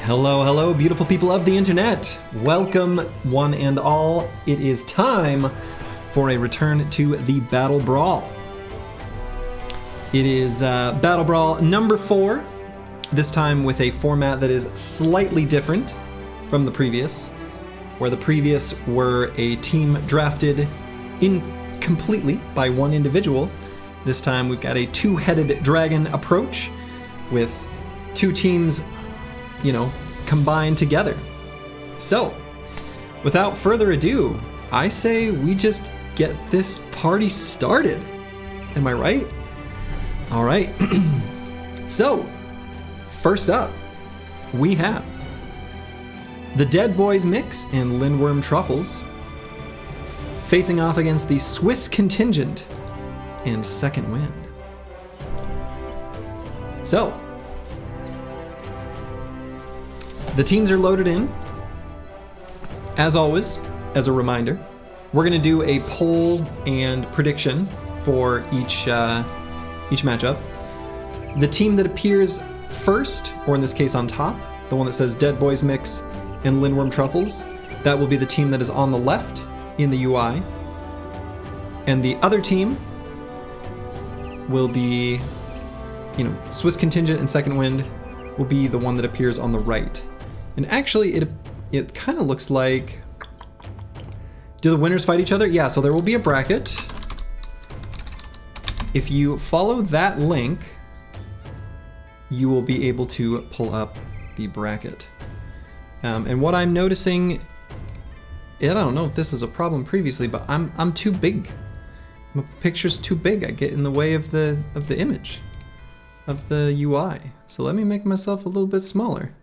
Hello, hello, beautiful people of the internet. Welcome, one and all. It is time for a return to the BattleBrawl. It is BattleBrawl number 4, this time with a format that is slightly different from the previous, where the previous were a team drafted in completely by one individual. This time we've got a two-headed dragon approach with two teams, you know, combined together. So, without further ado, I say we just get this party started. Am I right? All right. So, first up, we have the Dead Boys Mix and Lindworm Truffles facing off against the Swiss Contingent and Second Wind. So, the teams are loaded in. As always, as a reminder, we're gonna do a poll and prediction for each matchup. The team that appears first, or in this case on top, the one that says Dead Boys Mix and Lindworm Truffles, that will be the team that is on the left in the UI. And the other team will be, you know, Swiss Contingent and Second Wind will be the one that appears on the right. And actually, it kind of looks like, do the winners fight each other? Yeah, so there will be a bracket. If you follow that link, you will be able to pull up the bracket. And what I'm noticing, I don't know if this is a problem previously, but I'm too big. My picture's too big. I get in the way of the image, of the UI. So let me make myself a little bit smaller.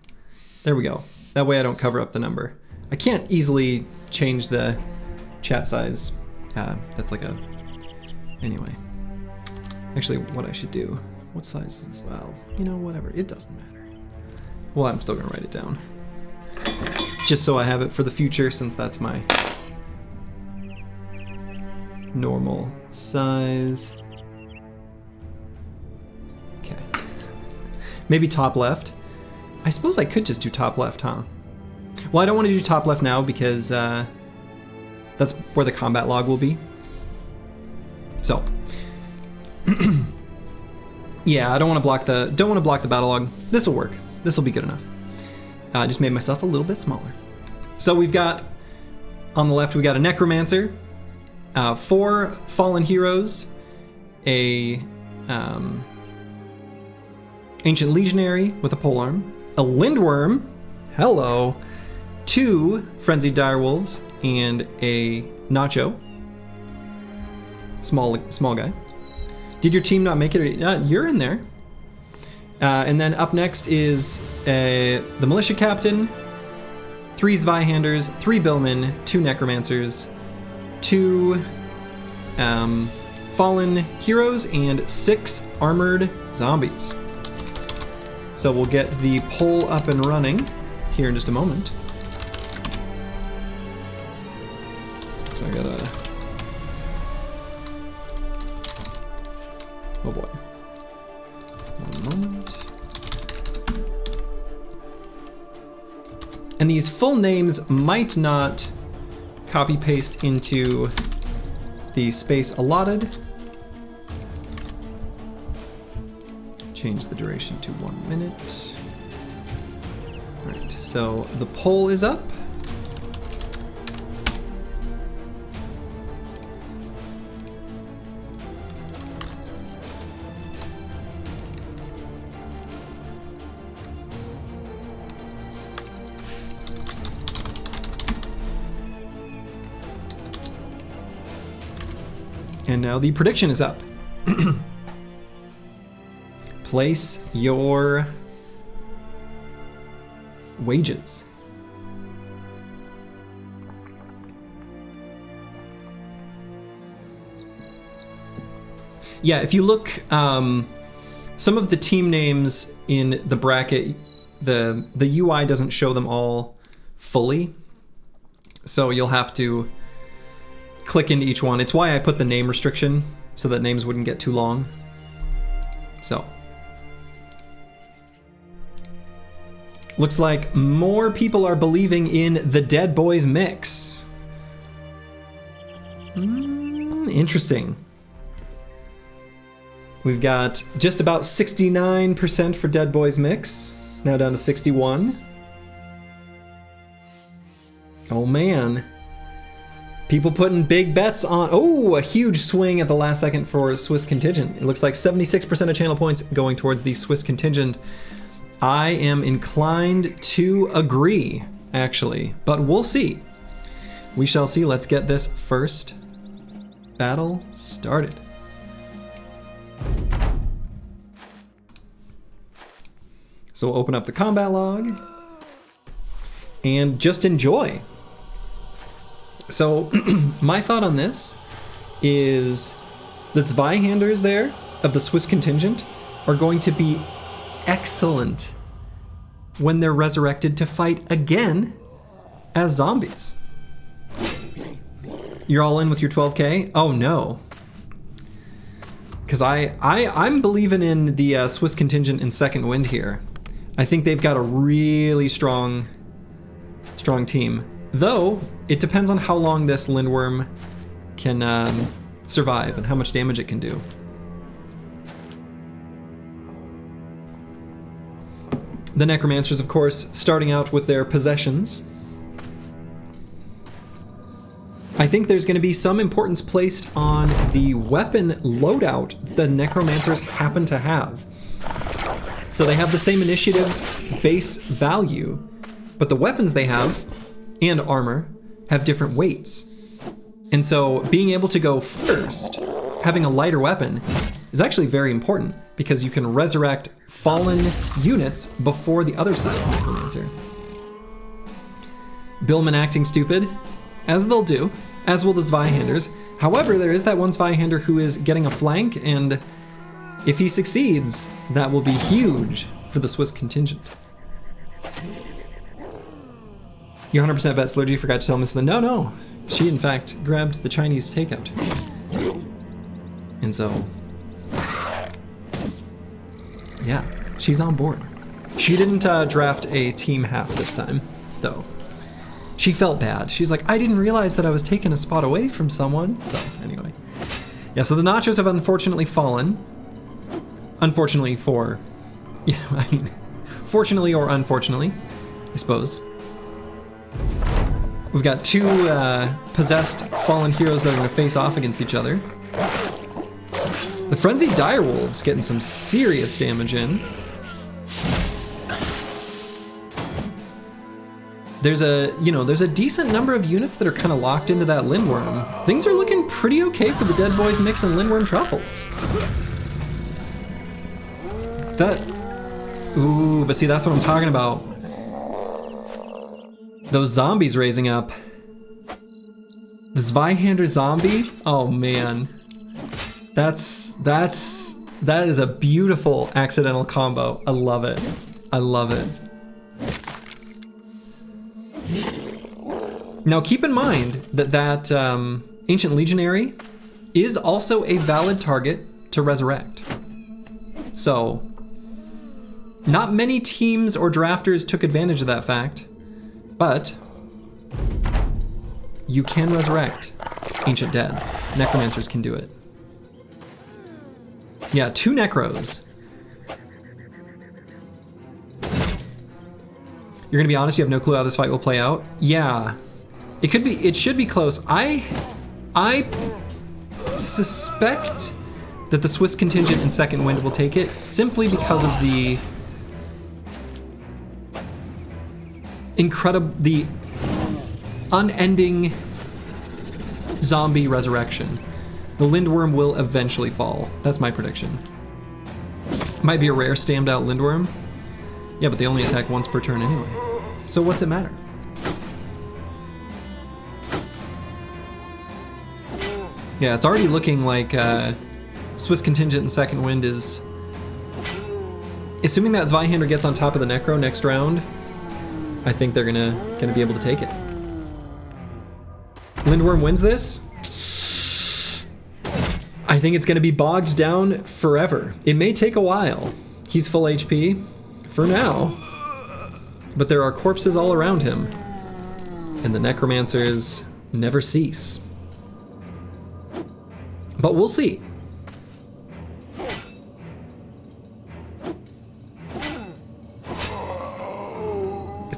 There we go. That way I don't cover up the number. I can't easily change the chat size. That's like a... Anyway. Actually, what I should do... What size is this? Well, you know, whatever. It doesn't matter. Well, I'm still gonna write it down. Just so I have it for the future, since that's my normal size. Okay. Maybe top left. I suppose I could just do top left, huh? Well, I don't want to do top left now because that's where the combat log will be. So, yeah, I don't want to block the battle log. This will work. This will be good enough. I just made myself a little bit smaller. So we've got on the left we got a necromancer, 4 fallen heroes, a ancient legionary with a polearm, a lindworm, hello, 2 frenzied direwolves, and a nacho, small guy. Did your team not make it? You're in there. And then up next is the militia captain, 3 Zweihanders, 3 billmen, 2 necromancers, 2 fallen heroes, and 6 armored zombies. So we'll get the poll up and running here in just a moment. So I gotta... Oh boy. One moment. And these full names might not copy paste into the space allotted. Change the duration to 1 minute. All right, so the poll is up. And now the prediction is up. Place your wages. Yeah, if you look, some of the team names in the bracket, the UI doesn't show them all fully, so you'll have to click into each one. It's why I put the name restriction, so that names wouldn't get too long. So, Looks like more people are believing in the Dead Boys mix. Interesting. We've got just about 69% for Dead Boys mix, now down to 61. Oh man. People putting big bets on, oh, a huge swing at the last second for Swiss contingent. It looks like 76% of channel points going towards the Swiss contingent. I am inclined to agree, actually, but we'll see. We shall see. Let's get this first battle started. So we'll open up the combat log and just enjoy. So my thought on this is the Zweihanders there of the Swiss contingent are going to be excellent when they're resurrected to fight again as zombies. You're all in with your 12K? Oh no. Because I'm believing in the Swiss contingent in second wind here. I think they've got a really strong team. Though, it depends on how long this Lindworm can survive and how much damage it can do. The necromancers, of course, starting out with their possessions. I think there's going to be some importance placed on the weapon loadout the necromancers happen to have. So they have the same initiative base value, but the weapons they have and armor have different weights. And so being able to go first, having a lighter weapon, is actually very important because you can resurrect fallen units before the other side's necromancer. Billman acting stupid, as they'll do, as will the Zweihanders. However, there is that one Zweihander who is getting a flank, and if he succeeds, that will be huge for the Swiss contingent. You 100% bet Slurgy forgot to tell Miss Lynn. No. She, in fact, grabbed the Chinese takeout. And so, yeah, she's on board. She didn't draft a team half this time, though. She felt bad. She's like, I didn't realize that I was taking a spot away from someone. So, anyway. Yeah, so the Nachos have unfortunately fallen. Unfortunately for, yeah, I mean, fortunately or unfortunately, I suppose. We've got two possessed fallen heroes that are going to face off against each other. The Frenzied Direwolves getting some serious damage in. There's a decent number of units that are kind of locked into that Lindworm. Things are looking pretty okay for the Dead Boys mix and Lindworm truffles. Ooh, but see, that's what I'm talking about. Those zombies raising up. The Zweihander zombie? Oh man. That is a beautiful accidental combo. I love it. I love it. Now keep in mind that Ancient Legionary is also a valid target to resurrect. So, not many teams or drafters took advantage of that fact, but you can resurrect Ancient Dead. Necromancers can do it. Yeah, 2 Necros. You're gonna be honest, you have no clue how this fight will play out? Yeah. It should be close. I suspect that the Swiss contingent in second wind will take it simply because of the the unending zombie resurrection. The Lindworm will eventually fall. That's my prediction. Might be a rare stammed out Lindworm. Yeah, but they only attack once per turn anyway. So what's it matter? Yeah, it's already looking like Swiss contingent in second wind is... Assuming that Zweihander gets on top of the Necro next round, I think they're gonna be able to take it. Lindworm wins this. I think it's gonna be bogged down forever. It may take a while. He's full HP. For now, but there are corpses all around him, and the necromancers never cease. But we'll see.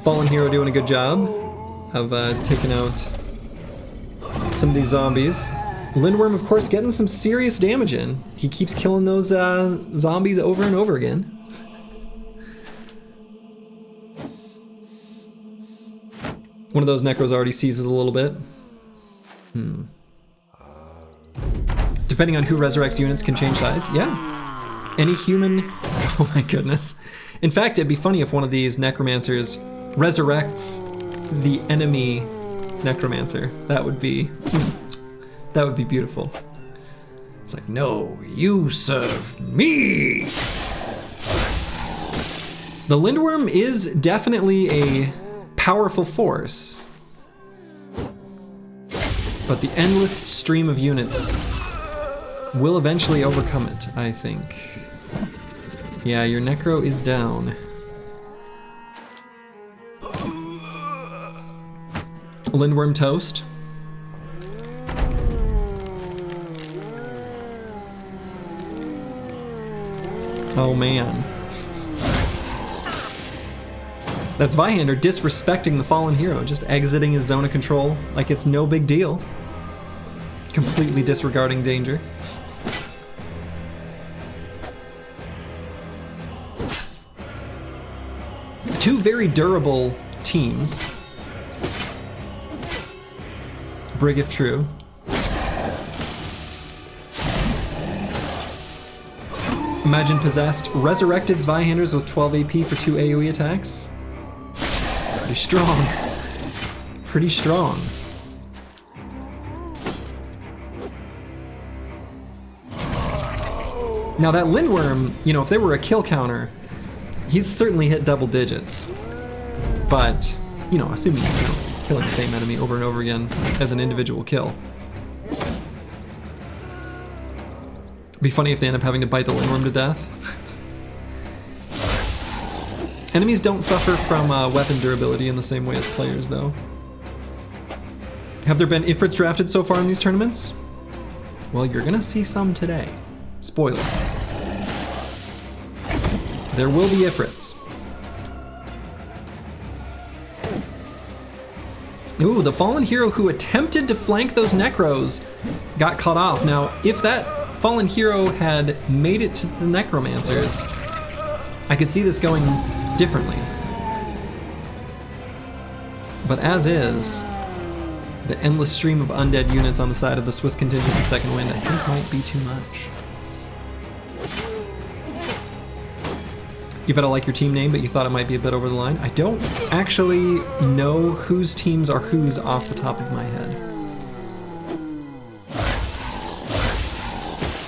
Fallen Hero doing a good job of taking out some of these zombies. Lindworm, of course, getting some serious damage in. He keeps killing those zombies over and over again. One of those necros already seizes a little bit. Depending on who resurrects units can change size. Yeah. Any human... Oh my goodness. In fact, it'd be funny if one of these necromancers resurrects the enemy necromancer. That would be beautiful. It's like, no, you serve me. The Lindworm is definitely a powerful force, but the endless stream of units will eventually overcome it, I think. Yeah, your necro is down. Lindworm toast. Oh man. That's Vihander disrespecting the fallen hero, just exiting his zone of control like it's no big deal. Completely disregarding danger. Two very durable teams. Brig if true. Imagine Possessed resurrected Zweihanders with 12 AP for 2 AoE attacks. Pretty strong. Pretty strong. Now that Lindworm, you know, if there were a kill counter, he's certainly hit double digits. But, you know, assuming you know, killing the same enemy over and over again as an individual kill. It'd be funny if they end up having to bite the Lindworm to death. Enemies don't suffer from weapon durability in the same way as players, though. Have there been ifrits drafted so far in these tournaments? Well, you're gonna see some today. Spoilers. There will be ifrits. Ooh, the fallen hero who attempted to flank those necros got cut off. Now, if that fallen hero had made it to the necromancers, I could see this going differently. But as is, the endless stream of undead units on the side of the Swiss contingent in Second Wind, I think might be too much. You better like your team name, but you thought it might be a bit over the line. I don't actually know whose teams are whose off the top of my head.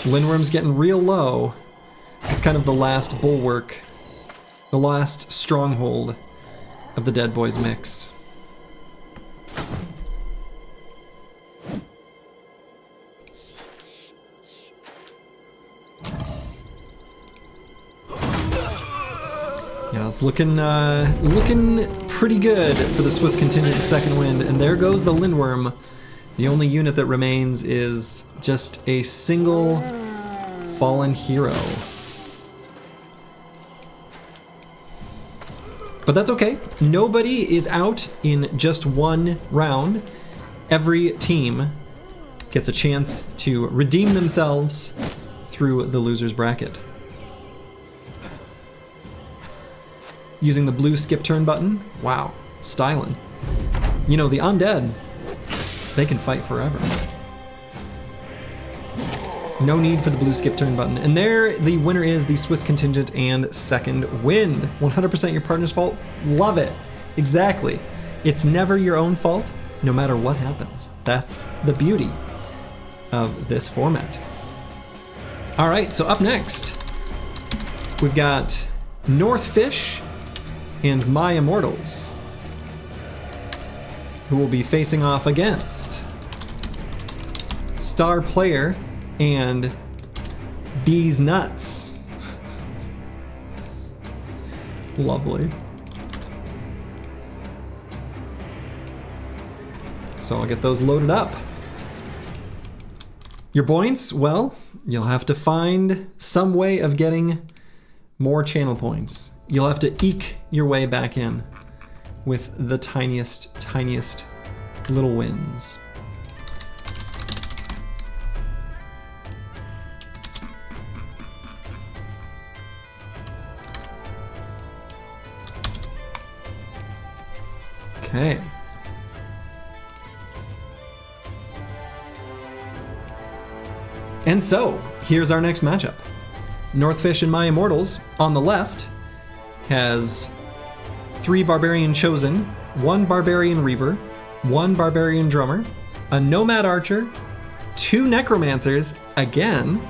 Lindworm's getting real low. It's kind of the last bulwark, the last stronghold of the Dead Boys mix. Yeah, it's looking pretty good for the Swiss contingent in Second Wind, and there goes the Lindworm. The only unit that remains is just a single fallen hero. But that's okay. Nobody is out in just one round. Every team gets a chance to redeem themselves through the loser's bracket. Using the blue skip turn button. Wow, styling. You know, the undead, they can fight forever. No need for the blue skip turn button. And there, the winner is the Swiss contingent and Second Wind. 100% your partner's fault. Love it. Exactly. It's never your own fault, no matter what happens. That's the beauty of this format. All right, so up next, we've got Northfish and My Immortals, who will be facing off against Star Player and D's Nuts. Lovely. So I'll get those loaded up. Your points, well, you'll have to find some way of getting more channel points. You'll have to eke your way back in with the tiniest little wins. Okay. And so, here's our next matchup. Northfish and My Immortals, on the left, has 3 Barbarian Chosen, 1 Barbarian Reaver, 1 Barbarian Drummer, a Nomad Archer, 2 Necromancers, again,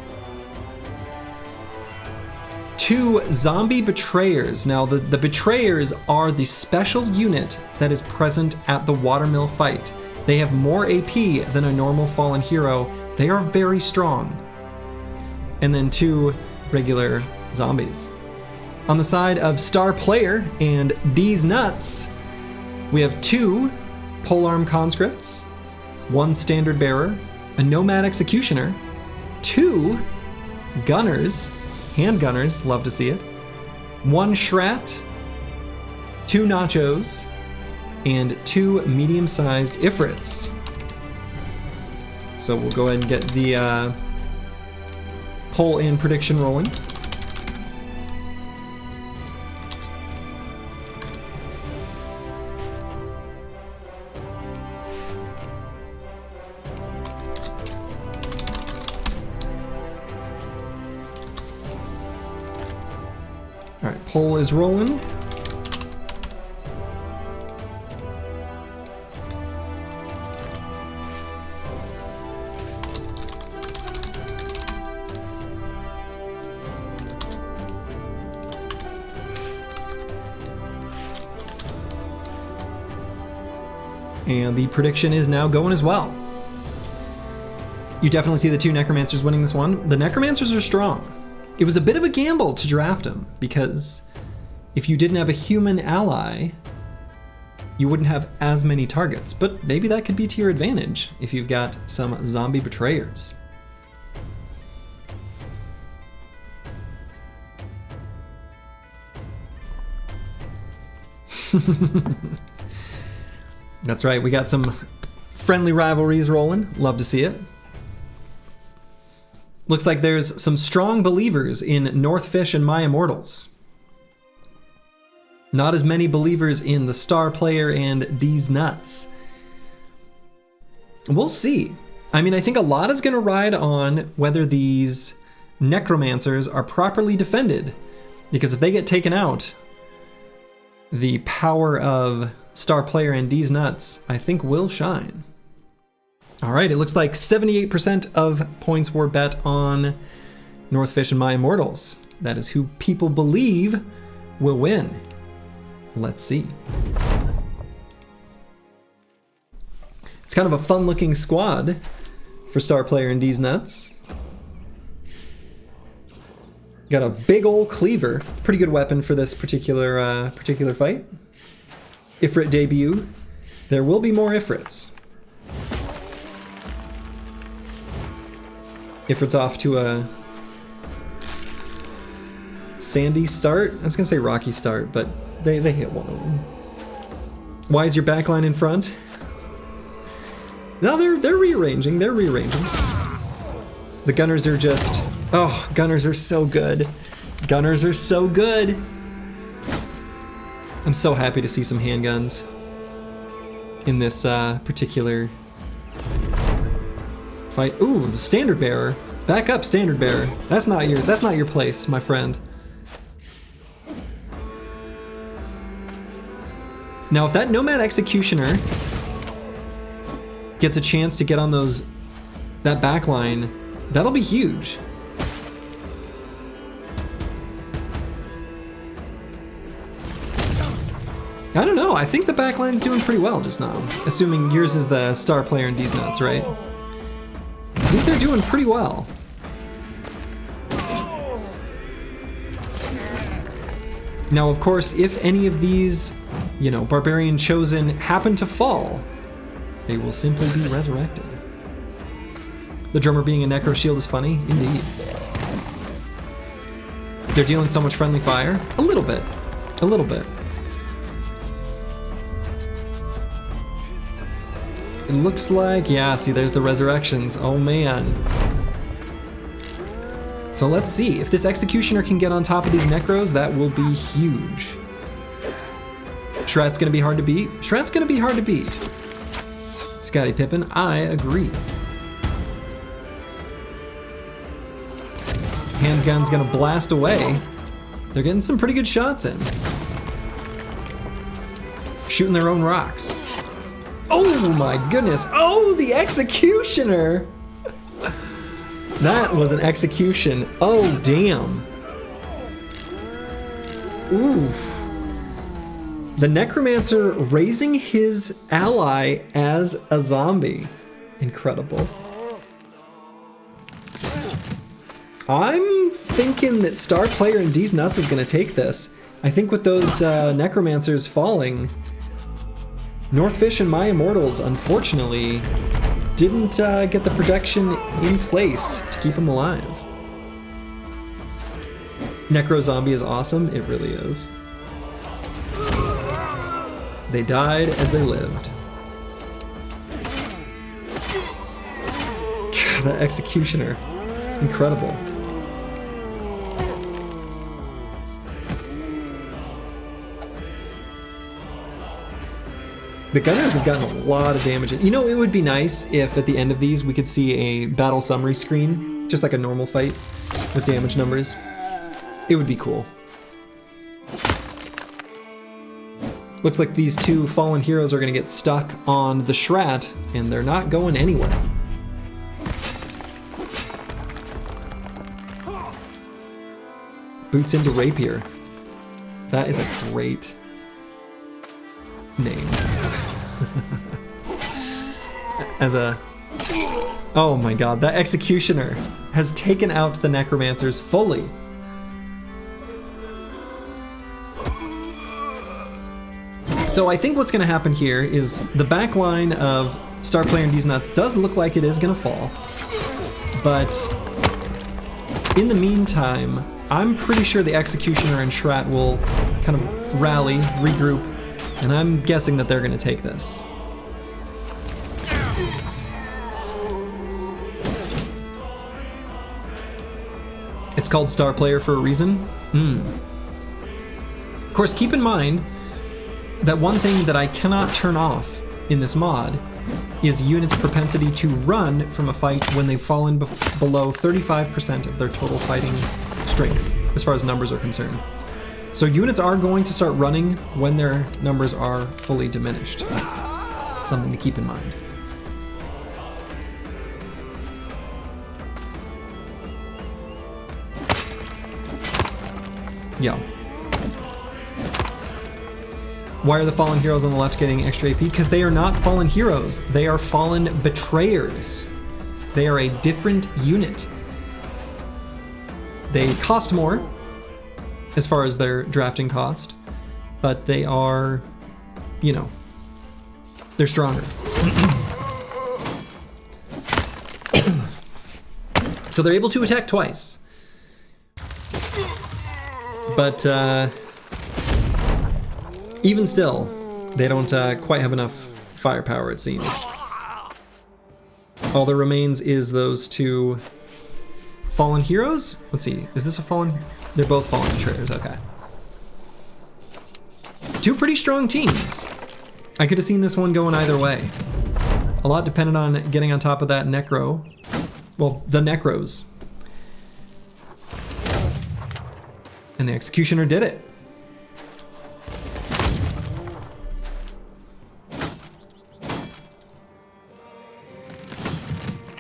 2 Zombie Betrayers. Now, the Betrayers are the special unit that is present at the Watermill fight. They have more AP than a normal Fallen Hero. They are very strong. And then 2 regular zombies. On the side of Star Player and D's Nuts, we have 2 Polearm Conscripts, 1 Standard Bearer, a Nomad Executioner, 2 Gunners, Handgunners, love to see it, 1 Shrat, 2 Nachos, and 2 medium-sized Ifrits. So we'll go ahead and get the poll and prediction rolling. All right, poll is rolling. And the prediction is now going as well. You definitely see the 2 Necromancers winning this one. The Necromancers are strong. It was a bit of a gamble to draft them, because if you didn't have a human ally, you wouldn't have as many targets. But maybe that could be to your advantage if you've got some zombie betrayers. That's right, we got some friendly rivalries rolling. Love to see it. Looks like there's some strong believers in Northfish and My Immortals. Not as many believers in the Star Player and D's Nuts. We'll see. I mean, I think a lot is going to ride on whether these necromancers are properly defended. Because if they get taken out, the power of Star Player and D's Nuts, I think, will shine. All right, it looks like 78% of points were bet on Northfish and My Immortals. That is who people believe will win. Let's see. It's kind of a fun-looking squad for Star Player and D's Nuts. Got a big old cleaver, pretty good weapon for this particular fight. Ifrit debut. There will be more Ifrits. Ifrit's off to a sandy start. I was gonna say rocky start, but they hit one of them. Why is your backline in front? No, they're rearranging. They're rearranging. The gunners are just, oh, gunners are so good. Gunners are so good. I'm so happy to see some handguns in this particular fight. Ooh, the Standard Bearer. Back up, Standard Bearer. That's not your place, my friend. Now, if that Nomad Executioner gets a chance to get on that backline, that'll be huge. I don't know, I think the backline's doing pretty well just now. Assuming yours is the Star Player and D's Nuts, right? I think they're doing pretty well. Now, of course, if any of these, Barbarian Chosen happen to fall, They will simply be resurrected. The drummer being a necro shield is funny, indeed. They're dealing so much friendly fire. A little bit. A little bit. It looks like, yeah, see, there's the resurrections. Oh, man. So let's see. If this Executioner can get on top of these Necros, that will be huge. Shrad's gonna be hard to beat. Shrad's gonna be hard to beat. Scotty Pippen, I agree. Handgun's gonna blast away. They're getting some pretty good shots in. Shooting their own rocks. Oh my goodness. Oh, the Executioner. That was an execution. Oh, damn. Ooh. The necromancer raising his ally as a zombie. Incredible. I'm thinking that star player and D's Nuts is going to take this. I think with those necromancers falling, Northfish and My Immortals, unfortunately, didn't get the protection in place to keep him alive. Necro Zombie is awesome. It really is. They died as they lived. God, that Executioner. Incredible. The Gunners have gotten a lot of damage. You know, it would be nice if at the end of these we could see a battle summary screen, just like a normal fight with damage numbers. It would be cool. Looks like these two fallen heroes are gonna get stuck on the Shrat, and they're not going anywhere. Boots into Rapier. That is a great name. As a... Oh my god, that Executioner has taken out the Necromancers fully. So I think what's going to happen here is the back line of Star Player and D's Nuts does look like it is going to fall. But in the meantime, I'm pretty sure the Executioner and Shrat will kind of rally, regroup, and I'm guessing that they're going to take this. It's called Star Player for a reason. Of course, keep in mind that one thing that I cannot turn off in this mod is units' propensity to run from a fight when they've fallen below 35% of their total fighting strength, as far as numbers are concerned. So units are going to start running when their numbers are fully diminished. Something to keep in mind. Yeah. Why are the fallen heroes on the left getting extra AP? Because they are not fallen heroes. They are fallen betrayers. They are a different unit. They cost more as far as their drafting cost, but they are, you know, they're stronger. So they're able to attack twice. But even still, they don't quite have enough firepower, it seems. All that remains is those two fallen heroes? Let's see, is this a fallen? They're both fallen betrayers, okay. Two pretty strong teams. I could have seen this one going either way. A lot depended on getting on top of that Necro. Well, the Necros. And the Executioner did it.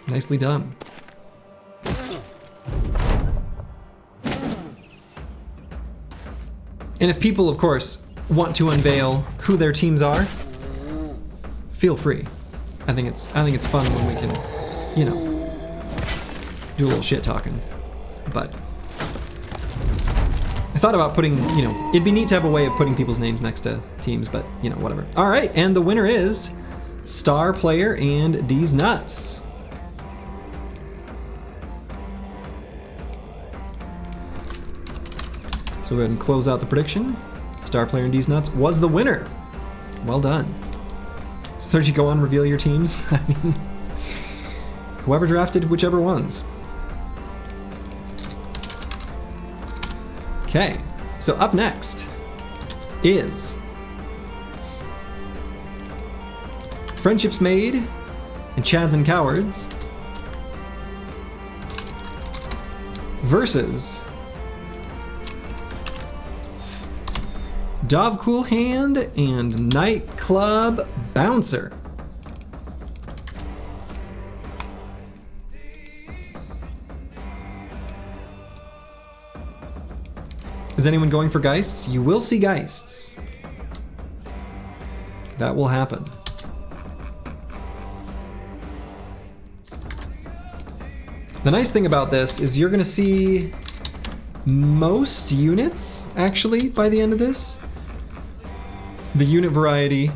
Nicely done. And if people, of course, want to unveil who their teams are, feel free. I think it's fun when we can, you know, do a little shit talking. But I thought about putting, you know, it'd be neat to have a way of putting people's names next to teams, but, you know, whatever. All right, and the winner is Star Player and D's Nuts. So we'll go ahead and close out the prediction. Star Player and D's Nuts was the winner. Well done. So you go on, reveal your teams. I mean, whoever drafted whichever ones. Okay, so up next is Friendships Made and Chads and Cowards versus Dov Cool Hand and Nightclub Bouncer. Is anyone going for Geists? You will see Geists. That will happen. The nice thing about this is you're gonna see most units, actually, by the end of this. The unit variety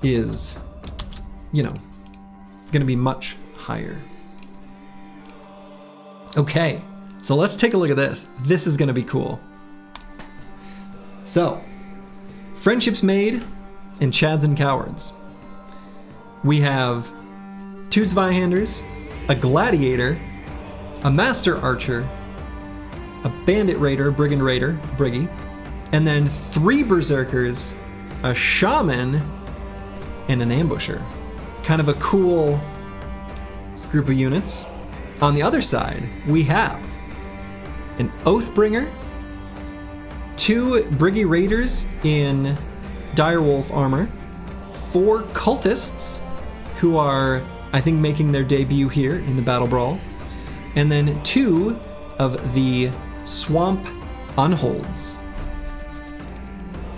is, you know, gonna be much higher. Okay, so let's take a look at this. This is gonna be cool. So, Friendships Made and Chads and Cowards. We have 2 Zweihanders, a Gladiator, a Master Archer, a Bandit Raider, Brigand Raider, Briggy, and then 3 Berserkers, a Shaman, and an Ambusher. Kind of a cool group of units. On the other side, we have an Oathbringer, 2 Briggy Raiders in Direwolf armor, 4 Cultists, who are, I think, making their debut here in the BattleBrawl, and then 2 of the Swamp Unholds.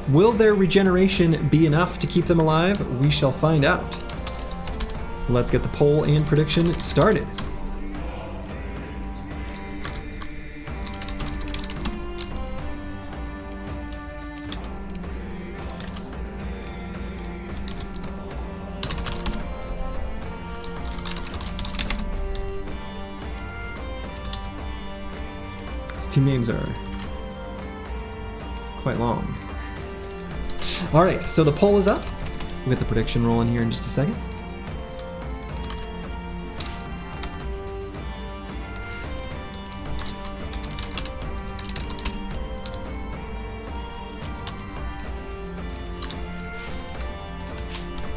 Will their regeneration be enough to keep them alive? We shall find out. Let's get the poll and prediction started. Team names are quite long. All right, so the poll is up. We'll get the prediction rolling here in just a second.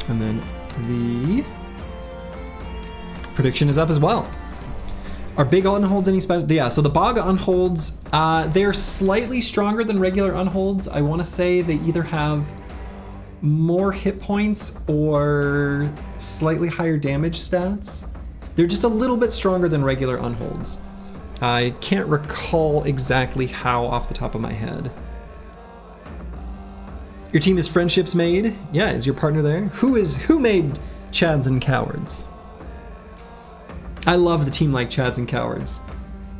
And then the prediction is up as well. Are big unholds any special? Yeah, so the bog unholds, they're slightly stronger than regular unholds. I want to say they either have more hit points or slightly higher damage stats. They're just a little bit stronger than regular unholds. I can't recall exactly how off the top of my head. Your team is Friendships Made. Yeah, is your partner there? Who made Chads and Cowards? I love the team like Chads and Cowards.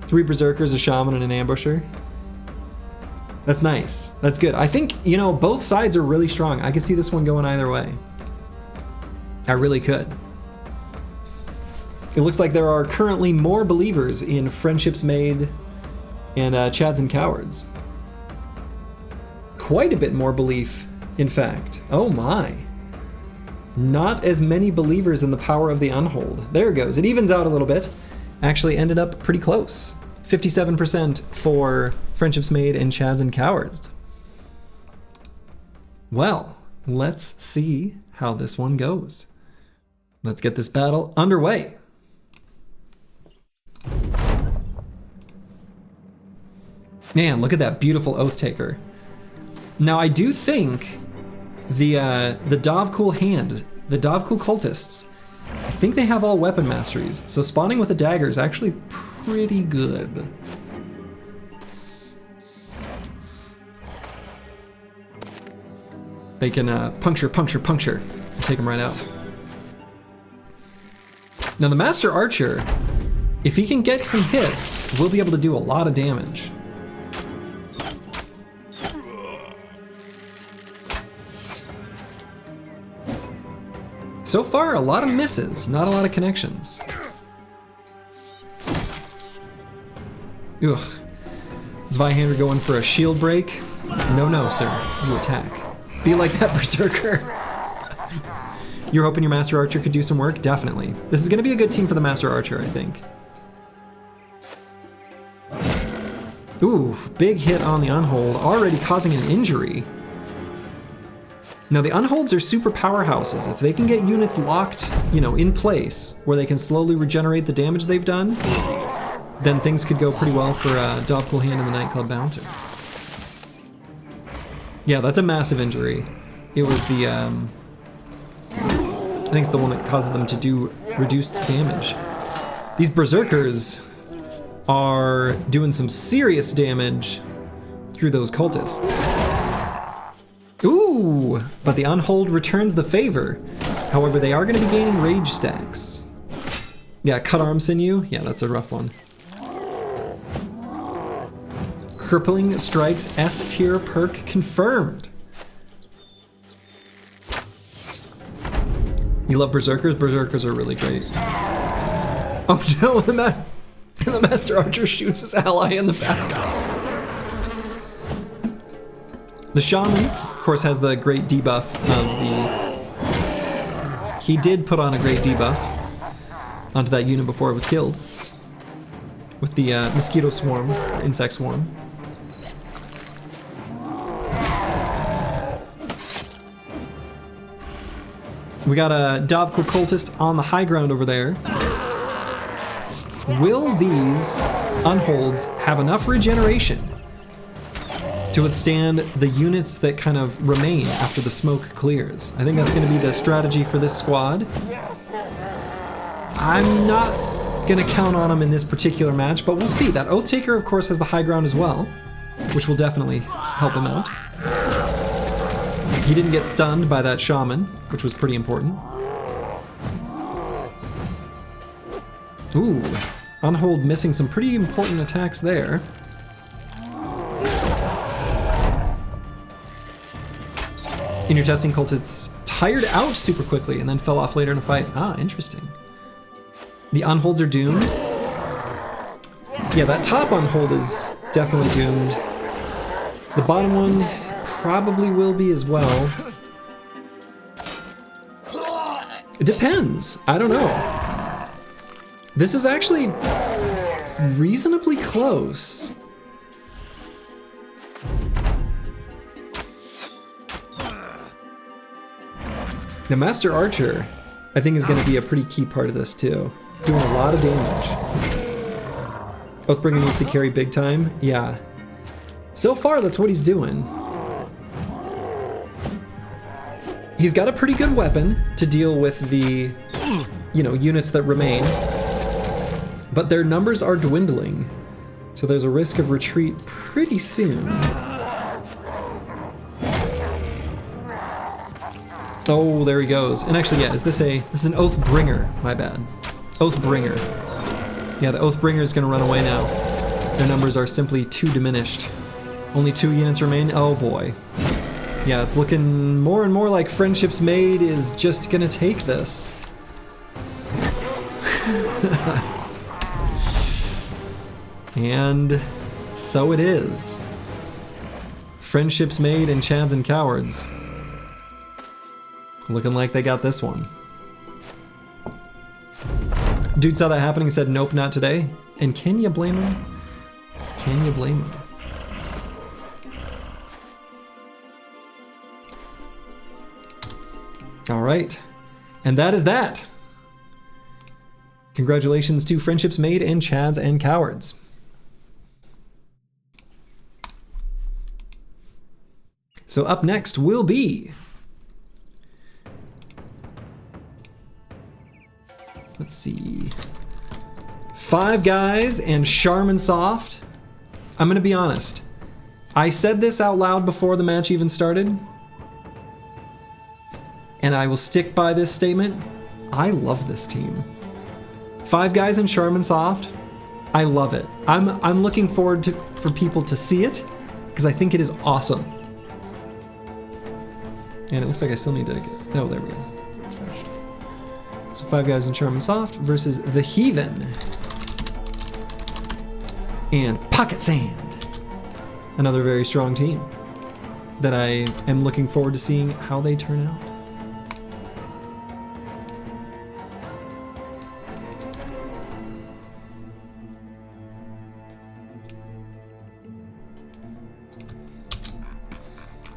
3 Berserkers, a Shaman, and an Ambusher. That's nice. That's good. I think, you know, both sides are really strong. I could see this one going either way. I really could. It looks like there are currently more believers in Friendships Made and Chads and Cowards. Quite a bit more belief, in fact. Oh my. Not as many believers in the power of the Unhold. There it goes. It evens out a little bit. Actually ended up pretty close. 57% for Friendships Made and Chads and Cowards. Well, let's see how this one goes. Let's get this battle underway. Man, look at that beautiful Oath Taker. Now I do think the Dov Cool Hand, the Dov Cool Cultists, I think they have all weapon masteries, so spawning with a dagger is actually pretty good. They can puncture, puncture, puncture, and take them right out. Now the Master Archer, if he can get some hits, will be able to do a lot of damage. So So far, a lot of misses, not a lot of connections. Ugh. Is Vihander going for a shield break? No, no, sir. You attack. Be like that berserker. You're hoping your Master Archer could do some work? Definitely. This is going to be a good team for the Master Archer, I think. Ooh, big hit on the unhold, already causing an injury. Now the unholds are super powerhouses. If they can get units locked, you know, in place, where they can slowly regenerate the damage they've done, then things could go pretty well for Dovcool Hand and the Nightclub Bouncer. Yeah, that's a massive injury. It was the, I think it's the one that causes them to do reduced damage. These berserkers are doing some serious damage through those cultists. Ooh, but the unhold returns the favor. However, they are going to be gaining rage stacks. Yeah, cut arm sinew. Yeah, that's a rough one. Crippling strikes S tier perk confirmed. You love berserkers? Berserkers are really great. Oh no, the Master Archer shoots his ally in the back. The shaman, of course, has the great debuff of the... He did put on a great debuff onto that unit before it was killed. With the mosquito swarm, insect swarm. We got a Dovcool cultist on the high ground over there. Will these unholds have enough regeneration to withstand the units that kind of remain after the smoke clears? I think that's going to be the strategy for this squad. I'm not going to count on them in this particular match, but we'll see. That Oathtaker, of course, has the high ground as well, which will definitely help him out. He didn't get stunned by that shaman, which was pretty important. Ooh, unhold missing some pretty important attacks there. In your testing, cultists tired out super quickly and then fell off later in a fight. Ah, interesting. The unholds are doomed. Yeah, that top unhold is definitely doomed. The bottom one probably will be as well. It depends. I don't know. This is actually reasonably close. The Master Archer, I think, is going to be a pretty key part of this too. Doing a lot of damage. Oathbringer needs to carry big time. Yeah. So far, that's what he's doing. He's got a pretty good weapon to deal with the, you know, units that remain. But their numbers are dwindling. So there's a risk of retreat pretty soon. Oh, there he goes. And actually, yeah, this is an Oathbringer, my bad. Oathbringer. Yeah, the Oathbringer is gonna run away now. Their numbers are simply too diminished. Only 2 units remain, oh boy. Yeah, it's looking more and more like Friendships Made is just gonna take this. And so it is. Friendships Made and Chads and Cowards. Looking like they got this one. Dude saw that happening and said, nope, not today. And can you blame him? Can you blame him? All right, and that is that. Congratulations to Friendships Made and Chads and Cowards. So up next will be... Let's see. Five Guys and Charmin Soft. I'm gonna be honest. I said this out loud before the match even started. And I will stick by this statement. I love this team. Five Guys and Charmin Soft. I love it. I'm looking forward for people to see it because I think it is awesome. And it looks like I still need to get... Oh, there we go. Refreshed. So 5 guys in Charm and Soft versus the Heathen and Pocket Sand. Another very strong team that I am looking forward to seeing how they turn out.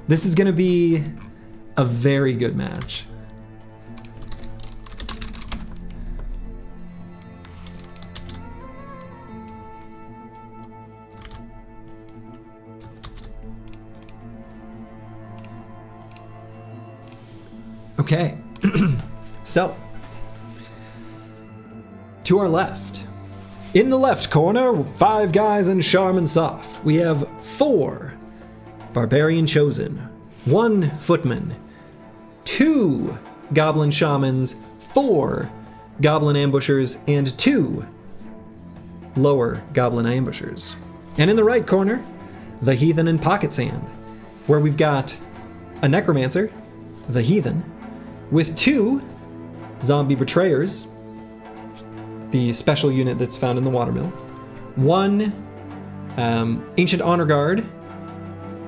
This is going to be a very good match. Okay, so to our left, in the left corner, 5 guys in Charm and Soft. We have 4 Barbarian Chosen, 1 Footman, 2 Goblin Shamans, 4 Goblin Ambushers, and 2 Lower Goblin Ambushers. And in the right corner, the Heathen and Pocket Sand, where we've got a Necromancer, the Heathen, with 2 Zombie Betrayers, the special unit that's found in the Watermill, 1 Ancient Honor Guard,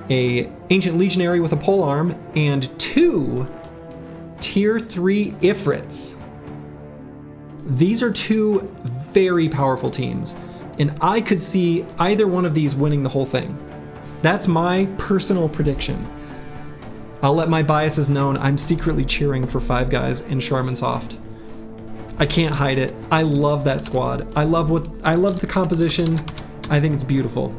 a Ancient Legionary with a polearm, and 2 Tier 3 Ifrits. These are 2 very powerful teams, and I could see either one of these winning the whole thing. That's my personal prediction. I'll let my biases known. I'm secretly cheering for 5 guys in Charm and Soft. I can't hide it. I love that squad. I love the composition. I think it's beautiful.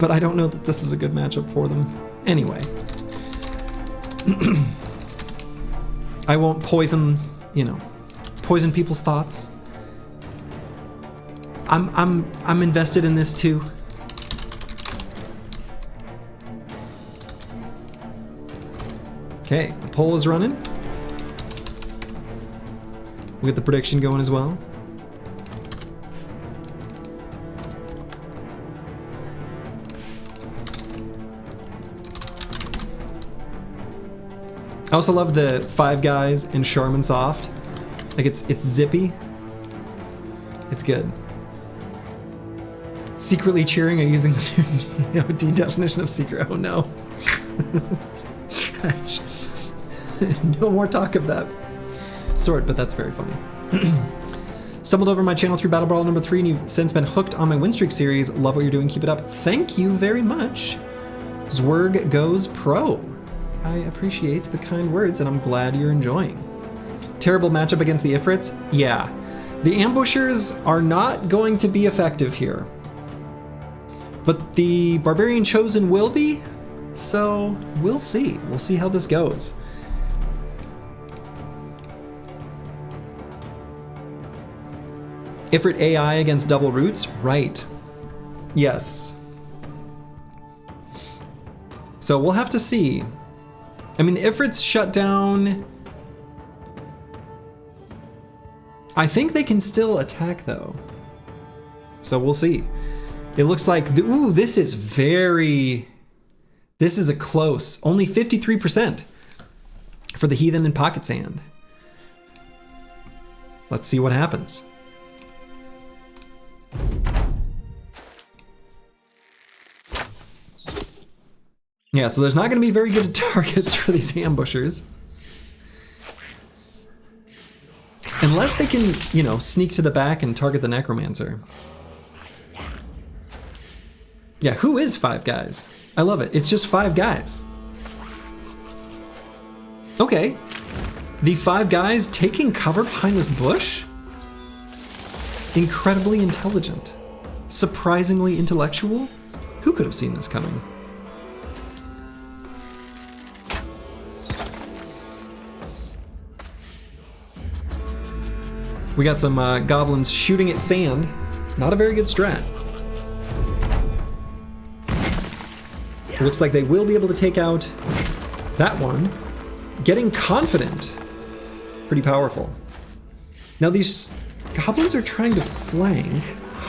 But I don't know that this is a good matchup for them. Anyway. I won't poison people's thoughts. I'm invested in this too. Okay, the poll is running. We get the prediction going as well. I also love the 5 guys in Charm and Soft. Like it's zippy. It's good. Secretly cheering and using the DOD definition of secret. Oh no. Gosh. No more talk of that sort, but that's very funny. Stumbled over my channel through BattleBrawl number 3 and you've since been hooked on my win streak series. Love what you're doing, keep it up. Thank you very much. Zwerg goes pro. I appreciate the kind words and I'm glad you're enjoying. Terrible matchup against the Ifrits? Yeah. The ambushers are not going to be effective here. But the Barbarian Chosen will be, so we'll see. We'll see how this goes. Ifrit AI against double roots? Right. Yes. So we'll have to see. I mean, the Ifrits shut down. I think they can still attack though. So we'll see. It looks like, ooh, this is a close, only 53% for the Heathen and Pocket Sand. Let's see what happens. Yeah, so there's not going to be very good targets for these ambushers. Unless they can, sneak to the back and target the necromancer. Yeah, who is 5 guys? I love it. It's just 5 guys. Okay. The 5 guys taking cover behind this bush? Incredibly intelligent. Surprisingly intellectual? Who could have seen this coming? We got some goblins shooting at sand. Not a very good strat. It looks like they will be able to take out that one. Getting confident. Pretty powerful. Now these goblins are trying to flank.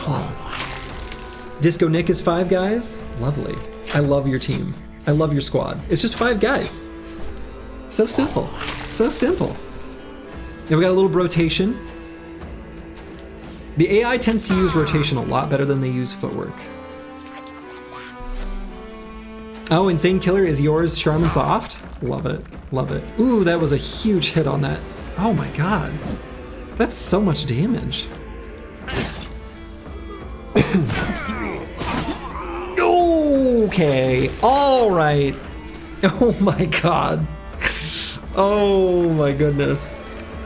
Oh. Disco Nick is 5 guys. Lovely. I love your team. I love your squad. It's just 5 guys. So simple. So simple. Now we got a little rotation. The AI tends to use rotation a lot better than they use footwork. Oh, Insane Killer is yours, Charmin Soft? Love it, love it. Ooh, that was a huge hit on that. Oh my god. That's so much damage. Okay, alright. Oh my god. Oh my goodness.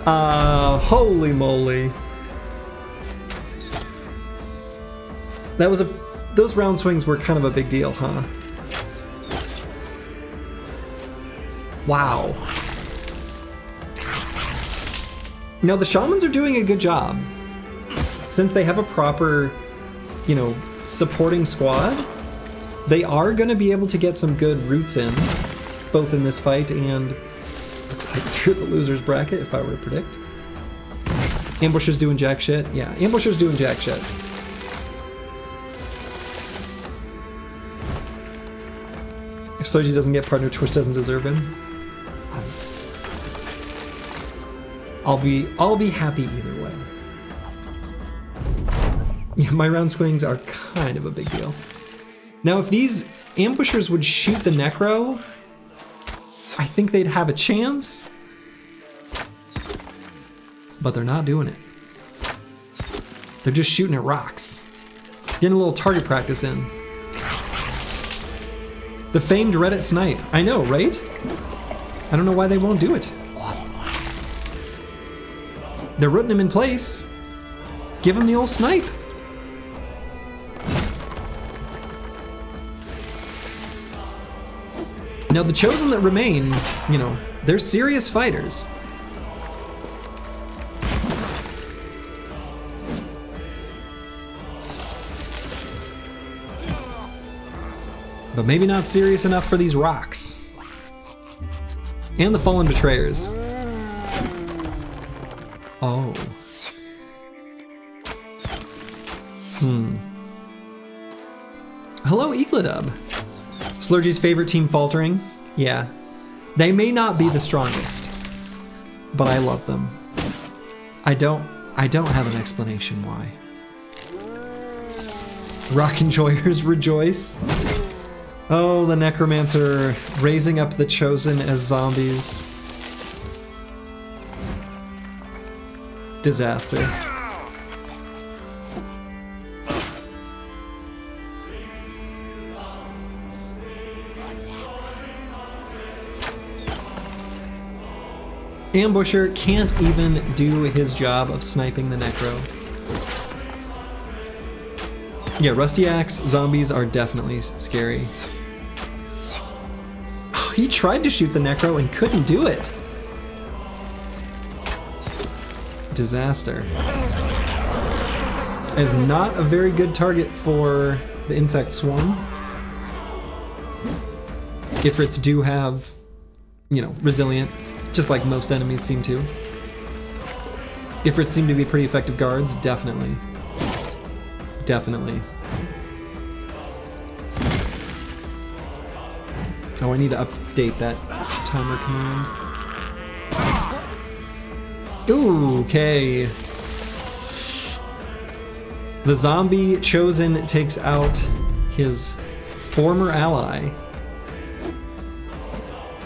Holy moly. Those round swings were kind of a big deal, huh? Wow. Now the shamans are doing a good job. Since they have a proper, you know, supporting squad, they are going to be able to get some good roots in, both in this fight and looks like through the loser's bracket, if I were to predict. Ambusher's doing jack shit. Yeah, Ambusher's doing jack shit. If Soji doesn't get partner, Twitch doesn't deserve him. I'll be happy either way. Yeah, my round swings are kind of a big deal. Now, if these ambushers would shoot the necro, I think they'd have a chance. But they're not doing it. They're just shooting at rocks. Getting a little target practice in. The famed Reddit snipe. I know, right? I don't know why they won't do it. They're rooting him in place. Give him the old snipe. Now the chosen that remain, you know, they're serious fighters. But maybe not serious enough for these rocks. And the fallen betrayers. Oh. Hello, Eagledub. Slurgy's favorite team faltering? Yeah. They may not be the strongest, but I love them. I don't have an explanation why. Rock enjoyers rejoice. Oh, the necromancer raising up the chosen as zombies. Disaster. Ambusher can't even do his job of sniping the necro. Yeah, Rusty Axe zombies are definitely scary. Oh, he tried to shoot the necro and couldn't do it. Disaster. Is not a very good target for the insect swarm. Ifrits do have, you know, resilient, just like most enemies seem to. Ifrits seem to be pretty effective guards, definitely. Definitely. Oh, I need to update that timer command. Ooh, okay. The zombie chosen takes out his former ally.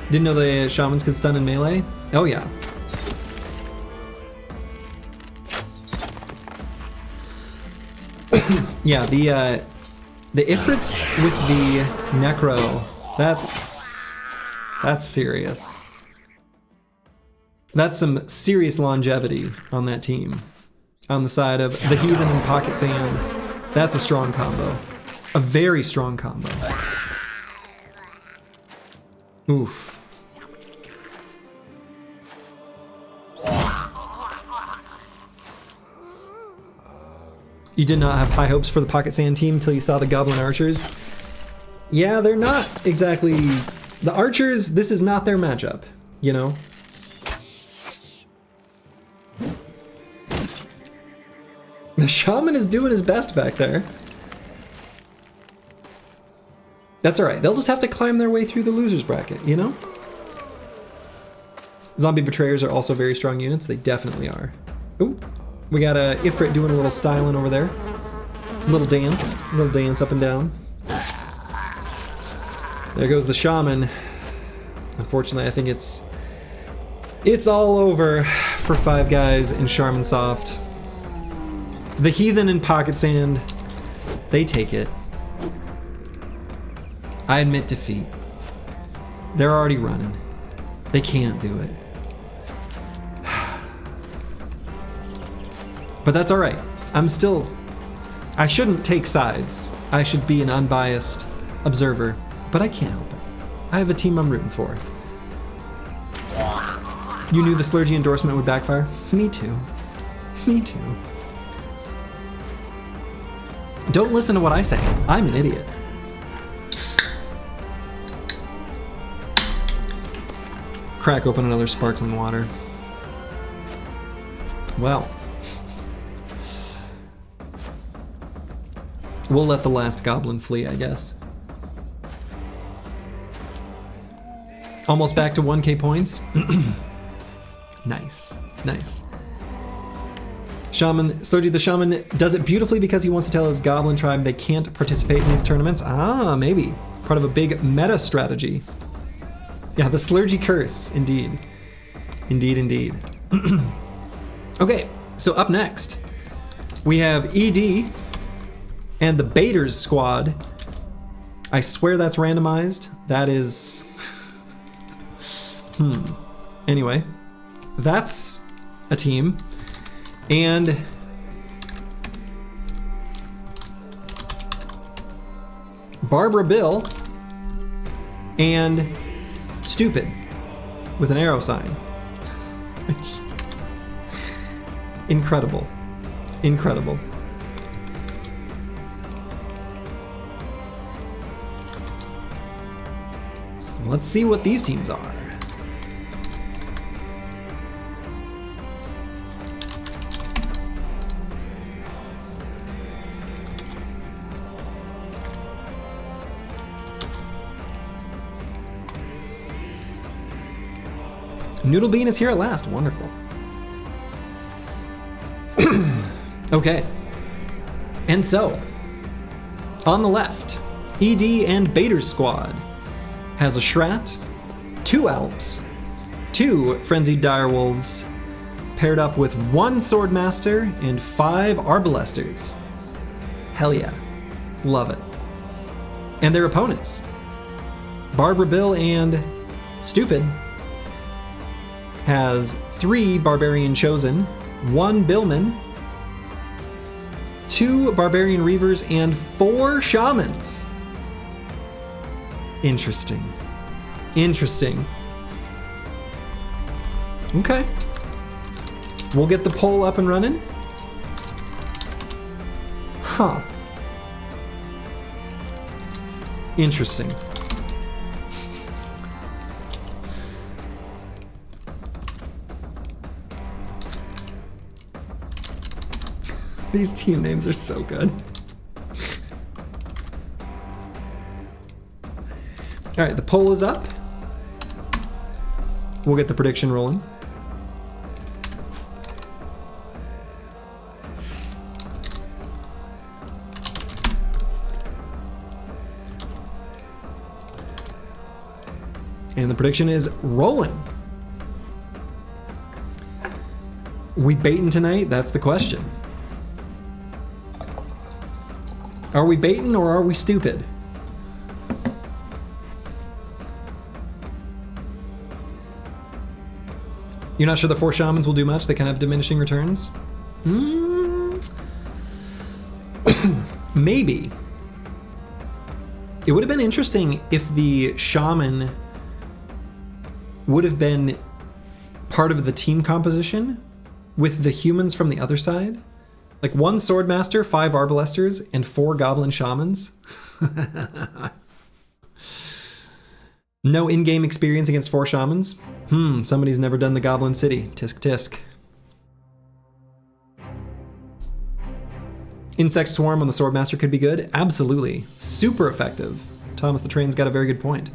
Didn't know the shamans could stun in melee? Oh yeah. Yeah, the ifrits with the necro, that's serious. That's some serious longevity on that team. On the side of the heathen and pocket sand, that's a strong combo. A very strong combo. Oof. You did not have high hopes for the Pocket Sand team until you saw the Goblin Archers. Yeah, they're not exactly... The Archers, this is not their matchup, you know? The Shaman is doing his best back there. That's alright, they'll just have to climb their way through the loser's bracket, you know? Zombie betrayers are also very strong units. They definitely are. Ooh, we got a ifrit doing a little styling over there. Little dance up and down. There goes the shaman. Unfortunately, I think it's all over for 5 guys in Charmin Soft. The heathen in Pocket Sand, they take it. I admit defeat. They're already running. They can't do it. But that's all right. I shouldn't take sides. I should be an unbiased observer, but I can't help it. I have a team I'm rooting for. You knew the Slurgy endorsement would backfire? Me too. Me too. Don't listen to what I say. I'm an idiot. Crack open another sparkling water. Well. We'll let the last goblin flee, I guess. Almost back to 1k points. Nice, nice. Shaman, Slurgy the Shaman does it beautifully because he wants to tell his goblin tribe they can't participate in these tournaments. Ah, maybe. Part of a big meta strategy. Yeah, the Slurgy curse, indeed. Indeed, indeed. Okay, so up next, we have ED and the Baiters squad. I swear that's randomized. That is... Anyway, that's a team. And Barbara Bill and Stupid with an arrow sign. Which, incredible. Incredible. Let's see what these teams are. Noodle Bean is here at last. Wonderful. Okay. And so, on the left, ED and Baiters squad has a Shrat, 2 Alps, 2 Frenzied Direwolves, paired up with 1 Swordmaster and 5 Arbalesters. Hell yeah. Love it. And their opponents, Barbara Bill and Stupid, has 3 Barbarian Chosen, 1 Billman, 2 Barbarian Reavers, and 4 Shamans. Interesting. Interesting. Okay. We'll get the poll up and running. Huh. Interesting. These team names are so good. All right, the poll is up. We'll get the prediction rolling. And the prediction is rolling. We baiting tonight? That's the question. Are we baiting or are we stupid? You're not sure the 4 Shamans will do much? They kind of have diminishing returns? Maybe. It would have been interesting if the Shaman would have been part of the team composition with the humans from the other side. Like 1 Swordmaster, 5 Arbalesters, and 4 Goblin Shamans. No in-game experience against 4 Shamans? Somebody's never done the Goblin City. Tisk tisk. Insect Swarm on the Swordmaster could be good. Absolutely. Super effective. Thomas the Train's got a very good point.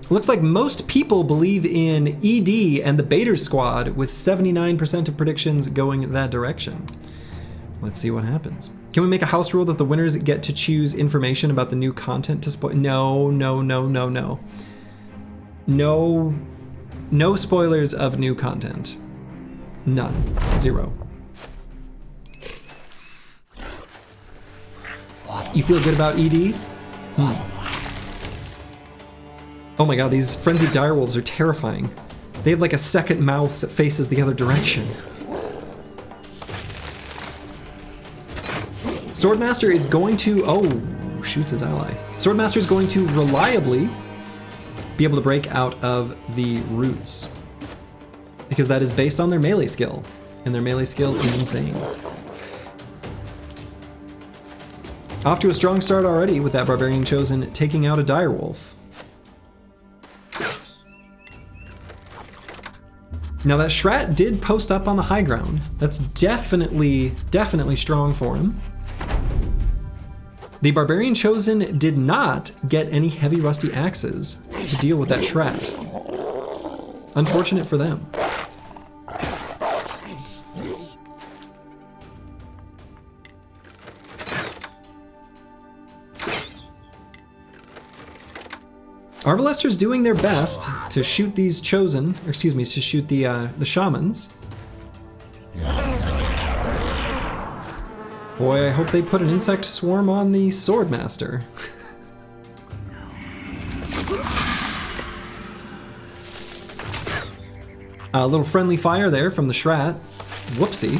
Looks like most people believe in ED and the Baiter squad, with 79% of predictions going that direction. Let's see what happens. Can we make a house rule that the winners get to choose information about the new content to spoil? No, no, no, no, no. No, no spoilers of new content. None. 0. You feel good about ED? Oh my god, these frenzied direwolves are terrifying. They have like a second mouth that faces the other direction. Swordmaster is going to, oh, shoots his ally. Swordmaster is going to reliably be able to break out of the roots, because that is based on their melee skill, and their melee skill is insane. Off to a strong start already with that Barbarian Chosen taking out a direwolf. Now that Shrat did post up on the high ground. That's definitely strong for him. The Barbarian Chosen did not get any heavy rusty axes to deal with that Shrat. Unfortunate for them. Arbalesters doing their best to shoot these chosen, or excuse me, to shoot the shamans. Boy, I hope they put an insect swarm on the Swordmaster. A little friendly fire there from the Shrat. Whoopsie.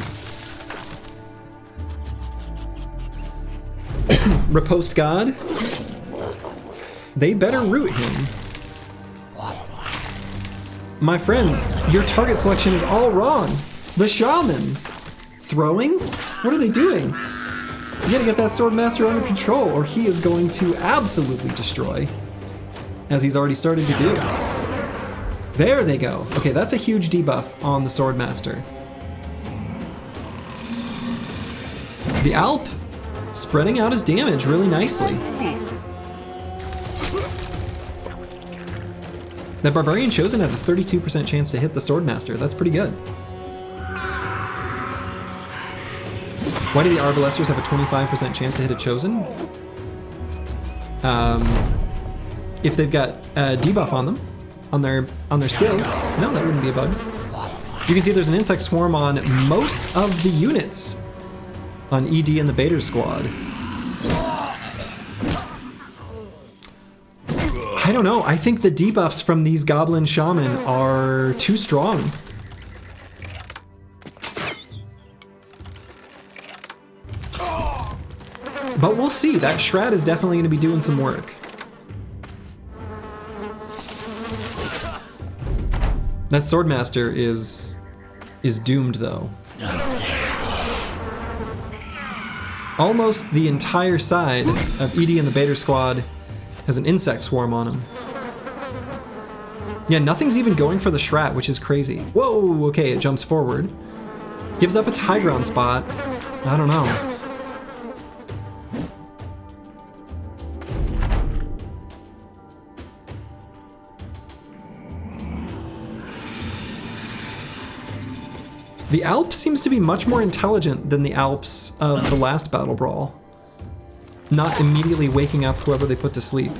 Riposte God. They better root him. My friends, your target selection is all wrong. The shamans. Throwing? What are they doing? You gotta get that Swordmaster under control, or he is going to absolutely destroy, as he's already started to do. There they go. Okay, that's a huge debuff on the Swordmaster. The Alp spreading out his damage really nicely. That Barbarian Chosen had a 32% chance to hit the Swordmaster. That's pretty good. Why do the Arbalesters have a 25% chance to hit a Chosen? If they've got a debuff on them, on their skills. No, that wouldn't be a bug. You can see there's an insect swarm on most of the units on ED and the Baiter squad. I don't know, I think the debuffs from these Goblin Shaman are too strong. But we'll see, that Shrat is definitely going to be doing some work. That Swordmaster is doomed though. Almost the entire side of ED and the Baiter squad has an insect swarm on him. Yeah, nothing's even going for the Shrat, which is crazy. Whoa, okay, it jumps forward. Gives up its high ground spot. I don't know. The Alp seems to be much more intelligent than the Alps of the last BattleBrawl. Not immediately waking up whoever they put to sleep.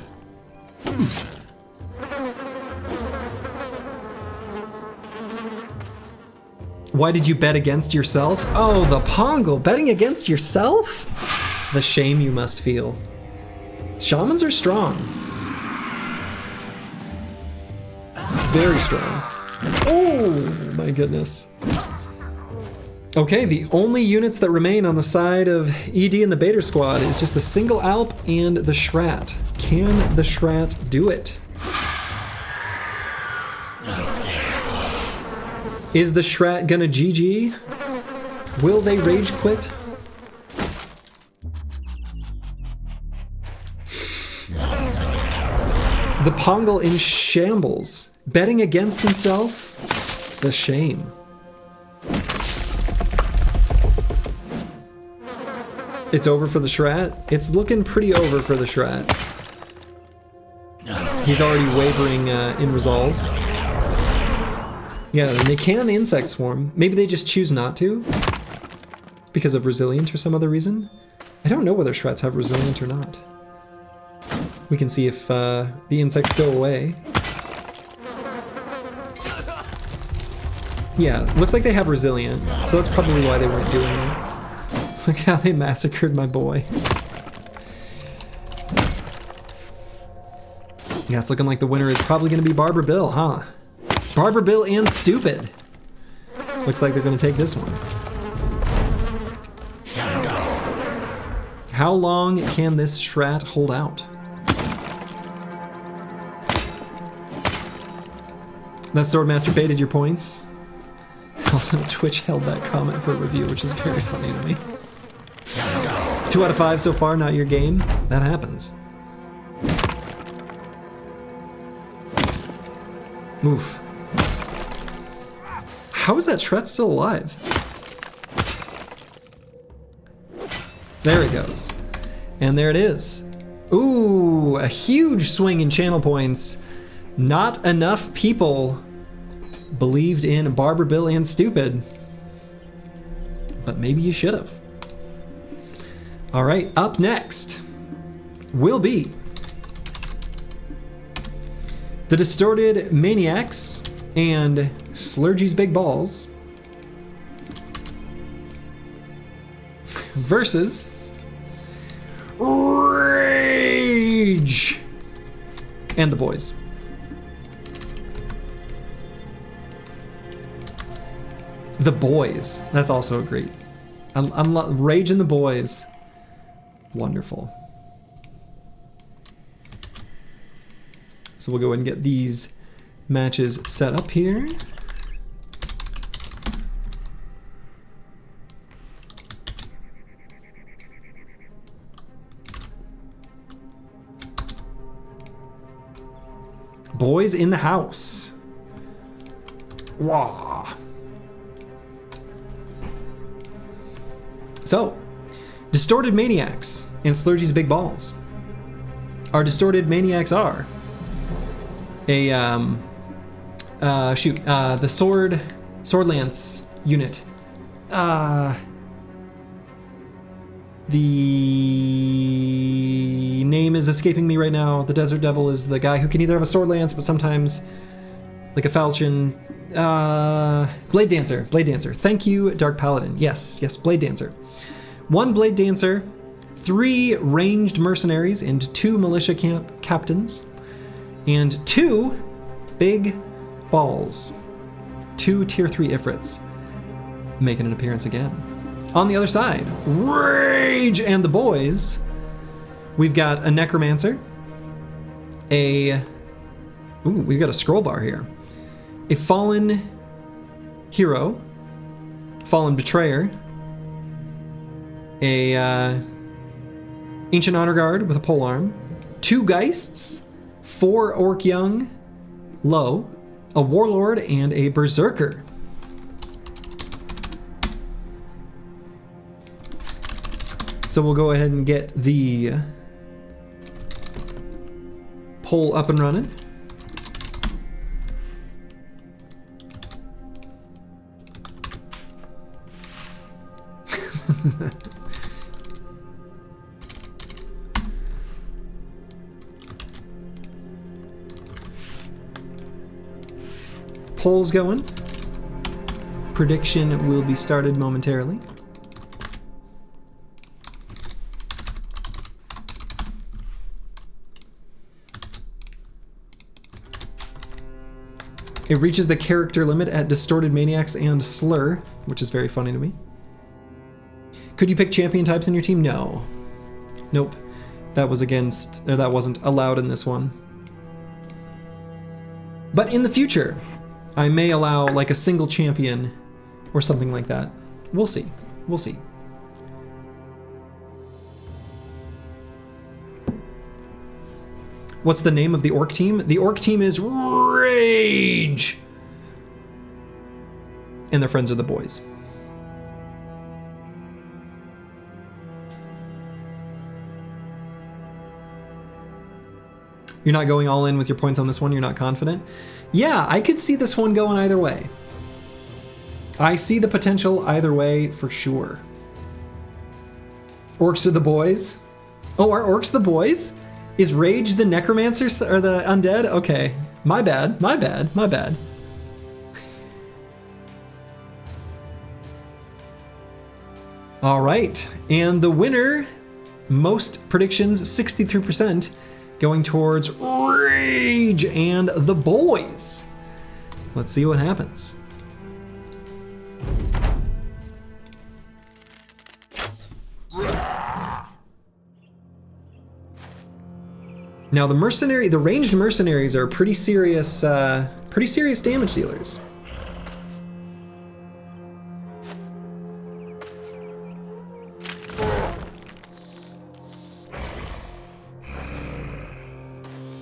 Why did you bet against yourself? Oh, the Pongle, betting against yourself? The shame you must feel. Shamans are strong. Very strong. Oh my goodness. Okay, the only units that remain on the side of ED and the Baiter squad is just the single Alp and the Shrat. Can the Shrat do it? Is the Shrat gonna GG? Will they rage quit? The Pongle in shambles, betting against himself? The shame. It's over for the Shrat? It's looking pretty over for the Shrat. He's already wavering in resolve. Yeah, and they can insect swarm. Maybe they just choose not to because of resilient or some other reason. I don't know whether shreds have resilient or not. We can see if the insects go away. Yeah, looks like they have resilient, so that's probably why they weren't doing it. Look how they massacred my boy. Yeah, it's looking like the winner is probably going to be Barber Bill, huh? Barber Bill and Stupid. Looks like they're going to take this one. How long can this Shrat hold out? That Swordmaster baited your points. Also, Twitch held that comment for a review, which is very funny to me. 2 out of 5 so far, not your game. That happens. Oof. How is that Shret still alive? There it goes. And there it is. Ooh, a huge swing in channel points. Not enough people believed in Barber Bill and Stupid. But maybe you should have. All right, up next will be the Distorted Maniacs and Slurgy's Big Balls versus Rage and the boys. The boys. That's also a great. Rage and the boys. Wonderful. So we'll go ahead and get these matches set up here. Boys in the house. Wah. So, Distorted Maniacs and Slurgy's Big Balls. Our Distorted Maniacs are a the Sword Lance unit. The name is escaping me right now. The Desert Devil is the guy who can either have a Sword Lance, but sometimes like a falchion. Blade Dancer. Thank you, Dark Paladin. Yes, Blade Dancer. 1 Blade Dancer, 3 ranged mercenaries, and 2 militia captains, and 2 big balls. 2 tier 3 ifrits making an appearance again. On the other side, Rage and the boys. We've got a necromancer, we've got a scroll bar here. A fallen hero, fallen betrayer, a ancient honor guard with a polearm, 2 geists, 4 orc young, low, a warlord, and a berserker. So we'll go ahead and get the poll up and running. Polls going. Prediction will be started momentarily. It reaches the character limit at Distorted Maniacs and Slur, which is very funny to me. Could you pick champion types in your team? No. Nope. That wasn't allowed in this one. But in the future, I may allow like a single champion or something like that. We'll see. We'll see. What's the name of the orc team? The orc team is Rage! And their friends are the boys. You're not going all in with your points on this one? You're not confident? Yeah, I could see this one going either way. I see the potential either way for sure. Orcs are the boys? Oh, are orcs the boys? Is Rage the necromancers or the undead? Okay, my bad, my bad, my bad. All right, and the winner, most predictions, 63%, going towards Rage and the boys. Let's see what happens. Now the ranged mercenaries are pretty serious damage dealers.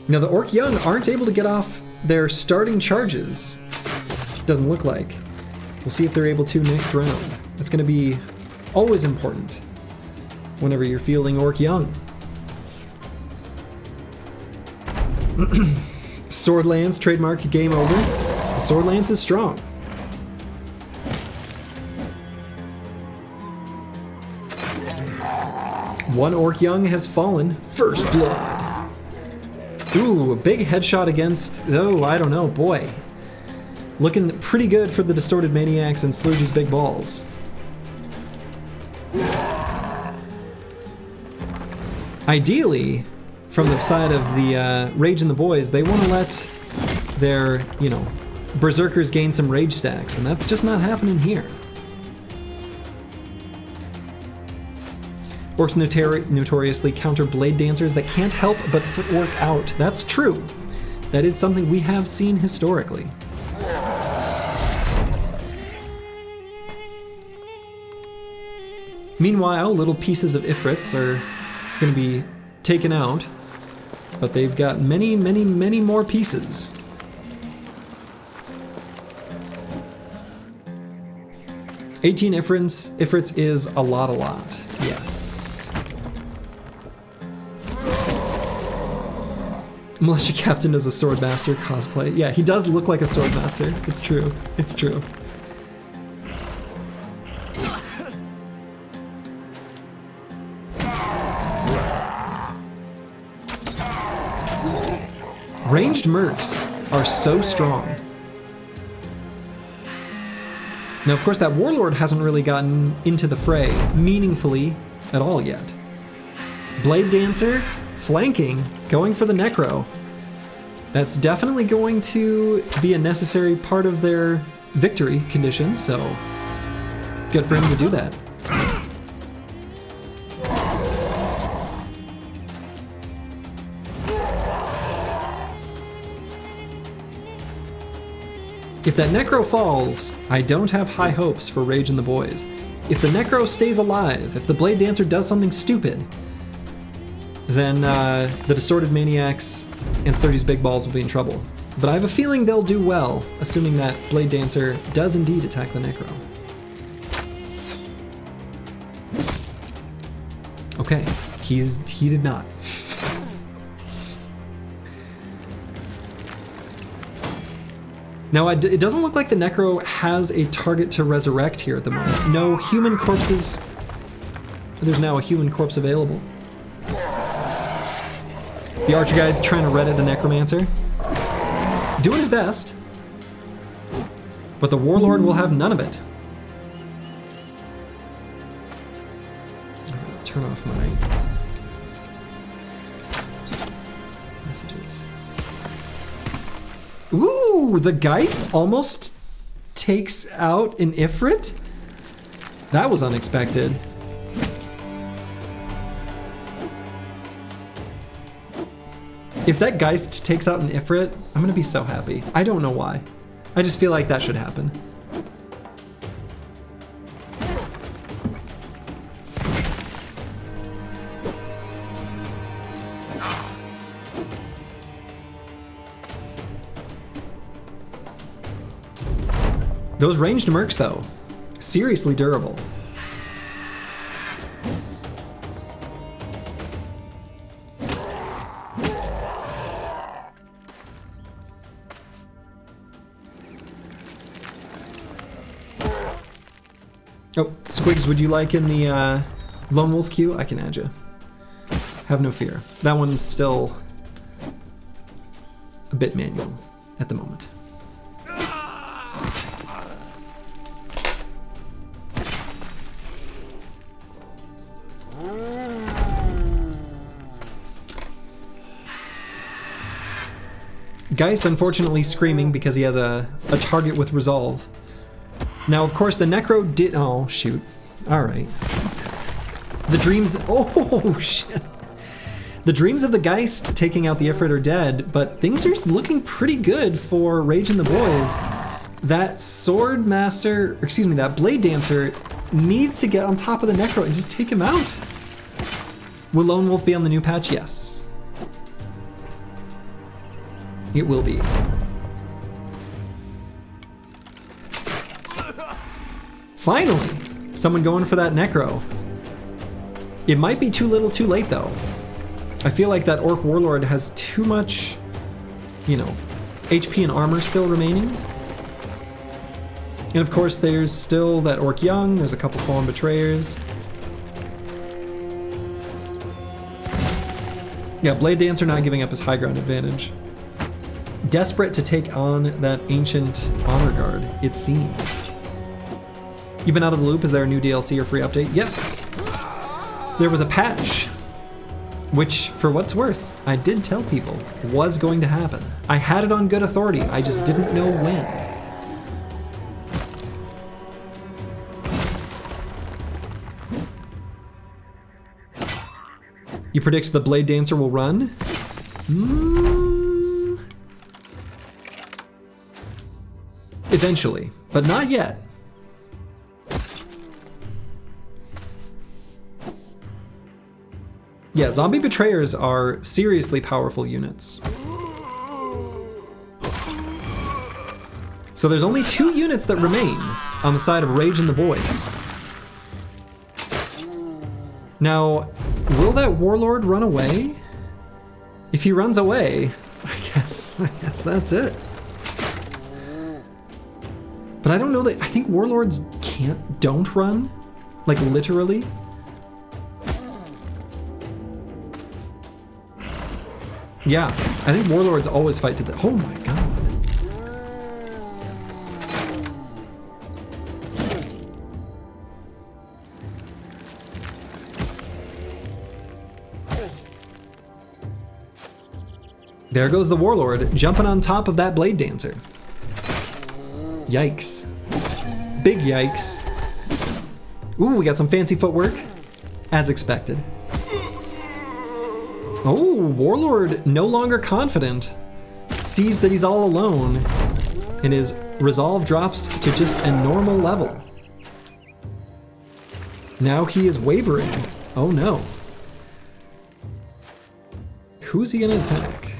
Now the Orc Young aren't able to get off their starting charges. Doesn't look like. We'll see if they're able to next round. That's going to be always important whenever you're fielding Orc Young. Sword Lance, trademark, game over. The Sword Lance is strong. One Orc Young has fallen. First blood. Ooh, a big headshot against, oh, I don't know, boy. Looking pretty good for the Distorted Maniacs and Slurgy's big balls. Ideally, from the side of the Rage and the boys, they want to let their, you know, berserkers gain some rage stacks, and that's just not happening here. Orcs notoriously counter blade dancers that can't help but footwork out. That's true. That is something we have seen historically. Meanwhile, little pieces of ifrits are going to be taken out, but they've got many, many, many more pieces. $18 ifrits is a lot, yes. Militia Captain is a Swordmaster cosplay. Yeah, he does look like a Swordmaster. It's true, it's true. Ranged mercs are so strong. Now, of course, that Warlord hasn't really gotten into the fray meaningfully at all yet. Blade Dancer, flanking, going for the Necro. That's definitely going to be a necessary part of their victory condition, so good for him to do that. If that Necro falls, I don't have high hopes for Rage and the boys. If the Necro stays alive, if the Blade Dancer does something stupid, then the Distorted Maniacs and Slurgy's big balls will be in trouble. But I have a feeling they'll do well, assuming that Blade Dancer does indeed attack the Necro. Okay, he did not. Now, it doesn't look like the Necro has a target to resurrect here at the moment. No human corpses. There's now a human corpse available. The Archer guy's trying to Reddit the Necromancer. Doing his best. But the Warlord will have none of it. I'm gonna turn off my messages. Ooh, the Geist almost takes out an Ifrit? That was unexpected. If that Geist takes out an Ifrit, I'm gonna be so happy. I don't know why. I just feel like that should happen. Those ranged mercs, though, seriously durable. Oh, Squigs, would you like in the Lone Wolf queue? I can add you. Have no fear. That one's still a bit manual at the moment. Geist unfortunately screaming because he has a target with resolve. Now, of course, the Necro did... Oh, shoot. All right. The dreams... Oh, shit. The dreams of the Geist taking out the Ifrit are dead, but things are looking pretty good for Rage and the boys. That Sword Master... Excuse me, that Blade Dancer needs to get on top of the Necro and just take him out. Will Lone Wolf be on the new patch? Yes. It will be. Finally! Someone going for that Necro. It might be too little too late though. I feel like that Orc Warlord has too much, you know, HP and armor still remaining. And of course there's still that Orc Young, there's a couple Fallen Betrayers. Yeah, Blade Dancer not giving up his high ground advantage. Desperate to take on that ancient honor guard, it seems. You've been out of the loop. Is there a new DLC or free update? Yes. There was a patch, which, for what's worth, I did tell people was going to happen. I had it on good authority. I just didn't know when. You predict the Blade Dancer will run? Eventually, but not yet. Yeah, zombie betrayers are seriously powerful units. So there's only 2 units that remain on the side of Rage and the boys. Now, will that Warlord run away? If he runs away, I guess that's it. But I don't know that, I think Warlords don't run, like literally. Yeah, I think Warlords always fight to the, oh my god. There goes the Warlord, jumping on top of that Blade Dancer. Yikes. Big yikes. Ooh, we got some fancy footwork, as expected. Oh, Warlord no longer confident. Sees that he's all alone, and his resolve drops to just a normal level. Now he is wavering. Oh no. Who's he gonna attack?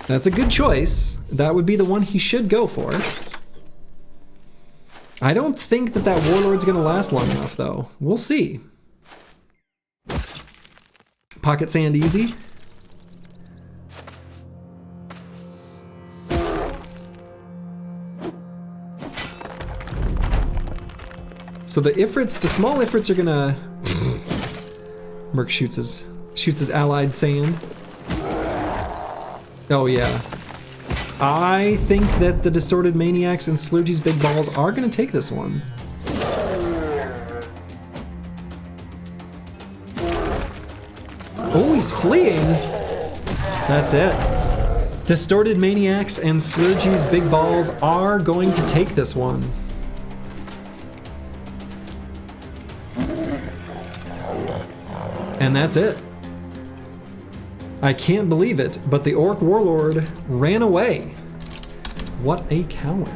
That's a good choice. That would be the one he should go for. I don't think that that Warlord's gonna last long enough though. We'll see. Pocket sand easy. So the Ifrits, the small Ifrits are gonna... Merc shoots his allied sand. Oh yeah. I think that the Distorted Maniacs and Slurgy's Big Balls are gonna take this one. Oh, he's fleeing! That's it. Distorted Maniacs and Slurgy's Big Balls are going to take this one. And that's it. I can't believe it, but the Orc Warlord ran away. What a coward.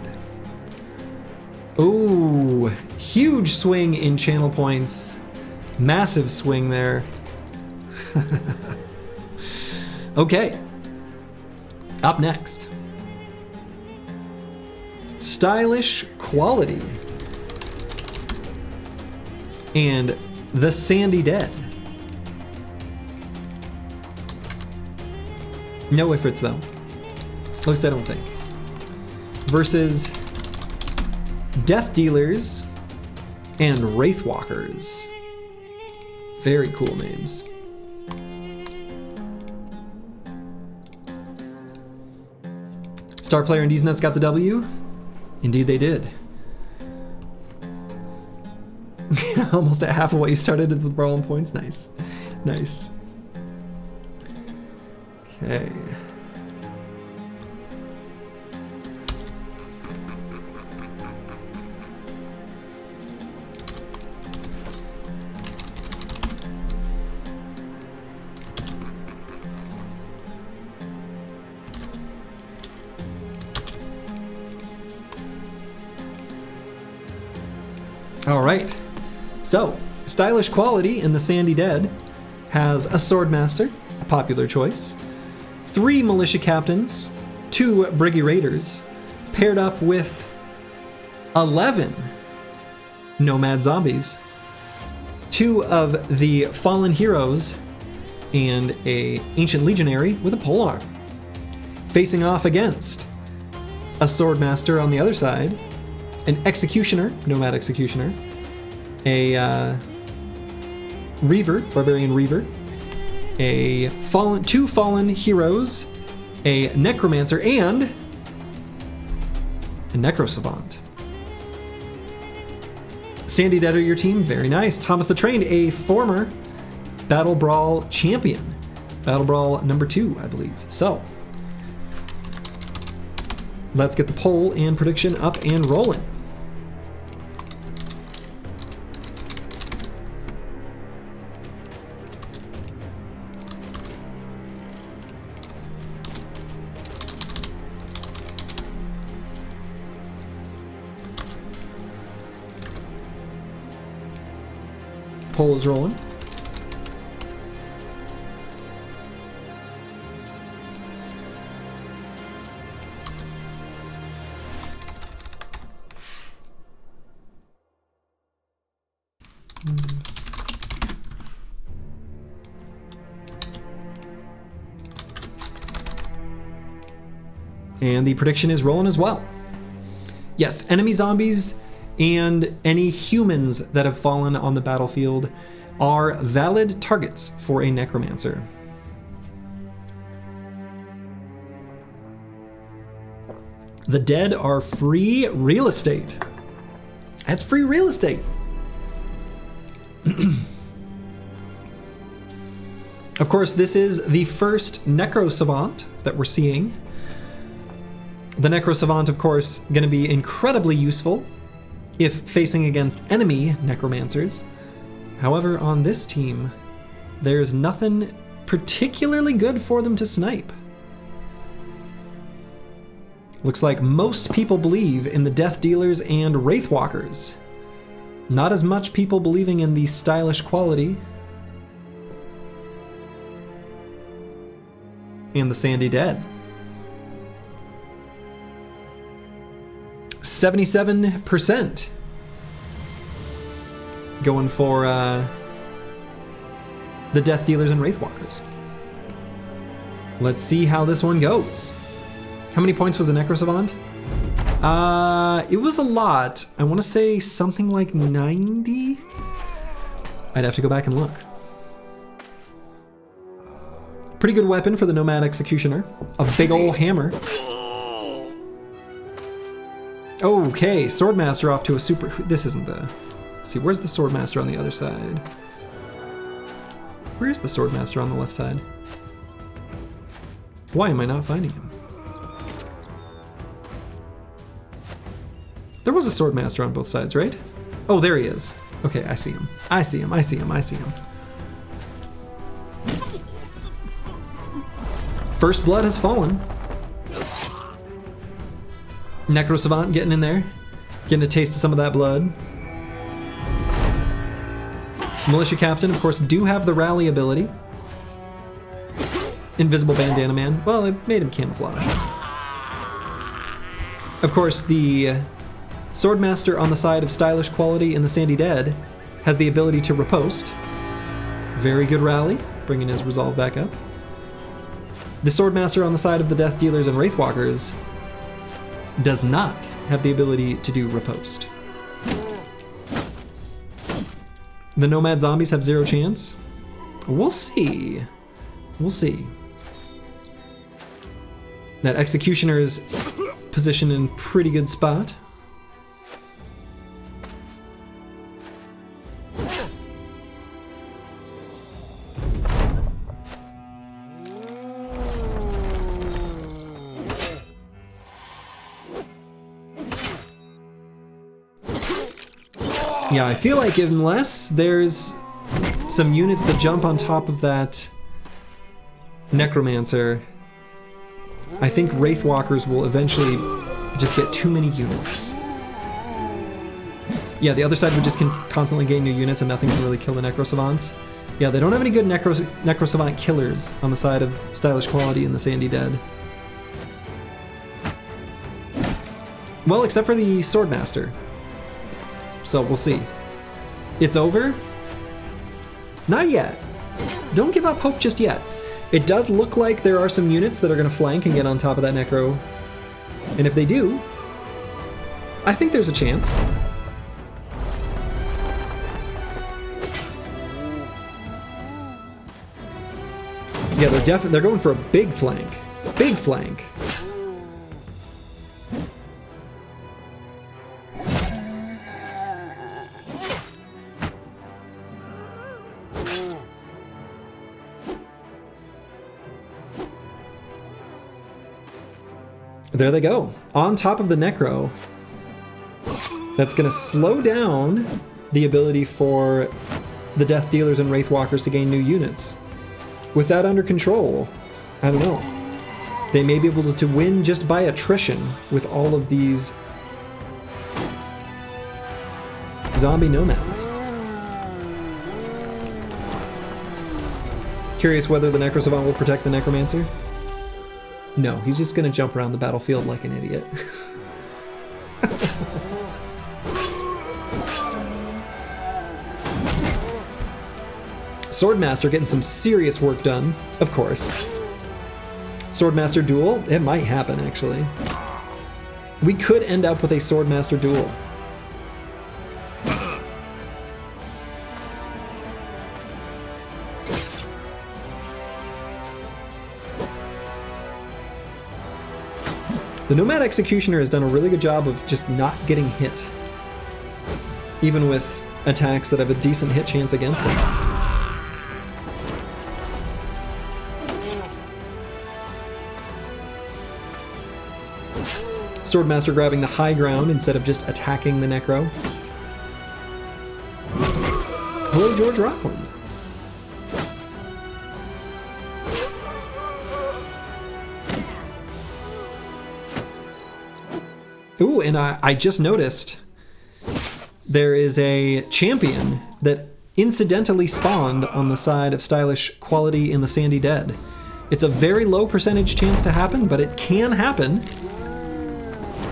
Ooh, huge swing in channel points. Massive swing there. Okay. Up next. Stylish Quality. And the Sandy Dead. No Ifrits though. At least I don't think. Versus Death Dealers, and Wraithwalkers. Very cool names. Star Player and Nuts got the W. Indeed they did. Almost at half of what you started with Brawling points. Nice. Nice. Okay. All right, so stylish quality in the Sandy Dead has a Swordmaster, a popular choice, 3 Militia Captains, 2 Briggy Raiders, paired up with 11 Nomad Zombies, 2 of the Fallen Heroes, and a Ancient Legionary with a polearm. Facing off against a Swordmaster on the other side, an Executioner, Nomad Executioner, a Reaver, Barbarian Reaver, two Fallen Heroes, a Necromancer, and a Necro Savant. Sandy Dead are your team, very nice. Thomas the Trained, a former BattleBrawl champion. BattleBrawl number 2, I believe. So, let's get the poll and prediction up and rolling. Poll is rolling. And the prediction is rolling as well. Yes, enemy zombies and any humans that have fallen on the battlefield are valid targets for a necromancer. The dead are free real estate. That's free real estate. Of course, this is the first Necro Savant that we're seeing. The Necro Savant, of course, going to be incredibly useful if facing against enemy necromancers. However, on this team, there's nothing particularly good for them to snipe. Looks like most people believe in the Death Dealers and Wraithwalkers. Not as much people believing in the stylish quality and the Sandy Dead. 77% going for the Death Dealers and Wraithwalkers. Let's see how this one goes. How many points was a Necro Savant? It was a lot. I want to say something like 90. I'd have to go back and look. Pretty good weapon for the Nomad Executioner. A big ol' hammer. Okay, Swordmaster off to a super... This isn't the... Let's see, where's the Swordmaster on the other side? Where's the Swordmaster on the left side? Why am I not finding him? There was a Swordmaster on both sides, right? Oh, there he is. Okay, I see him. I see him, I see him, I see him. First blood has fallen. Necro Savant getting in there, getting a taste of some of that blood. Militia Captain, of course, do have the rally ability. Invisible Bandana Man, well, it made him camouflage. Of course, the Swordmaster on the side of stylish quality in the Sandy Dead has the ability to riposte. Very good rally, bringing his resolve back up. The Swordmaster on the side of the Death Dealers and Wraithwalkers does not have the ability to do riposte. The Nomad Zombies have 0 chance. We'll see. We'll see. That Executioner's positioned in pretty good spot. Yeah, I feel like unless there's some units that jump on top of that necromancer, I think Wraithwalkers will eventually just get too many units. Yeah, the other side would just constantly gain new units and nothing to really kill the Necrosavants. Yeah, they don't have any good Necrosavant killers on the side of Stylish Quality in the Sandy Dead. Well, except for the Swordmaster. So we'll see. It's over? Not yet. Don't give up hope just yet. It does look like there are some units that are going to flank and get on top of that Necro. And if they do, I think there's a chance. Yeah, they're going for a big flank. Big flank. There they go, on top of the Necro. That's gonna slow down the ability for the Death Dealers and Wraithwalkers to gain new units. With that under control, I don't know. They may be able to win just by attrition with all of these zombie nomads. Curious whether the Necrosavant will protect the Necromancer? No, he's just gonna jump around the battlefield like an idiot. Swordmaster getting some serious work done, of course. Swordmaster duel, it might happen actually. We could end up with a Swordmaster duel. The Nomad Executioner has done a really good job of just not getting hit, even with attacks that have a decent hit chance against him. Swordmaster grabbing the high ground instead of just attacking the Necro. Hello, George Rockland. Ooh, and I just noticed there is a champion that incidentally spawned on the side of Stylish Quality in the Sandy Dead. It's a very low percentage chance to happen, but it can happen.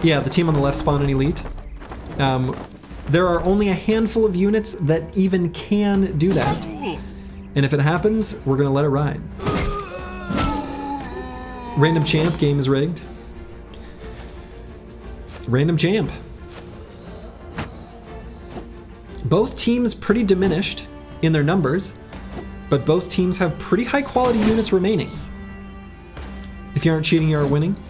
Yeah, the team on the left spawned an elite. There are only a handful of units that even can do that. And if it happens, we're gonna let it ride. Random champ, game is rigged. Random champ. Both teams pretty diminished in their numbers, but both teams have pretty high quality units remaining. If you aren't cheating, you are winning.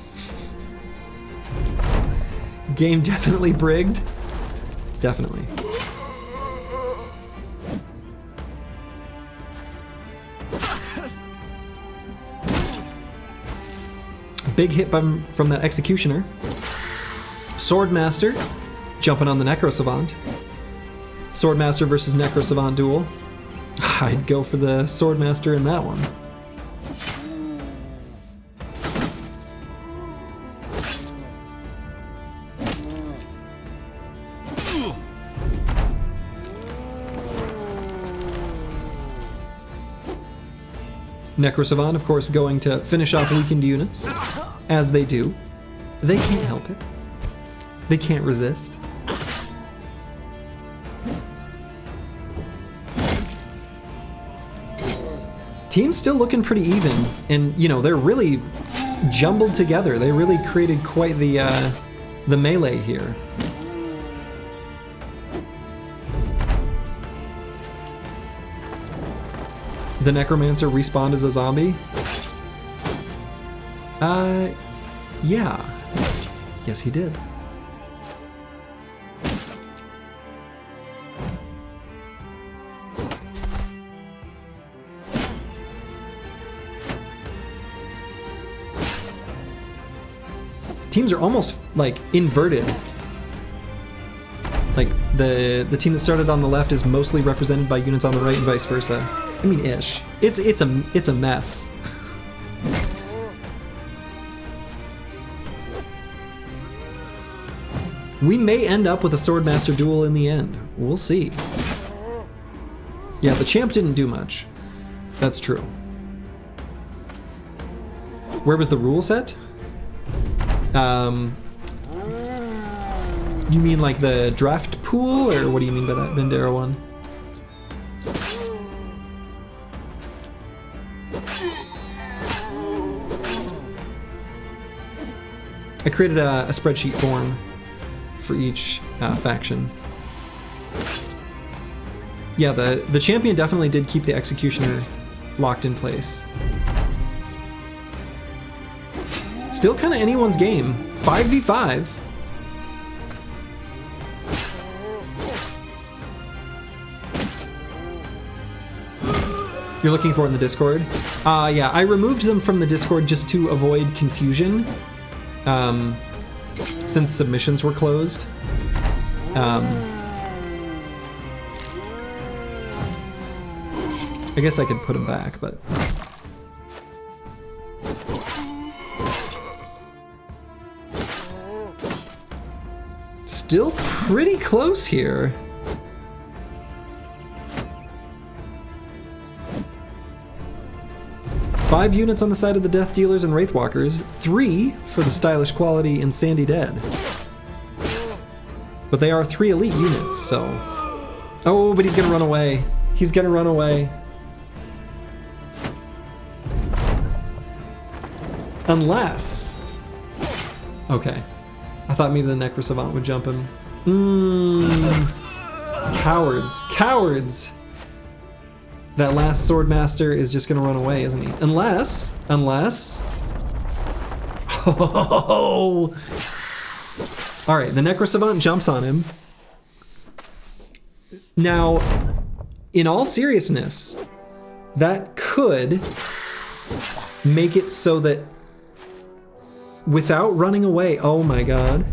Game definitely brigged. Definitely. Big hit from that Executioner. Swordmaster jumping on the Necrosavant. Swordmaster versus Necrosavant duel. I'd go for the Swordmaster in that one. Necrosavant, of course, going to finish off weakened units, as they do. They can't help it. They can't resist. Team's still looking pretty even, and you know, they're really jumbled together. They really created quite the the melee here. The necromancer respawned as a zombie? Yeah. Yes, he did. Teams are almost like inverted. Like the team that started on the left is mostly represented by units on the right and vice versa. I mean, ish. It's a mess. We may end up with a Swordmaster duel in the end. We'll see. Yeah, the champ didn't do much. That's true. Where was the rule set? You mean like the draft pool, or what do you mean by that, Vendera one? I created a spreadsheet form for each faction. Yeah, the champion definitely did keep the executioner locked in place. Still kind of anyone's game. 5v5. You're looking for it in the Discord? Yeah, I removed them from the Discord just to avoid confusion. Since submissions were closed. I guess I could put them back, but... Still pretty close here. Five units on the side of the Death Dealers and Wraithwalkers, 3 for the stylish quality in Sandy Dead. But they are 3 elite units, so... Oh, but he's gonna run away. He's gonna run away. Unless... Okay. I thought maybe the Necro Savant would jump him. Cowards. Cowards! That last Swordmaster is just gonna run away, isn't he? Unless... Oh! Alright, the Necro Savant jumps on him. Now, in all seriousness, that could make it so that without running away, oh my god.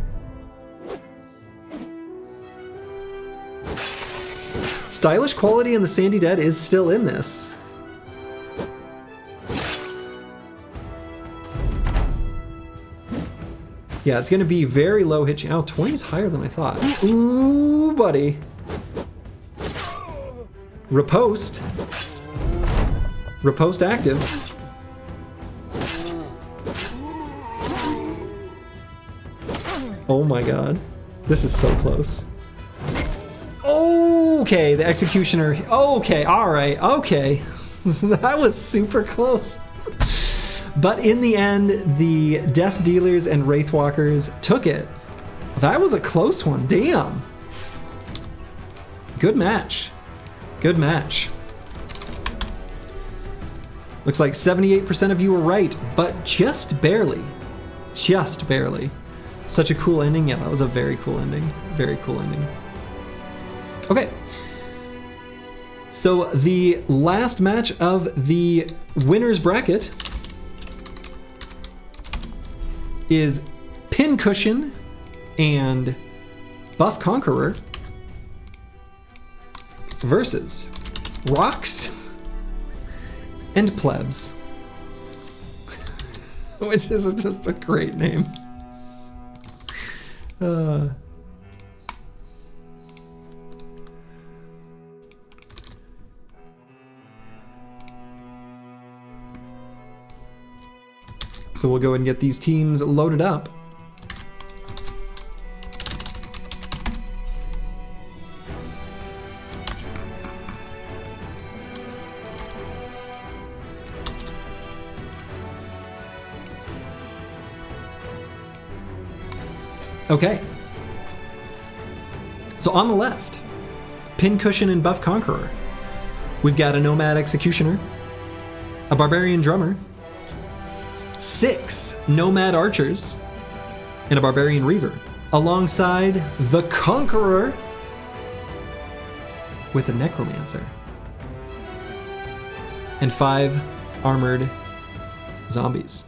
Stylish quality in the Sandy Dead is still in this. Yeah, it's gonna be very low hit. Oh, 20 is higher than I thought. Ooh, buddy. Riposte. Riposte active. Oh my god. This is so close. Okay, the executioner. Okay, alright, okay. That was super close. But in the end, the Death Dealers and Wraithwalkers took it. That was a close one, damn. Good match. Good match. Looks like 78% of you were right, but just barely. Just barely. Such a cool ending. Yeah, that was a very cool ending. Very cool ending. Okay. So the last match of the winner's bracket is Pincushion and Buff Conqueror versus Rocks and Plebs. Which is just a great name. So we'll go ahead and get these teams loaded up. Okay. So on the left, Pincushion and Buff Conqueror. We've got a Nomad Executioner, a Barbarian Drummer, 6 Nomad Archers, and a Barbarian Reaver, alongside the Conqueror with a Necromancer, and 5 armored zombies.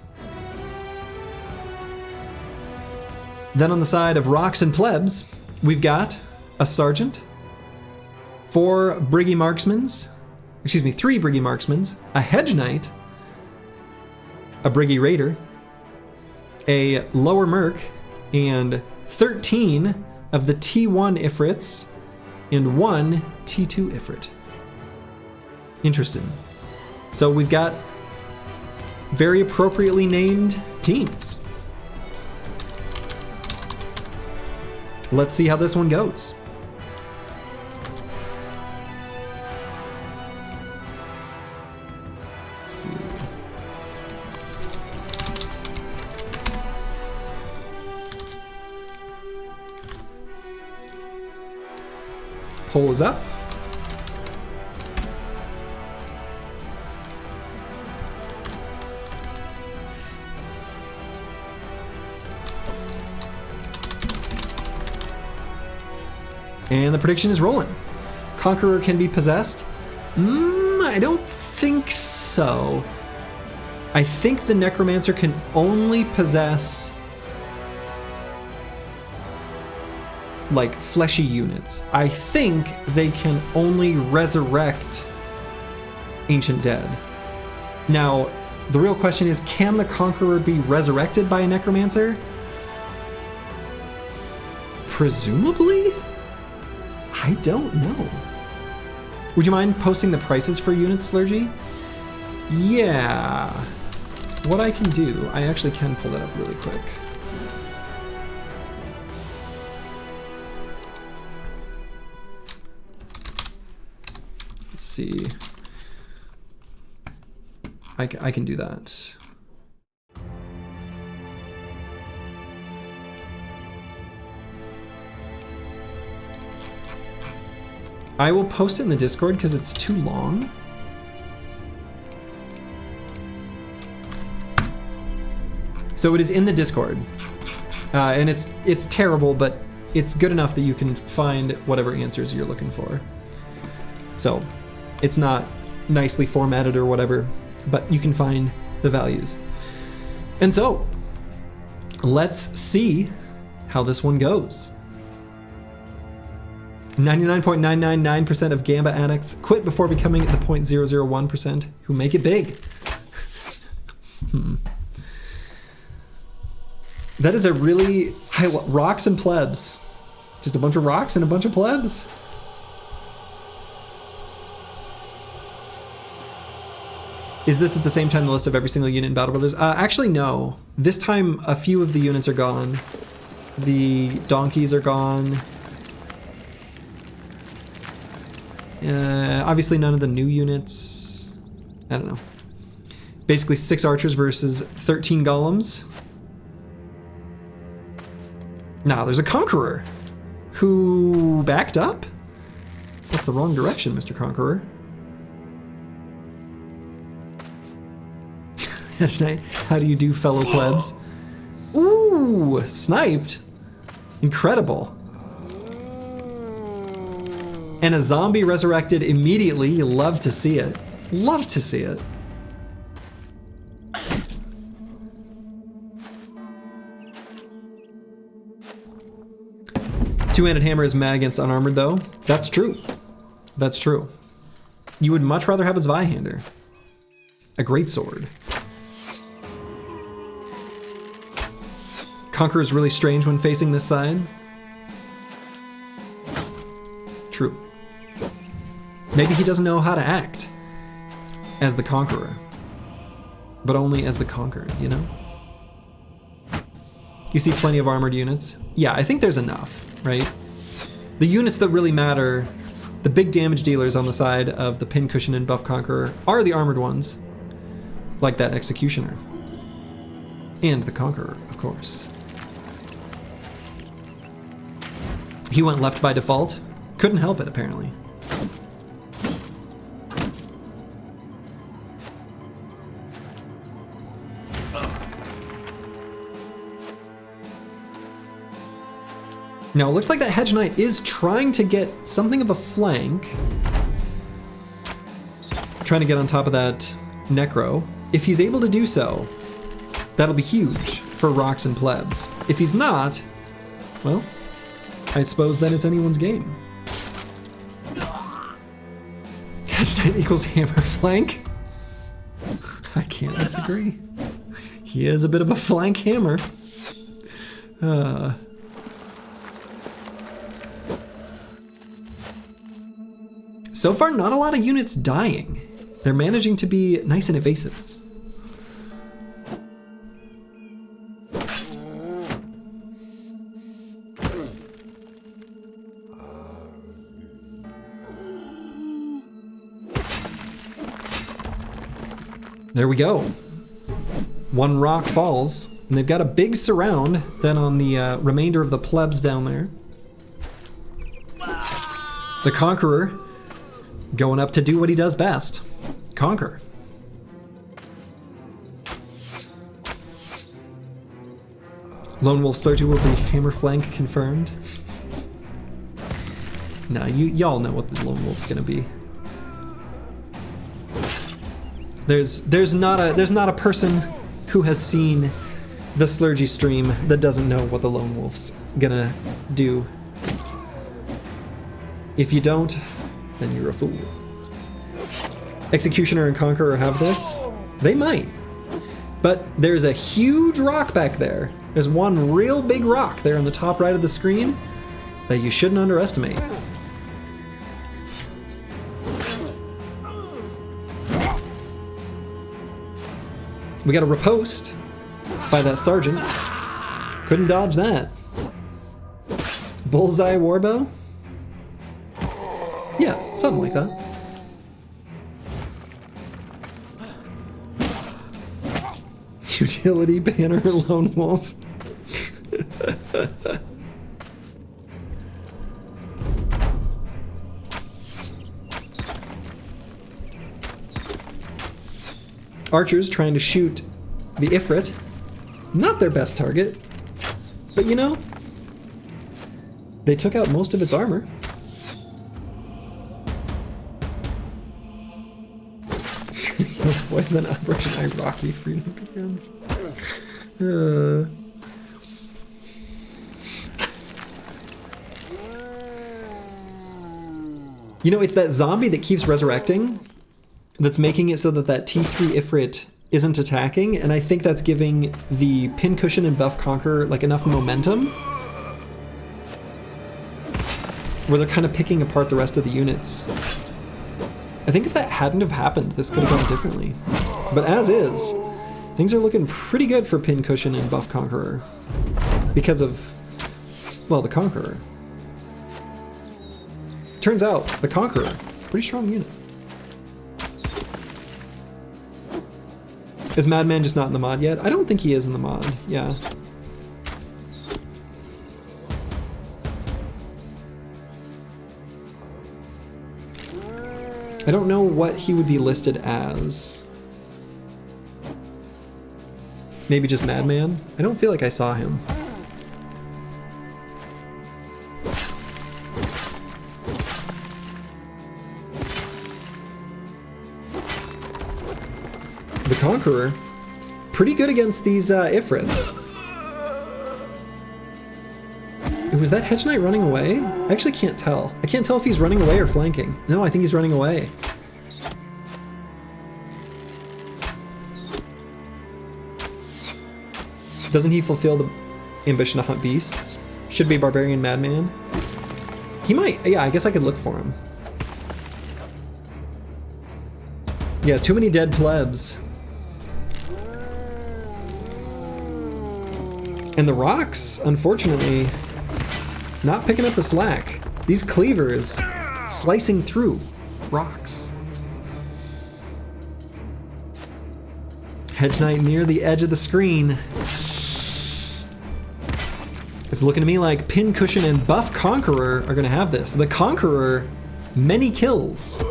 Then on the side of Rocks and Plebs, we've got a Sergeant, 3 Briggy Marksmans, a Hedge Knight, a Briggy Raider, a Lower Merc, and 13 of the T1 Ifrits, and 1 T2 Ifrit. Interesting. So we've got very appropriately named teams. Let's see how this one goes. Let's see. Poll is up. And the prediction is rolling. Conqueror can be possessed? I don't think so. I think the Necromancer can only possess like fleshy units. I think they can only resurrect Ancient Dead. Now, the real question is, can the Conqueror be resurrected by a Necromancer? Presumably? I don't know. Would you mind posting the prices for units, Slurgy? Yeah. What I can do, I actually can pull that up really quick. Let's see. I can do that. I will post it in the Discord because it's too long. So it is in the Discord, and it's terrible, but it's good enough that you can find whatever answers you're looking for. So it's not nicely formatted or whatever, but you can find the values. And so let's see how this one goes. 99.999% of Gamba addicts quit before becoming the 0.001% who make it big. That is a really high. Rocks and plebs. Just a bunch of rocks and a bunch of plebs. Is this at the same time the list of every single unit in Battle Brothers? Actually, no. This time, a few of the units are gone. The donkeys are gone. Obviously none of the new units. I don't know. Basically 6 archers versus 13 golems. Now there's a conqueror who backed up. That's the wrong direction, Mr. Conqueror. How do you do, fellow plebs? Ooh, sniped. Incredible. And a zombie resurrected immediately. You love to see it. Love to see it. Two-handed hammer is mad against unarmored though. That's true. That's true. You would much rather have a Zweihander. A great sword. Conqueror is really strange when facing this side. True. Maybe he doesn't know how to act as the Conqueror, but only as the conquered, you know? You see plenty of armored units. Yeah, I think there's enough, right? The units that really matter, the big damage dealers on the side of the Pincushion and Buff Conqueror, are the armored ones, like that Executioner. And the Conqueror, of course. He went left by default. Couldn't help it, apparently. Now, it looks like that Hedge Knight is trying to get something of a flank. Trying to get on top of that Necro. If he's able to do so, that'll be huge for Rocks and Plebs. If he's not, well, I suppose then it's anyone's game. Hedge Knight equals hammer flank. I can't disagree. He is a bit of a flank hammer. So far, not a lot of units dying. They're managing to be nice and evasive. There we go. One rock falls, and they've got a big surround then on the remainder of the plebs down there. The Conqueror going up to do what he does best, conquer. Lone Wolf Slurgy will be hammer flank confirmed. Nah, y'all know what the Lone Wolf's gonna be. There's not a person who has seen the Slurgy stream that doesn't know what the Lone Wolf's gonna do. If you don't, then you're a fool. Executioner and Conqueror have this? They might. But there's a huge rock back there. There's one real big rock there on the top right of the screen that you shouldn't underestimate. We got a riposte by that sergeant. Couldn't dodge that. Bullseye warbow? Yeah, something like that. Utility banner Lone Wolf. Archers trying to shoot the Ifrit. Not their best target, but you know, they took out most of its armor. Why is that Operation Iraqi freedom begins? You know, it's that zombie that keeps resurrecting that's making it so that that T3 Ifrit isn't attacking, and I think that's giving the Pincushion and Buff Conqueror like enough momentum where they're kind of picking apart the rest of the units. I think if that hadn't have happened, this could have gone differently. But as is, things are looking pretty good for Pincushion and Buff Conqueror because of, well, the Conqueror. Turns out, the Conqueror, pretty strong unit. Is Madman just not in the mod yet? I don't think he is in the mod, yeah. I don't know what he would be listed as. Maybe just Madman? I don't feel like I saw him. The Conqueror, pretty good against these Ifrits. Was that Hedge Knight running away? I actually can't tell. I can't tell if he's running away or flanking. No, I think he's running away. Doesn't he fulfill the ambition to hunt beasts? Should be Barbarian Madman. He might, yeah, I guess I could look for him. Yeah, too many dead plebs. And the rocks, unfortunately, not picking up the slack. These cleavers slicing through rocks. Hedge Knight near the edge of the screen. It's looking to me like Pincushion and Buff Conqueror are going to have this. The Conqueror, many kills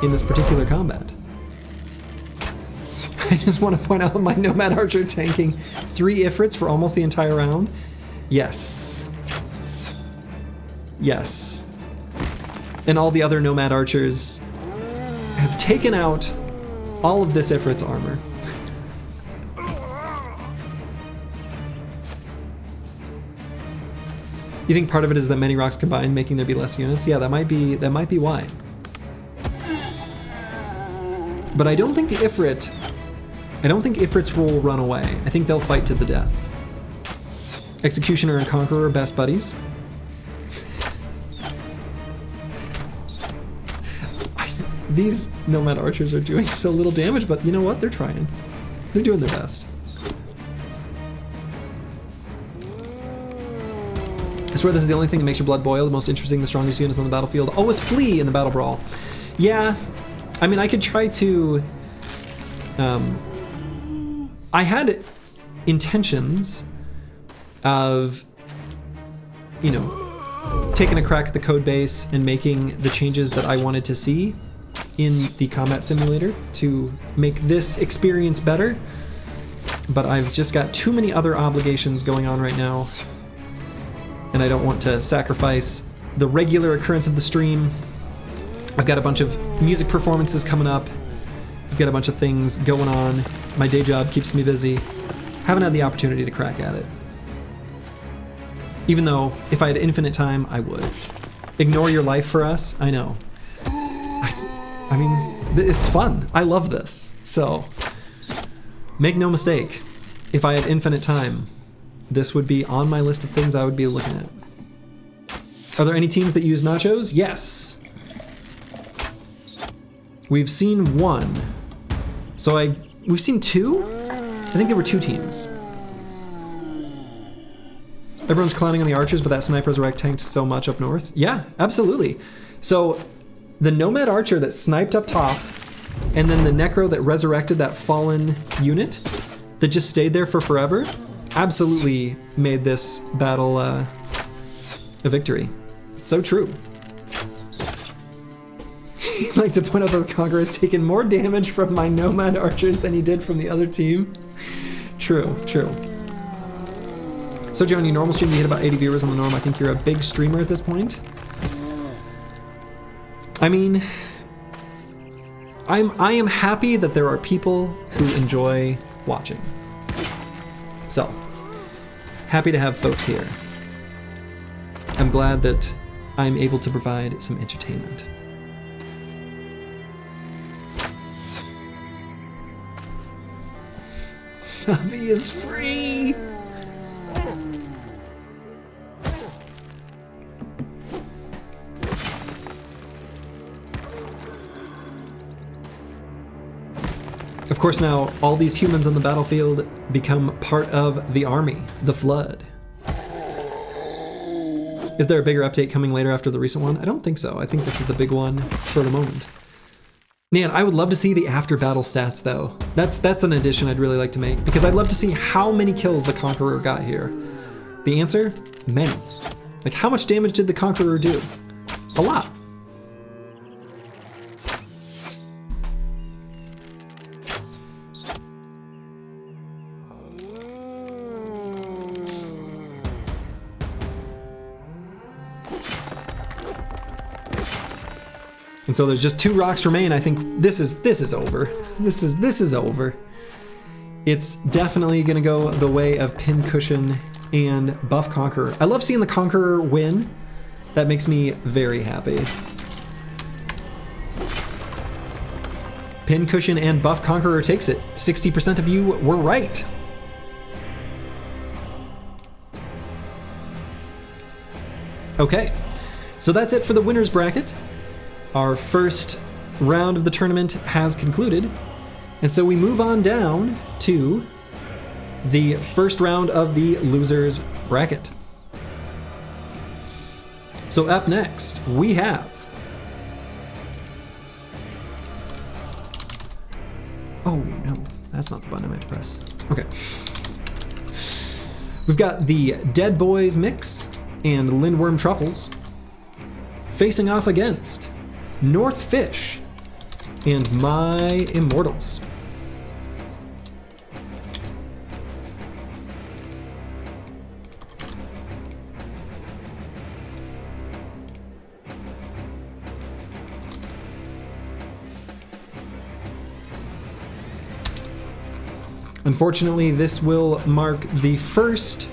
in this particular combat. I just want to point out my Nomad Archer tanking 3 Ifrits for almost the entire round. Yes. Yes. And all the other Nomad Archers have taken out all of this Ifrit's armor. You think part of it is that many rocks combined, making there be less units? Yeah, that might be why. But I don't think the Ifrit, I don't think Ifrits will run away. I think they'll fight to the death. Executioner and Conqueror, best buddies. These Nomad Archers are doing so little damage, but you know what? They're trying. They're doing their best. I swear this is the only thing that makes your blood boil. The most interesting, the strongest units on the battlefield. Always flee in the Battle Brawl. Yeah, I mean, I could try to... I had intentions of, you know, taking a crack at the code base and making the changes that I wanted to see in the combat simulator to make this experience better, but I've just got too many other obligations going on right now, and I don't want to sacrifice the regular occurrence of the stream. I've got a bunch of music performances coming up. I've got a bunch of things going on. My day job keeps me busy. Haven't had the opportunity to crack at it. Even though, if I had infinite time, I would. Ignore your life for us? I know. I mean, it's fun. I love this. So, make no mistake. If I had infinite time, this would be on my list of things I would be looking at. Are there any teams that use nachos? Yes. We've seen one. So we've seen 2? I think there were 2 teams. Everyone's clowning on the archers, but that sniper resurrect tanked so much up north. Yeah, absolutely. So the Nomad Archer that sniped up top, and then the Necro that resurrected that fallen unit that just stayed there for forever, absolutely made this battle a victory. It's so true. I'd like to point out that the Conqueror has taken more damage from my Nomad Archers than he did from the other team. True, true. So Joe, on your normal stream, you hit about 80 viewers on the norm. I think you're a big streamer at this point. I mean, I am happy that there are people who enjoy watching. So, happy to have folks here. I'm glad that I'm able to provide some entertainment. Tavi is free! Of course, now all these humans on the battlefield become part of the army, the Flood. Is there a bigger update coming later after the recent one? I don't think so. I think this is the big one for the moment. Man, I would love to see the after battle stats though. That's an addition I'd really like to make, because I'd love to see how many kills the Conqueror got here. The answer? Many. Like, how much damage did the Conqueror do? A lot. And so there's just 2 rocks remain. I think this is over. This is over. It's definitely gonna go the way of Pincushion and Buff Conqueror. I love seeing the Conqueror win. That makes me very happy. Pincushion and Buff Conqueror takes it. 60% of you were right. Okay, so that's it for the winner's bracket. Our first round of the tournament has concluded, and so we move on down to the first round of the loser's bracket. So up next, we have... Oh no, that's not the button I meant to press. Okay. We've got the Dead Boys Mix and Lindworm Truffles facing off against North Fish and My Immortals. Unfortunately, this will mark the first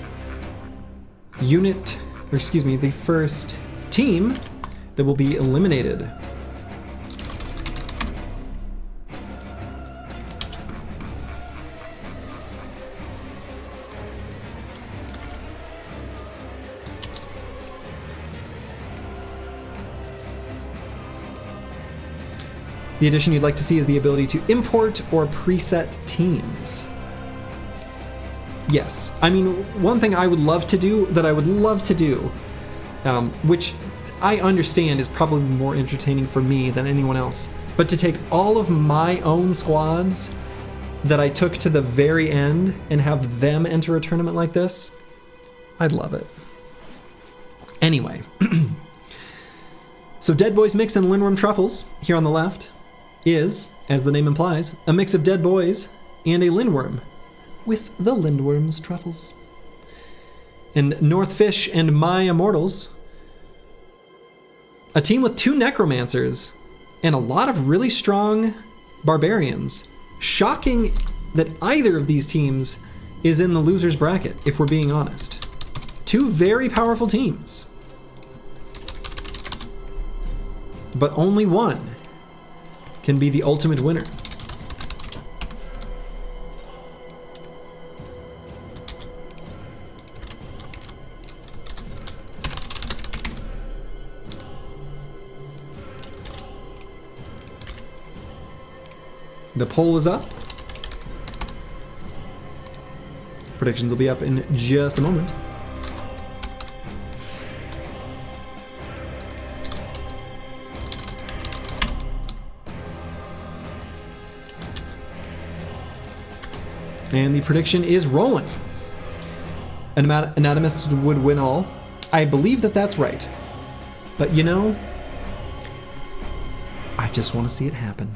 unit, or excuse me, the first team that will be eliminated. The addition you'd like to see is the ability to import or preset teams. Yes, I mean, one thing I would love to do, which I understand is probably more entertaining for me than anyone else, but to take all of my own squads that I took to the very end and have them enter a tournament like this, I'd love it. Anyway, so Dead Boys Mix and Lindworm Truffles, here on the left, is, as the name implies, a mix of Dead Boys and a Lindworm, with the Lindworm's Truffles. And North Fish and My Immortals, a team with 2 necromancers and a lot of really strong barbarians. Shocking that either of these teams is in the loser's bracket, if we're being honest. 2 very powerful teams. But only one can be the ultimate winner. The poll is up. Predictions will be up in just a moment. And the prediction is rolling. Anatomist would win all. I believe that that's right. But you know, I just want to see it happen.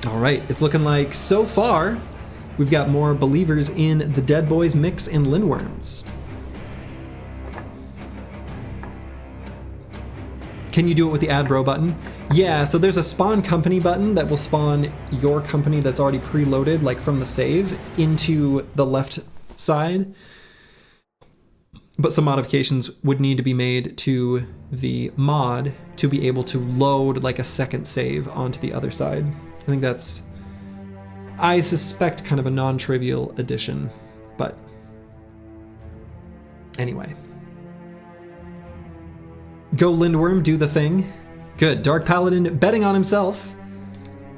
All right, it's looking like so far we've got more believers in the Dead Boys Mix and Lindworms. Can you do it with the add bro button? Yeah, so there's a spawn company button that will spawn your company that's already preloaded, like from the save, into the left side. But some modifications would need to be made to the mod to be able to load like a second save onto the other side. I think that's, I suspect, kind of a non-trivial addition, but anyway. Go Lindworm, do the thing. Good, Dark Paladin betting on himself.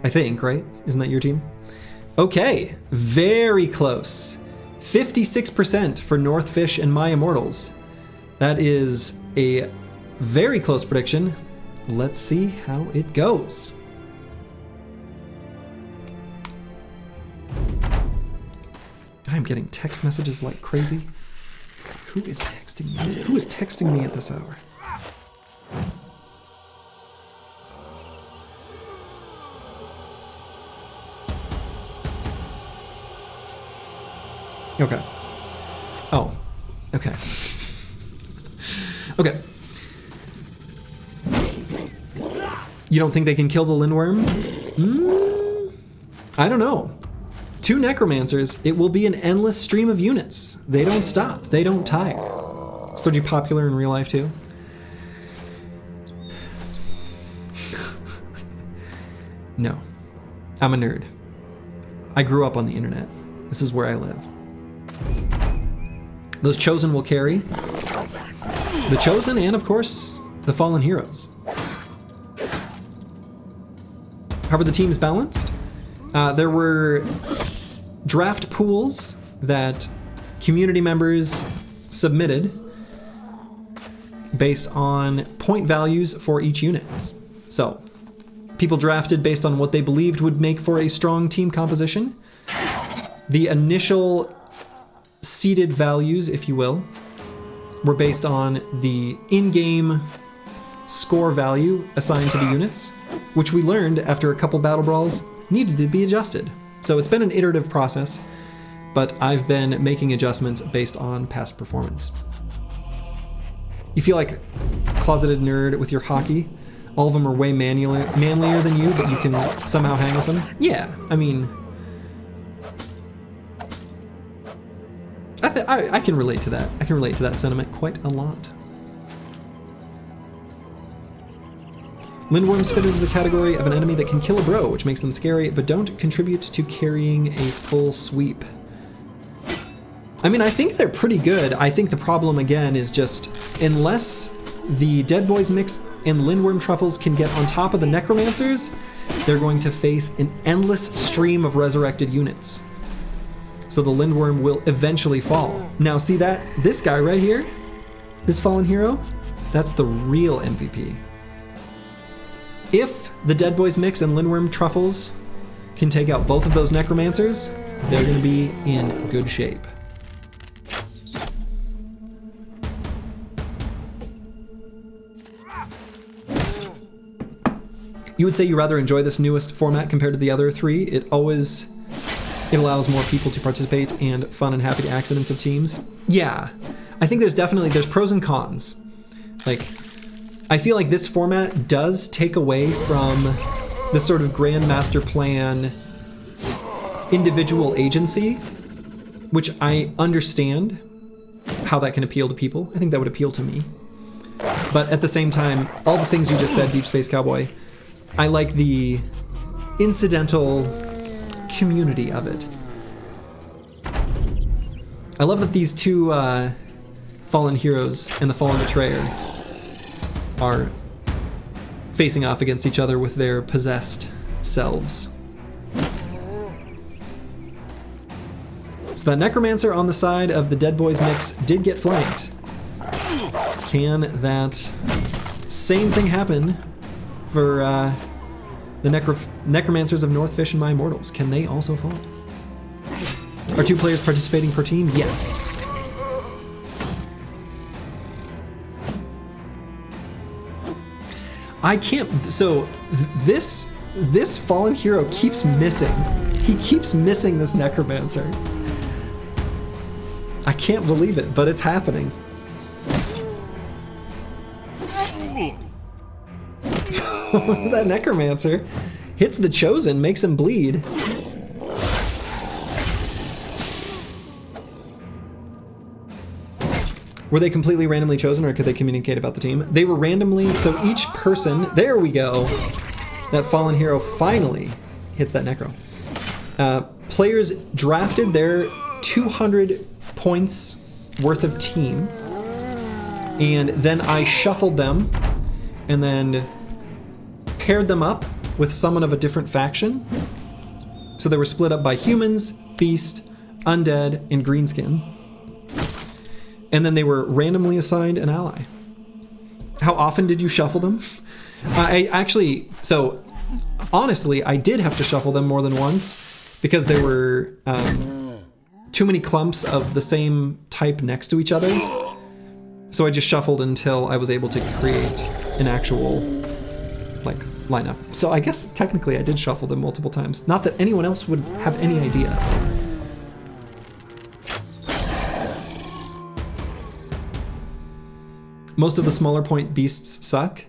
I think, right? Isn't that your team? Okay, very close. 56% for North Fish and My Immortals. That is a very close prediction. Let's see how it goes. I'm getting text messages like crazy. Who is texting me? Who is texting me at this hour? Okay. Oh, okay. Okay. You don't think they can kill the Lindworm? I don't know. 2 necromancers, it will be an endless stream of units. They don't stop, they don't tire. Still popular in real life too? No, I'm a nerd. I grew up on the internet. This is where I live. Those Chosen will carry. The Chosen and, of course, the Fallen Heroes. How were the teams balanced? There were draft pools that community members submitted based on point values for each unit. So, people drafted based on what they believed would make for a strong team composition. The initial seeded values, if you will, were based on the in-game score value assigned to the units, which we learned after a couple battle brawls needed to be adjusted. So it's been an iterative process, but I've been making adjustments based on past performance. You feel like a closeted nerd with your hockey? All of them are way manlier than you, but you can somehow hang with them? Yeah, I mean, I can relate to that. I can relate to that sentiment quite a lot. Lindworms fit into the category of an enemy that can kill a bro, which makes them scary, but don't contribute to carrying a full sweep. I mean, I think they're pretty good. I think the problem, again, is just unless the Dead Boys mix and Lindworm Truffles can get on top of the necromancers, they're going to face an endless stream of resurrected units. So the Lindworm will eventually fall. Now see that? This guy right here, this fallen hero, that's the real MVP. If the Dead Boys mix and Lindworm Truffles can take out both of those necromancers, they're going to be in good shape. You would say you rather enjoy this newest format compared to the other three. It allows more people to participate and fun and happy accidents of teams. Yeah, I think there's pros and cons. Like, I feel like this format does take away from the sort of Grandmaster Plan individual agency, which I understand how that can appeal to people. I think that would appeal to me. But at the same time, all the things you just said, Deep Space Cowboy, I like the incidental community of it. I love that these two fallen heroes and the fallen betrayer are facing off against each other with their possessed selves. So that necromancer on the side of the Dead Boys mix did get flanked. Can that same thing happen for the necromancers of Northfish and My Immortals? Can they also fall? Are 2 players participating per team? Yes. I can't, so this fallen hero keeps missing. He keeps missing this necromancer. I can't believe it, but it's happening. That necromancer hits the chosen, makes him bleed. Were they completely randomly chosen, or could they communicate about the team? They were randomly, so each person, there we go. That fallen hero finally hits that necro. Players drafted their 200 points worth of team, and then I shuffled them, and then paired them up with someone of a different faction. So they were split up by humans, beast, undead, and greenskin. And then they were randomly assigned an ally. How often did you shuffle them? So honestly, I did have to shuffle them more than once because there were too many clumps of the same type next to each other. So I just shuffled until I was able to create an actual lineup. So I guess technically I did shuffle them multiple times. Not that anyone else would have any idea. Most of the smaller point beasts suck.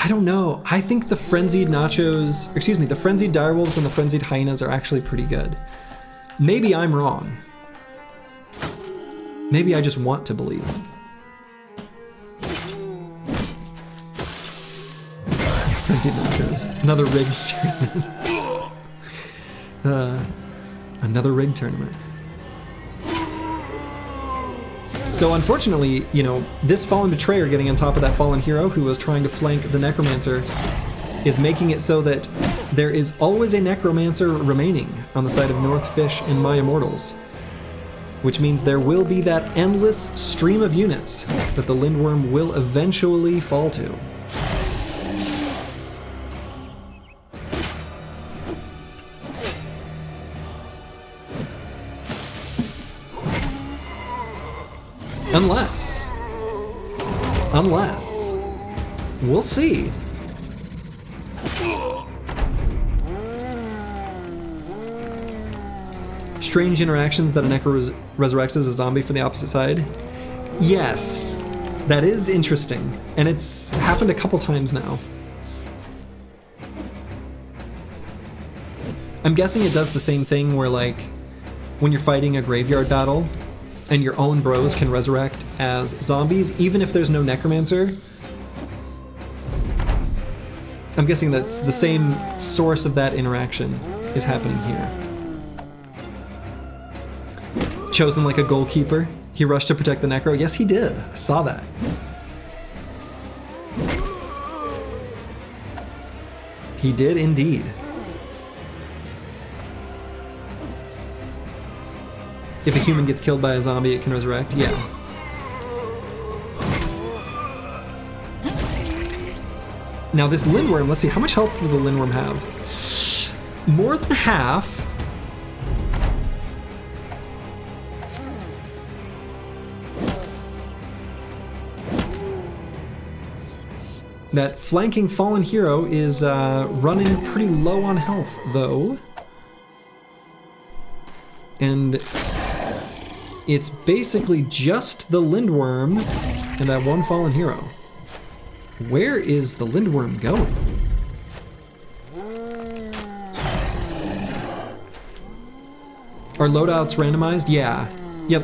I don't know. I think the frenzied nachos, the frenzied direwolves and the frenzied hyenas are actually pretty good. Maybe I'm wrong. Maybe I just want to believe. Frenzied nachos. Another rigged tournament. Another rigged tournament. So unfortunately, this fallen betrayer getting on top of that fallen hero who was trying to flank the necromancer is making it so that there is always a necromancer remaining on the side of Northfish and My Immortals, which means there will be that endless stream of units that the Lindworm will eventually fall to. Unless. We'll see. Strange interactions that a necro resurrects as a zombie for the opposite side. Yes, that is interesting. And it's happened a couple times now. I'm guessing it does the same thing where, like, when you're fighting a graveyard battle and your own bros can resurrect as zombies, even if there's no necromancer. I'm guessing that's the same source of that interaction is happening here. Chosen like a goalkeeper. He rushed to protect the necro. Yes, he did. I saw that. He did indeed. If a human gets killed by a zombie, it can resurrect. Yeah. Now this Lindworm, let's see, how much health does the Lindworm have? More than half. That flanking fallen hero is running pretty low on health, though. And it's basically just the Lindworm and that one fallen hero. Where is the Lindworm going? Are loadouts randomized? Yeah. Yep.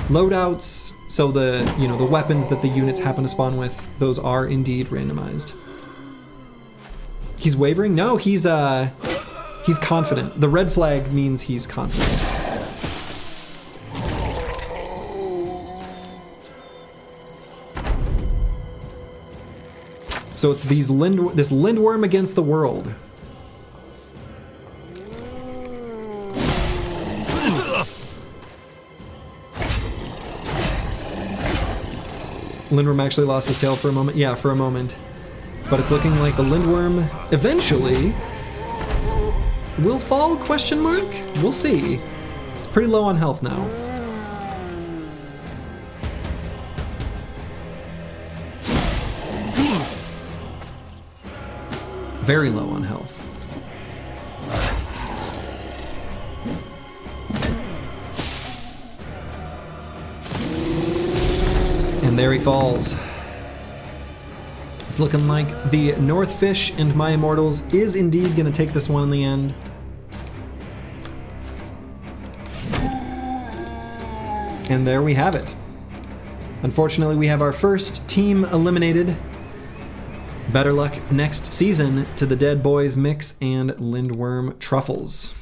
Loadouts, so the weapons that the units happen to spawn with, those are indeed randomized. He's wavering? No, he's confident. The red flag means he's confident. So it's this Lindworm against the world. Lindworm actually lost his tail for a moment. Yeah, for a moment. But it's looking like the Lindworm eventually will fall, question mark? We'll see. It's pretty low on health now. Very low on health. And there he falls. It's looking like the Northfish and My Immortals is indeed going to take this one in the end. And there we have it. Unfortunately, we have our first team eliminated. Better luck next season to the Dead Boys Mix and Lindworm Truffles.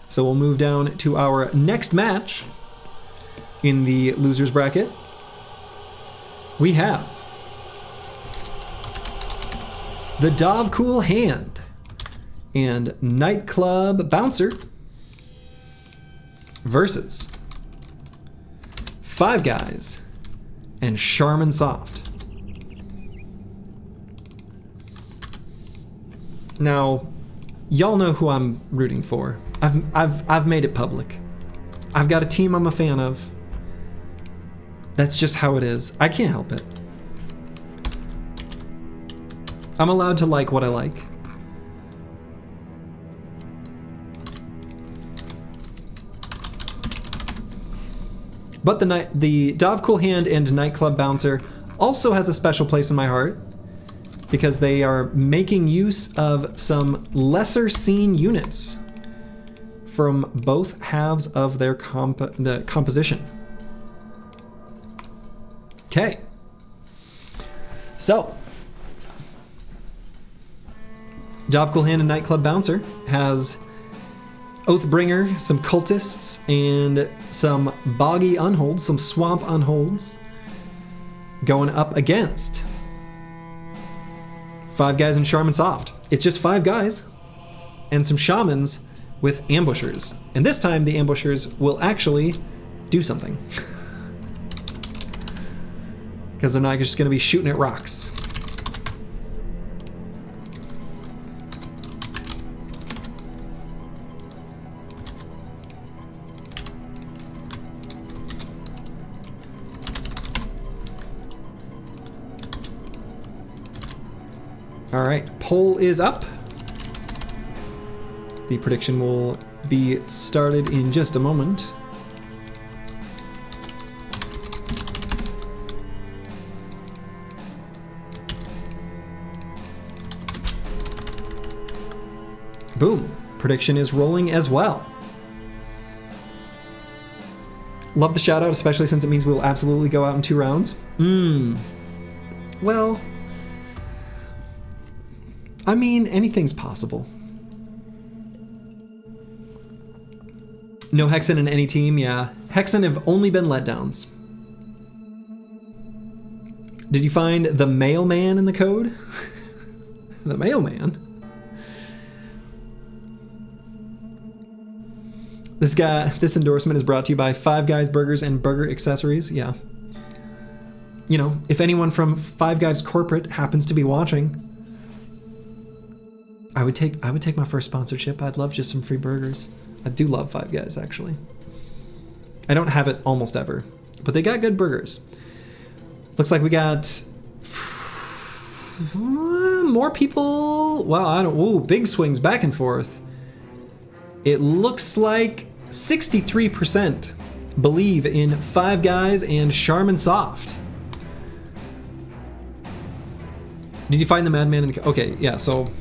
So we'll move down to our next match in the losers bracket. We have the Dovcool Hand and Nightclub Bouncer versus Five Guys and Shaman Soft. Now, y'all know who I'm rooting for. I've made it public. I've got a team I'm a fan of. That's just how it is. I can't help it. I'm allowed to like what I like. But the Dovcool Hand and Nightclub Bouncer also has a special place in my heart because they are making use of some lesser seen units from both halves of their composition. Okay. So, Dovcool Hand and Nightclub Bouncer has Oathbringer, some cultists, and some boggy unholds, some swamp unholds, going up against Five Guys and Shaman Soft. It's just five guys and some shamans with ambushers. And this time the ambushers will actually do something. Because they're not just going to be shooting at rocks. All right, poll is up. The prediction will be started in just a moment. Boom, prediction is rolling as well. Love the shout out, especially since it means we'll absolutely go out in 2 rounds. Well, I mean, anything's possible. No Hexen in any team, yeah. Hexen have only been letdowns. Did you find the mailman in the code? The mailman? This endorsement is brought to you by Five Guys Burgers and Burger Accessories, yeah. You know, if anyone from Five Guys corporate happens to be watching, I would take my first sponsorship. I'd love just some free burgers. I do love Five Guys, actually. I don't have it almost ever, but they got good burgers. Looks like we got more people. Wow, ooh, big swings back and forth. It looks like 63% believe in Five Guys and Charmin Soft. Did you find the madman in the... Okay, yeah, so...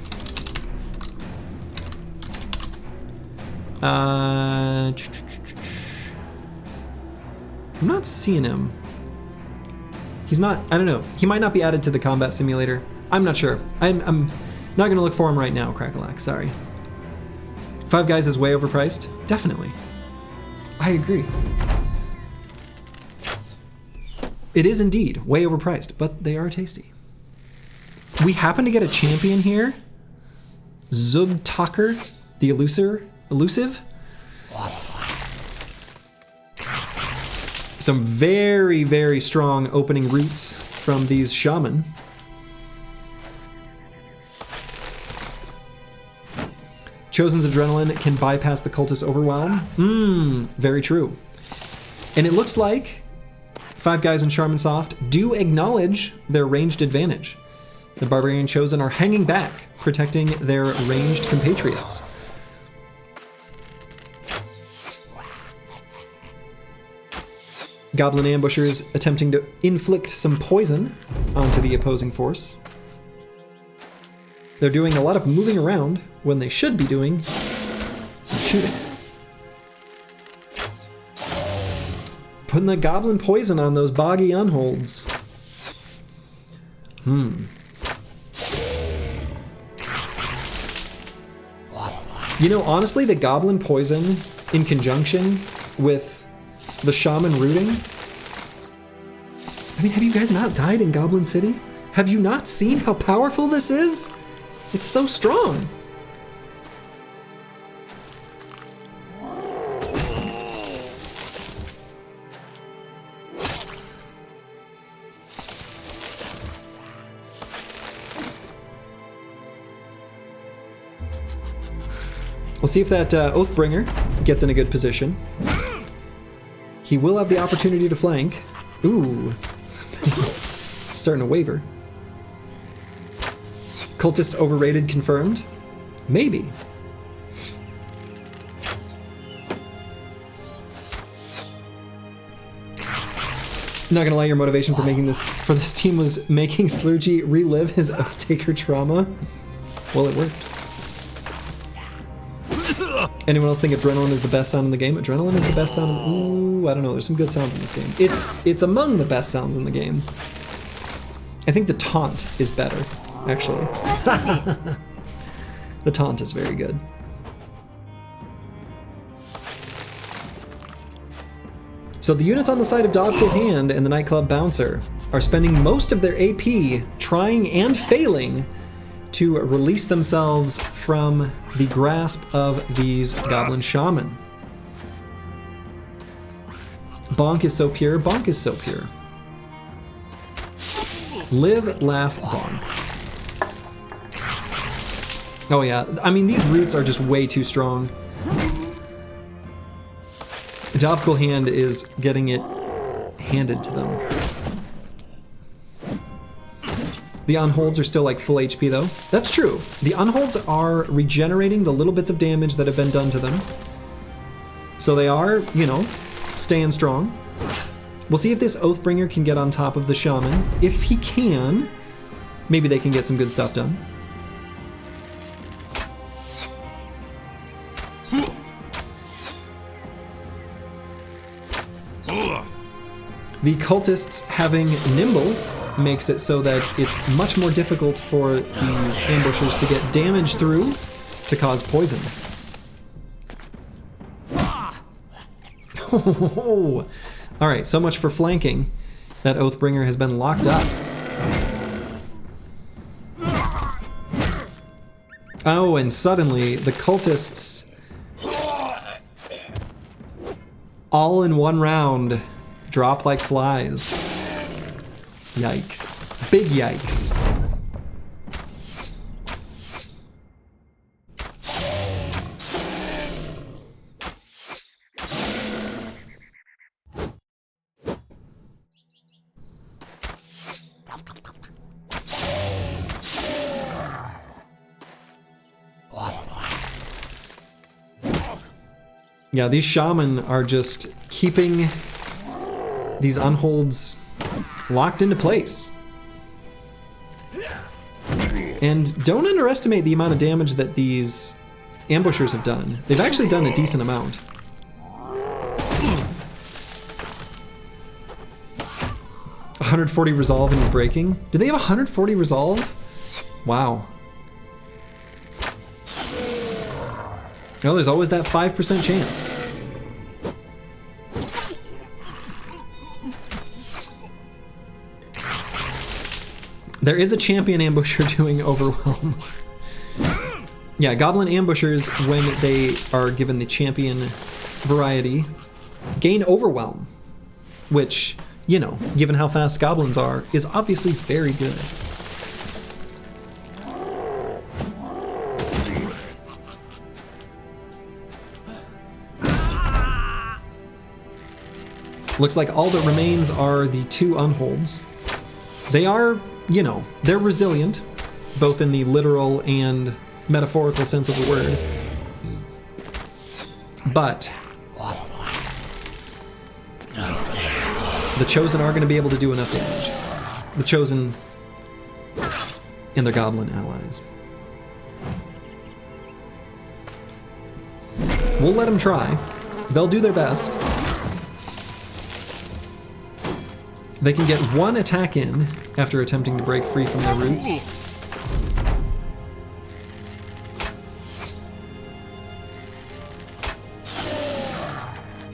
I'm not seeing him. He's not... I don't know. He might not be added to the combat simulator. I'm not sure. I'm not going to look for him right now, Crackalack. Sorry. Five Guys is way overpriced? Definitely. I agree. It is indeed way overpriced, but they are tasty. We happen to get a champion here. Zug Tucker, the elusive. Some very, very strong opening roots from these shaman. Chosen's adrenaline can bypass the cultist overwhelm. Very true. And it looks like Five Guys and Charmin Soft do acknowledge their ranged advantage. The Barbarian Chosen are hanging back, protecting their ranged compatriots. Goblin ambushers attempting to inflict some poison onto the opposing force. They're doing a lot of moving around when they should be doing some shooting. Putting the goblin poison on those boggy unholds. You know, honestly, the goblin poison in conjunction with the shaman rooting. I mean, have you guys not died in Goblin City? Have you not seen how powerful this is? It's so strong. We'll see if that Oathbringer gets in a good position. He will have the opportunity to flank. Ooh. Starting to waver. Cultists overrated confirmed? Maybe. Not gonna lie, your motivation for this team was making Slurgy relive his Oathtaker trauma. Well, it worked. Anyone else think Adrenaline is the best sound in the game? Adrenaline is the best sound in... Ooh, I don't know. There's some good sounds in this game. It's among the best sounds in the game. I think the taunt is better, actually. The taunt is very good. So the units on the side of Doubtful Hand and the Nightclub Bouncer are spending most of their AP trying and failing to release themselves from the grasp of these Goblin Shaman. Bonk is so pure, Bonk is so pure. Live, laugh, bonk. Oh yeah, I mean, these roots are just way too strong. Doubtful Hand is getting it handed to them. The unholds are still like full HP though. That's true. The unholds are regenerating the little bits of damage that have been done to them. So they are, you know, staying strong. We'll see if this Oathbringer can get on top of the shaman. If he can, maybe they can get some good stuff done. The cultists having nimble makes it so that it's much more difficult for these ambushers to get damage through to cause poison. Oh, all right, so much for flanking. That Oathbringer has been locked up. Oh, and suddenly the cultists, all in one round, drop like flies. Yikes. Big yikes. Yeah, these shaman are just keeping these unholds locked into place. And don't underestimate the amount of damage that these ambushers have done. They've actually done a decent amount. $140 resolve and he's breaking. Do they have 140 resolve? Wow. No, there's always that 5% chance. There is a champion ambusher doing overwhelm. Yeah, goblin ambushers, when they are given the champion variety, gain overwhelm, which, you know, given how fast goblins are, is obviously very good. Looks like all that remains are the two unholds. They are, you know, they're resilient, both in the literal and metaphorical sense of the word. But the Chosen are going to be able to do enough damage. The Chosen and their goblin allies. We'll let them try. They'll do their best. They can get one attack in after attempting to break free from their roots.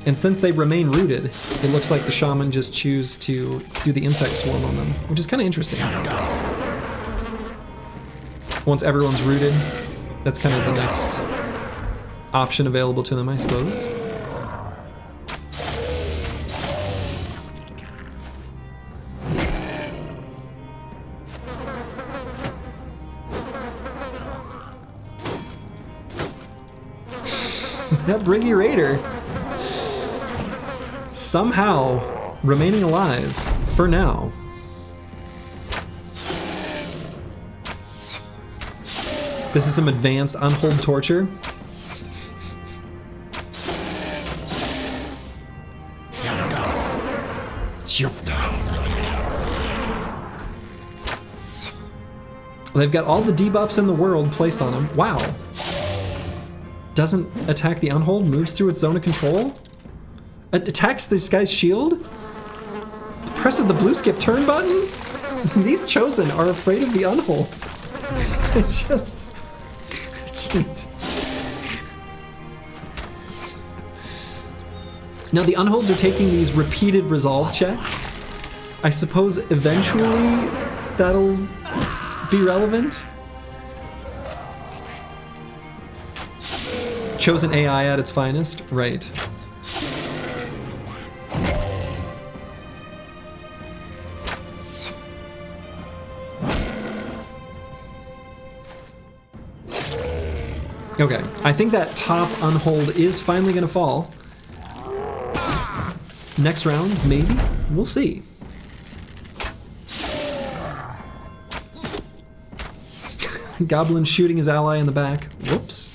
And since they remain rooted, it looks like the shaman just choose to do the insect swarm on them, which is kind of interesting. Once everyone's rooted, that's kind of the next option available to them, I suppose. That Briggy Raider somehow remaining alive for now. This is some advanced unhold torture. They've got all the debuffs in the world placed on them. Wow. Doesn't attack the unhold, moves through its zone of control? Attacks this guy's shield? Presses the blue skip turn button? These Chosen are afraid of the unholds. I can't. Now the unholds are taking these repeated resolve checks. I suppose eventually that'll be relevant. Chosen AI at its finest, right. Okay, I think that top unhold is finally gonna fall. Next round, maybe? We'll see. Goblin shooting his ally in the back. Whoops.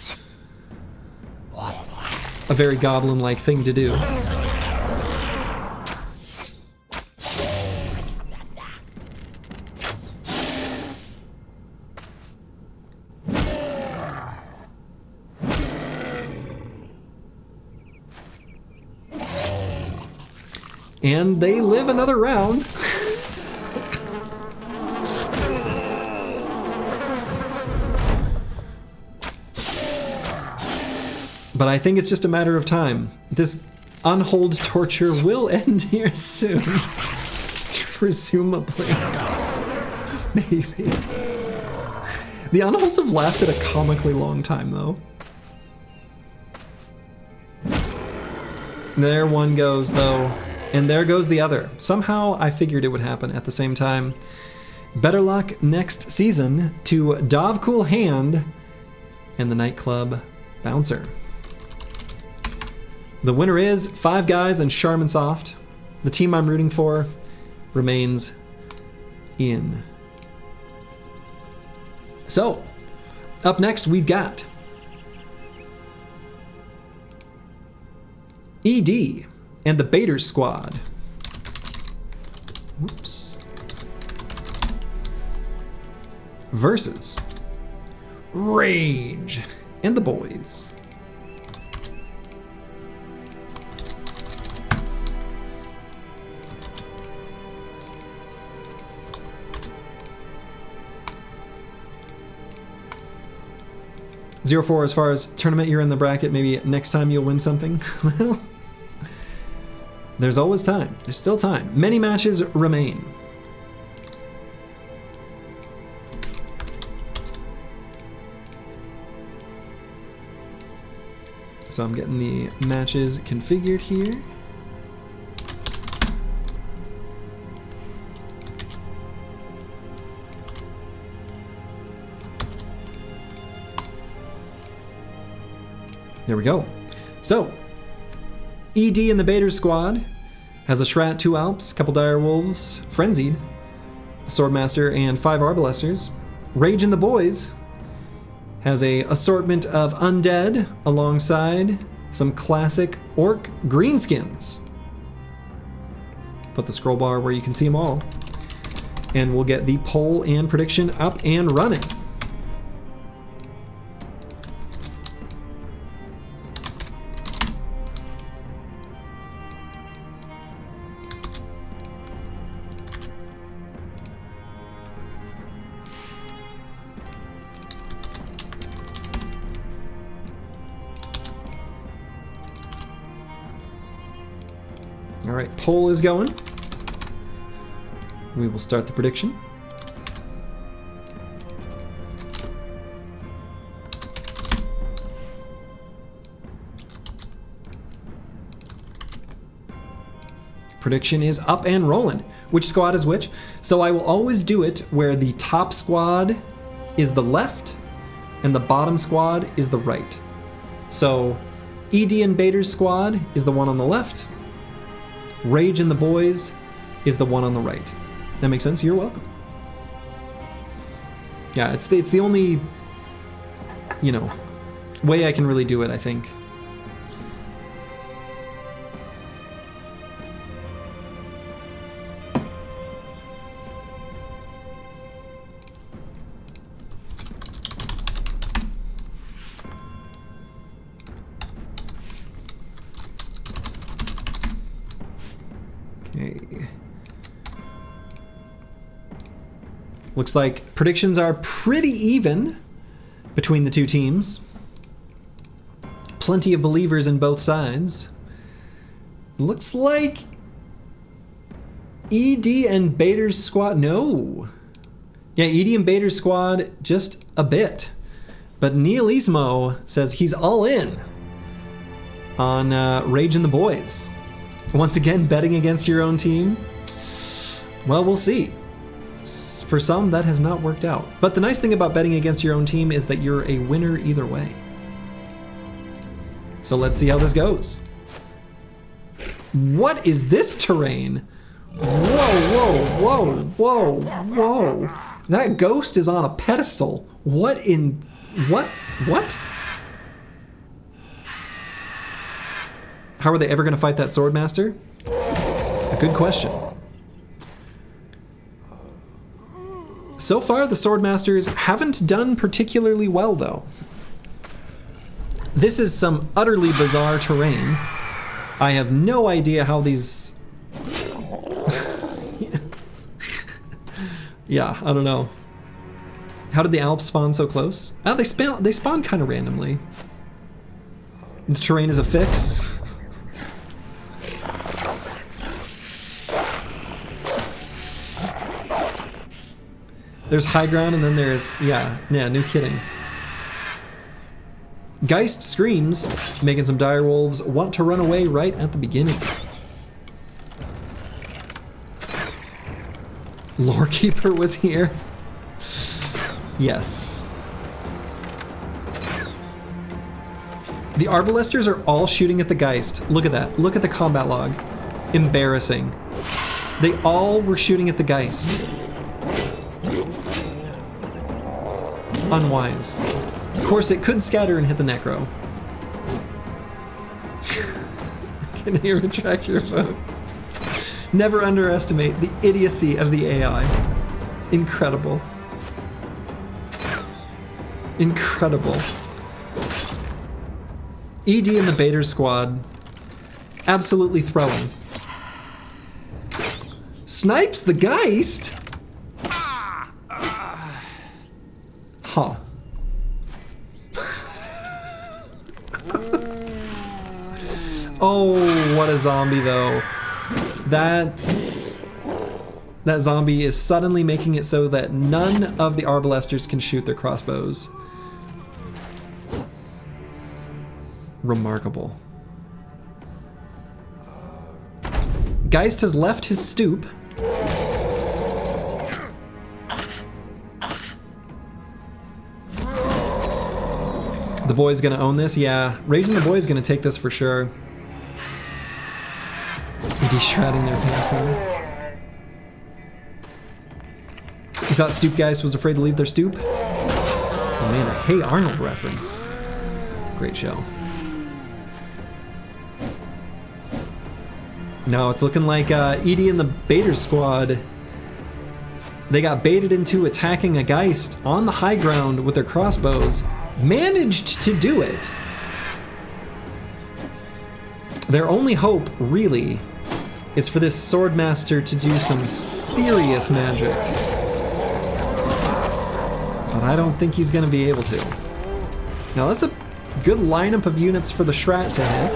A very goblin-like thing to do. And they live another round. But I think it's just a matter of time. This unhold torture will end here soon. Presumably. Maybe. The unholds have lasted a comically long time, though. There one goes, though. And there goes the other. Somehow I figured it would happen at the same time. Better luck next season to Dov Cool Hand and the Nightclub Bouncer. The winner is Five Guys and Charmin Soft. The team I'm rooting for remains in. So, up next we've got ED and the Baiters Squad. Whoops. Versus Rage and the boys. (0-4) as far as tournament you're in the bracket, maybe next time you'll win something. Well, there's always time. There's still time. Many matches remain. So I'm getting the matches configured here. There we go. So, ED in the Baiters Squad has a Shrat, 2 Alps, couple Dire Wolves, Frenzied, a Swordmaster, and 5 Arbalesters. Rage in the Boys has a assortment of Undead alongside some classic Orc Greenskins. Put the scroll bar where you can see them all. And we'll get the poll and prediction up and running. All right, poll is going. We will start the prediction. Prediction is up and rolling. Which squad is which? So I will always do it where the top squad is the left and the bottom squad is the right. So ED and Baiters Squad is the one on the left. Rage and the Boys is the one on the right. That makes sense? You're welcome. Yeah, it's the only, you know, way I can really do it, I think. Okay. Looks like predictions are pretty even between the two teams. Plenty of believers in both sides. Looks like ED and Baiters Squad, no. Yeah, ED and Baiters Squad just a bit. But Nihilismo says he's all in on Rage and the Boys. Once again, betting against your own team? Well, we'll see. For some, that has not worked out. But the nice thing about betting against your own team is that you're a winner either way. So let's see how this goes. What is this terrain? Whoa, whoa, whoa, whoa, whoa. That ghost is on a pedestal. What in... What? What? How are they ever going to fight that Swordmaster? A good question. So far, the Swordmasters haven't done particularly well, though. This is some utterly bizarre terrain. I have no idea how these... Yeah, I don't know. How did the Alps spawn so close? Oh, they spawn kind of randomly. The terrain is a fix. There's high ground and then there's... Yeah, no kidding. Geist screams, making some direwolves want to run away right at the beginning. Lorekeeper was here. Yes. The arbalesters are all shooting at the Geist. Look at that. Look at the combat log. Embarrassing. They all were shooting at the Geist. Unwise. Of course, it could scatter and hit the Necro. Can you retract your vote? Never underestimate the idiocy of the AI. Incredible. Incredible. ED and the Baiters squad. Absolutely throwing. Snipes the Geist? Huh. Oh, what a zombie though. That zombie is suddenly making it so that none of the arbalesters can shoot their crossbows. Remarkable. Geist has left his stoop. The boy's gonna own this? Yeah. Raging the boy's gonna take this for sure. De-shredding their pants now. You thought Stoop Geist was afraid to leave their stoop? Oh man, a Hey Arnold reference. Great show. No, it's looking like Edie and the Baiters squad, they got baited into attacking a Geist on the high ground with their crossbows. Managed to do it. Their only hope, really, is for this Swordmaster to do some serious magic. But I don't think he's gonna be able to. Now that's a good lineup of units for the Shrat to hit.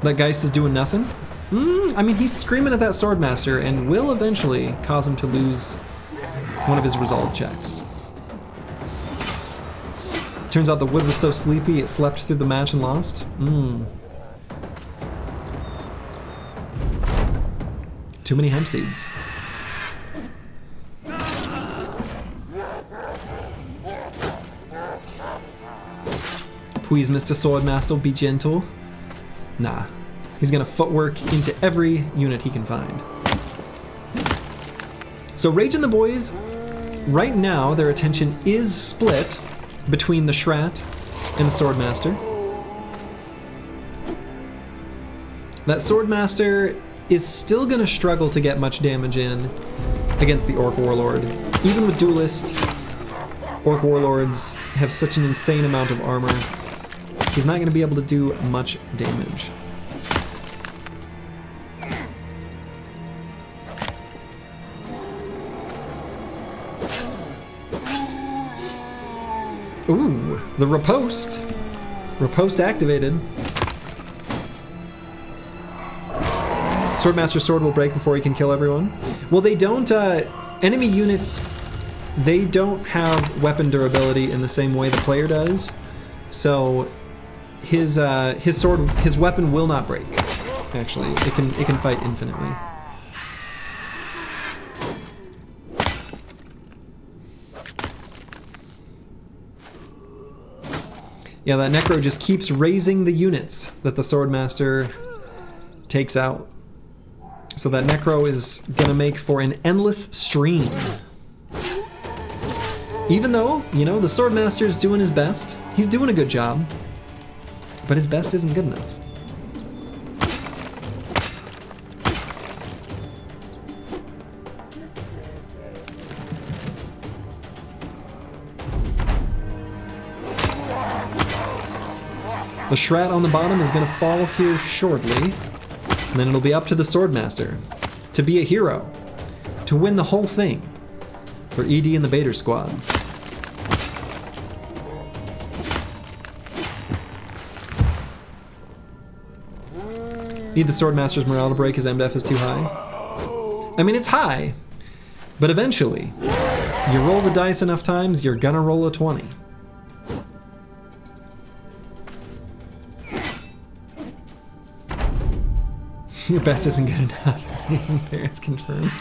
That Geist is doing nothing? I mean, he's screaming at that Swordmaster and will eventually cause him to lose one of his resolve checks. Turns out the wood was so sleepy it slept through the match and lost. Too many hemp seeds. Please, Mr. Swordmaster, be gentle. Nah, he's gonna footwork into every unit he can find. So Raging the Boys, right now their attention is split between the Shrat and the Swordmaster. That Swordmaster is still gonna struggle to get much damage in against the Orc Warlord. Even with Duelist, Orc Warlords have such an insane amount of armor. He's not gonna be able to do much damage. Ooh, the riposte. Riposte activated. Swordmaster's sword will break before he can kill everyone. Well, they don't, enemy units, they don't have weapon durability in the same way the player does. So his sword, his weapon will not break. Actually, it can fight infinitely. Yeah, that Necro just keeps raising the units that the Swordmaster takes out. So that Necro is gonna make for an endless stream. Even though, you know, the Swordmaster's doing his best. He's doing a good job. But his best isn't good enough. The Shrat on the bottom is going to fall here shortly, and then it'll be up to the Swordmaster to be a hero, to win the whole thing for ED and the Baiter squad. Need the Swordmaster's morale to break, his MDF is too high. I mean, it's high, but eventually, you roll the dice enough times, you're gonna roll a 20. Your best isn't good enough. Parents confirmed.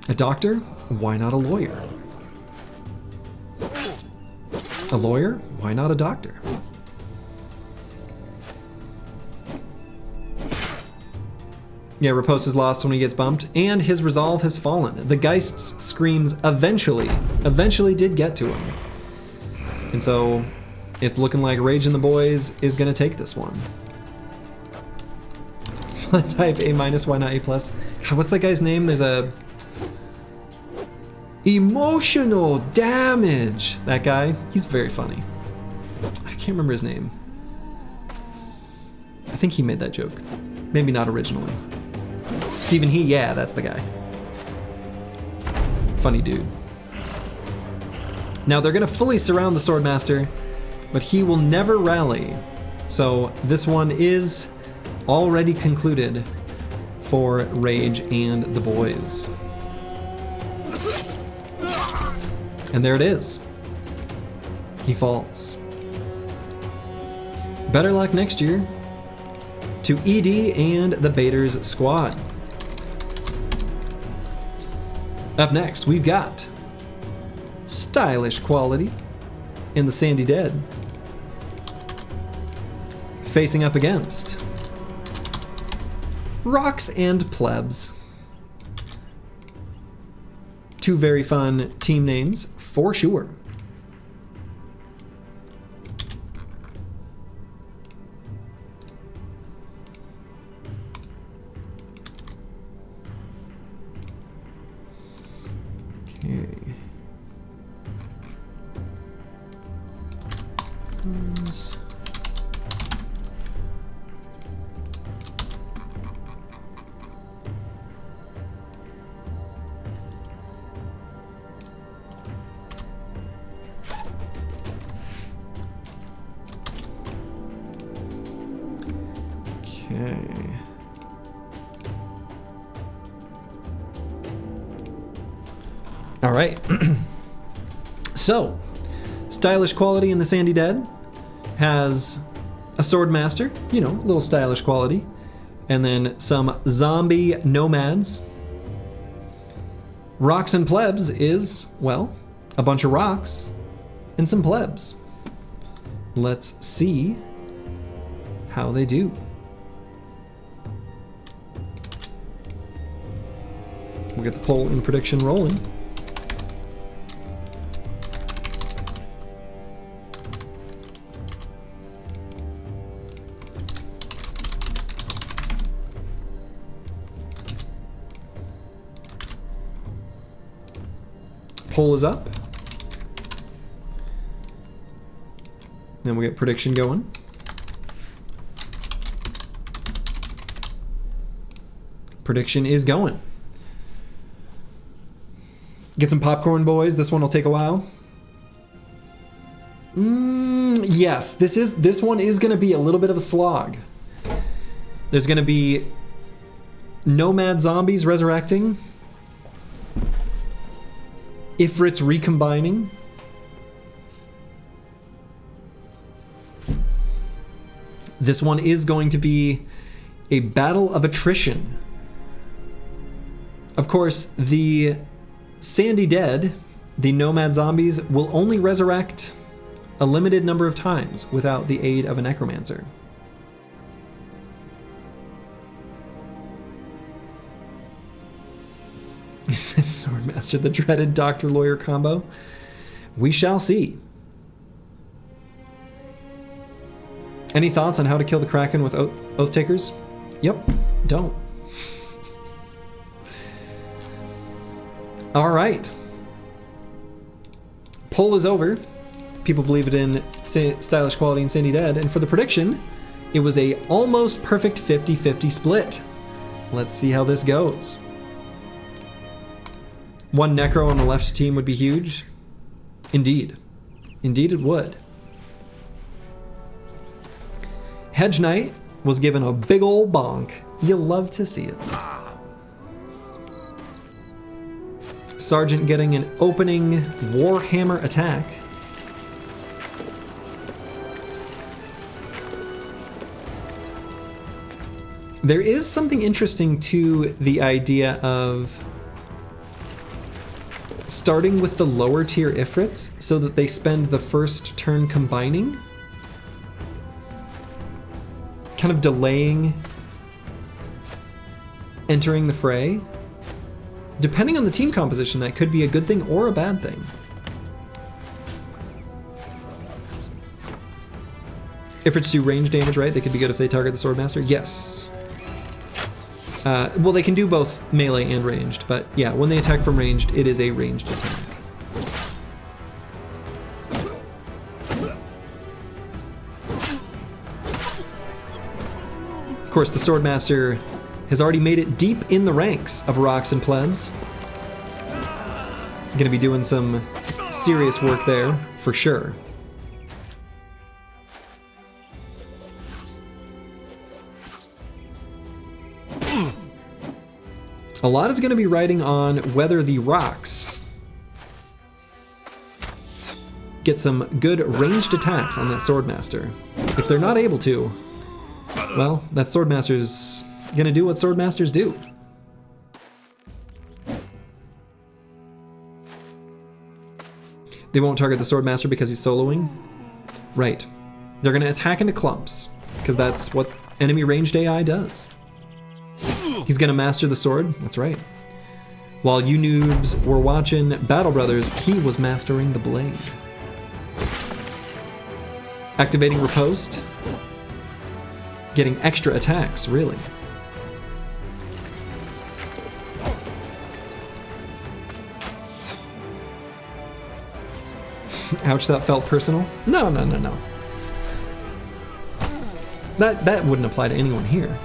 A doctor? Why not a lawyer? A lawyer? Why not a doctor? Yeah, Riposte is lost when he gets bumped, and his resolve has fallen. The Geist's screams eventually did get to him. And so, it's looking like Rage and the Boys is gonna take this one. Type A-, why not A+? God, what's that guy's name? There's a... Emotional damage! That guy, he's very funny. I can't remember his name. I think he made that joke. Maybe not originally. Stephen He, yeah, that's the guy. Funny dude. Now they're gonna fully surround the Swordmaster, but he will never rally. So this one is already concluded for Rage and the Boys. And there it is. He falls. Better luck next year to ED and the Baiters squad. Up next, we've got Stylish Quality in the Sandy Dead, facing up against Rocks and Plebs. Two very fun team names, for sure. Okay. Okay. All right. So, Stylish Quality in the Sandy Dead has a Swordmaster, you know, a little stylish quality, and then some zombie nomads. Rocks and Plebs is, well, a bunch of rocks and some plebs. Let's see how they do. We'll get the poll and prediction rolling. Poll is up. Then we get prediction going. Prediction is going. Get some popcorn, boys. This one will take a while. Yes, this one is going to be a little bit of a slog. There's going to be nomad zombies resurrecting, ifrits recombining, this one is going to be a battle of attrition. Of course, the Sandy Dead, the nomad zombies, will only resurrect a limited number of times without the aid of a necromancer. Is this Swordmaster the dreaded doctor-lawyer combo? We shall see. Any thoughts on how to kill the Kraken with Oath Takers? Yep, don't. All right. Poll is over. People believe it in stylish quality and Sandy Dead, and for the prediction, it was a almost perfect 50-50 split. Let's see how this goes. One Necro on the left team would be huge. Indeed. Indeed it would. Hedge Knight was given a big ol' bonk. You'll love to see it. Sergeant getting an opening Warhammer attack. There is something interesting to the idea of starting with the lower tier ifrits so that they spend the first turn combining, kind of delaying entering the fray. Depending on the team composition, that could be a good thing or a bad thing. Ifrits do range damage, right? They could be good if they target the Swordmaster. Yes. Well, they can do both melee and ranged, but yeah, when they attack from ranged, it is a ranged attack. Of course, the Swordmaster has already made it deep in the ranks of Rocks and Plebs. Gonna be doing some serious work there, for sure. A lot is going to be riding on whether the Rocks get some good ranged attacks on that Swordmaster. If they're not able to, well, that Swordmaster's going to do what Swordmasters do. They won't target the Swordmaster because he's soloing? Right. They're going to attack into clumps, because that's what enemy ranged AI does. He's gonna master the sword, that's right. While you noobs were watching Battle Brothers, he was mastering the blade. Activating Riposte. Getting extra attacks, really. Ouch, that felt personal. No. That wouldn't apply to anyone here.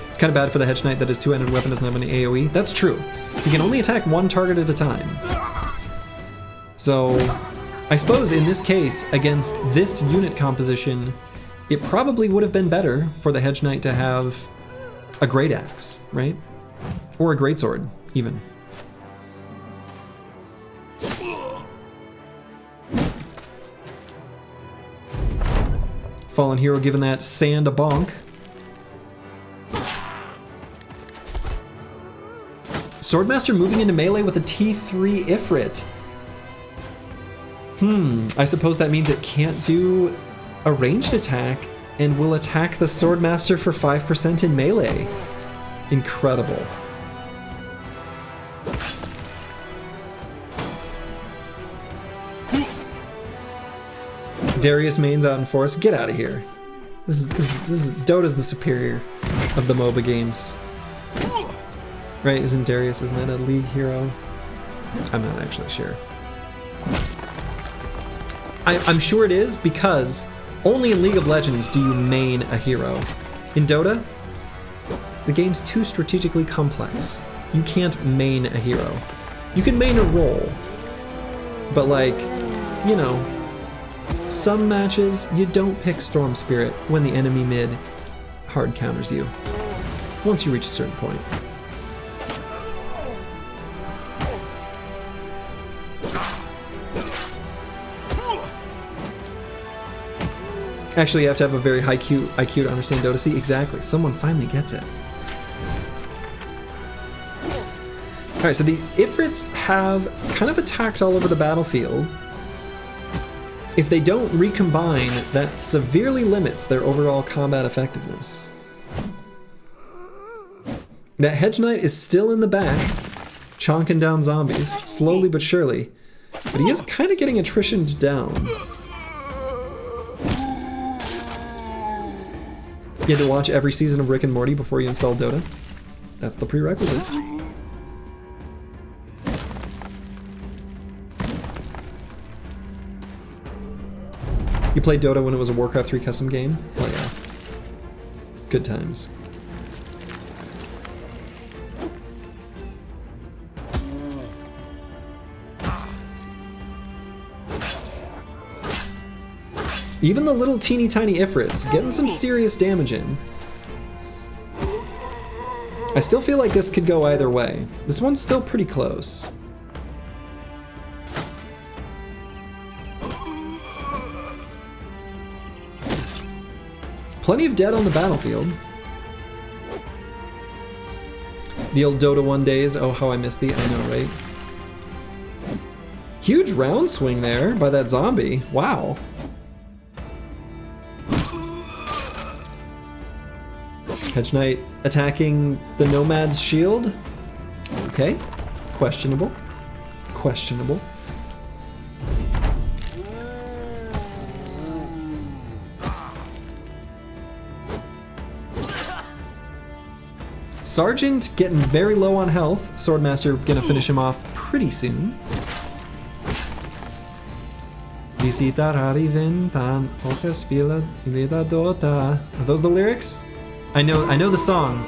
It's kind of bad for the Hedge Knight that his two-handed weapon doesn't have any AoE. That's true. He can only attack one target at a time. So, I suppose in this case, against this unit composition, it probably would have been better for the Hedge Knight to have a Great Axe, right? Or a Greatsword, even. Fallen Hero giving that sand a bonk. Swordmaster moving into melee with a T3 Ifrit. I suppose that means it can't do a ranged attack and will attack the Swordmaster for 5% in melee. Incredible. Darius mains out in forest. Get out of here. This is Dota's the superior of the MOBA games. Right, isn't that a League hero? I'm not actually sure. I'm sure it is, because only in League of Legends do you main a hero. In Dota, the game's too strategically complex. You can't main a hero. You can main a role, but like, you know, some matches you don't pick Storm Spirit when the enemy mid hard counters you, once you reach a certain point. Actually, you have to have a very high IQ to understand Dota. See, exactly. Someone finally gets it. All right, so the ifrits have kind of attacked all over the battlefield. If they don't recombine, that severely limits their overall combat effectiveness. That Hedge Knight is still in the back, chonking down zombies, slowly but surely. But he is kind of getting attritioned down. You had to watch every season of Rick and Morty before you install Dota? That's the prerequisite. You played Dota when it was a Warcraft 3 custom game? Hell yeah. Good times. Even the little teeny tiny ifrits getting some serious damage in. I still feel like this could go either way. This one's still pretty close. Plenty of dead on the battlefield. The old Dota 1 days, oh how I miss thee, I know, right? Huge round swing there by that zombie, wow. Hedge Knight attacking the Nomad's shield. Okay, questionable. Questionable. Sergeant getting very low on health. Swordmaster gonna finish him off pretty soon. Visitarari ventan, hojas spila dota. Are those the lyrics? I know the song.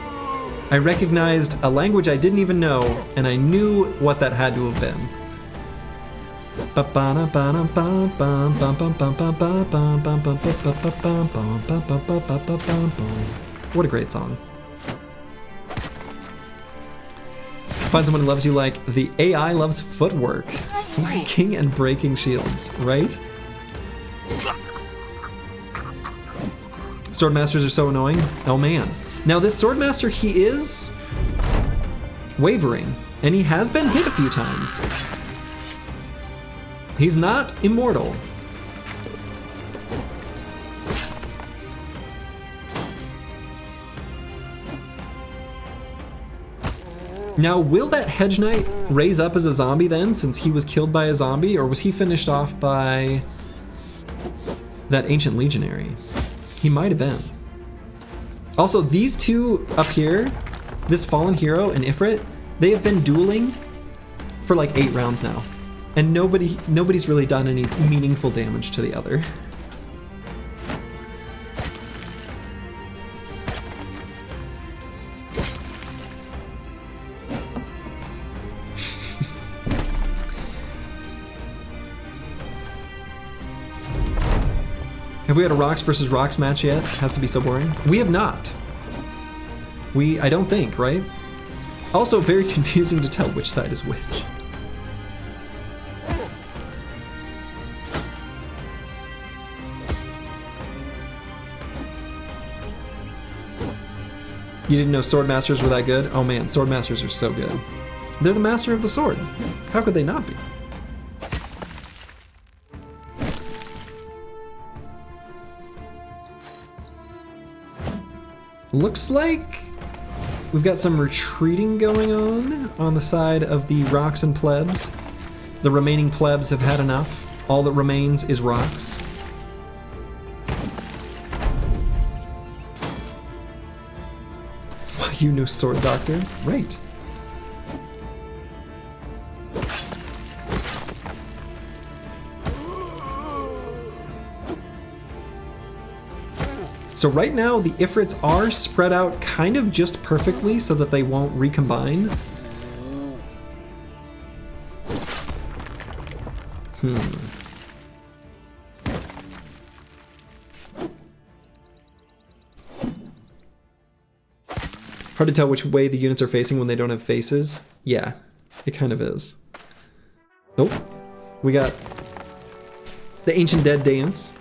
I recognized a language I didn't even know, and I knew what that had to have been. What a great song. Find someone who loves you like the AI loves footwork, flanking and breaking shields, right? Swordmasters are so annoying. Oh man. Now this Swordmaster, he is wavering, and he has been hit a few times. He's not immortal. Now, will that Hedge Knight raise up as a zombie then, since he was killed by a zombie, or was he finished off by that Ancient Legionary? He might have been. Also, these two up here, this Fallen Hero and Ifrit, they have been dueling for like 8 rounds now, and nobody's really done any meaningful damage to the other. Have we had a Rocks versus Rocks match yet? It has to be so boring. We have not. I don't think, right? Also very confusing to tell which side is which. You didn't know Swordmasters were that good? Oh man, Swordmasters are so good. They're the master of the sword. How could they not be? Looks like we've got some retreating going on the side of the Rocks and Plebs. The remaining Plebs have had enough. All that remains is Rocks. Why you know Sword Doctor? Right. So right now, the Ifrits are spread out kind of just perfectly so that they won't recombine. Hard to tell which way the units are facing when they don't have faces. Yeah, it kind of is. Oh, we got the Ancient Dead dance.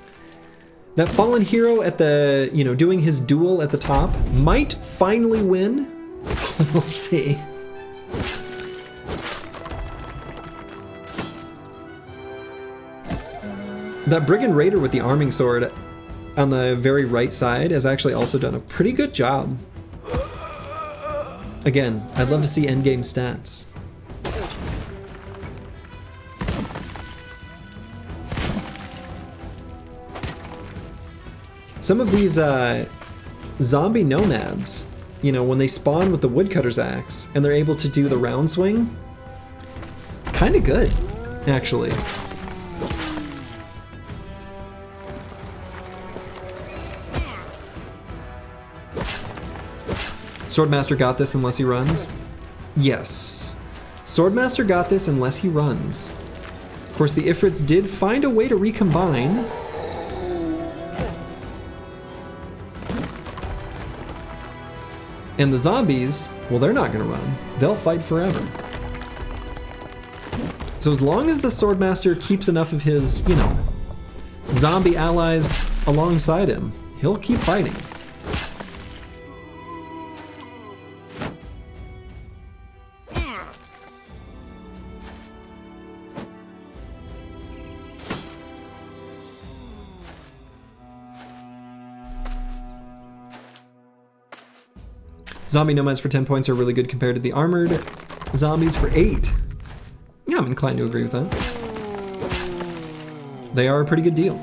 That Fallen Hero at the, doing his duel at the top might finally win. We'll see. That Brigand Raider with the arming sword on the very right side has actually also done a pretty good job. Again, I'd love to see endgame stats. Some of these zombie nomads, you know, when they spawn with the woodcutter's axe and they're able to do the round swing, kind of good, actually. Swordmaster got this unless he runs? Yes. Swordmaster got this unless he runs. Of course, the Ifrits did find a way to recombine. And the zombies, well, they're not gonna run. They'll fight forever. So as long as the Swordmaster keeps enough of his, you know, zombie allies alongside him, he'll keep fighting. Zombie nomads for 10 points are really good compared to the armored zombies for 8. Yeah, I'm inclined to agree with that. They are a pretty good deal.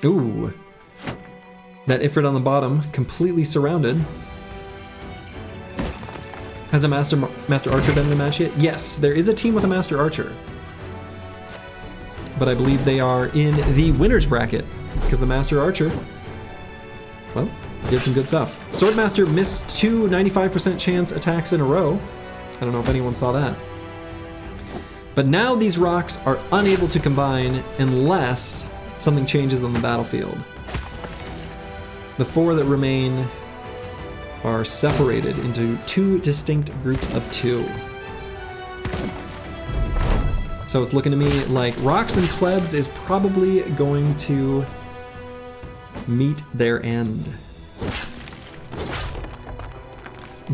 Ooh. That Ifrit on the bottom, completely surrounded. Has a Master Archer been in the match yet? Yes, there is a team with a Master Archer. But I believe they are in the winner's bracket, because the Master Archer, well, did some good stuff. Swordmaster missed 2 95% chance attacks in a row. I don't know if anyone saw that. But now these rocks are unable to combine unless something changes on the battlefield. The 4 that remain are separated into 2 distinct groups of 2. So it's looking to me like Rocks and Plebs is probably going to meet their end.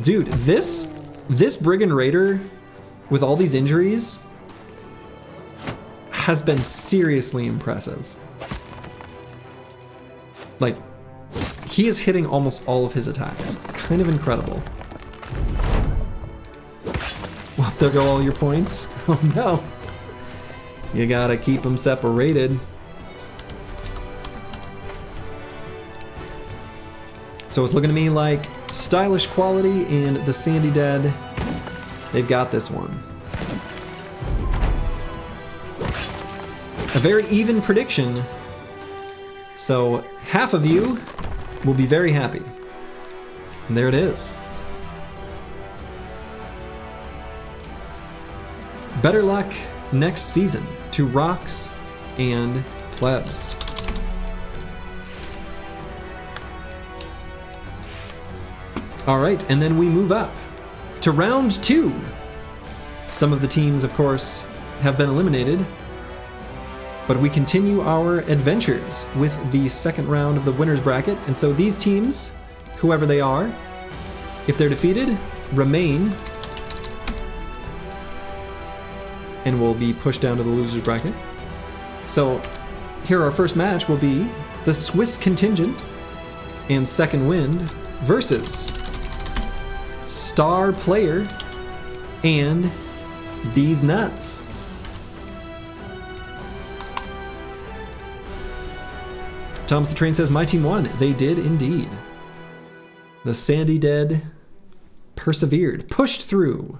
Dude, this Brigand Raider with all these injuries has been seriously impressive. Like, he is hitting almost all of his attacks. Kind of incredible. Well, there go all your points. Oh no. You gotta keep them separated. So it's looking to me like stylish quality and the Sandy Dead, they've got this one. A very even prediction. So half of you will be very happy. And there it is. Better luck next season to Rocks and Plebs. All right, and then we move up to round 2. Some of the teams, of course, have been eliminated, but we continue our adventures with the second round of the winner's bracket. And so these teams, whoever they are, if they're defeated, remain and will be pushed down to the loser's bracket. So here our first match will be the Swiss contingent and Second Wind versus Star Player and These Nuts. Thomas the Train says, my team won. They did indeed. The Sandy Dead persevered, pushed through.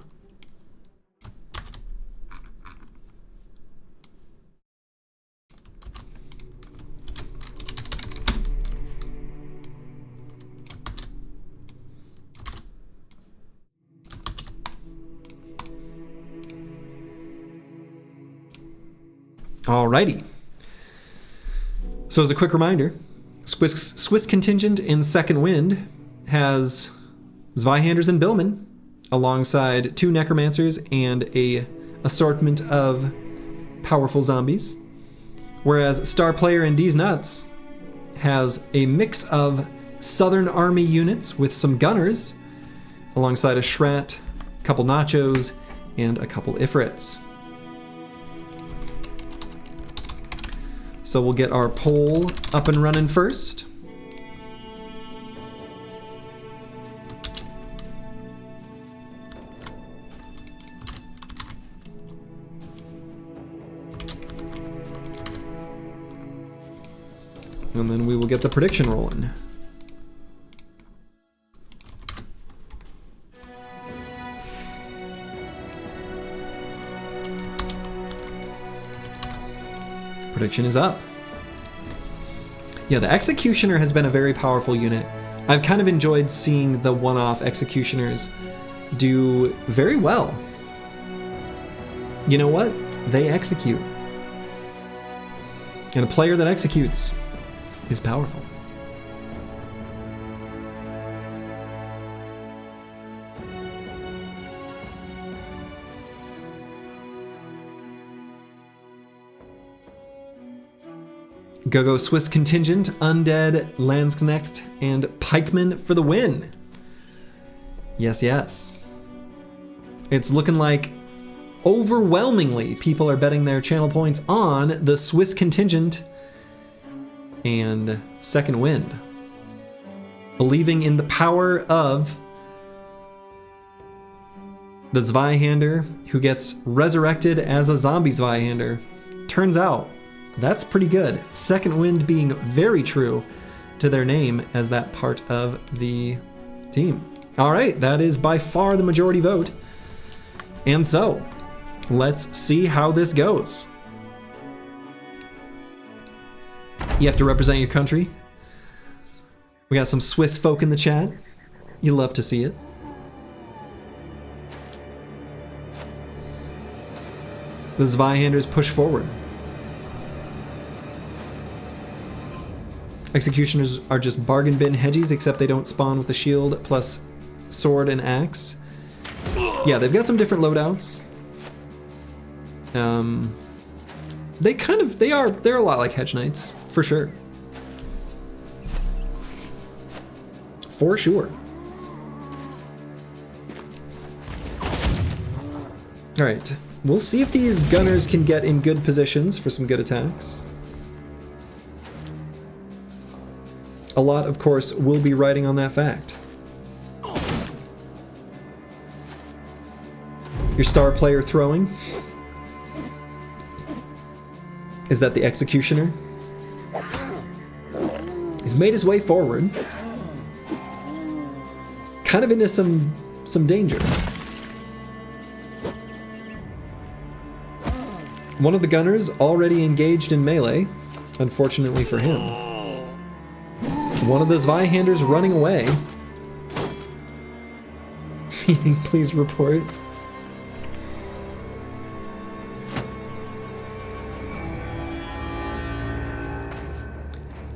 Alrighty. So as a quick reminder, Swiss contingent in Second Wind has Zweihanders and Billman, alongside 2 necromancers and a assortment of powerful zombies. Whereas Star Player and D's Nuts has a mix of Southern Army units with some gunners, alongside a Shrat, a couple Nachos, and a couple Ifrits. So we'll get our pole up and running first. And then we will get the prediction rolling. Prediction is up. Yeah, the Executioner has been a very powerful unit. I've kind of enjoyed seeing the one-off Executioners do very well. You know what? They execute. And a player that executes is powerful. Go Swiss Contingent, Undead, Landsknecht, and Pikeman for the win. Yes, yes. It's looking like overwhelmingly people are betting their channel points on the Swiss Contingent and Second Wind. Believing in the power of the Zweihander who gets resurrected as a zombie Zweihander. Turns out, that's pretty good. Second Wind being very true to their name as that part of the team. All right, that is by far the majority vote. And so, let's see how this goes. You have to represent your country. We got some Swiss folk in the chat. You love to see it. The Zweihanders push forward. Executioners are just bargain bin hedgies, except they don't spawn with a shield plus sword and axe. Yeah, they've got some different loadouts. They're a lot like Hedge Knights, for sure. For sure. All right, we'll see if these gunners can get in good positions for some good attacks. A lot, of course, will be riding on that fact. Your star player throwing. Is that the Executioner? He's made his way forward. Kind of into some danger. One of the gunners already engaged in melee, unfortunately for him. One of the Zweihanders running away. Feeding, please report.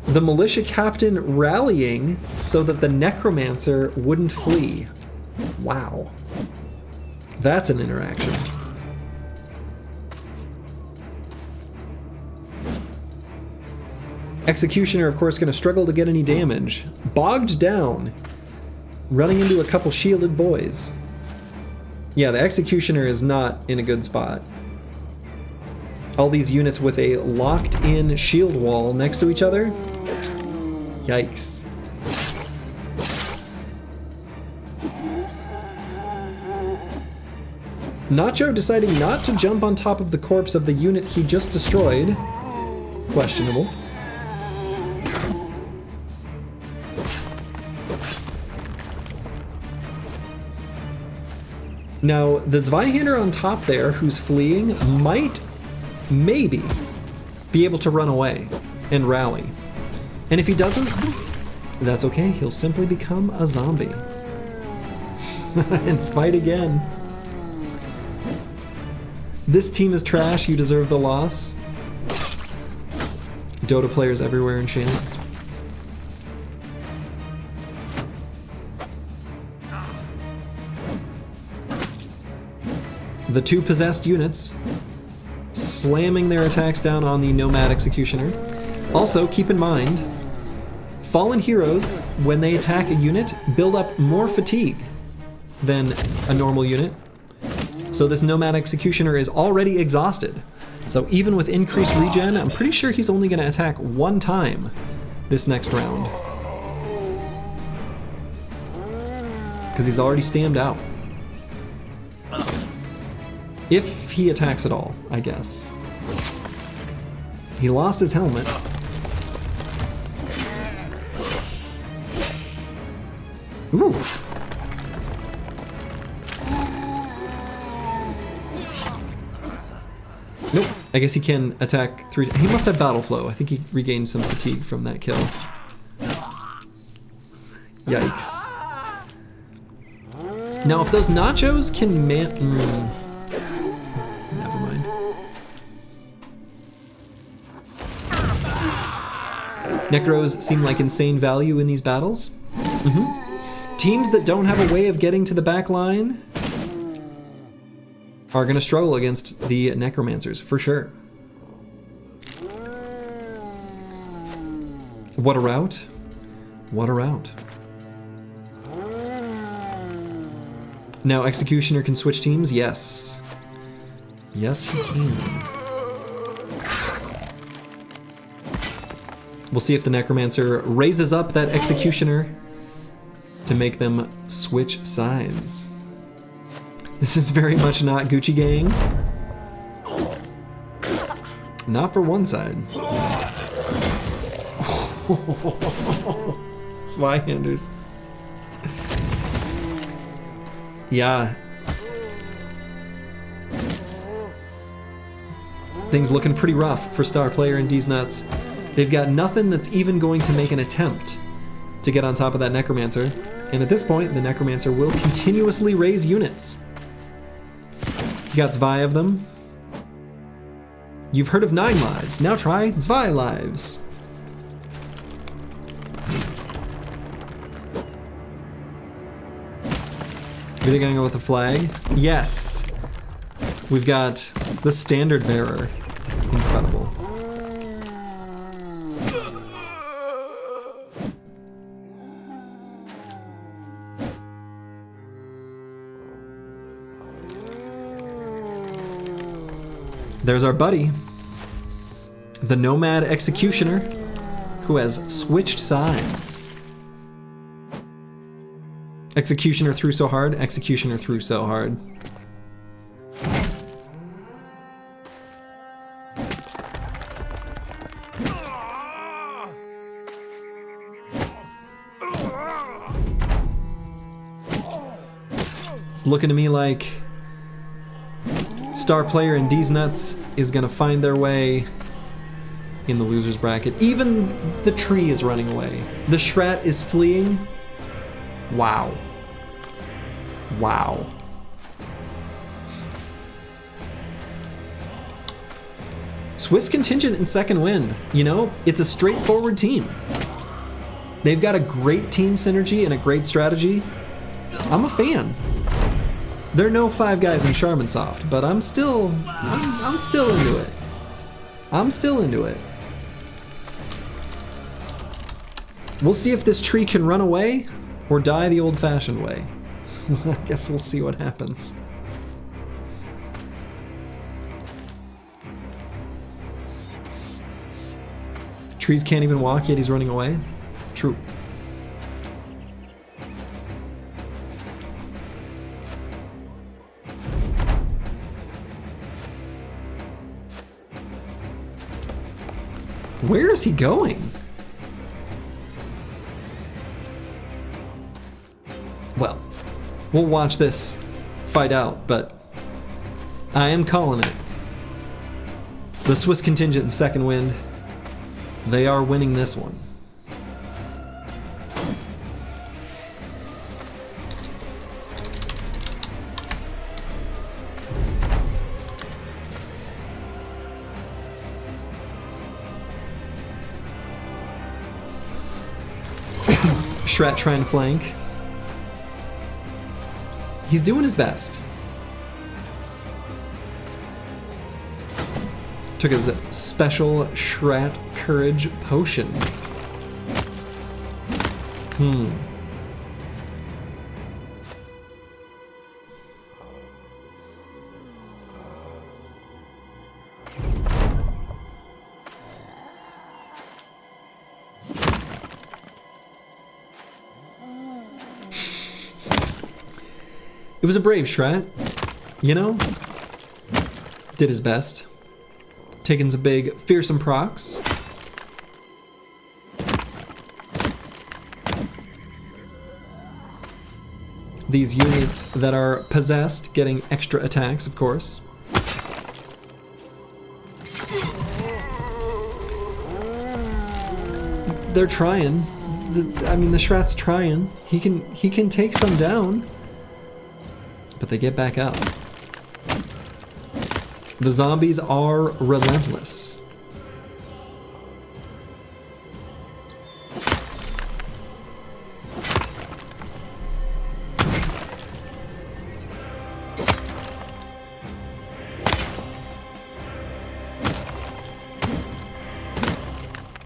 The militia captain rallying so that the necromancer wouldn't flee. Wow. That's an interaction. Executioner, of course, going to struggle to get any damage. Bogged down. Running into a couple shielded boys. Yeah, the Executioner is not in a good spot. All these units with a locked-in shield wall next to each other. Yikes. Nacho deciding not to jump on top of the corpse of the unit he just destroyed. Questionable. Now, the Zweihander on top there, who's fleeing, might, maybe, be able to run away and rally. And if he doesn't, that's okay. He'll simply become a zombie. And fight again. This team is trash. You deserve the loss. Dota players everywhere in shamans. The two possessed units slamming their attacks down on the Nomad Executioner. Also, keep in mind, fallen heroes, when they attack a unit, build up more fatigue than a normal unit. So this Nomad Executioner is already exhausted. So even with increased regen, I'm pretty sure he's only going to attack one time this next round. Because he's already stammed out. If he attacks at all, I guess. He lost his helmet. Ooh. Nope, I guess he can attack 3. He must have battle flow. I think he regained some fatigue from that kill. Yikes. Now, if those nachos can never mind. Necros seem like insane value in these battles. Teams that don't have a way of getting to the back line are going to struggle against the necromancers, for sure. What a route. What a route. Now, Executioner can switch teams? Yes. Yes, he can. We'll see if the Necromancer raises up that Executioner to make them switch sides. This is very much not Gucci Gang. Not for one side. Zweihanders. Yeah. Things looking pretty rough for star player and D's Nuts. They've got nothing that's even going to make an attempt to get on top of that Necromancer. And at this point, the Necromancer will continuously raise units. You got Zwei of them. You've heard of 9 lives. Now try Zwei lives. Are they gonna go with a flag? Yes! We've got the standard bearer. Incredible. There's our buddy, the Nomad Executioner, who has switched sides. Executioner threw so hard, Executioner threw so hard. It's looking to me like star player and D's Nuts is gonna find their way in the loser's bracket. Even the tree is running away. The Shrat is fleeing. Wow. Wow. Swiss contingent in second wind. You know, it's a straightforward team. They've got a great team synergy and a great strategy. I'm a fan. There are no 5 guys in Shaman Soft, but I'm still into it. I'm still into it. We'll see if this tree can run away or die the old-fashioned way. I guess we'll see what happens. Trees can't even walk, yet he's running away. True. Where is he going? Well, we'll watch this fight out, but I am calling it. The Swiss contingent in second wind, they are winning this one. Shrat trying to flank. He's doing his best. Took his special Shrat Courage Potion. It was a brave Shrat, you know? Did his best. Taking some big, fearsome procs. These units that are possessed getting extra attacks, of course. They're trying. I mean, the Shrat's trying. He can take some down, but they get back up. The zombies are relentless.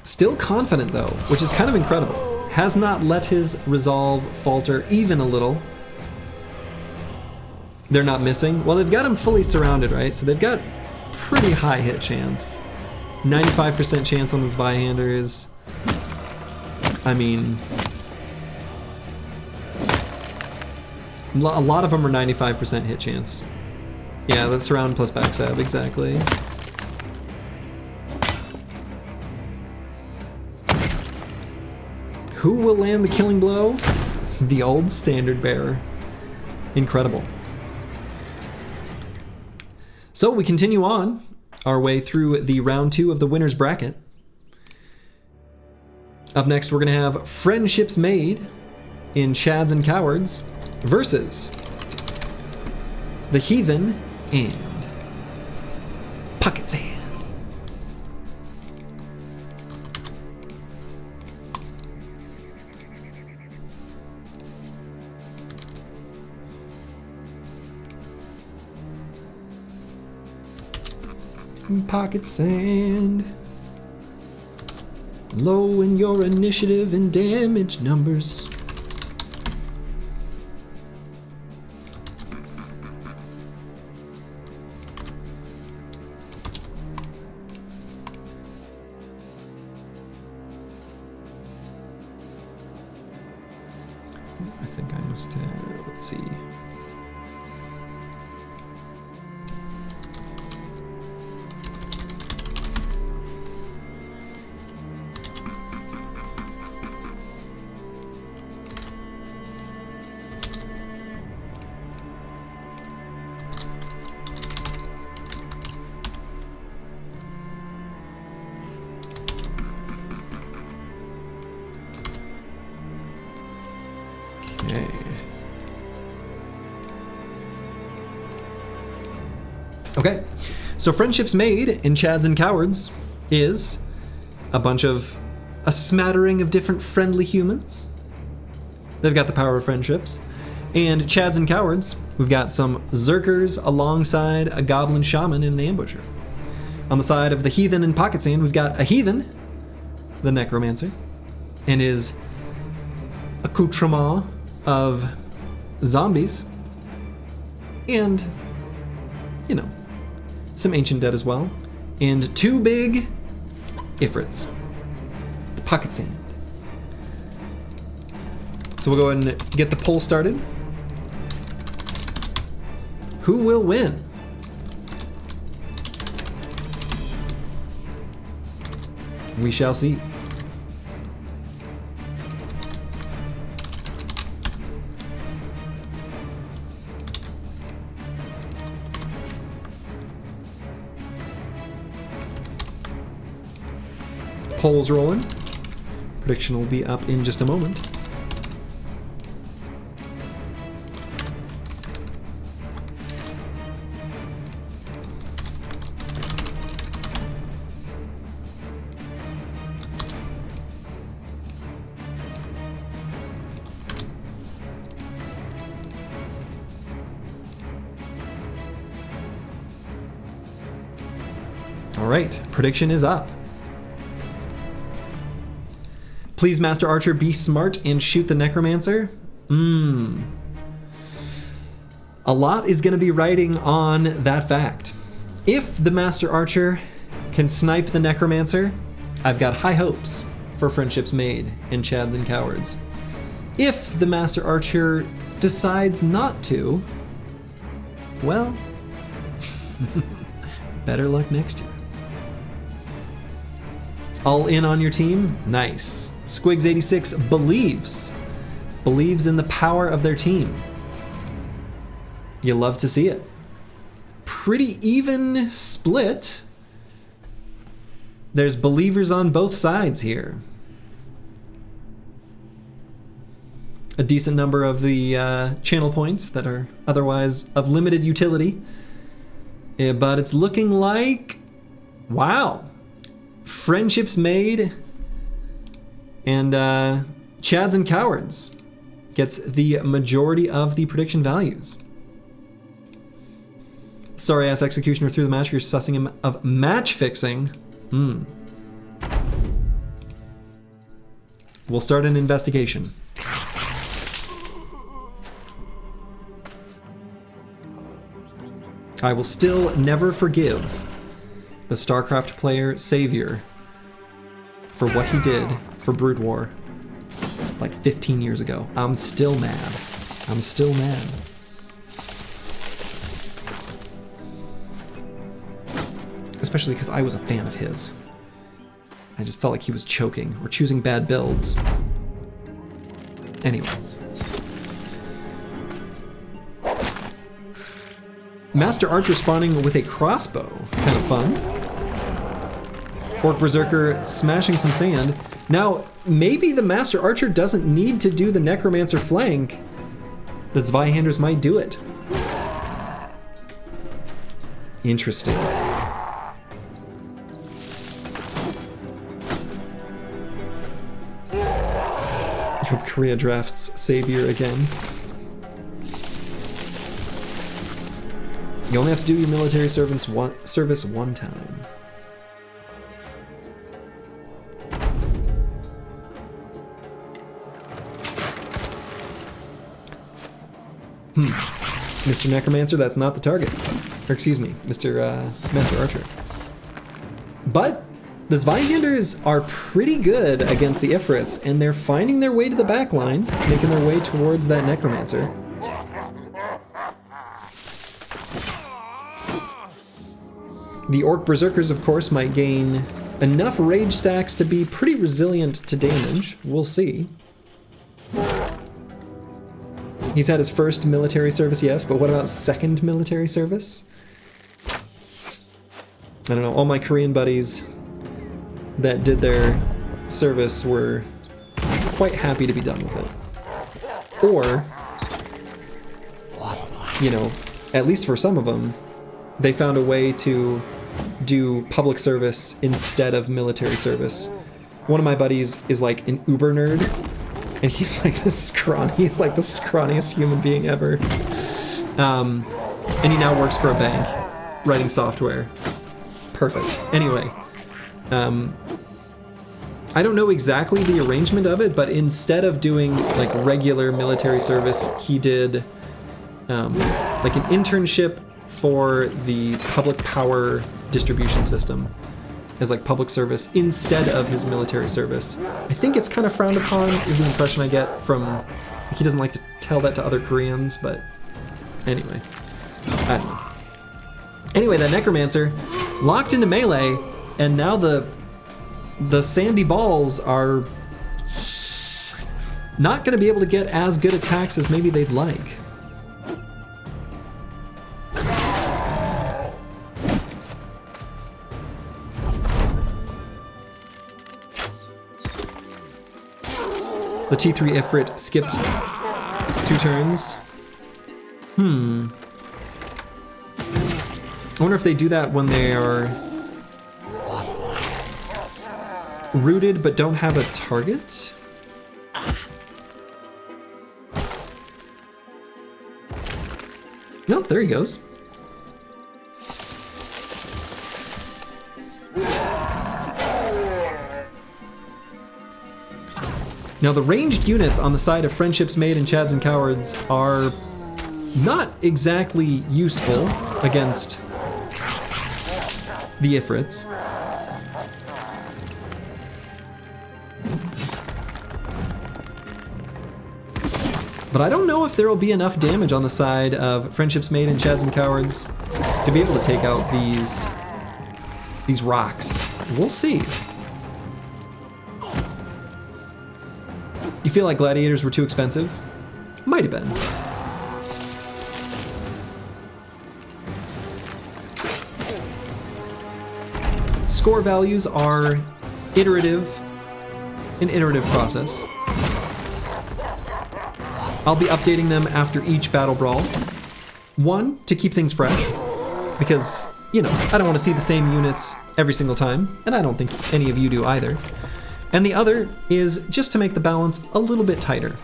Still confident though, which is kind of incredible. Has not let his resolve falter even a little. They're not missing. Well, they've got him fully surrounded, right? So they've got pretty high hit chance. 95% chance on the Zweihanders. I mean, a lot of them are 95% hit chance. Yeah, that's surround plus backstab, exactly. Who will land the killing blow? The old standard bearer. Incredible. So we continue on our way through the round 2 of the winner's bracket. Up next, we're gonna have Friendships Made in Chads and Cowards versus the Heathen and Pocket Sand. Pocket Sand. Low in your initiative and damage numbers. I think I must have, let's see. Okay, so Friendships Made in Chads and Cowards is a smattering of different friendly humans. They've got the power of friendships. And Chads and Cowards, we've got some Zerkers alongside a Goblin Shaman and an Ambusher. On the side of the Heathen and Pocket Sand, we've got a Heathen, the Necromancer, and his accoutrement of zombies, and, you know, some Ancient Dead as well, and 2 big Ifrits, the Pocket Sand. So we'll go ahead and get the poll started. Who will win? We shall see. Polls rolling. Prediction will be up in just a moment. All right, prediction is up. Please, Master Archer, be smart and shoot the Necromancer. A lot is going to be riding on that fact. If the Master Archer can snipe the Necromancer, I've got high hopes for Friendships Made in Chads and Cowards. If the Master Archer decides not to, Well, better luck next year. All in on your team? Nice. Squigs86 believes in the power of their team. You love to see it. Pretty even split. There's believers on both sides here. A decent number of the channel points that are otherwise of limited utility. Yeah, but it's looking like, wow, friendships made, and Chads and Cowards gets the majority of the prediction values. Sorry ass Executioner through the match, you're sussing him of match fixing. We'll start an investigation. I will still never forgive the StarCraft player Savior for what he did for Brood War like 15 years ago. I'm still mad. I'm still mad. Especially because I was a fan of his. I just felt like he was choking or choosing bad builds. Anyway. Master Archer spawning with a crossbow. Kind of fun. Orc Berserker smashing some sand. Now, maybe the Master Archer doesn't need to do the Necromancer flank. The Zweihanders might do it. Interesting. Korea drafts Savior again. You only have to do your military service one time. Mr. Necromancer, that's not the target. Or excuse me, Mr. Master Archer. But the Zweihanders are pretty good against the Ifrits, and they're finding their way to the back line, making their way towards that Necromancer. The Orc Berserkers, of course, might gain enough rage stacks to be pretty resilient to damage. We'll see. He's had his first military service, yes, but what about second military service? I don't know, all my Korean buddies that did their service were quite happy to be done with it. Or, you know, at least for some of them, they found a way to do public service instead of military service. One of my buddies is like an uber nerd, and he's like the scrawniest human being ever. And he now works for a bank, writing software. Perfect. Anyway, I don't know exactly the arrangement of it, but instead of doing like regular military service, he did like an internship for the public power distribution system as like public service instead of his military service. I think it's kind of frowned upon, is the impression I get from, like, he doesn't like to tell that to other Koreans, but anyway, I don't know. Anyway, that Necromancer locked into melee, and now the sandy balls are not going to be able to get as good attacks as maybe they'd like. The T3 Ifrit skipped 2 turns. I wonder if they do that when they are rooted but don't have a target? No, there he goes. Now the ranged units on the side of Friendships Made and Chads and Cowards are not exactly useful against the Ifrits. But I don't know if there will be enough damage on the side of Friendships Made and Chads and Cowards to be able to take out these rocks. We'll see. You feel like gladiators were too expensive? Might have been. Score values are an iterative process. I'll be updating them after each Battle Brawl. One, to keep things fresh, because, you know, I don't want to see the same units every single time, and I don't think any of you do either. And the other is just to make the balance a little bit tighter.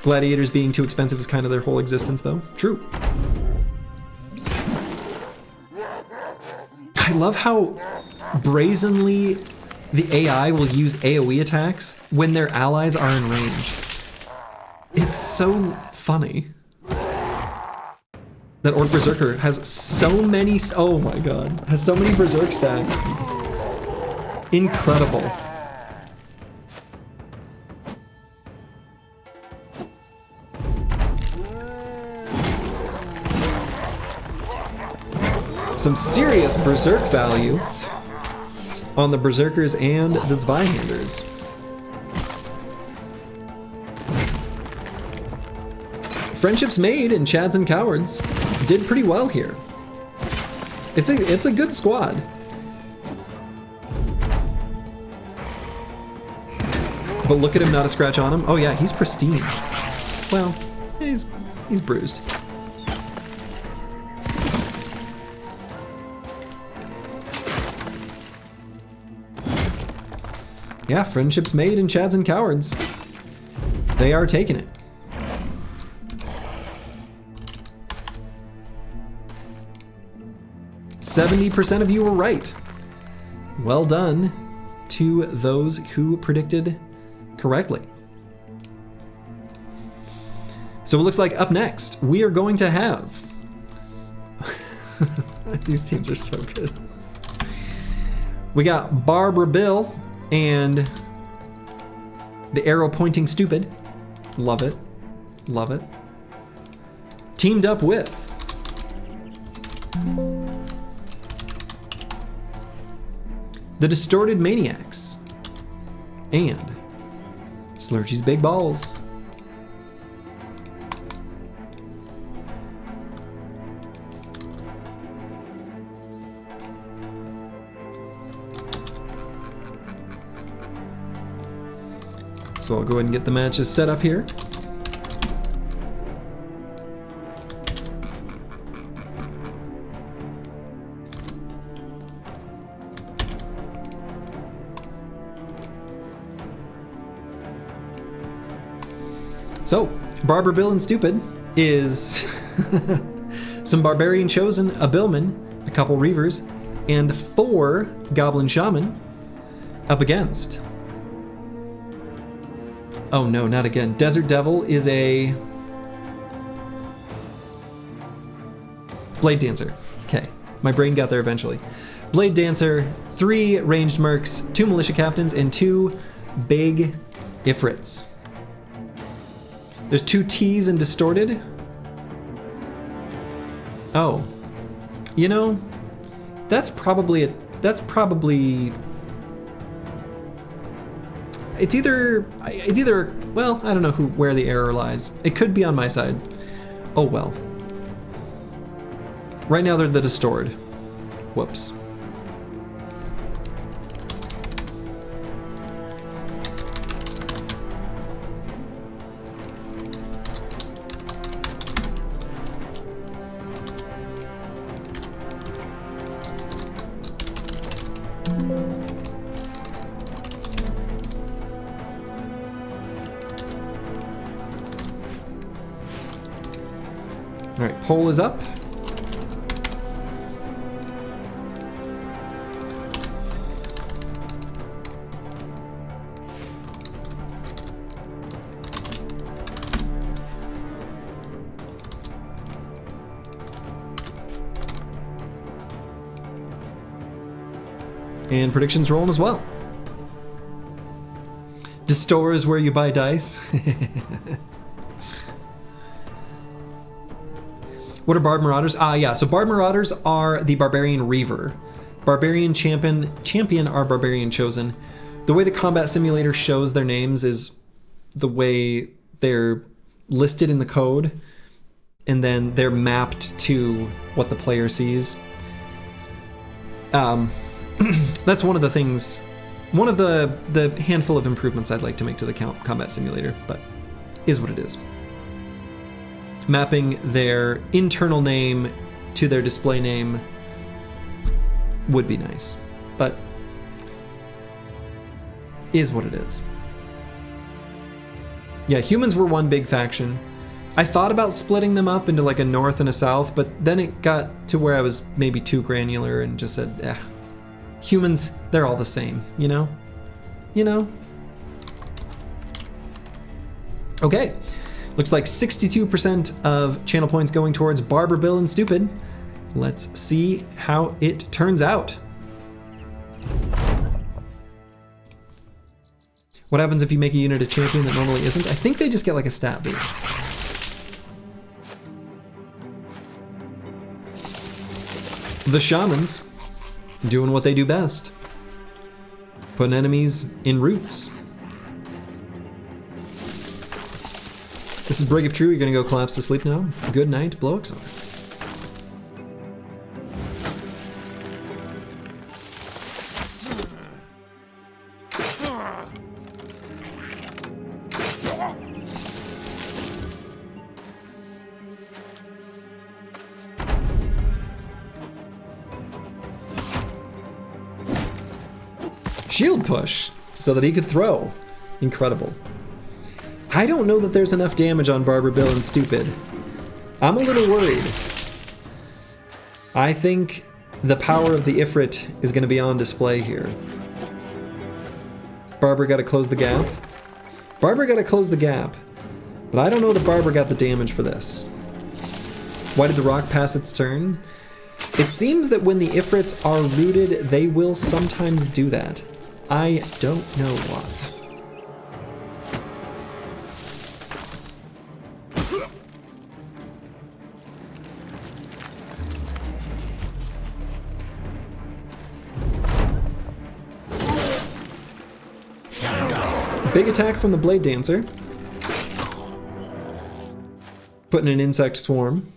Gladiators being too expensive is kind of their whole existence, though. True. I love how brazenly the AI will use AoE attacks when their allies are in range. It's so funny. That Orc Berserker has so many, oh my god, has so many Berserk stacks. Incredible. Some serious Berserk value on the Berserkers and the Zweihanders. Friendships Made and Chads and Cowards did pretty well here. It's a good squad. But look at him, not a scratch on him. Oh yeah, he's pristine. Well, he's bruised. Yeah, Friendships Made and Chads and Cowards. They are taking it. %70 of you were right. Well done to those who predicted correctly. So it looks like up next, we are going to have... These teams are so good. We got Barbara Bill and the arrow pointing stupid. Love it. Love it. Teamed up with the Distorted Maniacs and Slurchy's Big Balls. So I'll go ahead and get the matches set up here. So, Barber Bill and Stupid is some Barbarian Chosen, a Billman, a couple Reavers, and 4 Goblin Shaman up against... Oh no, not again. Desert Devil is a... Blade Dancer. Okay, my brain got there eventually. Blade Dancer, 3 ranged mercs, 2 militia captains, and 2 big ifrits. There's 2 T's in Distorted. Oh. You know, that's probably... It's either, well, I don't know where the error lies. It could be on my side. Oh well. Right now they're the Distorted. Whoops. All right, poll is up. And predictions rolling as well. The store is where you buy dice. What are Barb Marauders? Yeah, so Barb Marauders are the Barbarian Reaver. Barbarian champion are Barbarian Chosen. The way the Combat Simulator shows their names is the way they're listed in the code, and then they're mapped to what the player sees. That's one of the things, one of the handful of improvements I'd like to make to the Combat Simulator, but is what it is. Mapping their internal name to their display name would be nice, but is what it is. Yeah, humans were one big faction. I thought about splitting them up into like a north and a south, but then it got to where I was maybe too granular and just said, eh, humans, they're all the same, you know? You know? Okay. Looks like 62% of channel points going towards Barber, Bill, and Stupid. Let's see how it turns out. What happens if you make a unit a champion that normally isn't? I think they just get like a stat boost. The shamans, doing what they do best. Putting enemies in roots. This is Brig of True, you're gonna go collapse to sleep now. Good night, Blowoxar. Shield push, so that he could throw. Incredible. I don't know that there's enough damage on Barber, Bill, and Stupid. I'm a little worried. I think the power of the Ifrit is going to be on display here. Barber got to close the gap. Barber got to close the gap. But I don't know that Barber got the damage for this. Why did the rock pass its turn? It seems that when the Ifrits are rooted, they will sometimes do that. I don't know why. Big attack from the Blade Dancer. Putting an insect swarm.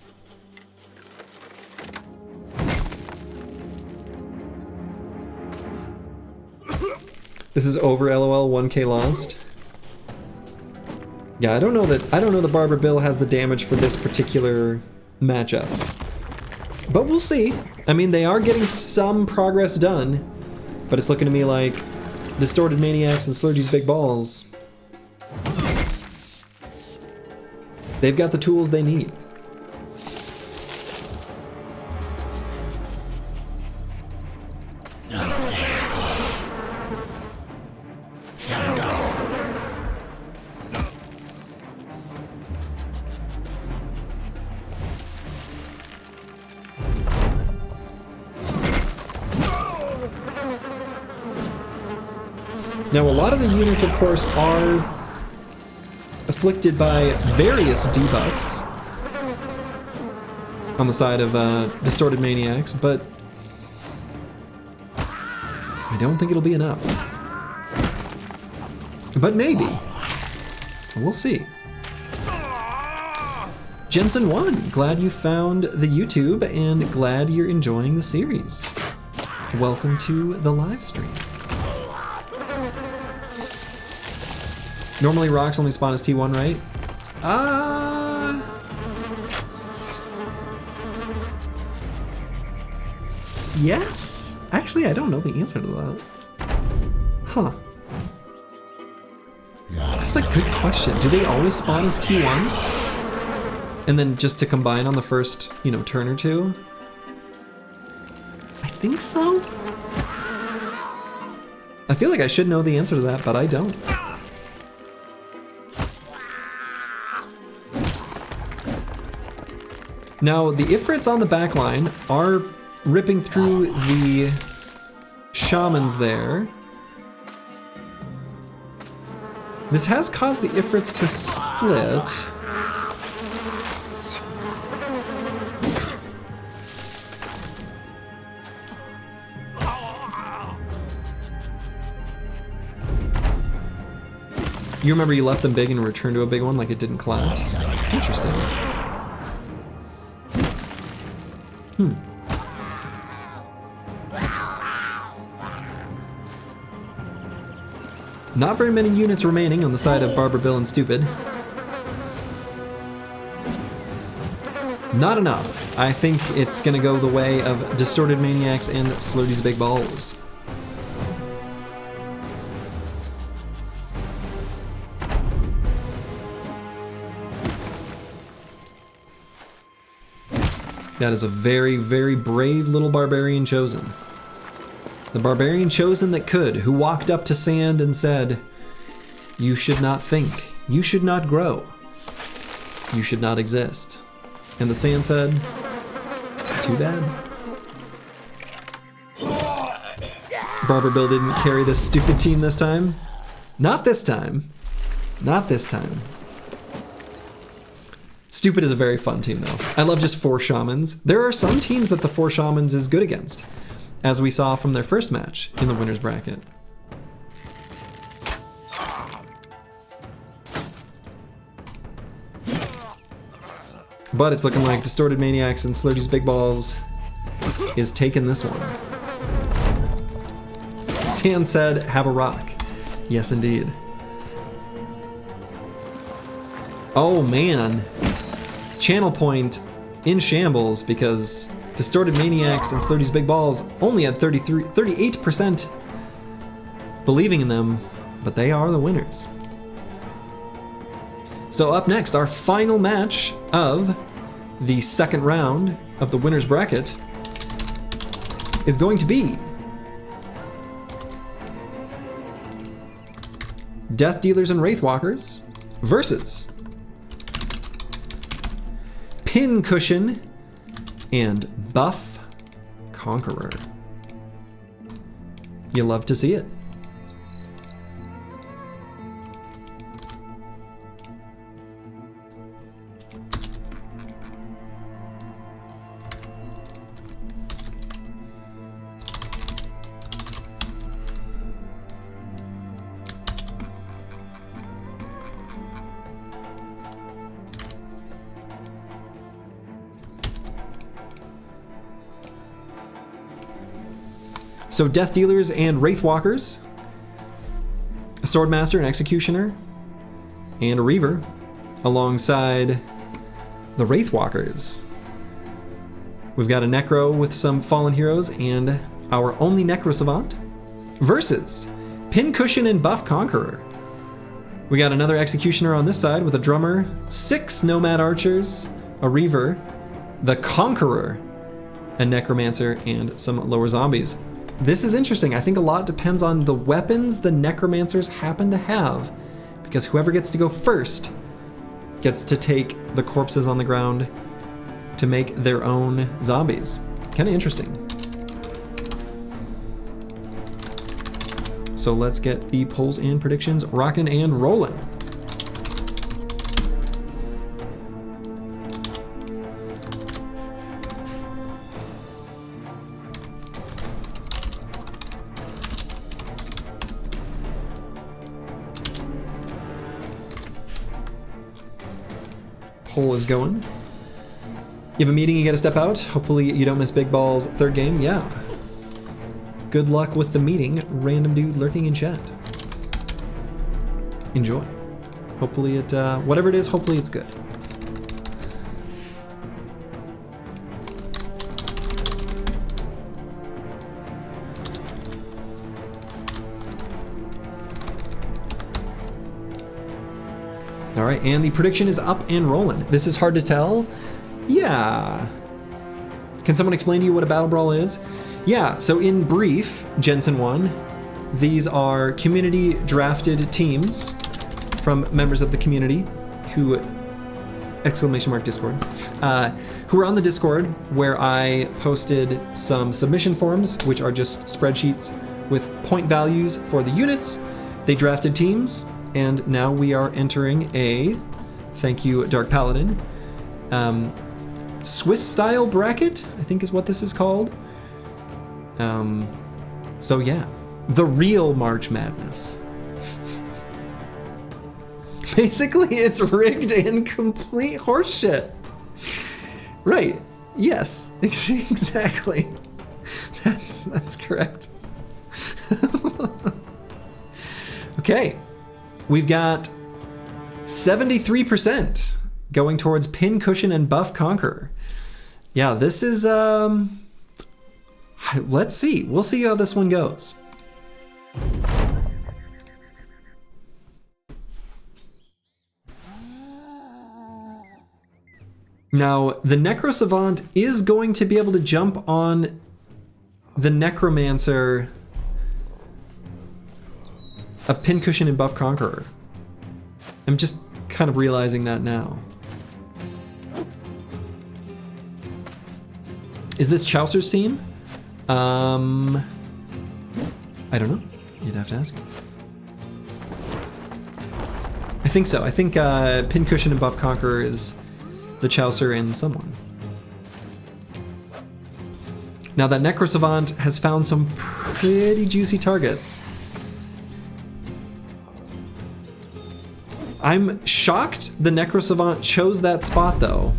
This is over, LOL, 1k lost. Yeah, I don't know that Barber Bill has the damage for this particular matchup. But we'll see. I mean, they are getting some progress done, but it's looking to me like Distorted Maniacs and Slurgy's Big Balls, they've got the tools they need. Now, a lot of the units, of course, are afflicted by various debuffs on the side of Distorted Maniacs, but I don't think it'll be enough. But maybe. We'll see. Jensen 1, glad you found the YouTube and glad you're enjoying the series. Welcome to the live stream. Normally rocks only spawn as T1, right? Yes? Actually, I don't know the answer to that. Huh. That's a good question. Do they always spawn as T1? And then just to combine on the first, you know, turn or two? I think so? I feel like I should know the answer to that, but I don't. Now, the Ifrits on the back line are ripping through the shamans there. This has caused the ifrits to split. You remember you left them big and returned to a big one, like it didn't collapse? Interesting. Not very many units remaining on the side of Barber, Bill, and Stupid. Not enough. I think it's gonna go the way of Distorted Maniacs and Slurdy's Big Balls. That is a very, very brave little barbarian chosen. The barbarian chosen that could, who walked up to sand and said, "You should not think, you should not grow, you should not exist." And the sand said, "Too bad." Barber Bill didn't carry this stupid team this time. Not this time. Not this time. Stupid is a very fun team though. I love just 4 shamans. There are some teams that the 4 shamans is good against, as we saw from their first match in the winner's bracket. But it's looking like Distorted Maniacs and Slurdy's Big Balls is taking this one. Sand said, "Have a rock." Yes, indeed. Oh man. Channel point in shambles because Distorted Maniacs and Slurdy's Big Balls only had 38% believing in them, but they are the winners. So up next, our final match of the second round of the winner's bracket is going to be Death Dealers and Wraithwalkers versus Pincushion and Buff Conqueror. You love to see it. So Death Dealers and Wraithwalkers, a Swordmaster, an Executioner, and a Reaver, alongside the Wraithwalkers. We've got a Necro with some Fallen Heroes and our only Necro Savant, versus Pincushion and Buff Conqueror. We got another Executioner on this side with a Drummer, 6 Nomad Archers, a Reaver, the Conqueror, a Necromancer, and some lower zombies. This is interesting. I think a lot depends on the weapons the necromancers happen to have, because whoever gets to go first gets to take the corpses on the ground to make their own zombies. Kind of interesting. So let's get the polls and predictions rocking and rolling. Poll is going. You have a meeting, you gotta step out. Hopefully you don't miss Big Ball's third game. Yeah. Good luck with the meeting, random dude lurking in chat. Enjoy. Hopefully it, whatever it is, hopefully it's good. All right, and the prediction is up and rolling. This is hard to tell. Yeah. Can someone explain to you what a BattleBrawl is? Yeah, so in brief, Jensen 1, these are community drafted teams from members of the community who, !Discord, who are on the Discord where I posted some submission forms, which are just spreadsheets with point values for the units. They drafted teams, And now we are entering a, thank you, Dark Paladin, Swiss-style bracket, I think is what this is called. So yeah, the real March Madness. Basically, it's rigged and complete horseshit. Right, yes, exactly. That's correct. Okay, we've got 73% going towards Pincushion and Buff Conqueror. Yeah, this is, let's see. We'll see how this one goes. Now, the Necro Savant is going to be able to jump on the Necromancer of Pincushion and Buff Conqueror. I'm just kind of realizing that now. Is this Chaucer's team? I don't know. You'd have to ask him. I think so. I think Pincushion and Buff Conqueror is the Chaucer and someone. Now that Necro Savant has found some pretty juicy targets. I'm shocked the Necro Savant chose that spot though.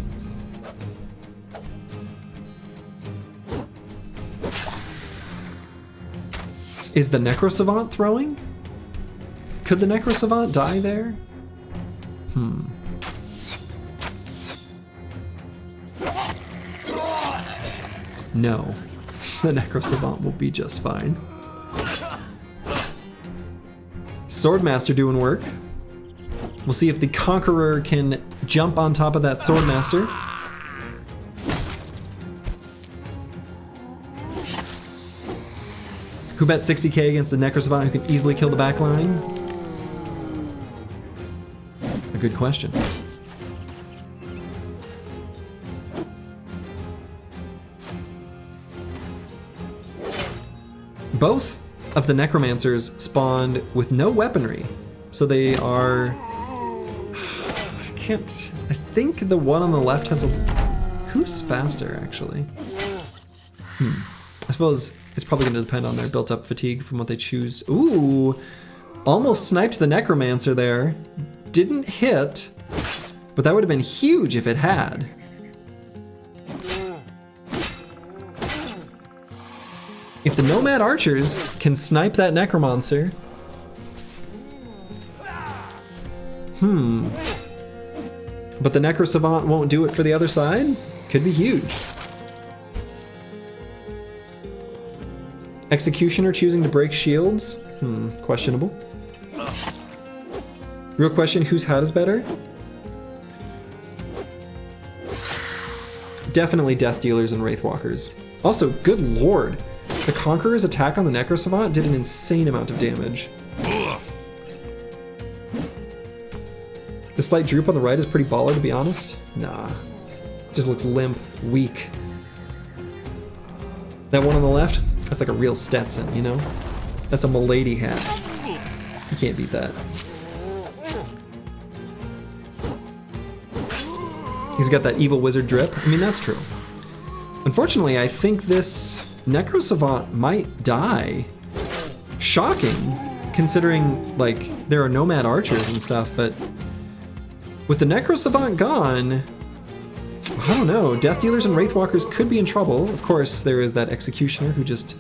Is the Necro Savant throwing? Could the Necro Savant die there? No, the Necro Savant will be just fine. Swordmaster doing work. We'll see if the Conqueror can jump on top of that Swordmaster. Who bet 60k against the Necro Savant who can easily kill the back line? A good question. Both of the Necromancers spawned with no weaponry, so they are... I think the one on the left has a... Who's faster, actually? I suppose it's probably going to depend on their built-up fatigue from what they choose. Ooh! Almost sniped the Necromancer there. Didn't hit, but that would have been huge if it had. If the Nomad Archers can snipe that Necromancer... But the Necro Savant won't do it for the other side? Could be huge. Executioner choosing to break shields? Questionable. Real question, whose hat is better? Definitely Death Dealers and Wraithwalkers. Also, good lord, the Conqueror's attack on the Necro Savant did an insane amount of damage. The slight droop on the right is pretty baller, to be honest. Nah, just looks limp, weak. That one on the left, that's like a real Stetson, you know? That's a milady hat. You can't beat that. He's got that evil wizard drip. I mean, that's true. Unfortunately, I think this Necro Savant might die. Shocking, considering, like, there are Nomad Archers and stuff, but with the Necro Savant gone, I don't know, Death Dealers and Wraithwalkers could be in trouble. Of course, there is that Executioner who just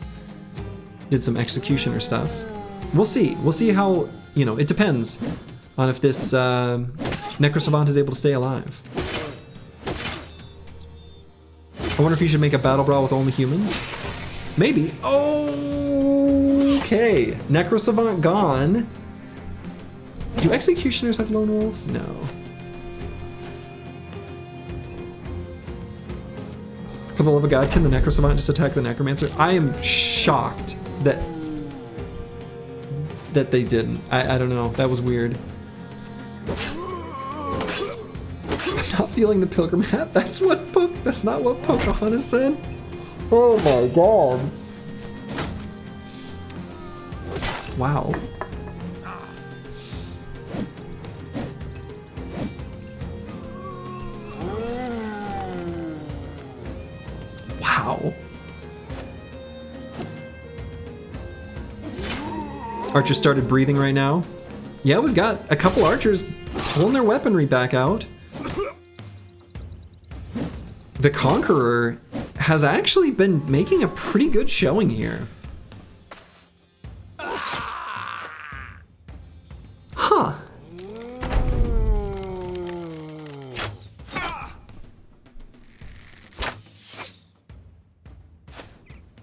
did some Executioner stuff. We'll see. We'll see how, you know, it depends on if this Necro Savant is able to stay alive. I wonder if you should make a battle brawl with only humans? Maybe. Okay. Necro Savant gone. Do Executioners have Lone Wolf? No. For the love of God, can the Necro Savant just attack the Necromancer? I am shocked that they didn't. I don't know. That was weird. I'm not feeling the Pilgrim hat. That's not what Pocahontas said. Oh my god. Wow. Archer started breathing right now. Yeah, we've got a couple archers pulling their weaponry back out. The Conqueror has actually been making a pretty good showing here. Huh.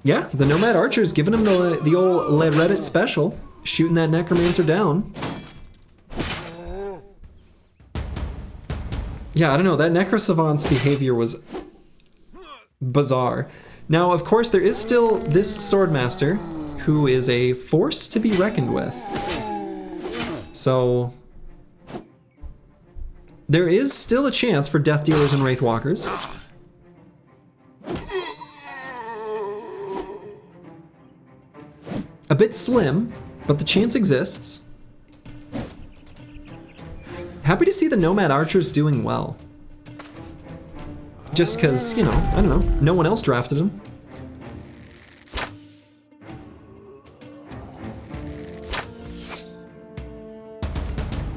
Yeah, the Nomad Archer's giving him the old Le Reddit special, shooting that necromancer down. Yeah, I don't know, that Necrosavant's behavior was bizarre. Now, of course, there is still this Swordmaster, who is a force to be reckoned with. So, there is still a chance for Death Dealers and Wraithwalkers. A bit slim, but the chance exists. Happy to see the Nomad Archers doing well. Just because, you know, I don't know, no one else drafted him.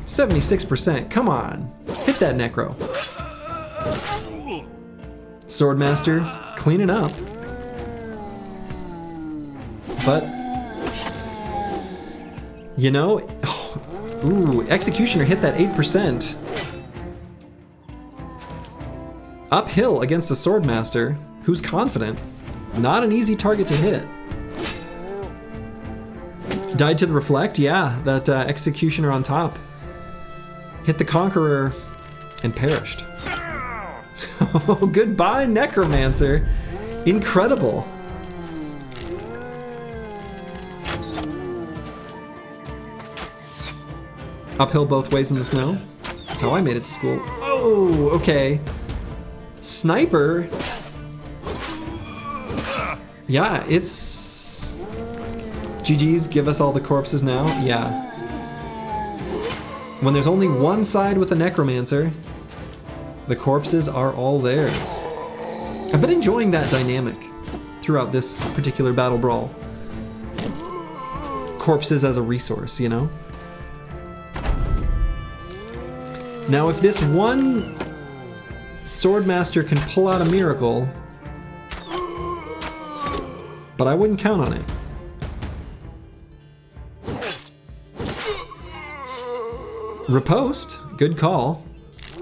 %, come on, hit that Necro. Swordmaster, cleaning up. But, you know, ooh, Executioner hit that 8%. Uphill against a Swordmaster, who's confident. Not an easy target to hit. Died to the Reflect, yeah, that Executioner on top. Hit the Conqueror and perished. Oh, goodbye, Necromancer. Incredible. Uphill both ways in the snow. That's how I made it to school. Oh, okay. Sniper. Yeah, it's... GG's, give us all the corpses now. Yeah. When there's only one side with a Necromancer, the corpses are all theirs. I've been enjoying that dynamic throughout this particular Battle Brawl. Corpses as a resource, you know? Now, if this one Swordmaster can pull out a miracle, but I wouldn't count on it. Riposte, good call.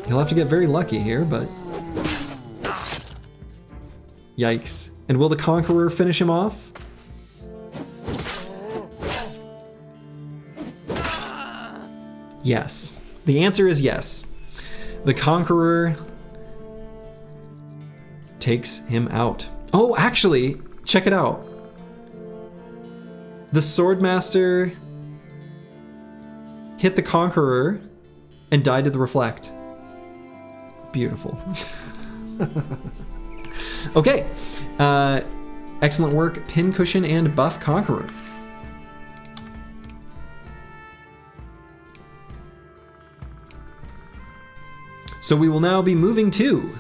He'll have to get very lucky here, but... Yikes. And will the Conqueror finish him off? Yes. The answer is yes. The Conqueror takes him out. Oh, actually, check it out. The Swordmaster hit the Conqueror and died to the Reflect. Beautiful. Okay. Excellent work, Pincushion and Buff Conqueror. So we will now be moving to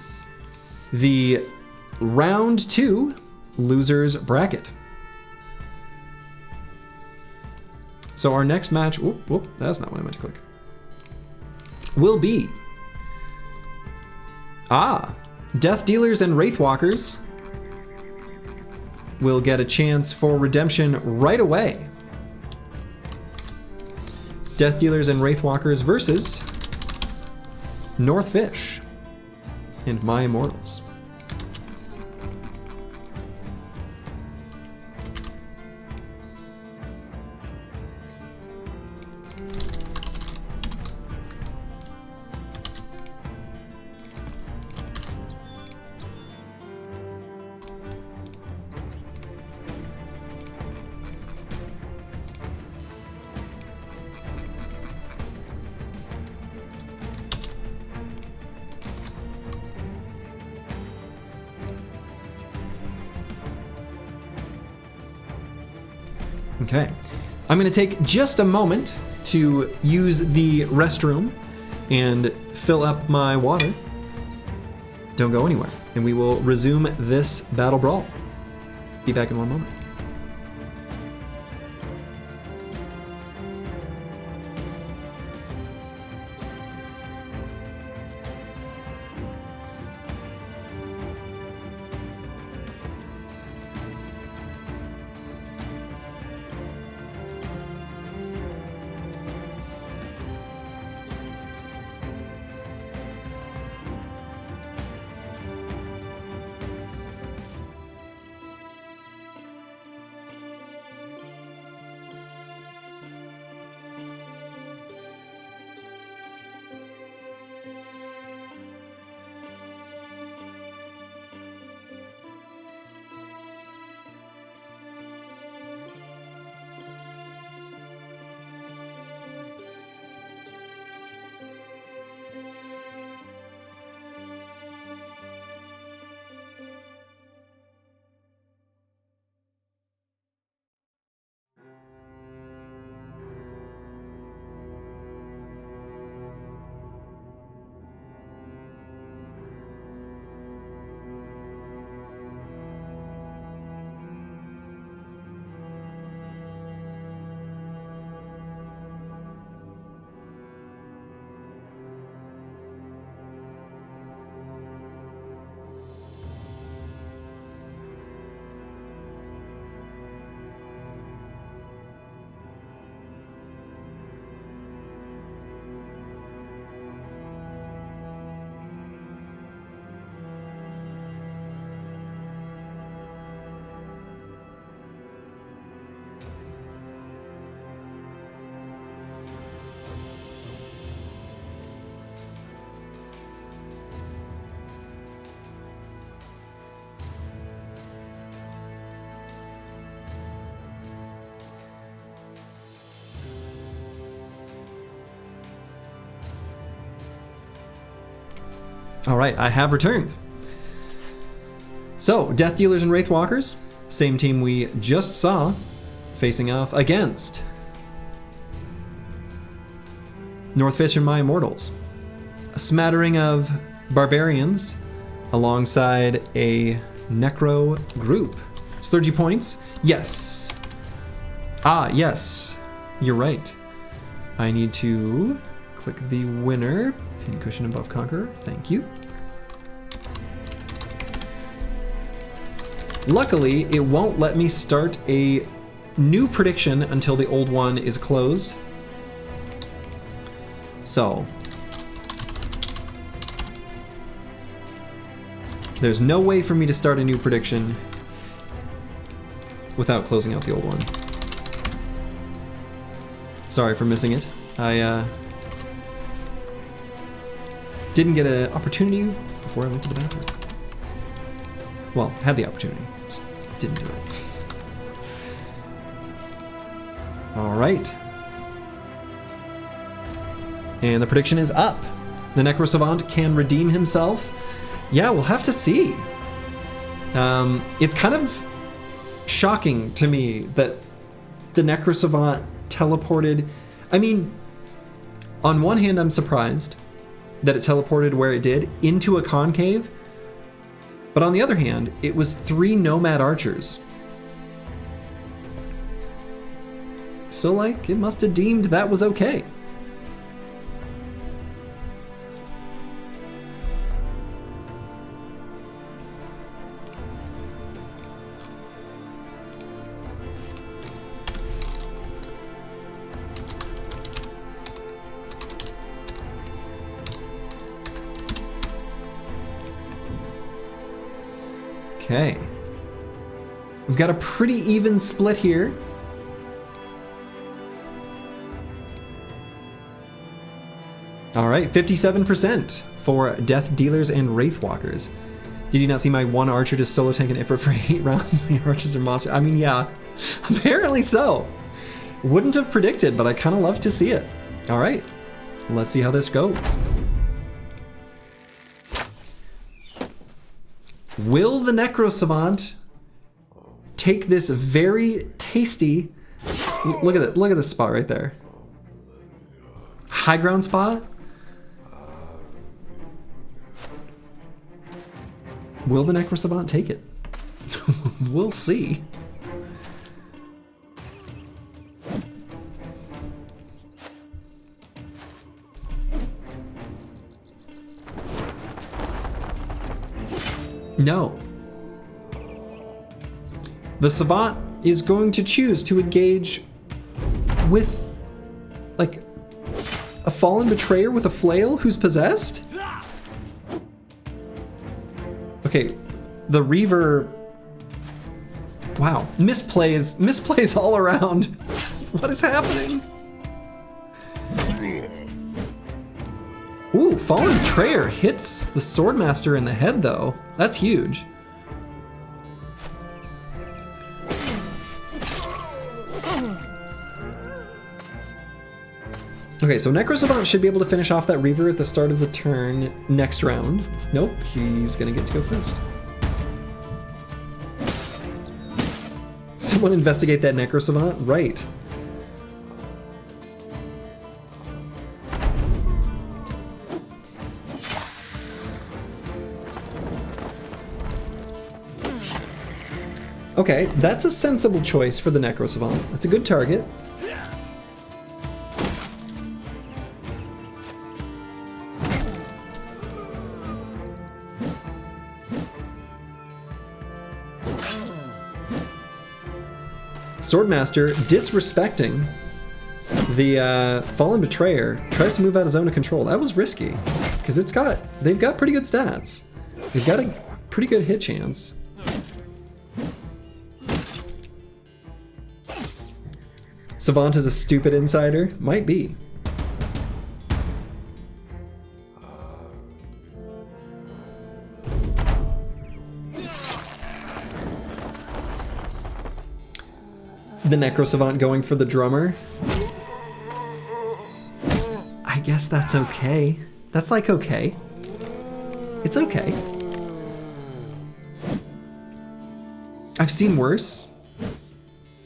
the round 2 losers bracket. So our next match, whoop, that's not what I meant to click, will be Death Dealers and Wraithwalkers will get a chance for redemption right away. Death Dealers and Wraithwalkers versus Northfish and My Immortals. Okay, I'm gonna take just a moment to use the restroom and fill up my water. Don't go anywhere, and we will resume this Battle Brawl. Be back in one moment. All right, I have returned. So, Death Dealers and Wraithwalkers, same team we just saw, facing off against North Fisher My Immortals. A smattering of barbarians alongside a necro group. Slurgy points? Yes. Ah, yes. You're right. I need to click the winner. Pincushion above conqueror. Thank you. Luckily, it won't let me start a new prediction until the old one is closed. So, there's no way for me to start a new prediction without closing out the old one. Sorry for missing it. I didn't get an opportunity before I went to the bathroom. Well, had the opportunity, just didn't do it. All right. And the prediction is up. The Necro Savant can redeem himself. Yeah, we'll have to see. It's kind of shocking to me that the Necro Savant teleported. I mean, on one hand, I'm surprised that it teleported where it did, into a concave. But on the other hand, it was 3 nomad archers. So, like, it must have deemed that was okay. Okay. We've got a pretty even split here. All right, 57% for Death Dealers and Wraithwalkers. Did you not see my one archer just solo tank an ifrit for 8 rounds? The archers are monsters. I mean, yeah, apparently so. Wouldn't have predicted, but I kind of love to see it. All right, let's see how this goes. Will the Necro Savant take this very tasty, look at it, look at this spot right there. High ground spot. Will the Necro Savant take it? We'll see. No. The Savant is going to choose to engage with, like, a fallen betrayer with a flail who's possessed? Okay, the Reaver... Wow, misplays all around. What is happening? Ooh, fallen betrayer hits the Swordmaster in the head though. That's huge. Okay, so Necro Savant should be able to finish off that Reaver at the start of the turn next round. Nope, he's gonna get to go first. Someone investigate that Necro Savant? Right. Okay, that's a sensible choice for the Necro Savant. That's a good target. Swordmaster, disrespecting the Fallen Betrayer, tries to move out of zone of control. That was risky, because they've got pretty good stats. They've got a pretty good hit chance. Savant is a stupid insider? Might be. The Necro Savant going for the drummer. I guess that's okay. That's like okay. It's okay. I've seen worse.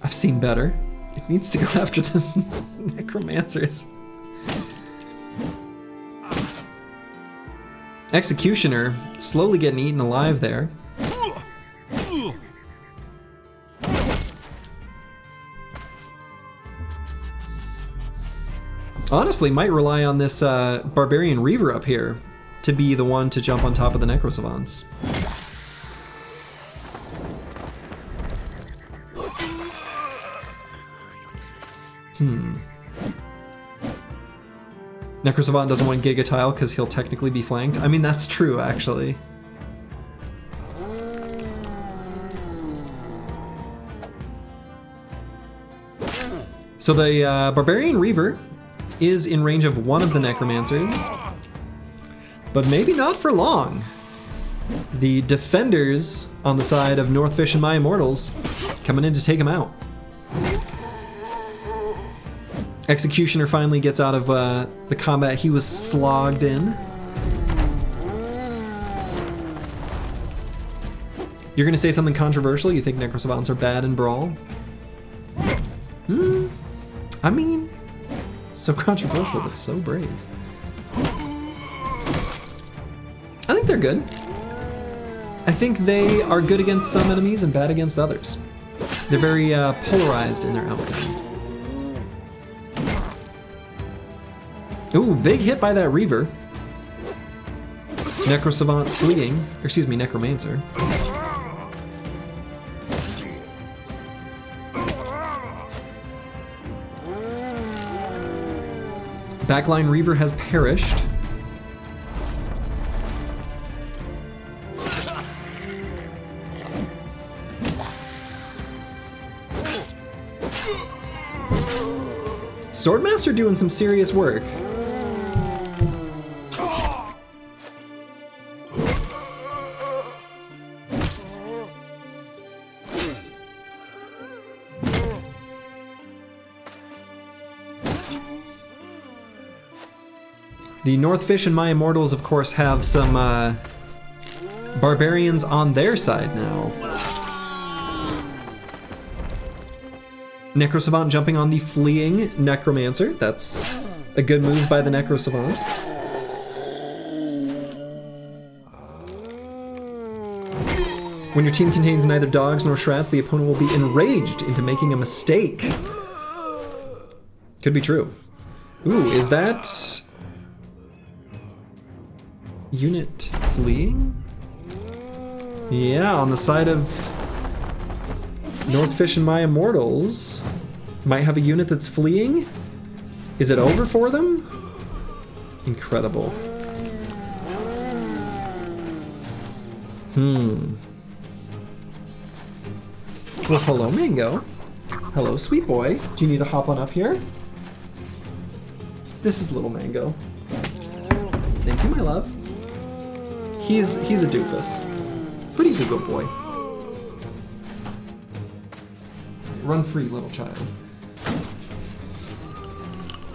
I've seen better. It needs to go after this necromancers. Executioner slowly getting eaten alive there. Honestly, might rely on this Barbarian Reaver up here to be the one to jump on top of the Necro Savants. Necro Savant doesn't want Giga Tile because he'll technically be flanked. I mean, that's true, actually. So the Barbarian Reaver is in range of one of the necromancers, but maybe not for long. The defenders on the side of Northfish and My Immortals coming in to take him out. Executioner finally gets out of the combat he was slogged in. You're gonna say something controversial? You think Necro Savants are bad in Brawl? I mean, so controversial, but so brave. I think they're good. I think they are good against some enemies and bad against others. They're very polarized in their outcome. Ooh, big hit by that Reaver. Necro Savant fleeing, or excuse me, Necromancer. Backline Reaver has perished. Swordmaster doing some serious work. The Northfish and My Immortals, of course, have some barbarians on their side now. Necro Savant jumping on the fleeing Necromancer. That's a good move by the Necro Savant. When your team contains neither dogs nor shrats, the opponent will be enraged into making a mistake. Could be true. Ooh, is that unit fleeing? Yeah, on the side of Northfish and My Immortals. Might have a unit that's fleeing? Is it over for them? Incredible. Well, hello, Mango. Hello, sweet boy. Do you need to hop on up here? This is little Mango. Thank you, my love. He's a doofus, but he's a good boy. Run free, little child.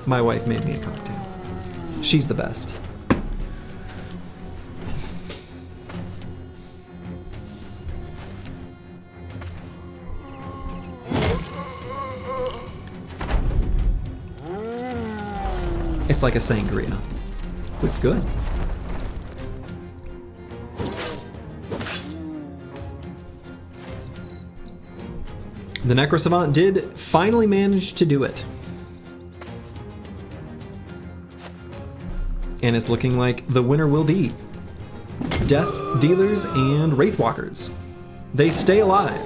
My wife made me a cocktail. She's the best. It's like a sangria. Looks good. The Necro Savant did finally manage to do it. And it's looking like the winner will be Death Dealers and Wraithwalkers. They stay alive.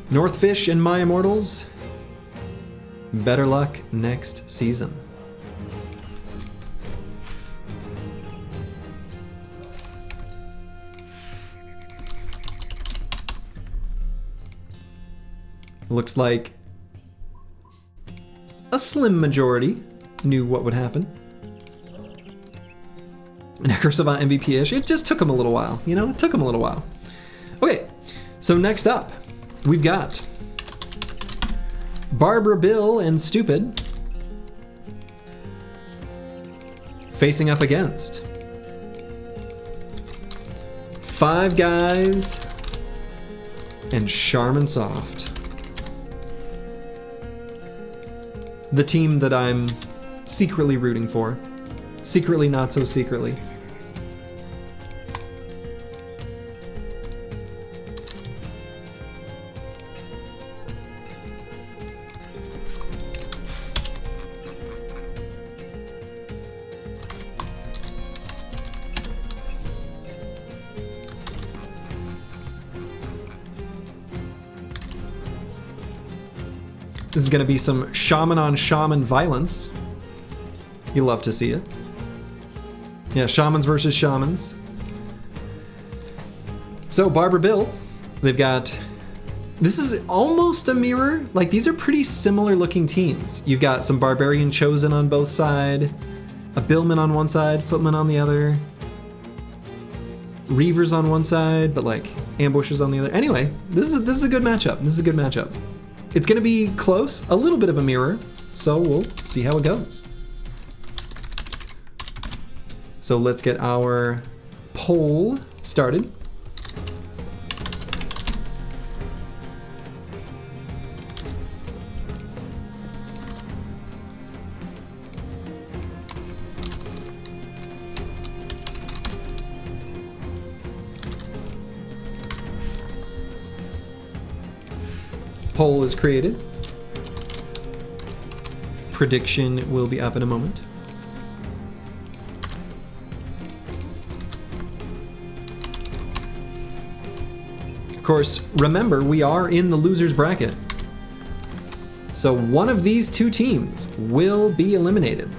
Northfish and My Immortals, better luck next season. Looks like a slim majority knew what would happen. Necro Savant MVP-ish. It just took him a little while, you know? It took him a little while. Okay, so next up, we've got Barbara Bill and Stupid facing up against Five Guys and Charmin Soft. The team that I'm secretly rooting for. Secretly, not so secretly. This is going to be some shaman on shaman violence. You love to see it. Yeah, shamans versus shamans. So Barbara Bill, they've got, this is almost a mirror. Like, these are pretty similar looking teams. You've got some barbarian chosen on both sides, a billman on one side, footman on the other, reavers on one side, but like ambushers on the other. Anyway, this is a good matchup. This is a good matchup. It's going to be close, a little bit of a mirror, so we'll see how it goes. So let's get our poll started. Poll is created. Prediction will be up in a moment. Of course, remember, we are in the loser's bracket. So one of these two teams will be eliminated.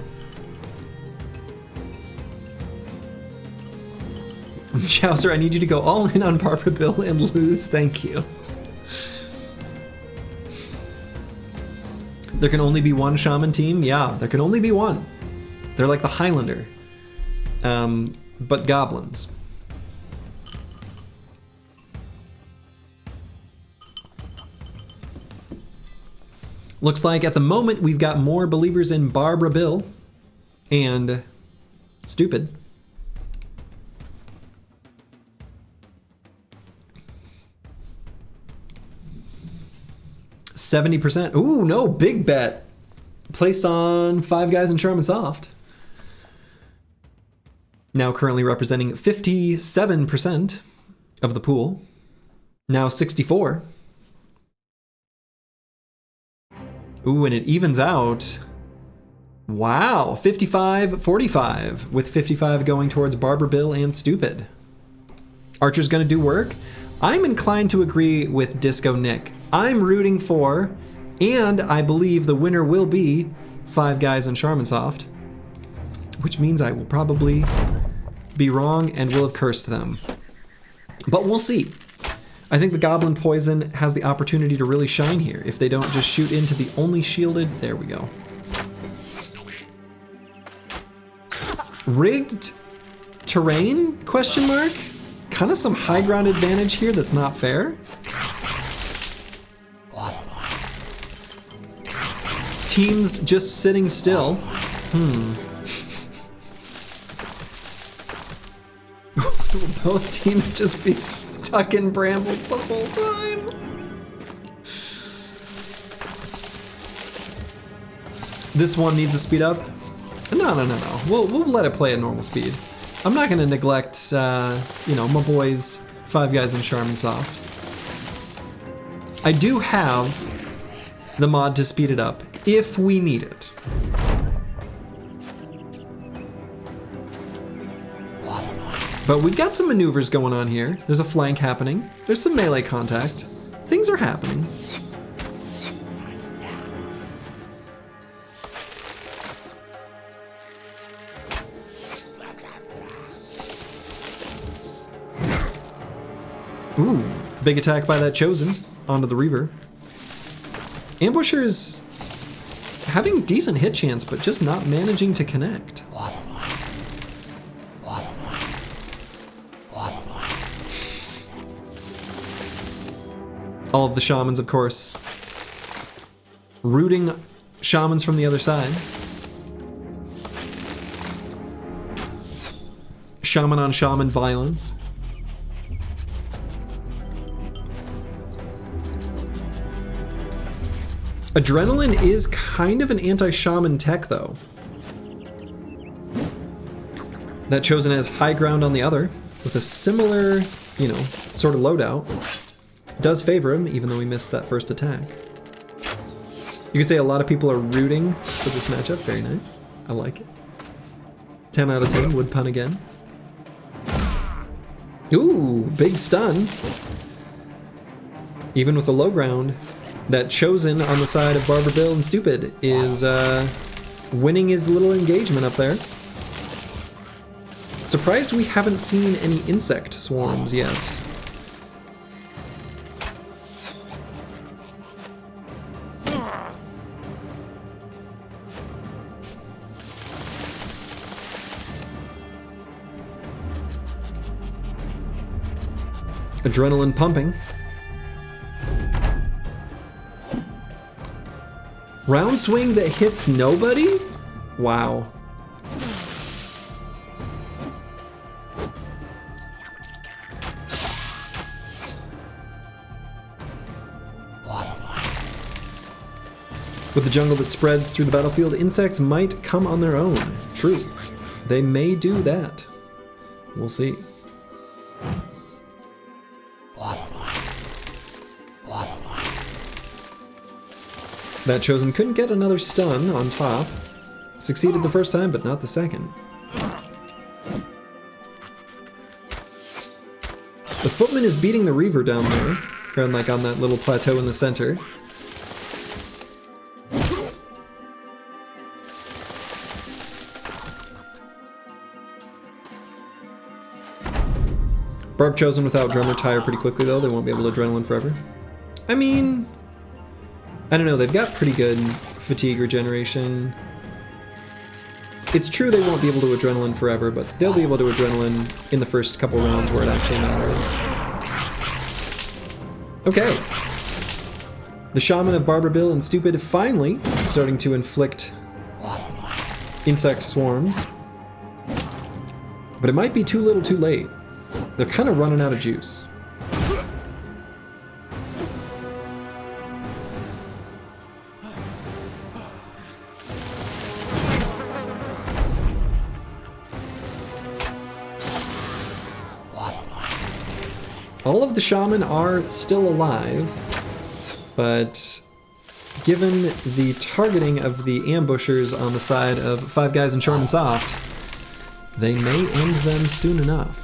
Chowser, I need you to go all in on Barbara Bill and lose. Thank you. There can only be one shaman team? Yeah, there can only be one. They're like the Highlander, but goblins. Looks like at the moment we've got more believers in Barbara Bill and Stupid. %. Ooh, no, big bet. Placed on Five Guys and Charmin Soft. Now currently representing 57% of the pool. Now 64. Ooh, and it evens out. Wow, 55-45, with 55 going towards Barbara Bill and Stupid. Archer's gonna do work. I'm inclined to agree with Disco Nick. I'm rooting for, and I believe the winner will be, Five Guys and Charmin Soft, which means I will probably be wrong and will have cursed them. But we'll see. I think the Goblin Poison has the opportunity to really shine here if they don't just shoot into the only shielded. There we go. Rigged terrain? Question mark? Kind of some high ground advantage here that's not fair. Teams just sitting still. Both teams just be stuck in brambles the whole time. This one needs to speed up. No. We'll let it play at normal speed. I'm not gonna neglect, you know, my boys, Five Guys and Charmin Soft. I do have the mod to speed it up if we need it. But we've got some maneuvers going on here. There's a flank happening. There's some melee contact. Things are happening. Ooh, big attack by that Chosen onto the Reaver. Ambusher's having decent hit chance, but just not managing to connect. All of the shamans, of course, rooting shamans from the other side. shaman on shaman violence. Adrenaline is kind of an anti-shaman tech, though. That Chosen has high ground on the other, with a similar, you know, sort of loadout. Does favor him, even though he missed that first attack. You could say a lot of people are rooting for this matchup. Very nice. I like it. 10 out of 10, would pun again. Ooh, big stun. Even with the low ground, that Chosen on the side of Barber Bill and Stupid is winning his little engagement up there. Surprised we haven't seen any insect swarms yet. Adrenaline pumping. Round swing that hits nobody? Wow. With the jungle that spreads through the battlefield, insects might come on their own. True. They may do that. We'll see. That Chosen couldn't get another stun on top. Succeeded the first time, but not the second. The Footman is beating the Reaver down there, around like on that little plateau in the center. Barb Chosen without Drum retire pretty quickly though. They won't be able to Adrenaline forever. I mean, I don't know, they've got pretty good fatigue regeneration. It's true they won't be able to Adrenaline forever, but they'll be able to Adrenaline in the first couple rounds where it actually matters. Okay. The Shaman of Barber Bill and Stupid finally starting to inflict insect swarms. But it might be too little too late. They're kind of running out of juice. All of the shaman are still alive, but given the targeting of the ambushers on the side of Five Guys and Short and Soft, they may end them soon enough.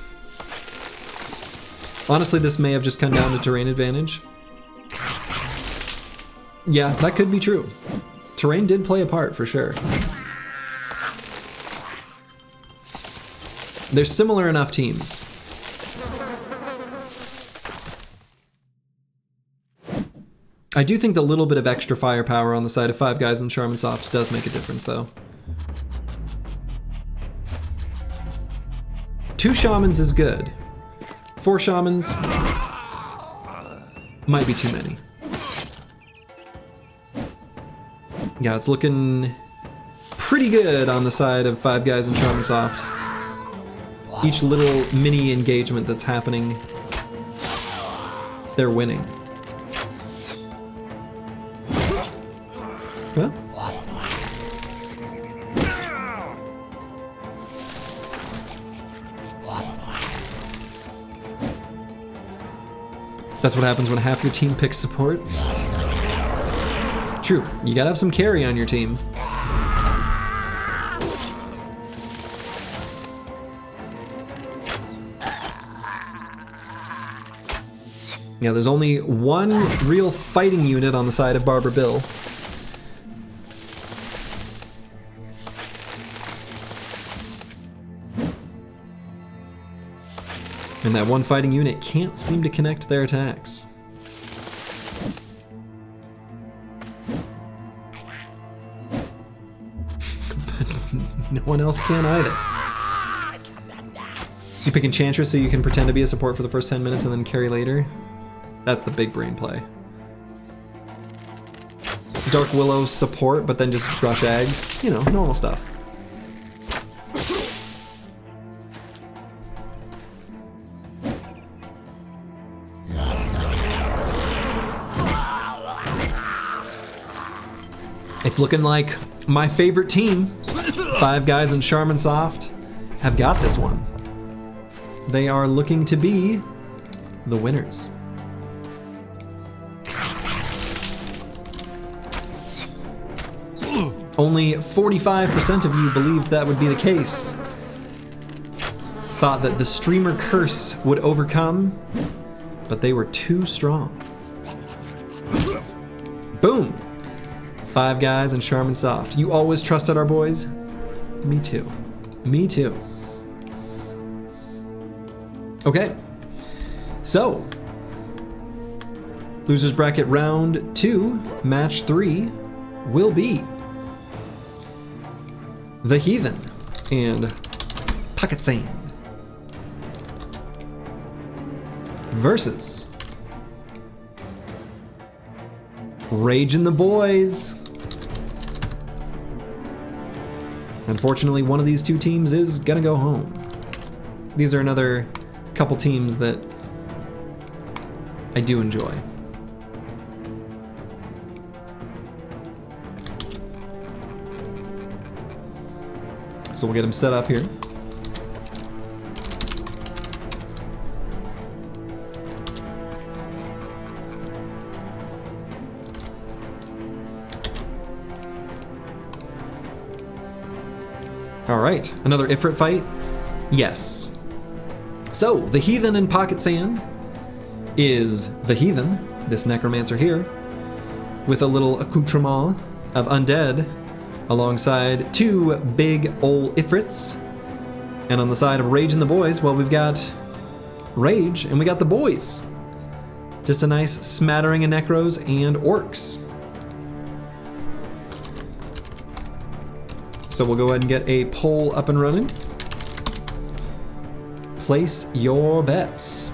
Honestly, this may have just come down to terrain advantage. Yeah, that could be true. Terrain did play a part, for sure. They're similar enough teams. I do think the little bit of extra firepower on the side of Five Guys and Charm and Soft does make a difference, though. 2 shamans is good. 4 shamans might be too many. Yeah, it's looking pretty good on the side of Five Guys and Charm and Soft. Each little mini engagement that's happening, they're winning. Huh? That's what happens when half your team picks support. True, you gotta have some carry on your team. Yeah, there's only one real fighting unit on the side of Barber Bill. And that one fighting unit can't seem to connect their attacks. But no one else can either. You pick Enchantress so you can pretend to be a support for the first 10 minutes and then carry later. That's the big brain play. Dark Willow support, but then just rush Ags. You know, normal stuff. It's looking like my favorite team, Five Guys and Shaman Soft, have got this one. They are looking to be the winners. Only 45% of you believed that would be the case. Thought that the streamer curse would overcome, but they were too strong. Boom! Five Guys and Shaman Soft. You always trusted our boys? Me too. Me too. Okay. So, losers bracket round 2, match 3 will be the Heathen and Pocket Sand versus Rage and the Boys. Unfortunately, one of these two teams is gonna go home. These are another couple teams that I do enjoy. So we'll get them set up here. All right, another ifrit fight? Yes. So, the Heathen in Pocket Sand is the Heathen, this necromancer here, with a little accoutrement of undead alongside two big ol' ifrits. And on the side of Rage and the Boys, well, we've got Rage and we got the boys. Just a nice smattering of necros and orcs. So we'll go ahead and get a poll up and running. Place your bets.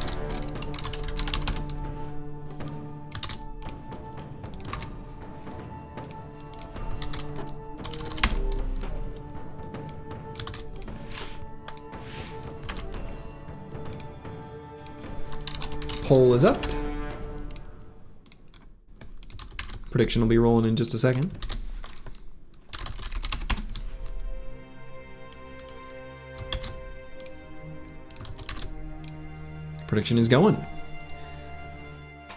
Poll is up. Prediction will be rolling in just a second. Prediction is going.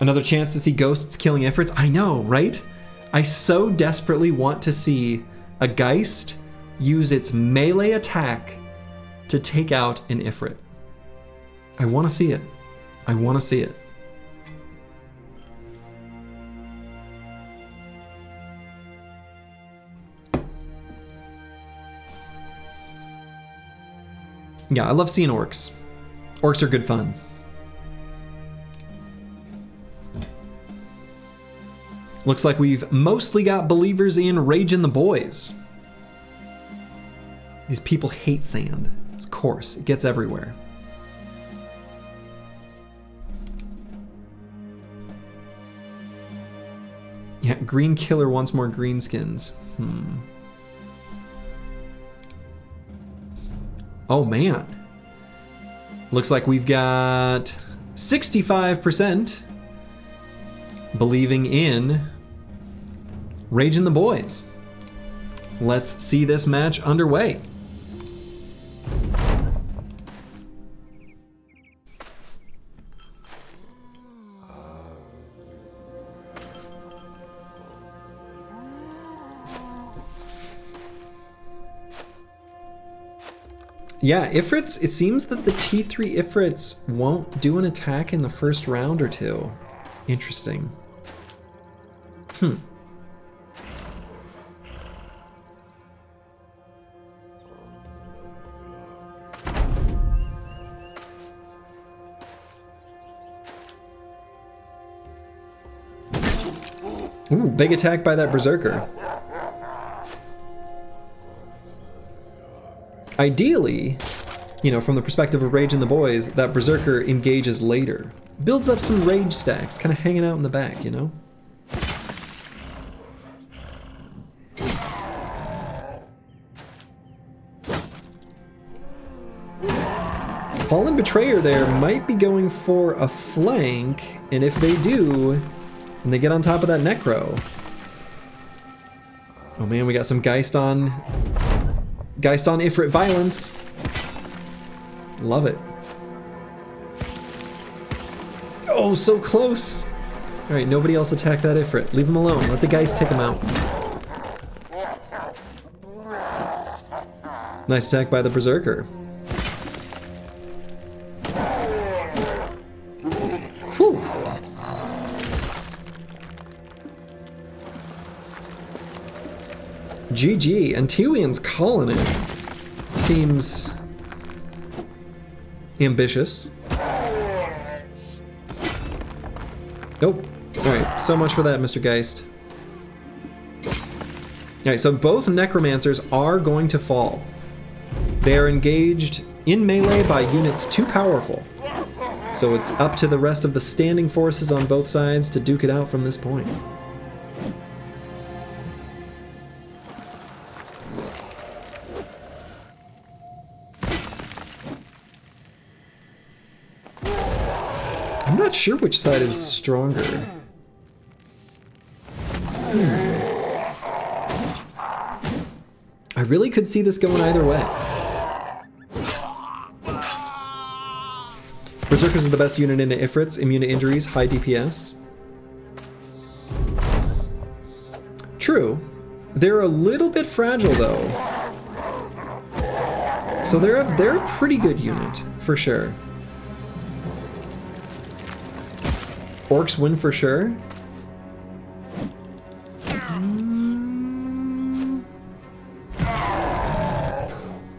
Another chance to see ghosts killing ifrits. I know, right? I so desperately want to see a Geist use its melee attack to take out an ifrit. I want to see it. I want to see it. Yeah, I love seeing orcs. Orcs are good fun. Looks like we've mostly got believers in Rage and the Boys. These people hate sand. It's coarse. It gets everywhere. Yeah, Green Killer wants more greenskins. Oh man. Looks like we've got 65% believing in Rage and the Boys. Let's see this match underway. Yeah, Ifrits, it seems that the T3 Ifrits won't do an attack in the first round or two. Interesting. Ooh, big attack by that Berserker. Ideally, you know, from the perspective of Rage and the Boys, that Berserker engages later. Builds up some rage stacks, kind of hanging out in the back, you know? Fallen Betrayer there might be going for a flank, and if they do, and they get on top of that Necro, Oh man, we got some Geist on Ifrit violence. Love it. Oh, so close. All right, nobody else attack that Ifrit. Leave him alone. Let the Geist take him out. Nice attack by the Berserker. Whew. GG, Antillian's calling it. Seems ambitious. Nope. Alright, so much for that, Mr. Geist. Alright, so both necromancers are going to fall. They are engaged in melee by units too powerful. So it's up to the rest of the standing forces on both sides to duke it out from this point. I'm not sure which side is stronger. I really could see this going either way. Berserkers are the best unit into Ifrits, immune to injuries, high DPS. True. They're a little bit fragile though. So they're a pretty good unit, for sure. Orcs win for sure.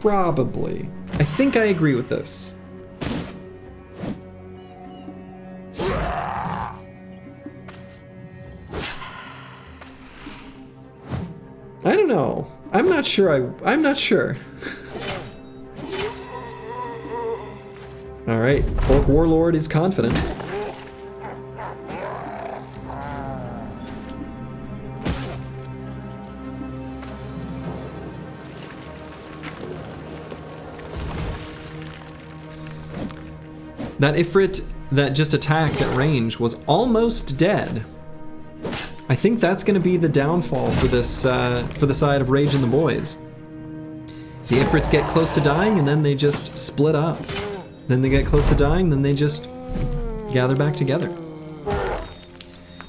Probably. I think I agree with this. I don't know. I'm not sure. I'm not sure. All right, Orc Warlord is confident. That Ifrit that just attacked at range was almost dead. I think that's going to be the downfall for this, for the side of Rage and the Boys. The Ifrits get close to dying and then they just split up. Then they get close to dying, then they just gather back together.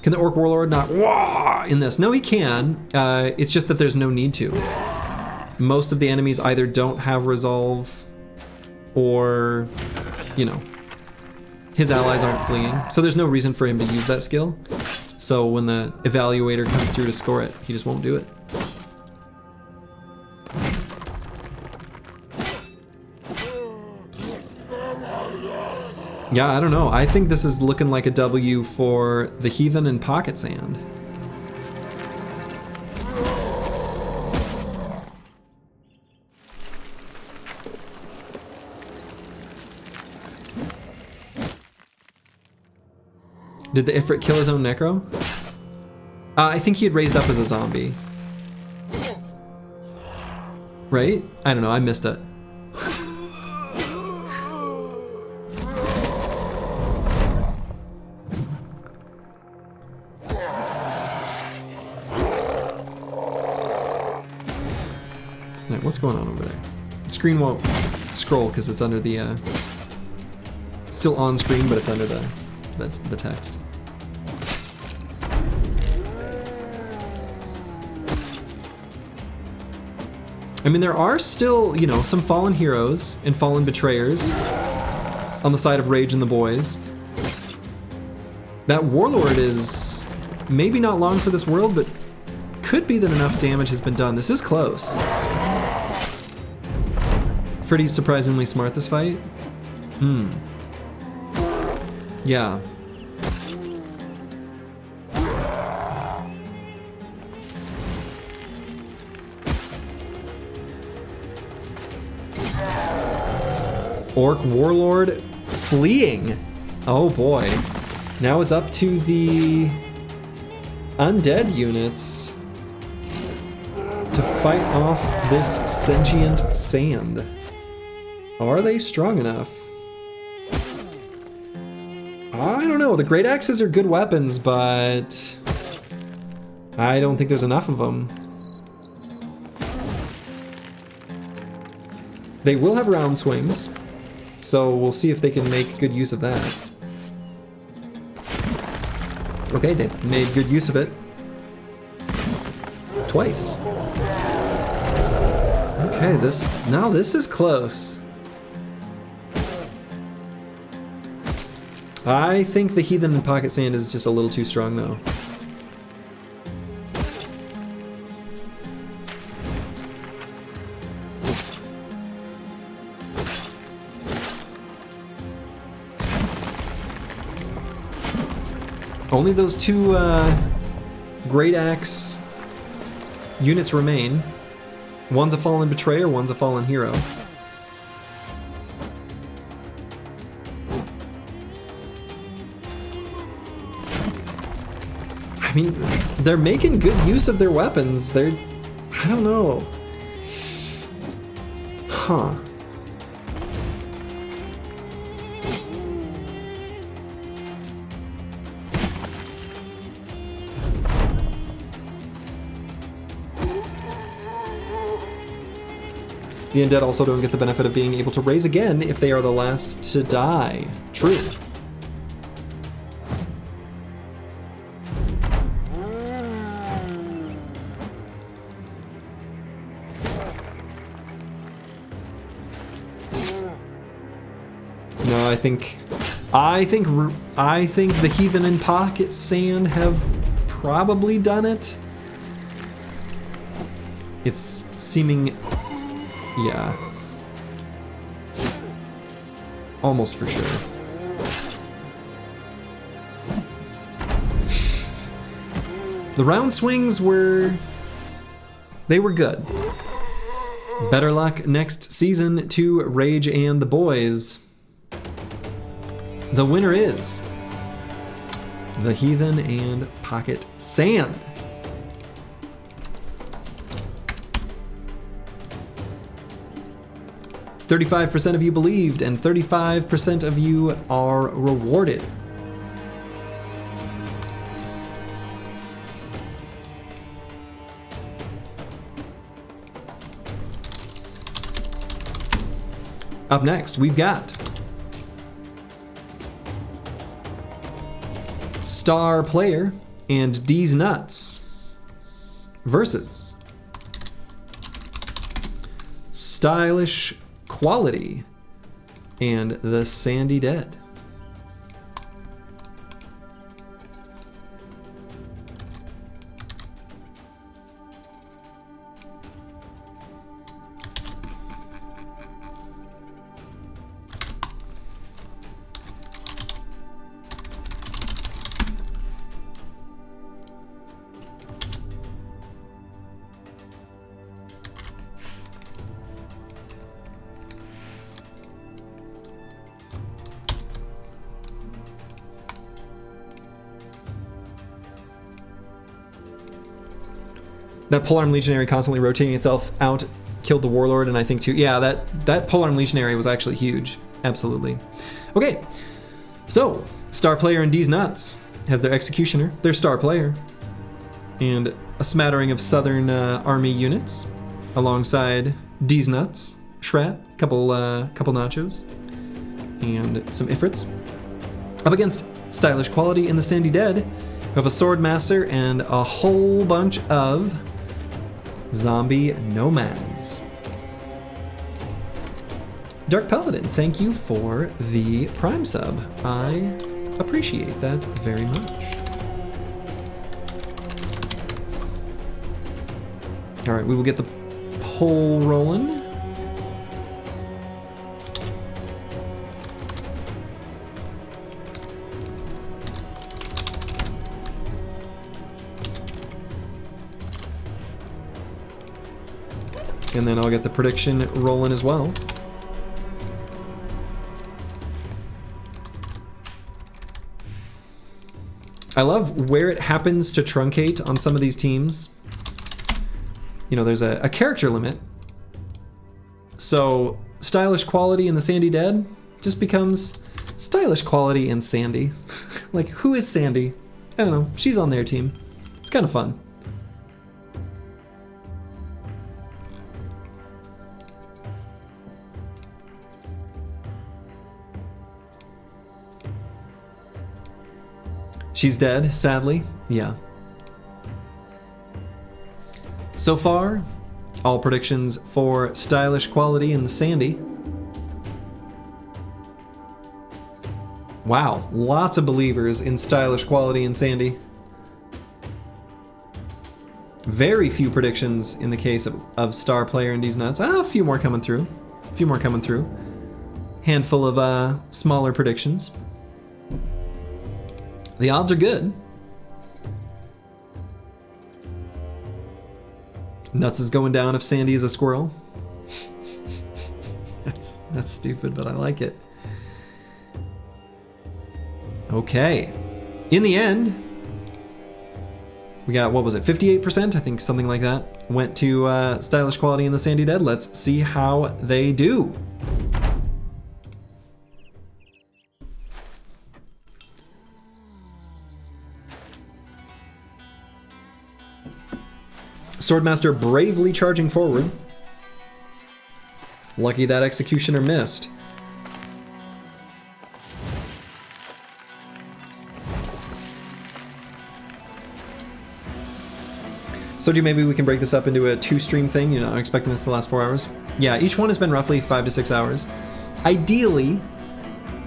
Can the Orc Warlord not wah in this? No, he can. It's just that there's no need to. Most of the enemies either don't have resolve or, you know, his allies aren't fleeing, so there's no reason for him to use that skill. So when the evaluator comes through to score it, he just won't do it. Yeah, I don't know. I think this is looking like a W for the Heathen and Pocket Sand. Did the Ifrit kill his own Necro? I think he had raised up as a zombie. Right? I don't know, I missed it. Alright, what's going on over there? The screen won't scroll because it's under the, it's still on screen, but it's under the text. I mean, there are still, you know, some fallen heroes and fallen betrayers on the side of Rage and the Boys. That Warlord is maybe not long for this world, but could be that enough damage has been done. This is close. Freddy's surprisingly smart this fight. Yeah. Orc Warlord fleeing. Oh boy. Now it's up to the undead units to fight off this sentient sand. Are they strong enough? I don't know. The great axes are good weapons, but I don't think there's enough of them. They will have round swings, so we'll see if they can make good use of that. Okay, they made good use of it. Twice. Okay, this is close. I think the Heathen in Pocket Sand is just a little too strong, though. Only those two Great Axe units remain. One's a fallen betrayer, one's a fallen hero. I mean, they're making good use of their weapons. I don't know. Huh. The undead also don't get the benefit of being able to raise again if they are the last to die. True. No, I think the Heathen in Pocket Sand have probably done it. It's seeming, yeah, almost for sure. The round swings were good. Better luck next season to Rage and the boys. The winner is the Heathen and Pocket Sand. "35% of you believed, and 35% of you are rewarded." Up next, we've got Star Player and D's Nuts versus Stylish Quality and the Sandy Dead. That Polearm Legionary constantly rotating itself out killed the Warlord, and I think too, yeah, that Polearm Legionary was actually huge. Absolutely. Okay, so Star Player and D's Nuts has their Executioner, their Star Player, and a smattering of Southern Army units alongside D's Nuts, Shrat, couple nachos, and some ifrits. Up against Stylish Quality and the Sandy Dead, we have a Sword Master and a whole bunch of zombie nomads. Dark Paladin, thank you for the Prime sub. I appreciate that very much. All right, we will get the poll rolling. And then I'll get the prediction rolling as well. I love where it happens to truncate on some of these teams. You know, there's a character limit. So Stylish Quality and the Sandy Dead just becomes Stylish Quality and Sandy. Like, who is Sandy? I don't know. She's on their team. It's kind of fun. She's dead, sadly. Yeah. So far, all predictions for stylish quality in the Sandy. Wow, lots of believers in stylish quality in Sandy. Very few predictions in the case of star player and these nuts. A few more coming through. A few more coming through. Handful of smaller predictions. The odds are good. Nuts is going down if Sandy is a squirrel. That's stupid, but I like it. Okay. In the end, we got, what was it, 58%? I think something like that. Went to stylish quality in the Sandy Dead. Let's see how they do. Swordmaster bravely charging forward. Lucky that Executioner missed. So maybe we can break this up into a 2-stream thing. You know, I'm expecting this to last 4 hours. Yeah, each one has been roughly 5 to 6 hours. Ideally,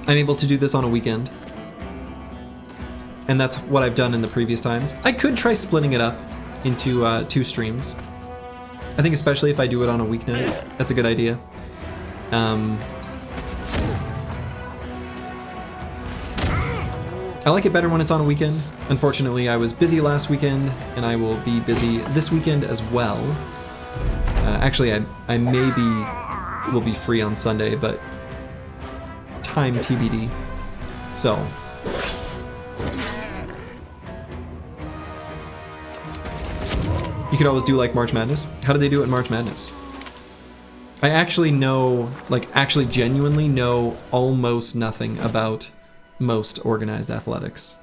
I'm able to do this on a weekend. And that's what I've done in the previous times. I could try splitting it up into 2 streams. I think especially if I do it on a weeknight, that's a good idea. I like it better when it's on a weekend. Unfortunately, I was busy last weekend, and I will be busy this weekend as well. Actually, I maybe will be free on Sunday, but time TBD. So. You could always do like March Madness. How do they do it in March Madness? I actually know, like actually genuinely know almost nothing about most organized athletics.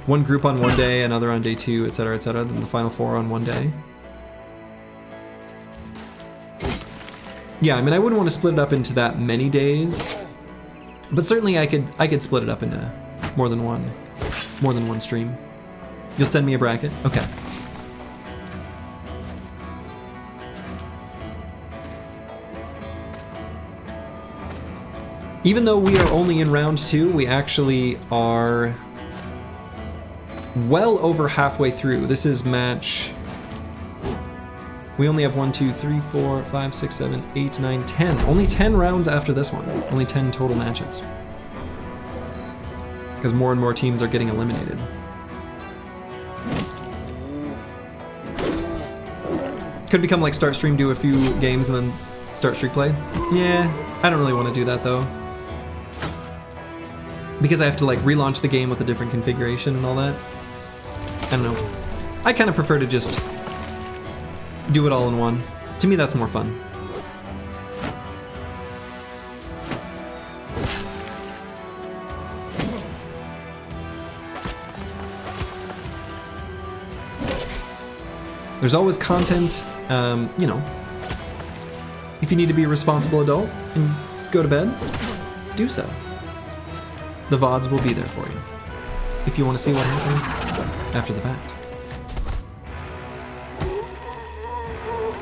One group on one day, another on day 2, etc., then the final 4 on one day. Yeah, I mean, I wouldn't want to split it up into that many days, but certainly I could split it up into more than one stream. You'll send me a bracket? Okay. Even though we are only in round 2, we actually are well over halfway through. This is match... We only have 1, 2, 3, 4, 5, 6, 7, 8, 9, 10. Only 10 rounds after this one. Only 10 total matches. Because more and more teams are getting eliminated. Could become like start stream, do a few games, and then start streak play. Yeah, I don't really want to do that though. Because I have to like relaunch the game with a different configuration and all that. I don't know. I kind of prefer to just do it all in one. To me, that's more fun. There's always content, you know, if you need to be a responsible adult and go to bed, do so. The VODs will be there for you if you want to see what happened after the fact.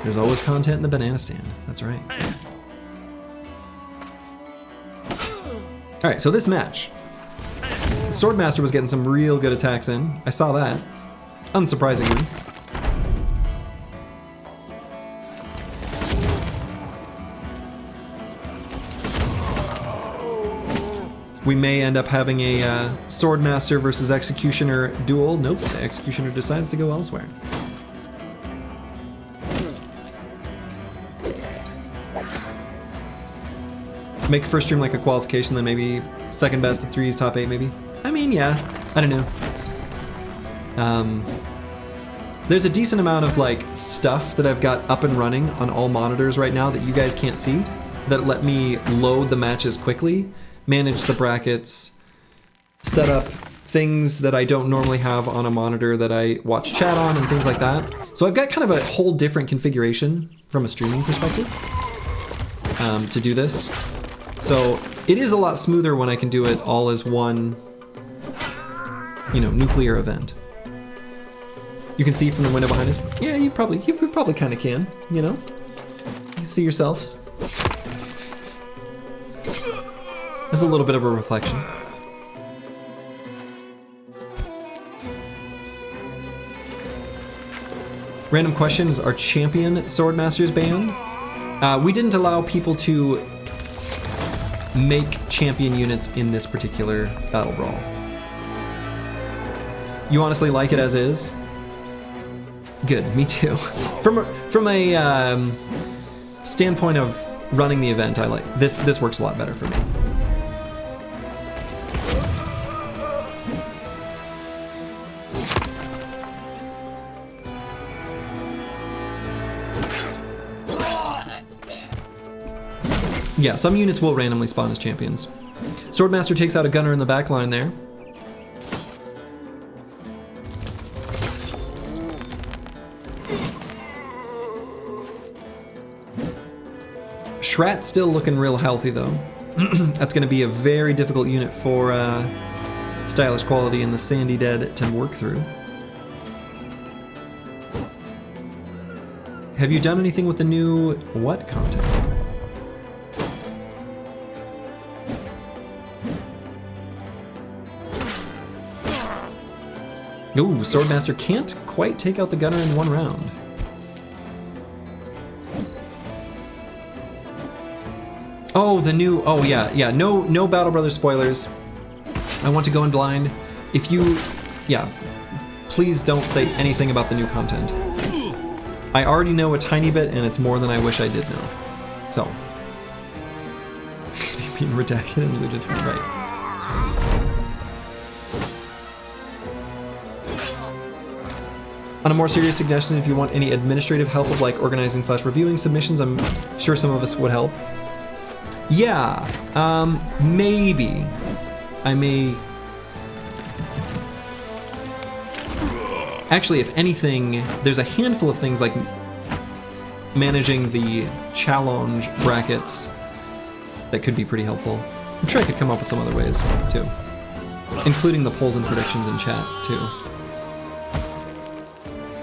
There's always content in the banana stand. That's right. All right, so this match, Swordmaster was getting some real good attacks in. I saw that, unsurprisingly. We may end up having a Swordmaster versus Executioner duel. Nope, the Executioner decides to go elsewhere. Make first stream like a qualification, then maybe second best of 3s, top 8 maybe. I mean, yeah, I don't know. There's a decent amount of like stuff that I've got up and running on all monitors right now that you guys can't see that let me load the matches quickly, manage the brackets, set up things that I don't normally have on a monitor that I watch chat on and things like that. So I've got kind of a whole different configuration from a streaming perspective to do this. So it is a lot smoother when I can do it all as one you know, nuclear event. You can see from the window behind us. Yeah, you probably kind of can, you know? You see yourselves. There's a little bit of a reflection. Random questions, are champion swordmasters banned? We didn't allow people to make champion units in this particular battle brawl. You honestly like it as is? Good, me too. From a standpoint of running the event, I like this. This works a lot better for me. Yeah, some units will randomly spawn as champions. Swordmaster takes out a gunner in the back line there. Shrat still looking real healthy though. That's going to be a very difficult unit for stylish quality in the Sandy Dead to work through. Have you done anything with the new what content? Ooh, Swordmaster can't quite take out the gunner in one round. Oh, the new, oh yeah, no Battle Brothers spoilers. I want to go in blind. If you, yeah, please don't say anything about the new content. I already know a tiny bit and it's more than I wish I did know. So, being redacted and looted, right. On a more serious suggestion, if you want any administrative help of like organizing / reviewing submissions, I'm sure some of us would help. Yeah, maybe. I may... Actually, if anything, there's a handful of things like managing the challenge brackets that could be pretty helpful. I'm sure I could come up with some other ways, too. Including the polls and predictions in chat, too.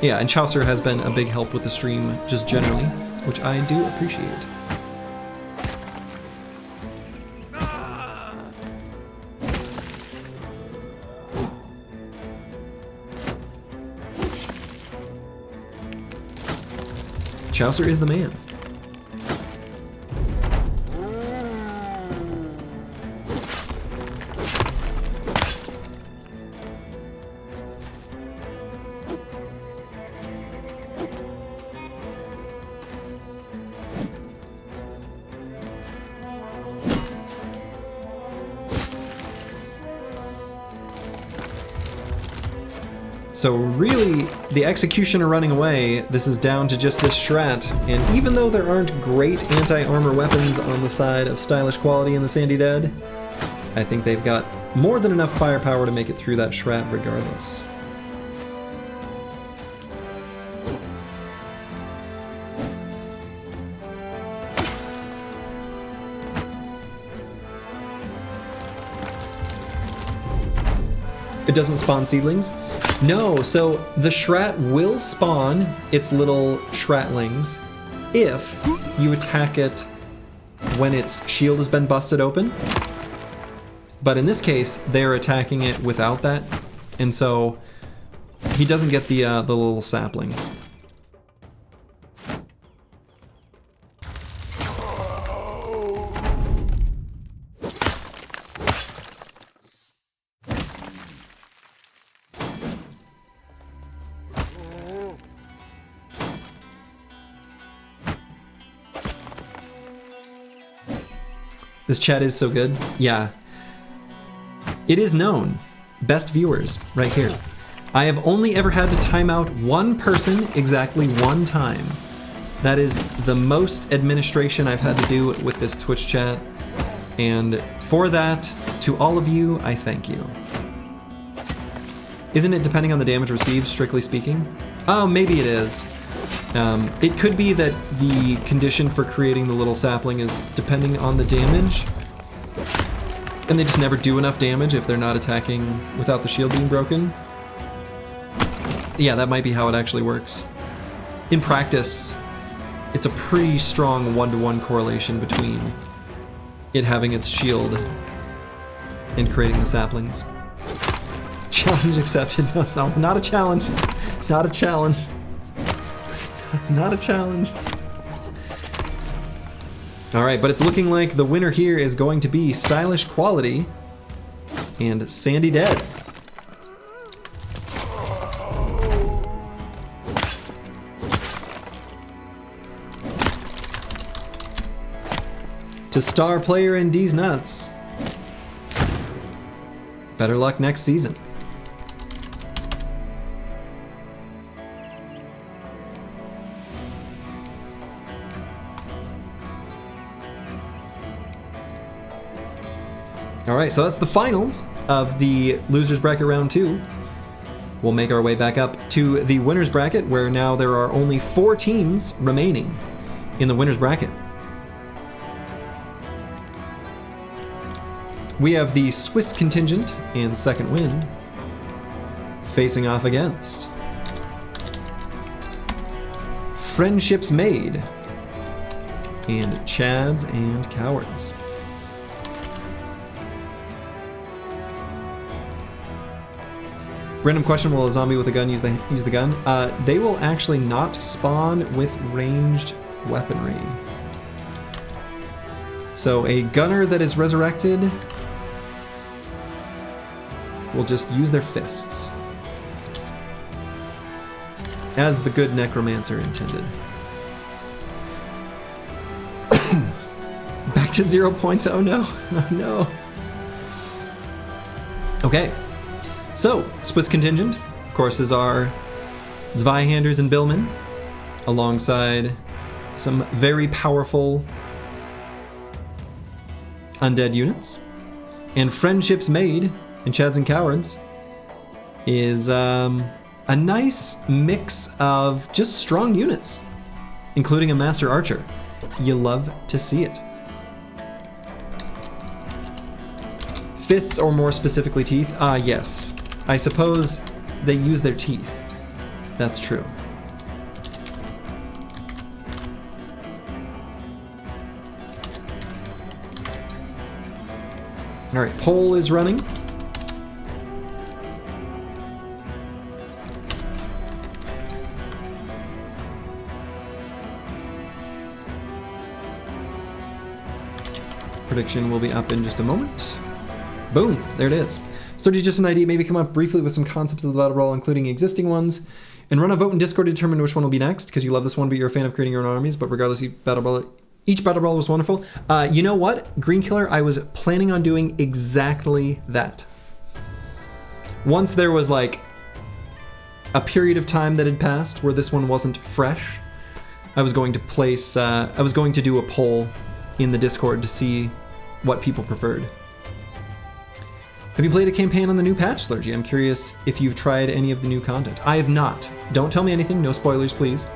Yeah, and Chaucer has been a big help with the stream, just generally, which I do appreciate. Chaucer is the man. So really, the executioner running away, this is down to just this Shrat, and even though there aren't great anti-armor weapons on the side of stylish quality in the Sandy Dead, I think they've got more than enough firepower to make it through that Shrat regardless. It doesn't spawn seedlings? No, so the Shrat will spawn its little Shratlings if you attack it when its shield has been busted open. But in this case, they're attacking it without that, and so he doesn't get the little saplings. This chat is so good. Yeah. It is known. Best viewers, right here. I have only ever had to time out one person exactly one time. That is the most administration I've had to do with this Twitch chat. And for that, to all of you, I thank you. Isn't it depending on the damage received, strictly speaking? Oh, maybe it is. It could be that the condition for creating the little sapling is depending on the damage. And they just never do enough damage if they're not attacking without the shield being broken. Yeah, that might be how it actually works. In practice, it's a pretty strong one-to-one correlation between it having its shield and creating the saplings. Challenge accepted. No, it's not a challenge. Not a challenge. Not a challenge. Alright, but it's looking like the winner here is going to be Stylish Quality and Sandy Dead. To star player and D's nuts. Better luck next season. All right, so that's the finals of the losers bracket round 2. We'll make our way back up to the winners bracket, where now there are only 4 teams remaining in the winners bracket. We have the Swiss contingent and Second Wind facing off against Friendships Made and Chads and Cowards. Random question, will a zombie with a gun use the gun? They will actually not spawn with ranged weaponry. So a gunner that is resurrected will just use their fists, as the good necromancer intended. Back to 0 points, oh no, oh no. Okay. So, Swiss contingent, of course, is our Zweihanders and Billmen, alongside some very powerful undead units. And Friendships Made in Chads and Cowards is a nice mix of just strong units, including a Master Archer. You love to see it. Fists, or more specifically teeth? Yes. I suppose they use their teeth. That's true. All right, poll is running. Prediction will be up in just a moment. Boom, there it is. Sturdy's just an idea, maybe come up briefly with some concepts of the BattleBrawl, including existing ones, and run a vote in Discord to determine which one will be next, because you love this one, but you're a fan of creating your own armies, but regardless, each BattleBrawl was wonderful. You know what, Green Killer, I was planning on doing exactly that. Once there was like a period of time that had passed where this one wasn't fresh, I was going to place, I was going to do a poll in the Discord to see what people preferred. Have you played a campaign on the new patch, Slurgy? I'm curious if you've tried any of the new content. I have not. Don't tell me anything, no spoilers, please.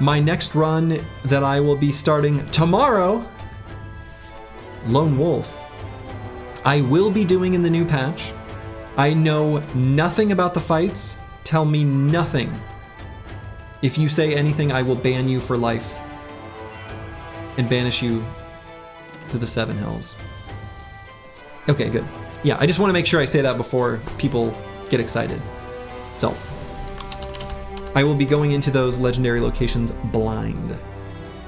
My next run that I will be starting tomorrow, Lone Wolf, I will be doing in the new patch. I know nothing about the fights. Tell me nothing. If you say anything, I will ban you for life and banish you to the Seven Hells. Okay, good. Yeah, I just want to make sure I say that before people get excited. So, I will be going into those legendary locations blind.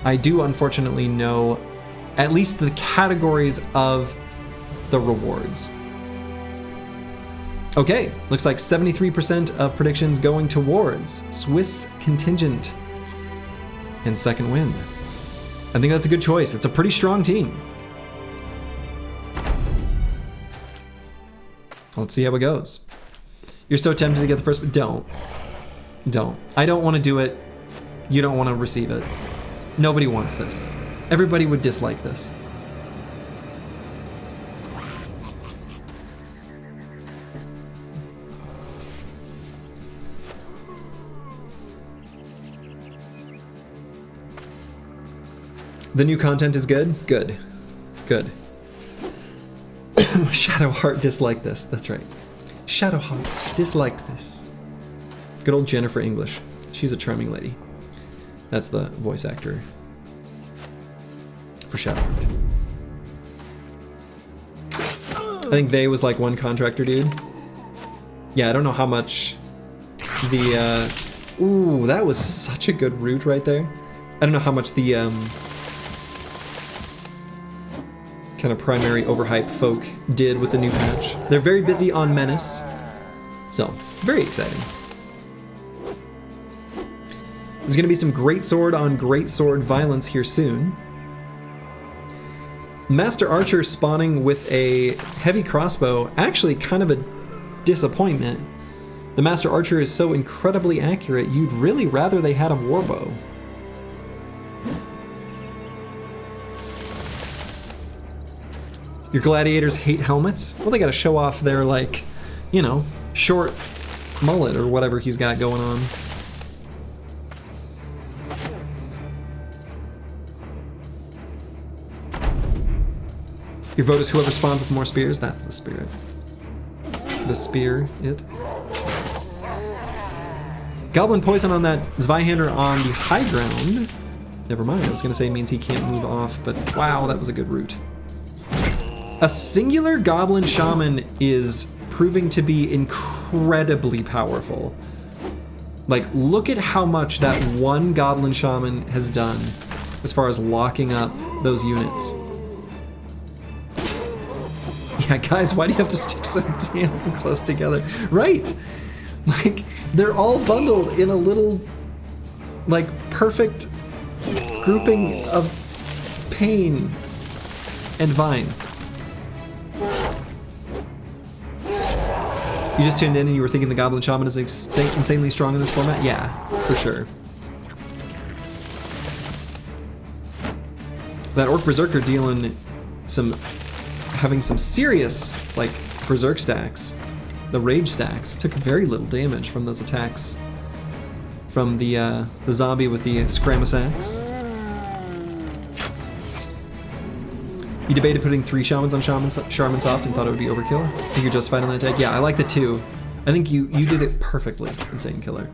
I do unfortunately know at least the categories of the rewards. Okay, looks like 73% of predictions going towards Swiss contingent and Second Wind. I think that's a good choice. It's a pretty strong team. Let's see how it goes. You're so tempted to get the first, but don't. I don't want to do it. You don't want to receive it. Nobody wants this. Everybody would dislike this. The new content is good? Good. Good. Shadowheart disliked this. That's right. Shadowheart disliked this. Good old Jennifer English. She's a charming lady. That's the voice actor for Shadowheart. I think they was like one contractor dude. Yeah, I don't know how much the ooh, that was such a good route right there. I don't know how much the kind of primary overhype folk did with the new patch. They're very busy on Menace, so very exciting. There's going to be some great sword on great sword violence here soon. Master Archer spawning with a heavy crossbow, actually kind of a disappointment. The Master Archer is so incredibly accurate, you'd really rather they had a warbow. Your gladiators hate helmets? Well, they gotta show off their, like, you know, short mullet or whatever he's got going on. Your vote is whoever spawns with more spears. That's the spirit. The spear, it. Goblin poison on that Zweihander on the high ground. Never mind, I was gonna say it means he can't move off, but wow, that was a good route. A singular goblin shaman is proving to be incredibly powerful. Like, look at how much that one goblin shaman has done as far as locking up those units. Yeah, guys, why do you have to stick so damn close together? Right! Like, they're all bundled in a little, like, perfect grouping of pain and vines. You just tuned in and you were thinking the Goblin Shaman is insanely strong in this format? Yeah, for sure. That Orc Berserker dealing having some serious, like, Berserk stacks. The Rage stacks took very little damage from those attacks from the zombie with the Scramus axe. You debated putting 3 shamans on Shaman Soft and thought it would be overkill. I think you're justified on that tag. Yeah, I like the 2. I think you did it perfectly, Insane Killer.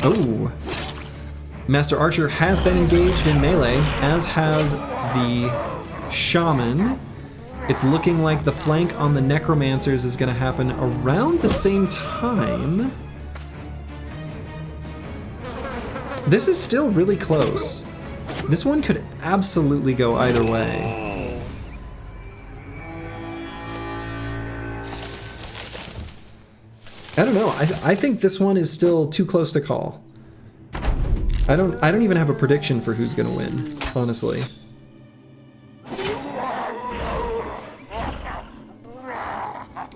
Oh. Master Archer has been engaged in melee, as has the Shaman. It's looking like the flank on the necromancers is going to happen around the same time. This is still really close. This one could absolutely go either way. I don't know. I think this one is still too close to call. I don't even have a prediction for who's going to win, honestly.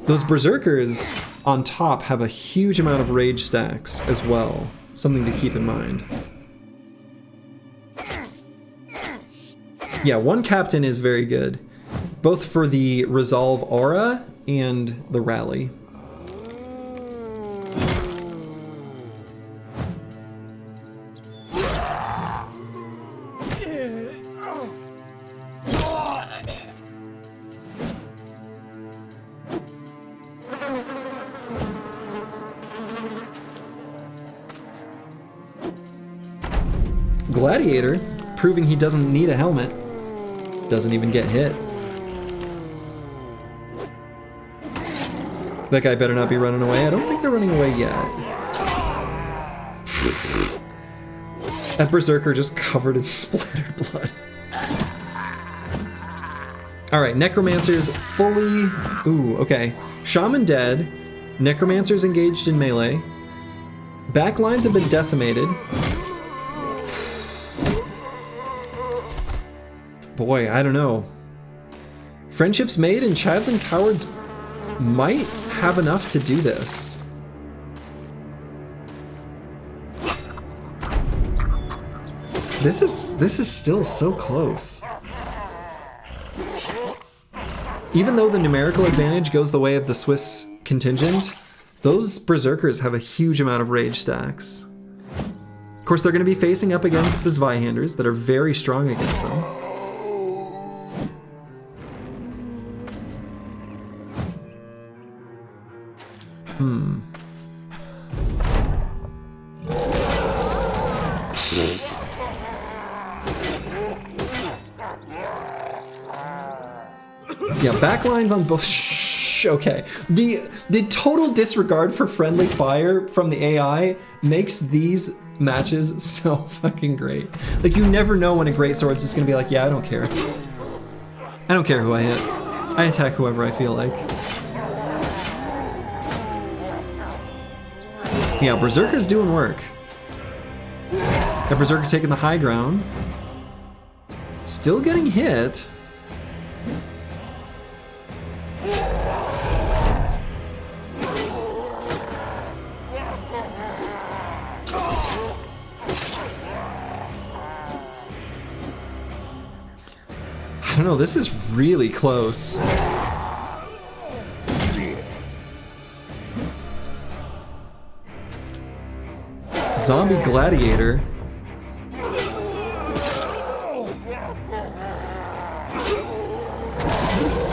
Those Berserkers on top have a huge amount of rage stacks as well. Something to keep in mind. Yeah, one captain is very good, both for the resolve aura and the rally. Gladiator, proving he doesn't need a helmet, doesn't even get hit. That guy better not be running away. I don't think they're running away yet. That Berserker just covered in splattered blood. Alright, Necromancers fully... Ooh, okay. Shaman dead. Necromancers engaged in melee. Backlines have been decimated. Boy, I don't know. Friendships made and Chads and Cowards might have enough to do this. This is still so close. Even though the numerical advantage goes the way of the Swiss contingent, Those berserkers have a huge amount of rage stacks. Of course, they're going to be facing up against the Zweihanders that are very strong against them. Yeah, backlines on both. Okay. The total disregard for friendly fire from the AI makes these matches so fucking great. Like, you never know when a greatsword's just gonna be like, yeah, I don't care. I don't care who I hit. I attack whoever I feel like. Yeah, Berserker's doing work. Got Berserker taking the high ground. Still getting hit. I don't know, this is really close. Zombie gladiator.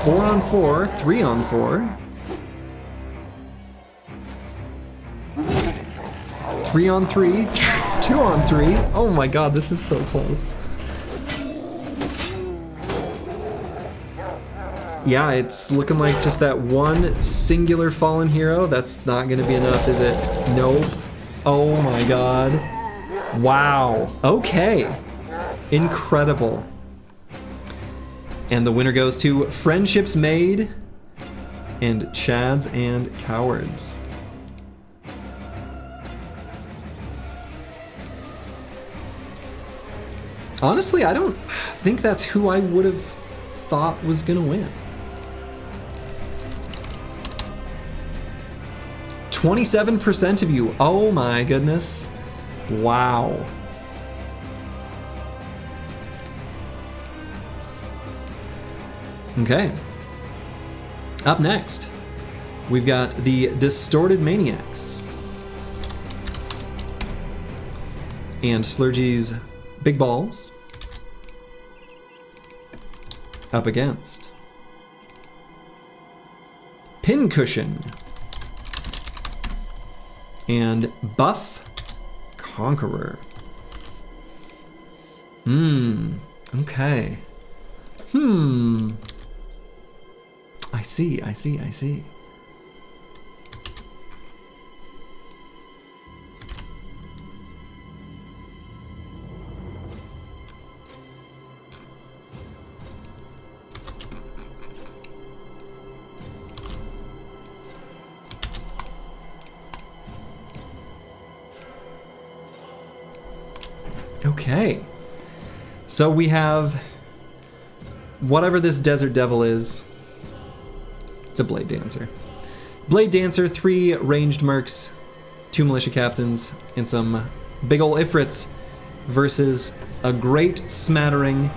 Four on four, 3 on 4. 3 on 3, 2 on 3. Oh my god, this is so close. Yeah, it's looking like just that one singular fallen hero. That's not gonna be enough, is it? Nope. Oh my god. Wow. Okay. Incredible. And the winner goes to Friendships Made and Chads and Cowards. Honestly, I don't think that's who I would have thought was gonna win. 27% of you. Oh my goodness. Wow. Okay. Up next, we've got the Distorted Maniacs. And Slurgy's Big Balls up against Pincushion and Buff Conqueror. Okay. I see. Okay. So we have whatever this Desert Devil is. It's a Blade Dancer. Blade Dancer, 3 ranged mercs, 2 militia captains, and some big ol' ifrits versus a great smattering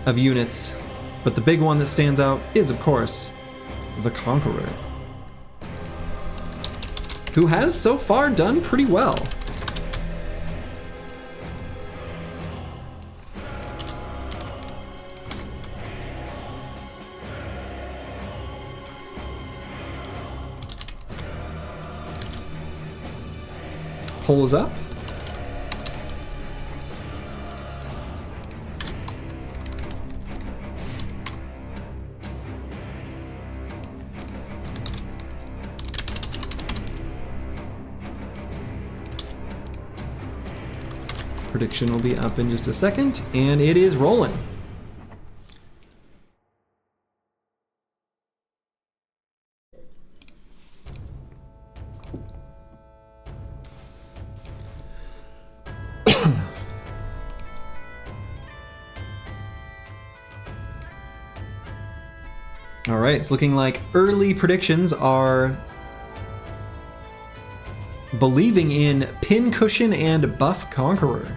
of units. But the big one that stands out is, of course, the Conqueror, who has so far done pretty well. Poll is up. Prediction will be up in just a second, and it is rolling. All right, it's looking like early predictions are believing in Pincushion and Buff Conqueror.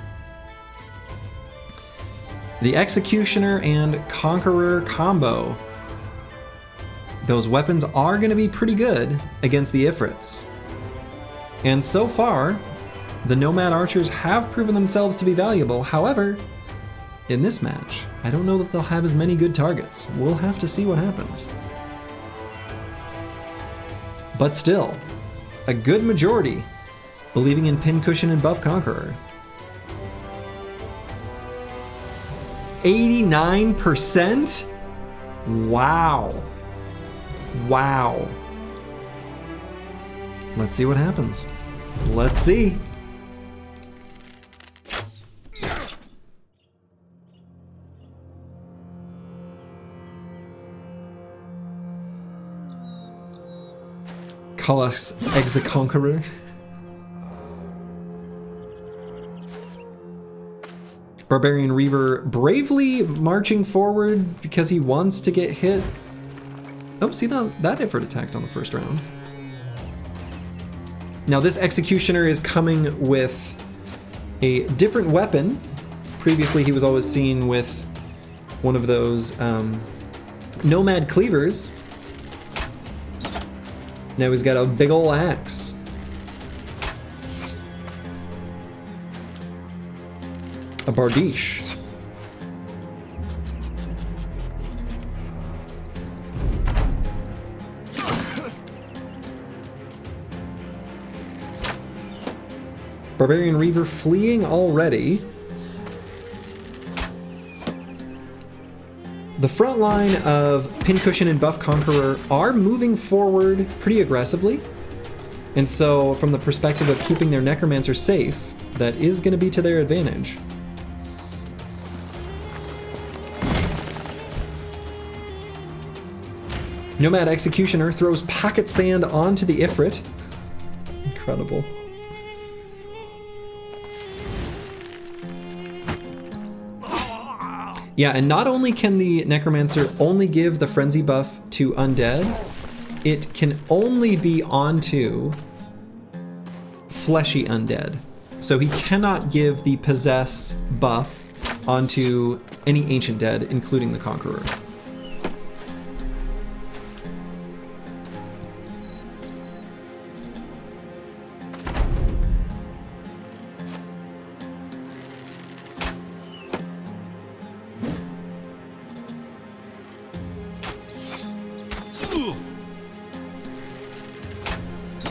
The Executioner and Conqueror combo those weapons are going to be pretty good against the ifrits. And so far, the nomad archers have proven themselves to be valuable. However, in this match, I don't know that they'll have as many good targets. We'll have to see what happens. But still, a good majority believing in Pincushion and Buff Conqueror. 89%? Wow. Wow. Let's see what happens. Let's see. Call us Eggs the Conqueror. Barbarian Reaver bravely marching forward because he wants to get hit. Oh, see that ifrit attacked on the first round. Now this Executioner is coming with a different weapon. Previously he was always seen with one of those nomad cleavers. Now he's got a big ol' axe. A bardiche. Barbarian Reaver fleeing already. The front line of Pincushion and Buff Conqueror are moving forward pretty aggressively. And so from the perspective of keeping their necromancers safe, that is going to be to their advantage. Nomad Executioner throws pocket sand onto the ifrit. Incredible. Yeah, and not only can the Necromancer only give the frenzy buff to undead, it can only be onto fleshy undead. So he cannot give the possess buff onto any ancient dead, including the Conqueror.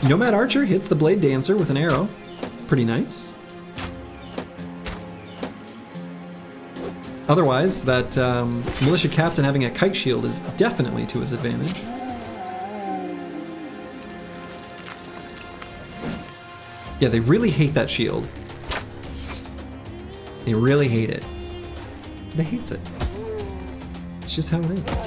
Nomad Archer hits the Blade Dancer with an arrow. Pretty nice. Otherwise, that Militia Captain having a kite shield is definitely to his advantage. Yeah, they really hate that shield. They really hate it. They hate it. It's just how it is.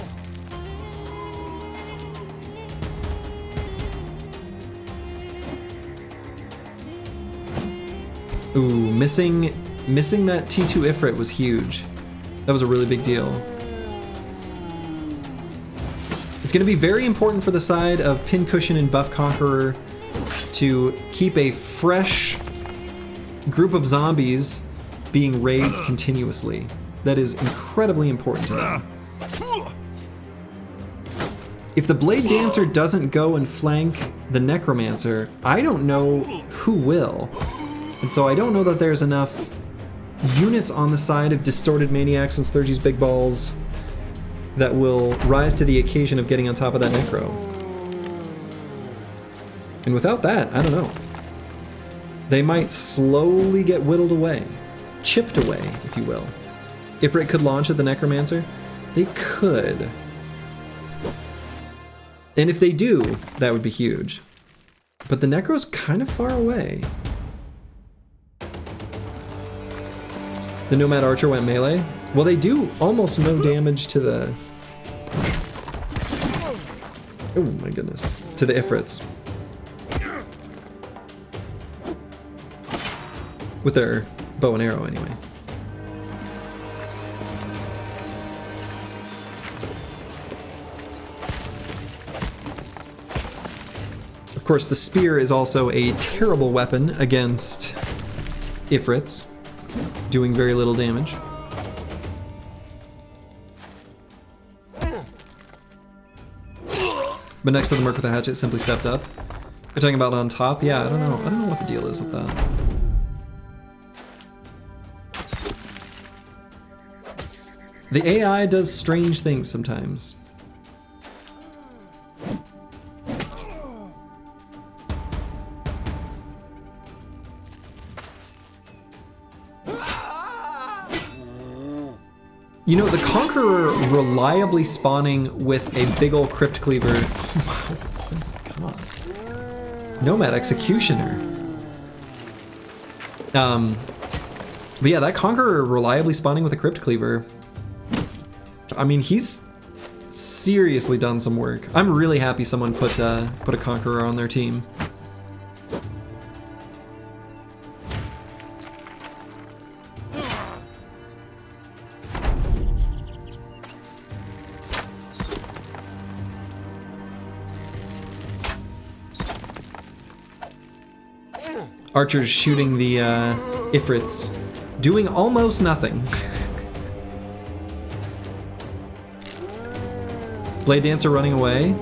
Ooh, missing that T2 Ifrit was huge. That was a really big deal. It's going to be very important for the side of Pincushion and Buff Conqueror to keep a fresh group of zombies being raised continuously. That is incredibly important to them. If the Blade Dancer doesn't go and flank the Necromancer, I don't know who will. And so I don't know that there's enough units on the side of Distorted Maniacs and Sturgy's Big Balls that will rise to the occasion of getting on top of that Necro. And without that, I don't know. They might slowly get whittled away. Chipped away, if you will. Ifrit could launch at the Necromancer. They could. And if they do, that would be huge. But the Necro's kind of far away. The Nomad Archer went melee. Well, they do almost no damage to the... Oh my goodness. To the Ifrits. With their bow and arrow, anyway. Of course, the spear is also a terrible weapon against Ifrits, doing very little damage. But next to the merc with a hatchet simply stepped up. You're talking about on top? Yeah, I don't know. I don't know what the deal is with that. The AI does strange things sometimes. You know, the Conqueror reliably spawning with a big ol' Crypt Cleaver. Oh my god. Nomad Executioner. But yeah, that Conqueror reliably spawning with a Crypt Cleaver. I mean, he's seriously done some work. I'm really happy someone put a Conqueror on their team. Archers shooting the ifrits, doing almost nothing. Blade Dancer running away.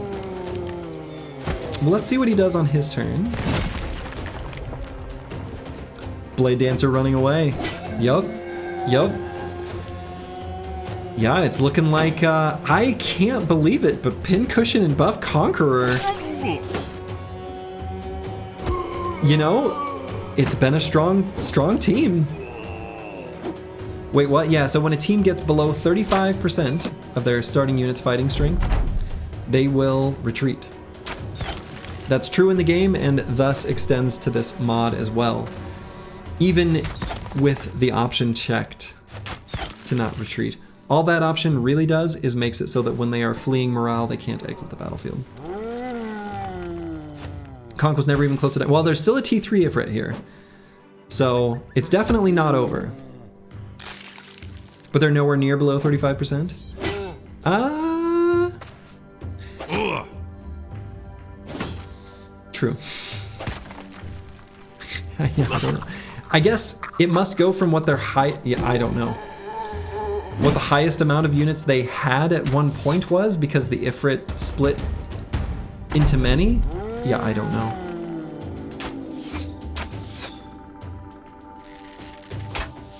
Well, let's see what he does on his turn. Blade Dancer running away. Yup. Yup. Yeah, it's looking like, I can't believe it, but Pincushion and Buff Conqueror. You know, it's been a strong team. Wait, what? Yeah, so when a team gets below 35% of their starting unit's fighting strength, they will retreat. That's true in the game and thus extends to this mod as well. Even with the option checked to not retreat. All that option really does is makes it so that when they are fleeing morale, they can't exit the battlefield. Conk was never even close to that. Well, there's still a T3 ifrit here. So it's definitely not over. But they're nowhere near below 35%. True. Yeah, I don't know. I guess it must go from what their high... Yeah, I don't know. What the highest amount of units they had at one point was, because the ifrit split into many? Yeah, I don't know.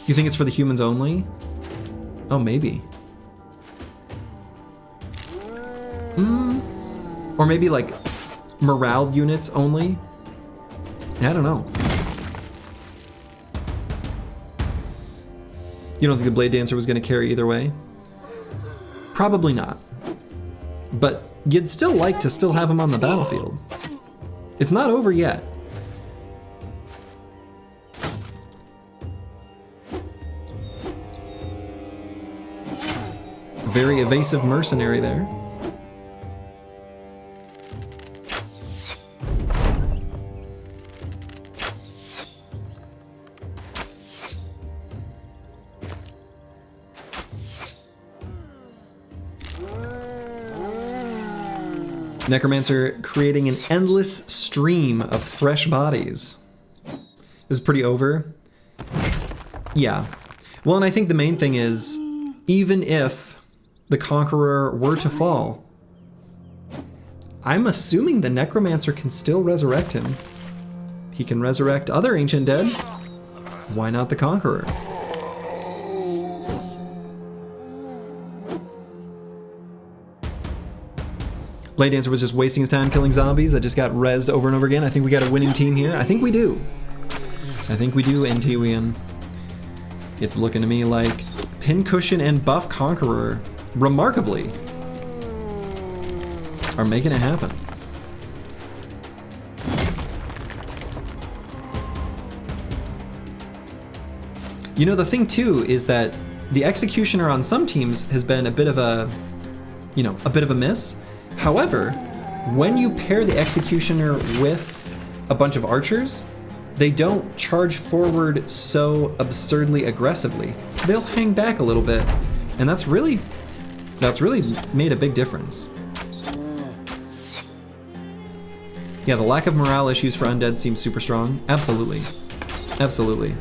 You think it's for the humans only? Oh, maybe. Or maybe like morale units only? I don't know. You don't think the Blade Dancer was going to carry either way? Probably not. But you'd still like to still have him on the battlefield. It's not over yet. Very evasive mercenary there. Necromancer creating an endless stream of fresh bodies. This is pretty over. Yeah. Well, and I think the main thing is, even if the Conqueror were to fall, I'm assuming the Necromancer can still resurrect him. He can resurrect other ancient dead. Why not the Conqueror? Blade Dancer was just wasting his time killing zombies that just got rezzed over and over again. I think we got a winning team here. I think we do. I think we do, NTWian. It's looking to me like Pincushion and Buff Conqueror, remarkably, are making it happen. You know, the thing too is that the Executioner on some teams has been a bit of a, you know, a bit of a miss. However, when you pair the Executioner with a bunch of archers, they don't charge forward so absurdly aggressively. They'll hang back a little bit, and that's really made a big difference. Yeah, the lack of morale issues for undead seems super strong. Absolutely. Absolutely.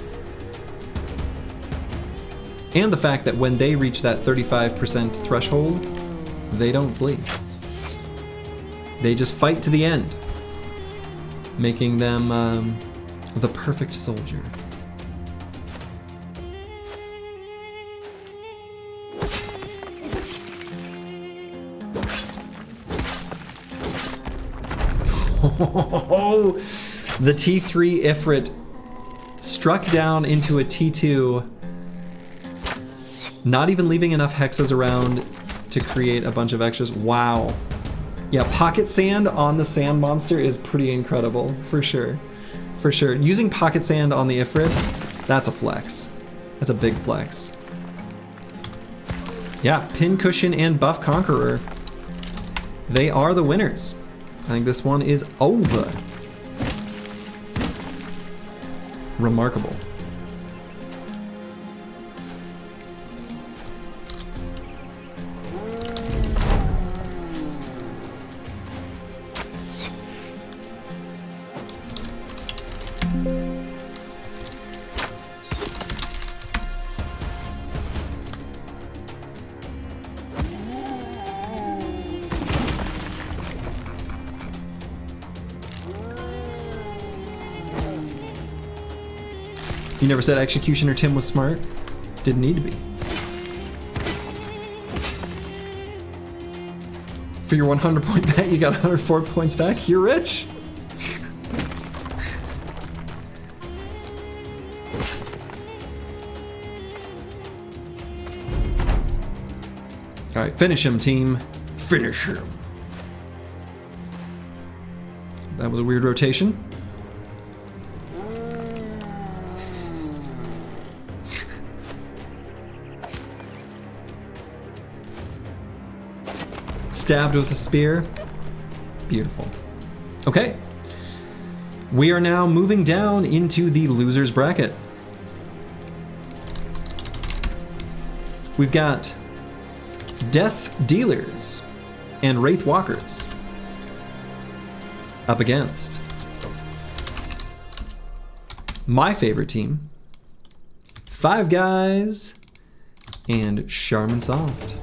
And the fact that when they reach that 35% threshold, they don't flee. They just fight to the end, making them the perfect soldier. The T3 Ifrit struck down into a T2, not even leaving enough hexes around to create a bunch of extras. Wow. Yeah, pocket sand on the sand monster is pretty incredible, for sure. For sure. Using pocket sand on the Ifrits, that's a flex. That's a big flex. Yeah, Pincushion and Buff Conqueror, they are the winners. I think this one is over. Remarkable. You never said Executioner Tim was smart? Didn't need to be. For your 100 point bet, you got 104 points back. You're rich. All right, finish him, team. Finish him. That was a weird rotation. Stabbed with a spear. Beautiful. Okay. We are now moving down into the losers bracket. We've got Death Dealers and Wraith Walkers up against my favorite team, Five Guys and Shaman Soft.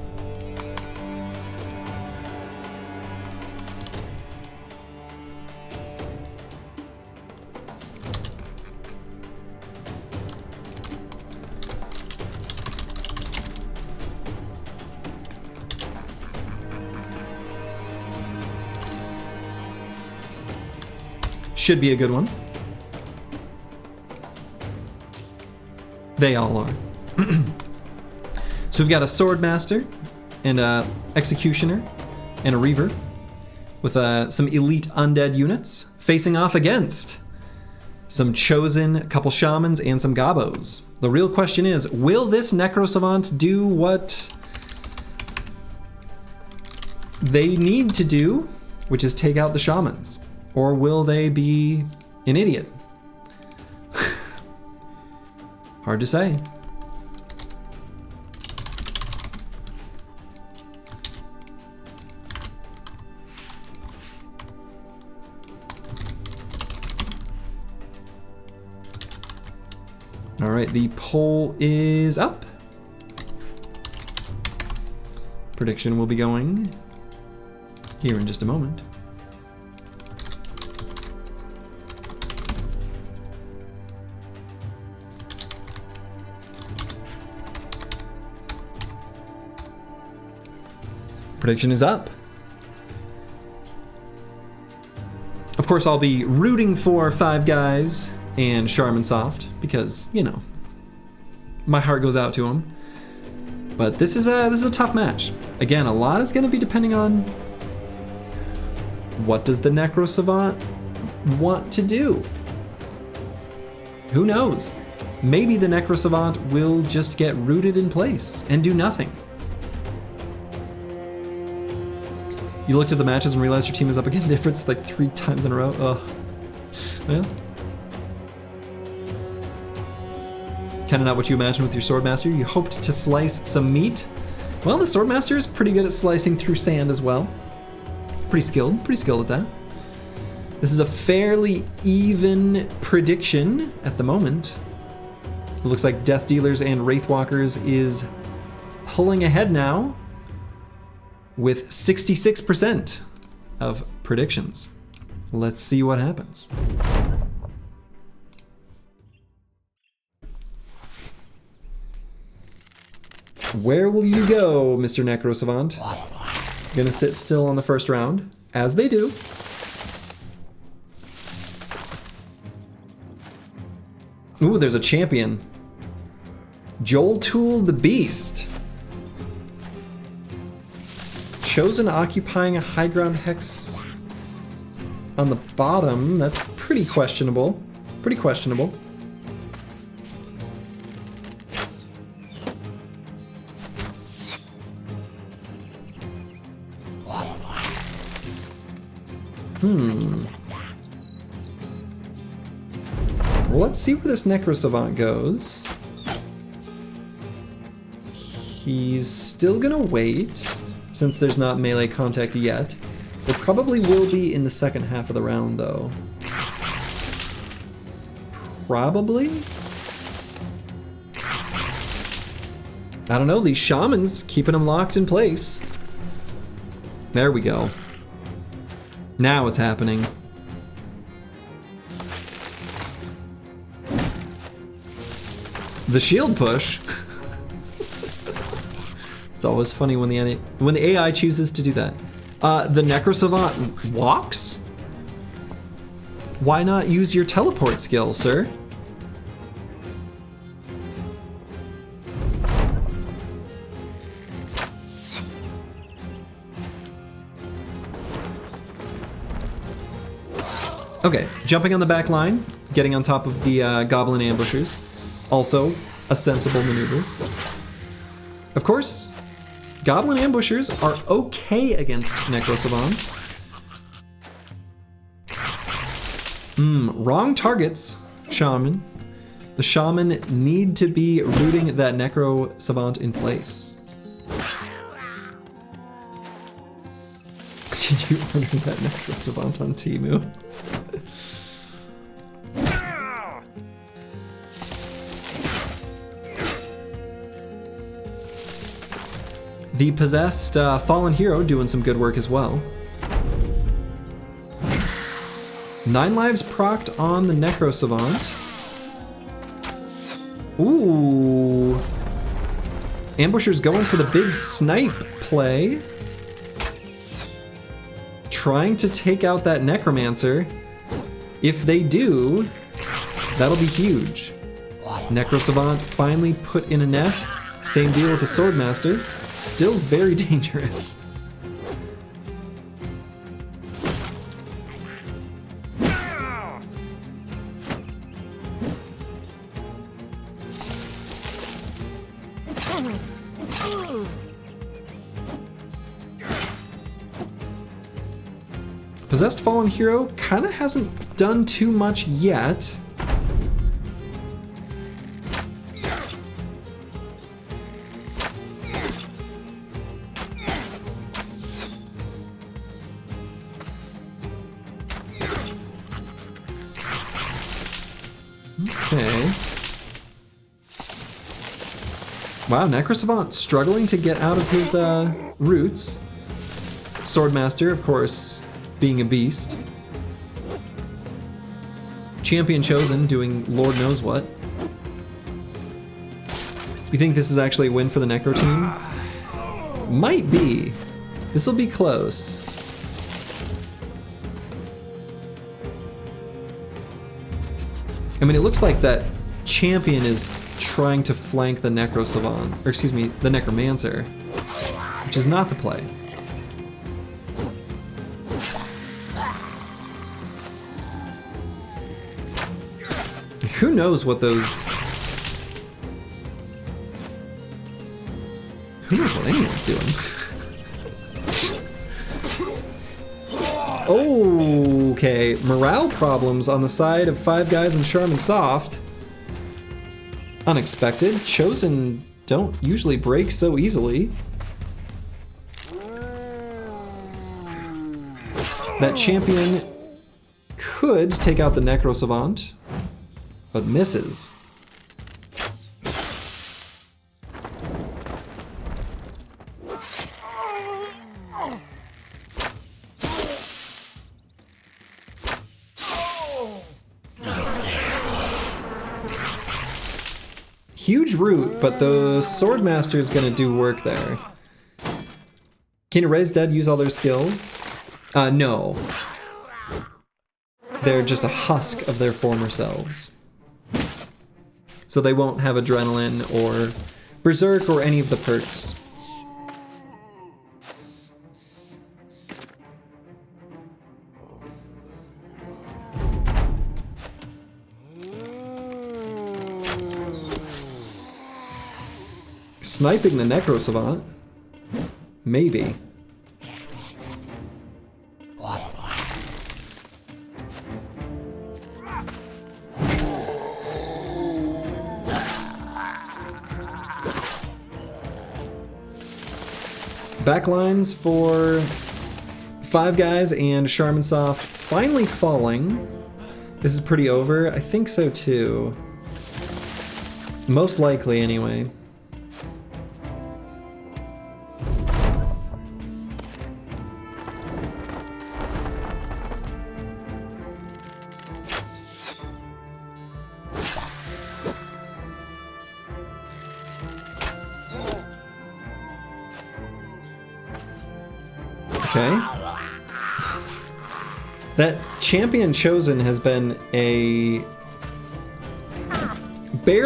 Should be a good one. They all are. So we've got a Swordmaster and a Executioner and a Reaver with some elite undead units facing off against some Chosen, a couple Shamans, and some Gobos. The real question is, will this Necro Savant do what they need to do, which is take out the Shamans? Or will they be an idiot? Hard to say. All right, the poll is up. Prediction will be going here in just a moment. Prediction is up. Of course, I'll be rooting for Five Guys and Shaman Soft because, you know, my heart goes out to them. But this is a tough match. Again, a lot is going to be depending on what does the Necro Savant want to do. Who knows? Maybe the Necro Savant will just get rooted in place and do nothing. You looked at the matches and realized your team is up against Ifrits like 3 times in a row. Ugh. Well. Kinda not what you imagined with your Swordmaster. You hoped to slice some meat. Well, the Swordmaster is pretty good at slicing through sand as well. Pretty skilled at that. This is a fairly even prediction at the moment. It looks like Death Dealers and Wraith Walkers is pulling ahead now with 66% of predictions. Let's see what happens. Where will you go, Mr. Necro Savant? Gonna sit still on the first round, as they do. Ooh, there's a champion. Joltool the Beast. Chosen occupying a high ground hex on the bottom. That's pretty questionable. Pretty questionable. Well, let's see where this Necro Savant goes. He's still gonna wait, since there's not melee contact yet. There probably will be in the second half of the round, though. Probably? I don't know, these shamans keeping him locked in place. There we go. Now it's happening. The shield push. It's always funny when the AI chooses to do that. The Necro Savant walks? Why not use your teleport skill, sir? Okay, jumping on the back line, getting on top of the goblin ambushers. Also, a sensible maneuver. Of course, goblin ambushers are okay against Necro Savants. Wrong targets, shaman. The shaman need to be rooting that Necro Savant in place. Did you order that Necro Savant on Temu? The possessed fallen hero doing some good work as well. 9 lives procced on the Necro Savant. Ooh. Ambusher's going for the big snipe play. Trying to take out that necromancer. If they do, that'll be huge. Necro Savant finally put in a net. Same deal with the Swordmaster. Still very dangerous. Possessed Fallen Hero kind of hasn't done too much yet. Okay. Wow, Necro Savant struggling to get out of his roots. Swordmaster, of course, being a beast. Champion Chosen doing Lord knows what. You think this is actually a win for the Necro team? Might be. This will be close. I mean, it looks like that champion is trying to flank the Necro Savant, or excuse me, the Necromancer, which is not the play. Who knows what those... Who knows what anyone's doing? Okay, morale problems on the side of Five Guys and Charmin Soft. Unexpected. Chosen don't usually break so easily. That champion could take out the Necro Savant, but misses. Huge root, but the Swordmaster is going to do work there. Can Raise Dead use all their skills? No. They're just a husk of their former selves. So they won't have Adrenaline or Berserk or any of the perks. Sniping the Necro Savant? Maybe. Backlines for Five Guys and Charmansoft finally falling. This is pretty over. I think so too. Most likely anyway. Okay. That champion chosen has been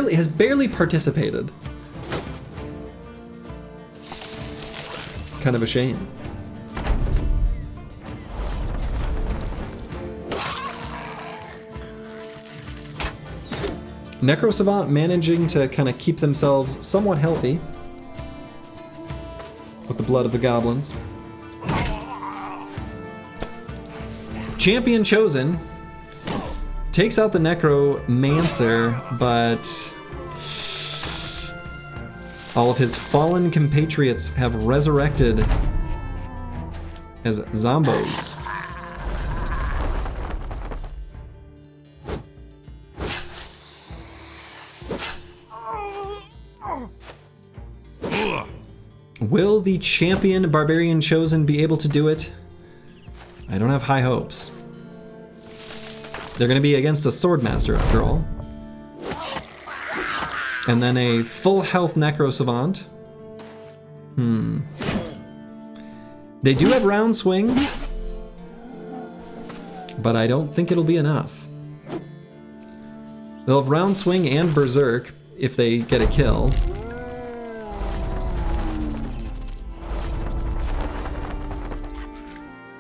has barely participated. Kind of a shame. Necro Savant managing to kind of keep themselves somewhat healthy with the blood of the goblins. Champion chosen takes out the necromancer, but all of his fallen compatriots have resurrected as zombos. Will the champion barbarian chosen be able to do it? I don't have high hopes. They're going to be against a Swordmaster after all. And then a full health Necro Savant. They do have Round Swing, but I don't think it'll be enough. They'll have Round Swing and Berserk if they get a kill.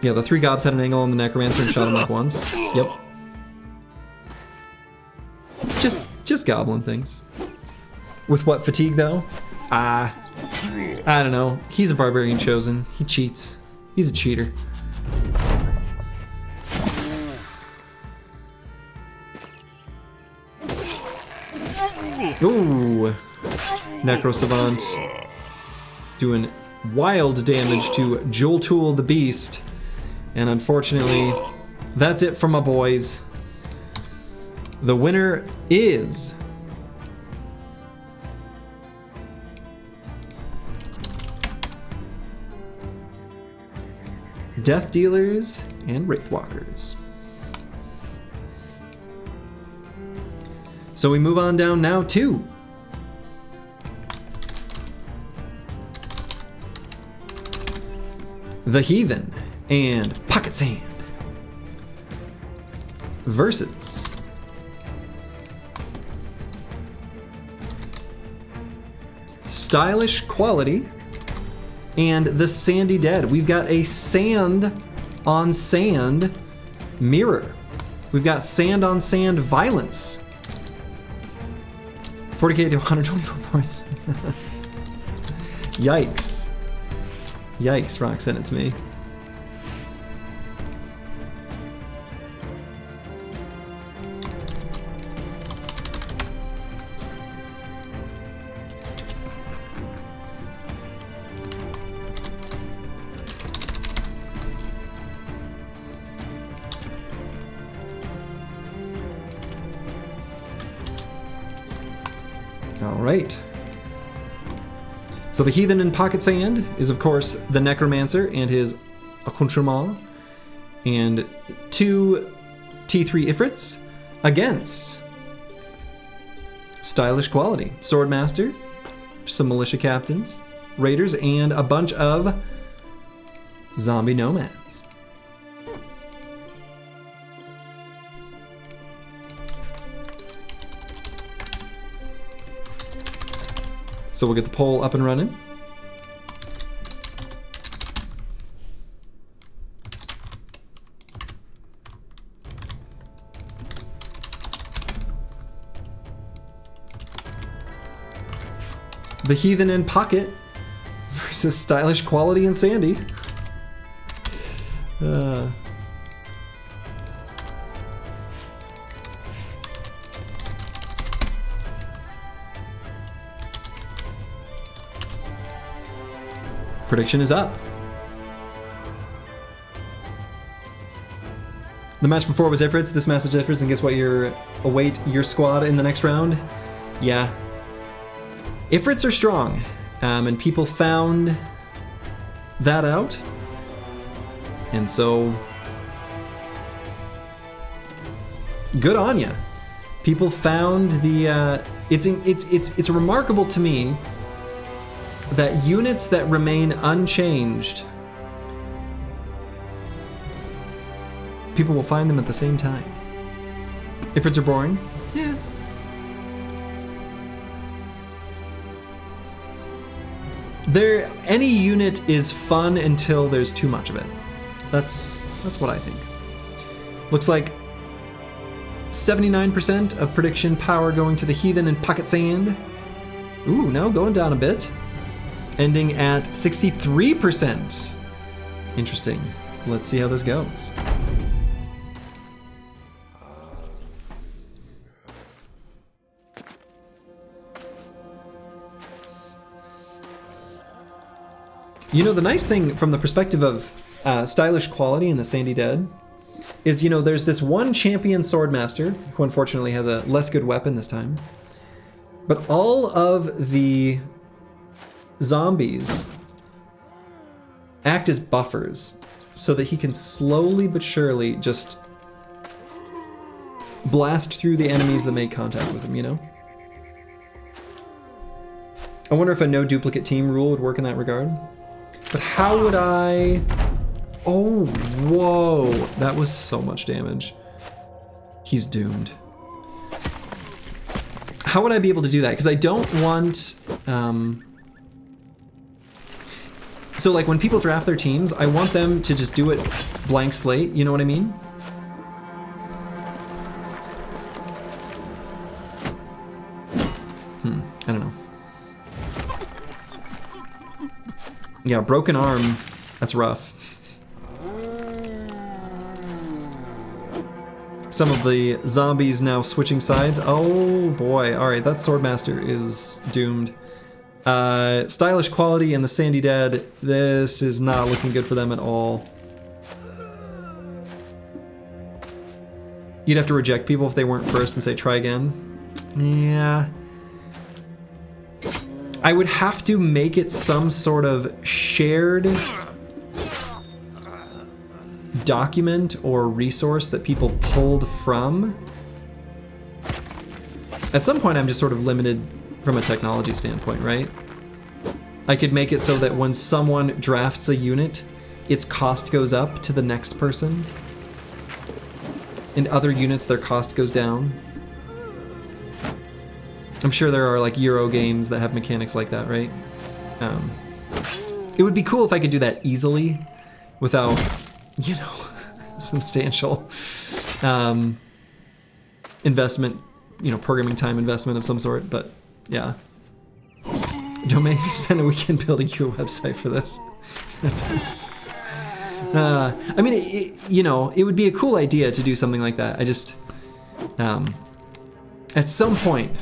Yeah, the three gobs had an angle on the Necromancer and shot him like once. Yep. Just goblin things. With what fatigue though? I don't know. He's a barbarian chosen. He cheats. He's a cheater. Ooh. Necro Savant doing wild damage to Joltool the Beast. And unfortunately, that's it for my boys. The winner is Death Dealers and Wraithwalkers. So we move on down now to the Heathen and Pocket Sand versus Stylish Quality and the Sandy Dead. We've got a sand on sand mirror. We've got sand on sand violence. 40k to 124 points. Yikes. Yikes, Rock sent it to me. All right. So the Heathen in Pocket Sand is, of course, the Necromancer and his accoutrement, and 2 T3 Ifrits against stylish quality. Swordmaster, some militia captains, raiders, and a bunch of zombie nomads. So we'll get the poll up and running. The Heathen and Pocket versus Stylish Quality and Sandy. Prediction is up. The match before was Ifrits. This match is Ifrits, and guess what? Await your squad in the next round. Yeah. Ifrits are strong, and people found that out, and so good on ya. People found the. It's remarkable to me that units that remain unchanged, people will find them at the same time. Ifrits are boring. Yeah. Any unit is fun until there's too much of it. That's what I think. Looks like 79% of prediction power going to the Heathen and Pocket Sand. Ooh, no, going down a bit. Ending at 63%. Interesting. Let's see how this goes. You know, the nice thing from the perspective of stylish quality in the Sandy Dead is, you know, there's this one champion swordmaster who unfortunately has a less good weapon this time. But all of the zombies act as buffers so that he can slowly but surely just blast through the enemies that make contact with him, you know? I wonder if a no duplicate team rule would work in that regard. But how would I... Oh, whoa. That was so much damage. He's doomed. How would I be able to do that? Because I don't want... So like when people draft their teams, I want them to just do it blank slate, you know what I mean? I don't know. Yeah, broken arm, that's rough. Some of the zombies now switching sides. Oh boy, all right, that Swordmaster is doomed. Stylish quality and the Sandy Dead, this is not looking good for them at all. You'd have to reject people if they weren't first and say try again. Yeah. I would have to make it some sort of shared document or resource that people pulled from. At some point, I'm just sort of limited from a technology standpoint, right? I could make it so that when someone drafts a unit, its cost goes up to the next person. In other units, their cost goes down. I'm sure there are like Euro games that have mechanics like that, right? It would be cool if I could do that easily without, you know, substantial investment, you know, programming time investment of some sort, but yeah. Don't make me spend a weekend building you a website for this. I mean, you know, it would be a cool idea to do something like that. I just, at some point,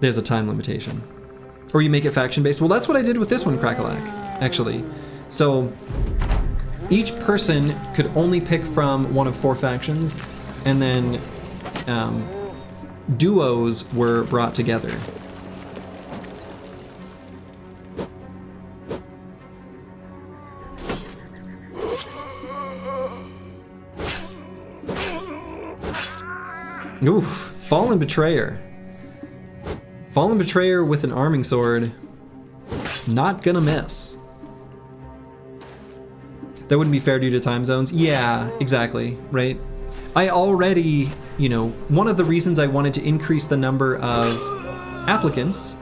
there's a time limitation. Or you make it faction-based. Well, that's what I did with this one, Crackalack, actually. So, each person could only pick from one of 4 factions, and then duos were brought together. Oof, Fallen Betrayer. Fallen Betrayer with an arming sword. Not gonna miss. That wouldn't be fair due to time zones. Yeah, exactly, right? I already, you know, one of the reasons I wanted to increase the number of applicants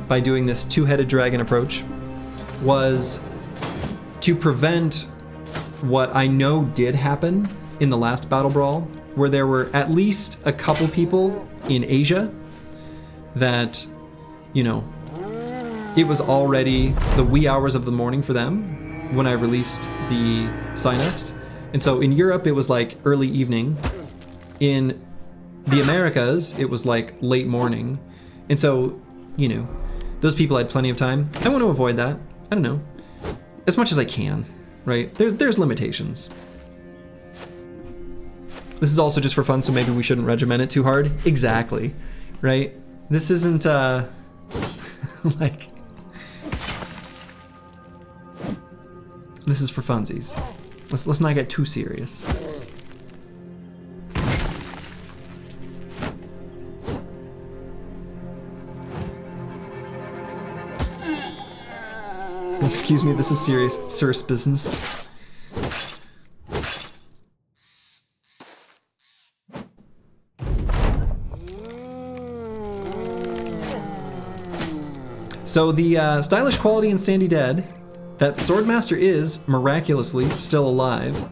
by doing this two-headed dragon approach was to prevent what I know did happen in the last BattleBrawl, where there were at least a couple people in Asia that, you know, it was already the wee hours of the morning for them when I released the signups. And so in Europe, it was like early evening. In the Americas, it was like late morning. And so, you know, those people had plenty of time. I want to avoid that. I don't know. As much as I can, right? There's limitations. This is also just for fun, so maybe we shouldn't regiment it too hard. Exactly, right? This isn't, like... This is for funsies. Let's not get too serious. Excuse me, this is serious business. So the stylish quality in Sandy Dead, that Swordmaster is miraculously still alive,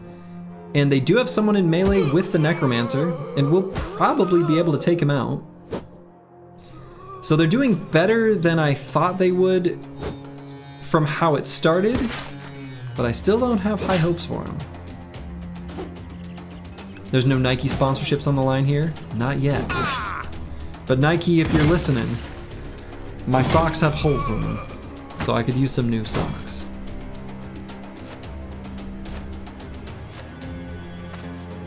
and they do have someone in melee with the necromancer, and we'll probably be able to take him out. So they're doing better than I thought they would from how it started, but I still don't have high hopes for them. There's no Nike sponsorships on the line here, not yet. But Nike, if you're listening, my socks have holes in them, so I could use some new socks.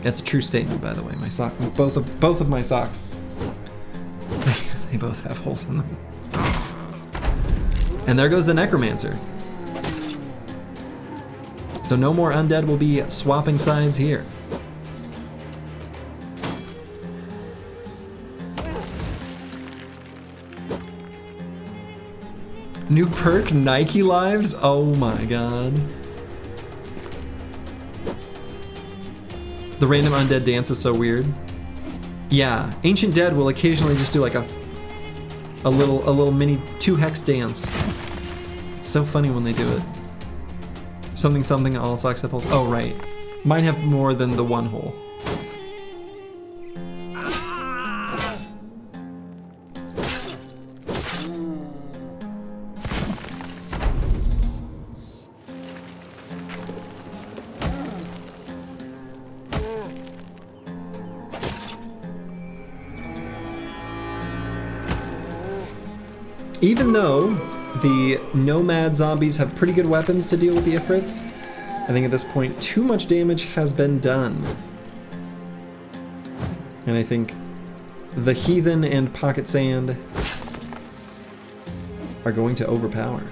That's a true statement, by the way. My sock, both of my socks, they both have holes in them. And there goes the necromancer. So no more undead will be swapping sides here. New perk, Nike lives? Oh my god. The random undead dance is so weird. Yeah, Ancient Dead will occasionally just do like a little mini 2-hex dance. It's so funny when they do it. Something something, all socks have holes. Oh right. Mine have more than the one hole. Even though the nomad zombies have pretty good weapons to deal with the ifrits, I think at this point too much damage has been done. And I think the heathen and pocket sand are going to overpower.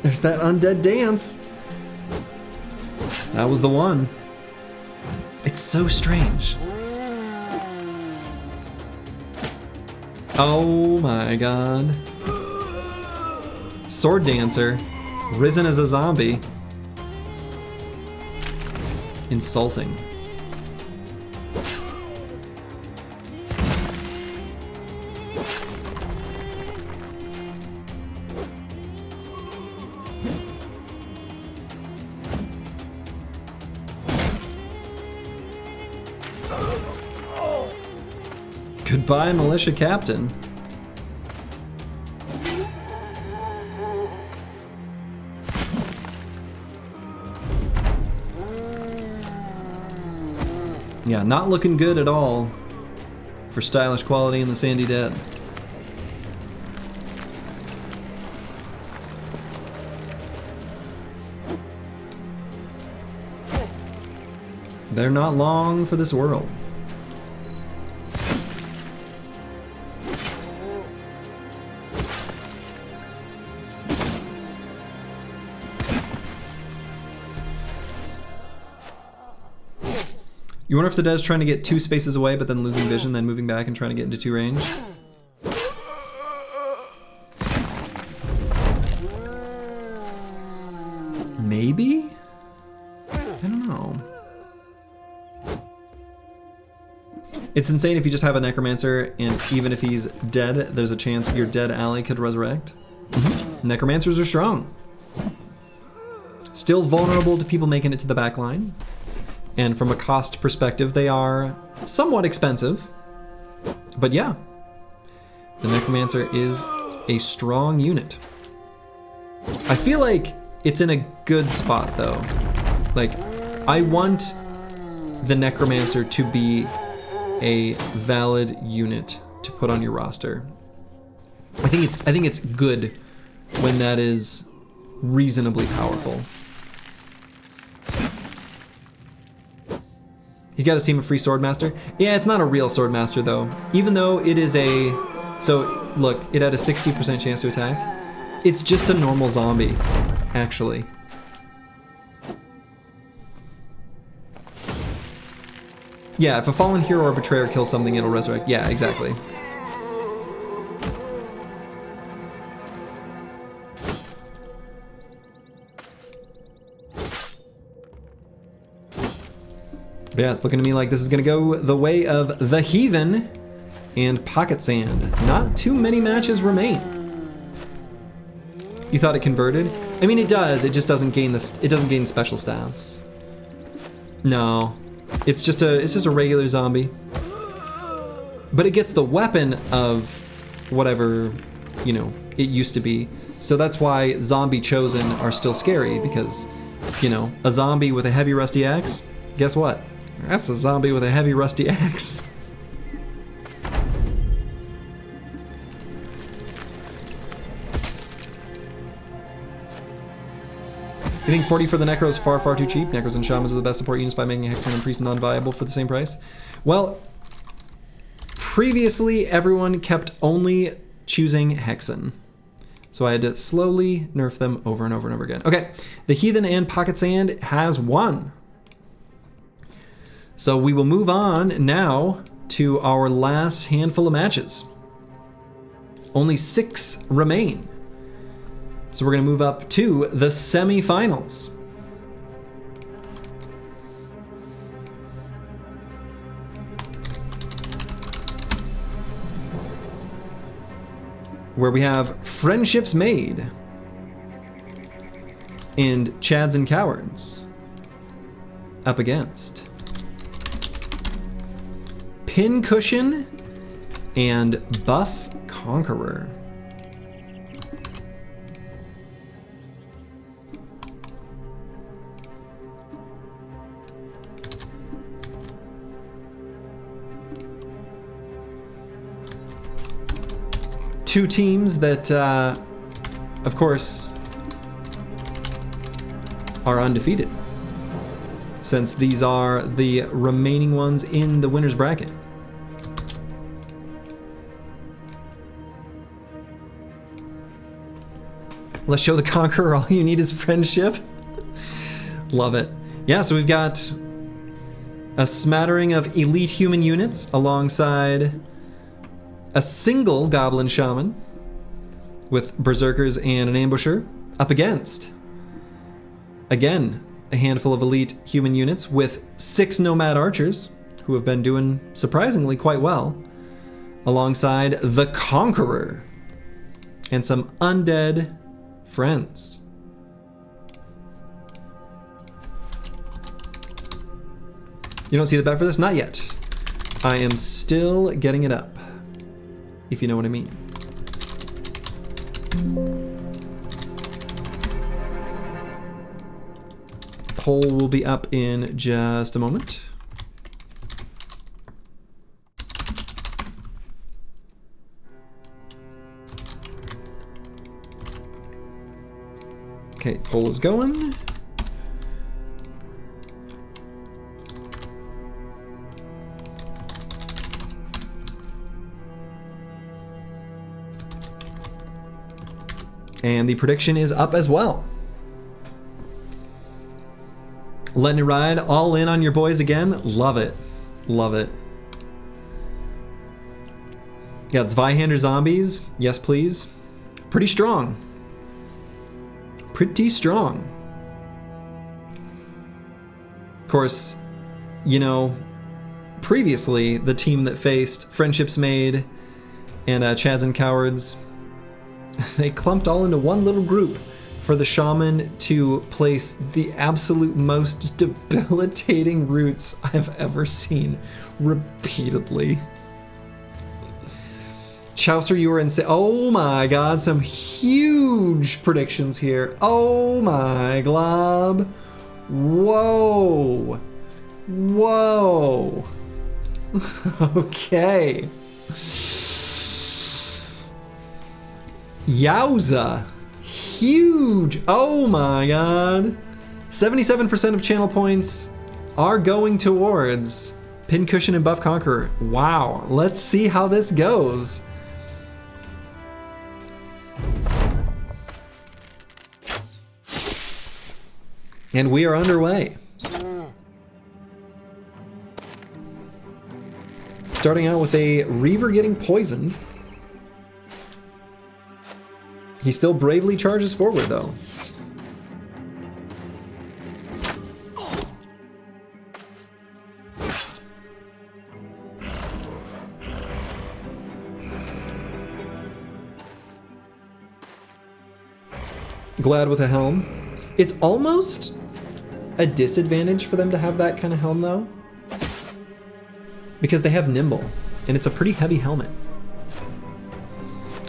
There's that undead dance. That was the one. It's so strange. Oh my god. Sword dancer, risen as a zombie. Insulting. Goodbye, militia captain. Yeah, not looking good at all for stylish quality in the Sandy Dead. They're not long for this world. You wonder if the dead is trying to get 2 spaces away, but then losing vision, then moving back and trying to get into 2 range. Maybe? I don't know. It's insane if you just have a necromancer, and even if he's dead, there's a chance your dead ally could resurrect. Necromancers are strong. Still vulnerable to people making it to the back line. And from a cost perspective, they are somewhat expensive. But yeah, the necromancer is a strong unit. I feel like it's in a good spot though. Like, I want the necromancer to be a valid unit to put on your roster. I think it's good when that is reasonably powerful. You gotta see him a free swordmaster. Yeah, it's not a real swordmaster though. Even though it is a, so look, it had a 60% chance to attack. It's just a normal zombie, actually. Yeah, if a fallen hero or betrayer kills something, it'll resurrect. Yeah, exactly. But yeah, it's looking to me like this is gonna go the way of the Heathen and Pocket Sand. Not too many matches remain. You thought it converted? I mean, it does. It just doesn't gain this. It doesn't gain special stats. No, it's just a regular zombie. But it gets the weapon of whatever, you know, it used to be. So that's why zombie chosen are still scary, because, you know, a zombie with a heavy rusty axe. Guess what? That's a zombie with a heavy rusty axe. You think 40 for the Necro is far, far too cheap? Necros and Shamans are the best support units by making Hexen and Priest non-viable for the same price. Well, previously everyone kept only choosing Hexen. So I had to slowly nerf them over and over and over again. Okay, the Heathen and Pocket Sand has won. So we will move on now to our last handful of matches. Only 6 remain. So we're gonna move up to the semifinals. Where we have Friendships Made and Chads and Cowards up against Pincushion and Buff Conqueror. Two teams that, of course, are undefeated, since these are the remaining ones in the winner's bracket. Let's show the Conqueror all you need is friendship. Love it. Yeah, so we've got a smattering of elite human units alongside a single goblin shaman with berserkers and an ambusher up against, again, a handful of elite human units with 6 nomad archers who have been doing surprisingly quite well, alongside the Conqueror and some undead friends. You don't see the bet for this? Not yet. I am still getting it up, if you know what I mean. Poll will be up in just a moment. Okay, poll is going. And the prediction is up as well. Letting it ride, all in on your boys again. Love it. Love it. Got Zweihander zombies. Yes, please. Pretty strong. Pretty strong. Of course, you know, previously the team that faced Friendships Made and Chads and Cowards, they clumped all into one little group for the shaman to place the absolute most debilitating roots I've ever seen repeatedly. Chaucer, you were insane. Oh my god, some huge predictions here. Oh my glob. Whoa. Whoa. Okay. Yowza. Huge. Oh my god. 77% of channel points are going towards Pincushion and Buff Conqueror. Wow. Let's see how this goes. And we are underway. Starting out with a Reaver getting poisoned. He still bravely charges forward, though. Glad with a helm. It's almost a disadvantage for them to have that kind of helm, though, because they have nimble, and it's a pretty heavy helmet.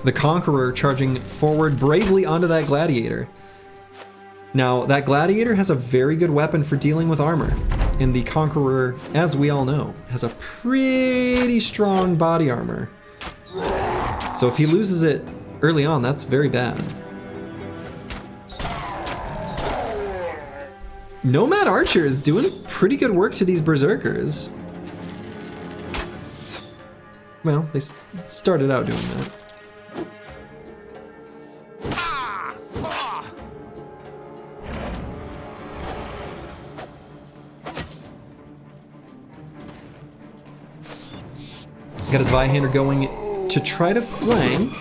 The Conqueror charging forward bravely onto that Gladiator. Now, that Gladiator has a very good weapon for dealing with armor, and the Conqueror, as we all know, has a pretty strong body armor. So if he loses it early on, that's very bad. Nomad Archer is doing pretty good work to these Berserkers. Well, they started out doing that. Got his Zweihander going to try to flank.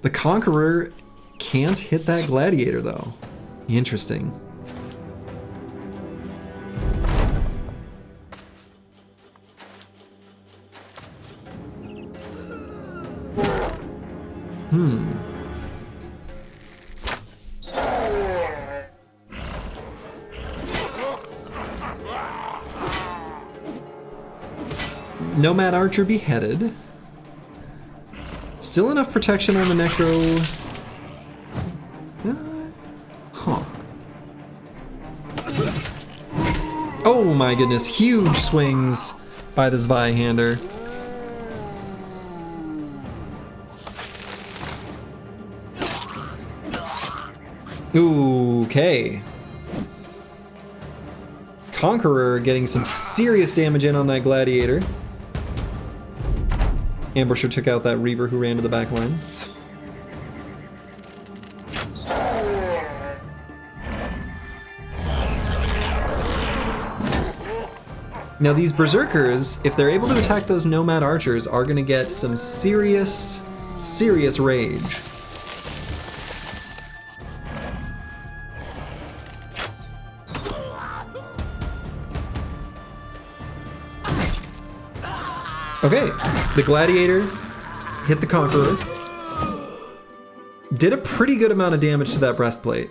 The Conqueror can't hit that Gladiator, though. Interesting. Nomad Archer beheaded. Still enough protection on the Necro. Huh. Oh my goodness, huge swings by the Zweihander. Okay. Conqueror getting some serious damage in on that Gladiator. Ambusher took out that Reaver who ran to the back line. Now these Berserkers, if they're able to attack those Nomad Archers, are going to get some serious, serious rage. Okay, the Gladiator hit the Conqueror. Did a pretty good amount of damage to that breastplate.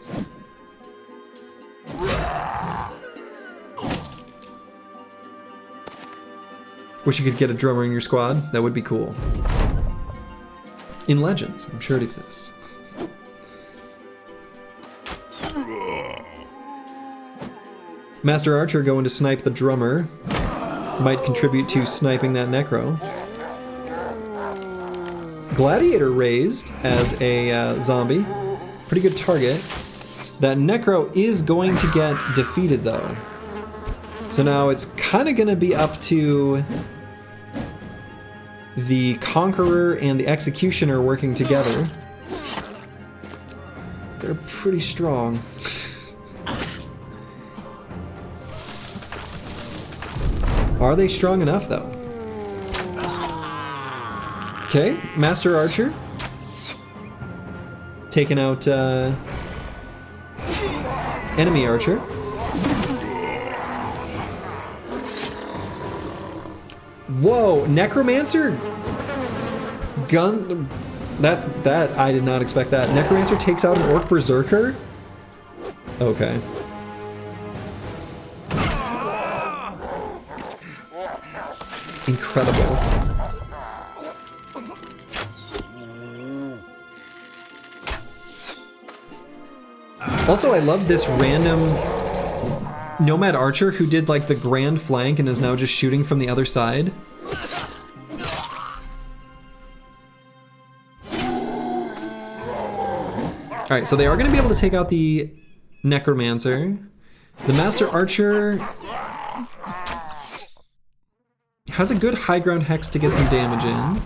Wish you could get a drummer in your squad. That would be cool. In Legends, I'm sure it exists. Master Archer going to snipe the drummer. Might contribute to sniping that Necro. Gladiator raised as a zombie. Pretty good target. That Necro is going to get defeated though. So now it's kind of going to be up to the Conqueror and the Executioner working together. They're pretty strong. Are they strong enough though? Okay, Master Archer. Taking out enemy Archer. Whoa, Necromancer? Gun... that, I did not expect that. Necromancer takes out an Orc Berserker? Okay. Incredible. Also, I love this random Nomad Archer who did like the grand flank and is now just shooting from the other side. Alright, so they are going to be able to take out the Necromancer. The Master Archer has a good high ground hex to get some damage in.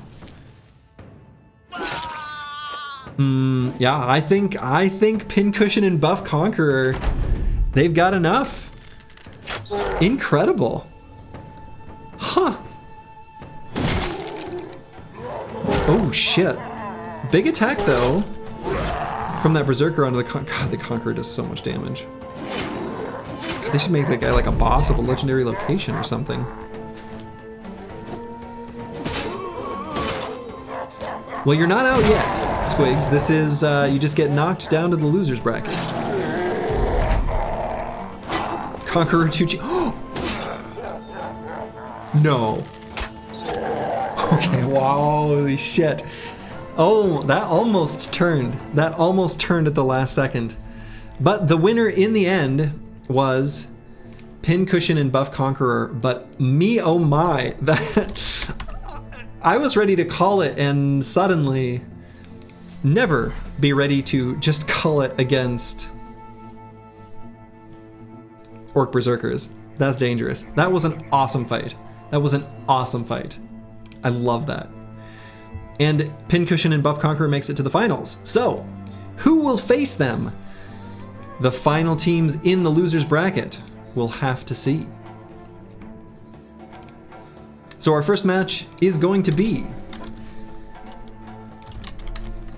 Yeah, I think Pincushion and Buff Conqueror, they've got enough. Incredible. Huh. Oh shit. Big attack though. From that Berserker onto the God, the Conqueror does so much damage. They should make that guy like a boss of a legendary location or something. Well, you're not out yet, Squigs. This is, you just get knocked down to the loser's bracket. Conqueror 2G. No. Okay, wow, holy shit. Oh, that almost turned. That almost turned at the last second. But the winner in the end was Pincushion and Buff Conqueror. But me, oh my, that I was ready to call it and suddenly never be ready to just call it against Orc Berserkers. That's dangerous. That was an awesome fight. That was an awesome fight. I love that. And Pincushion and Buff Conqueror makes it to the finals. So, who will face them? The final teams in the loser's bracket. We'll have to see. So our first match is going to be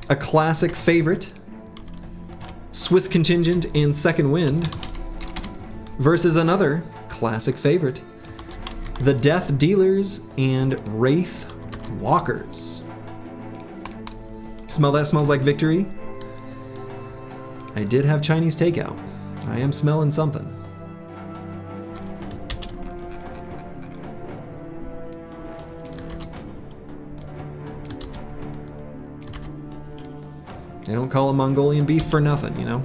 a classic favorite, Swiss Contingent and Second Wind, versus another classic favorite, the Death Dealers and Wraith Walkers. Smell that? Smells like victory. I did have Chinese takeout. I am smelling something. They don't call it Mongolian beef for nothing, you know?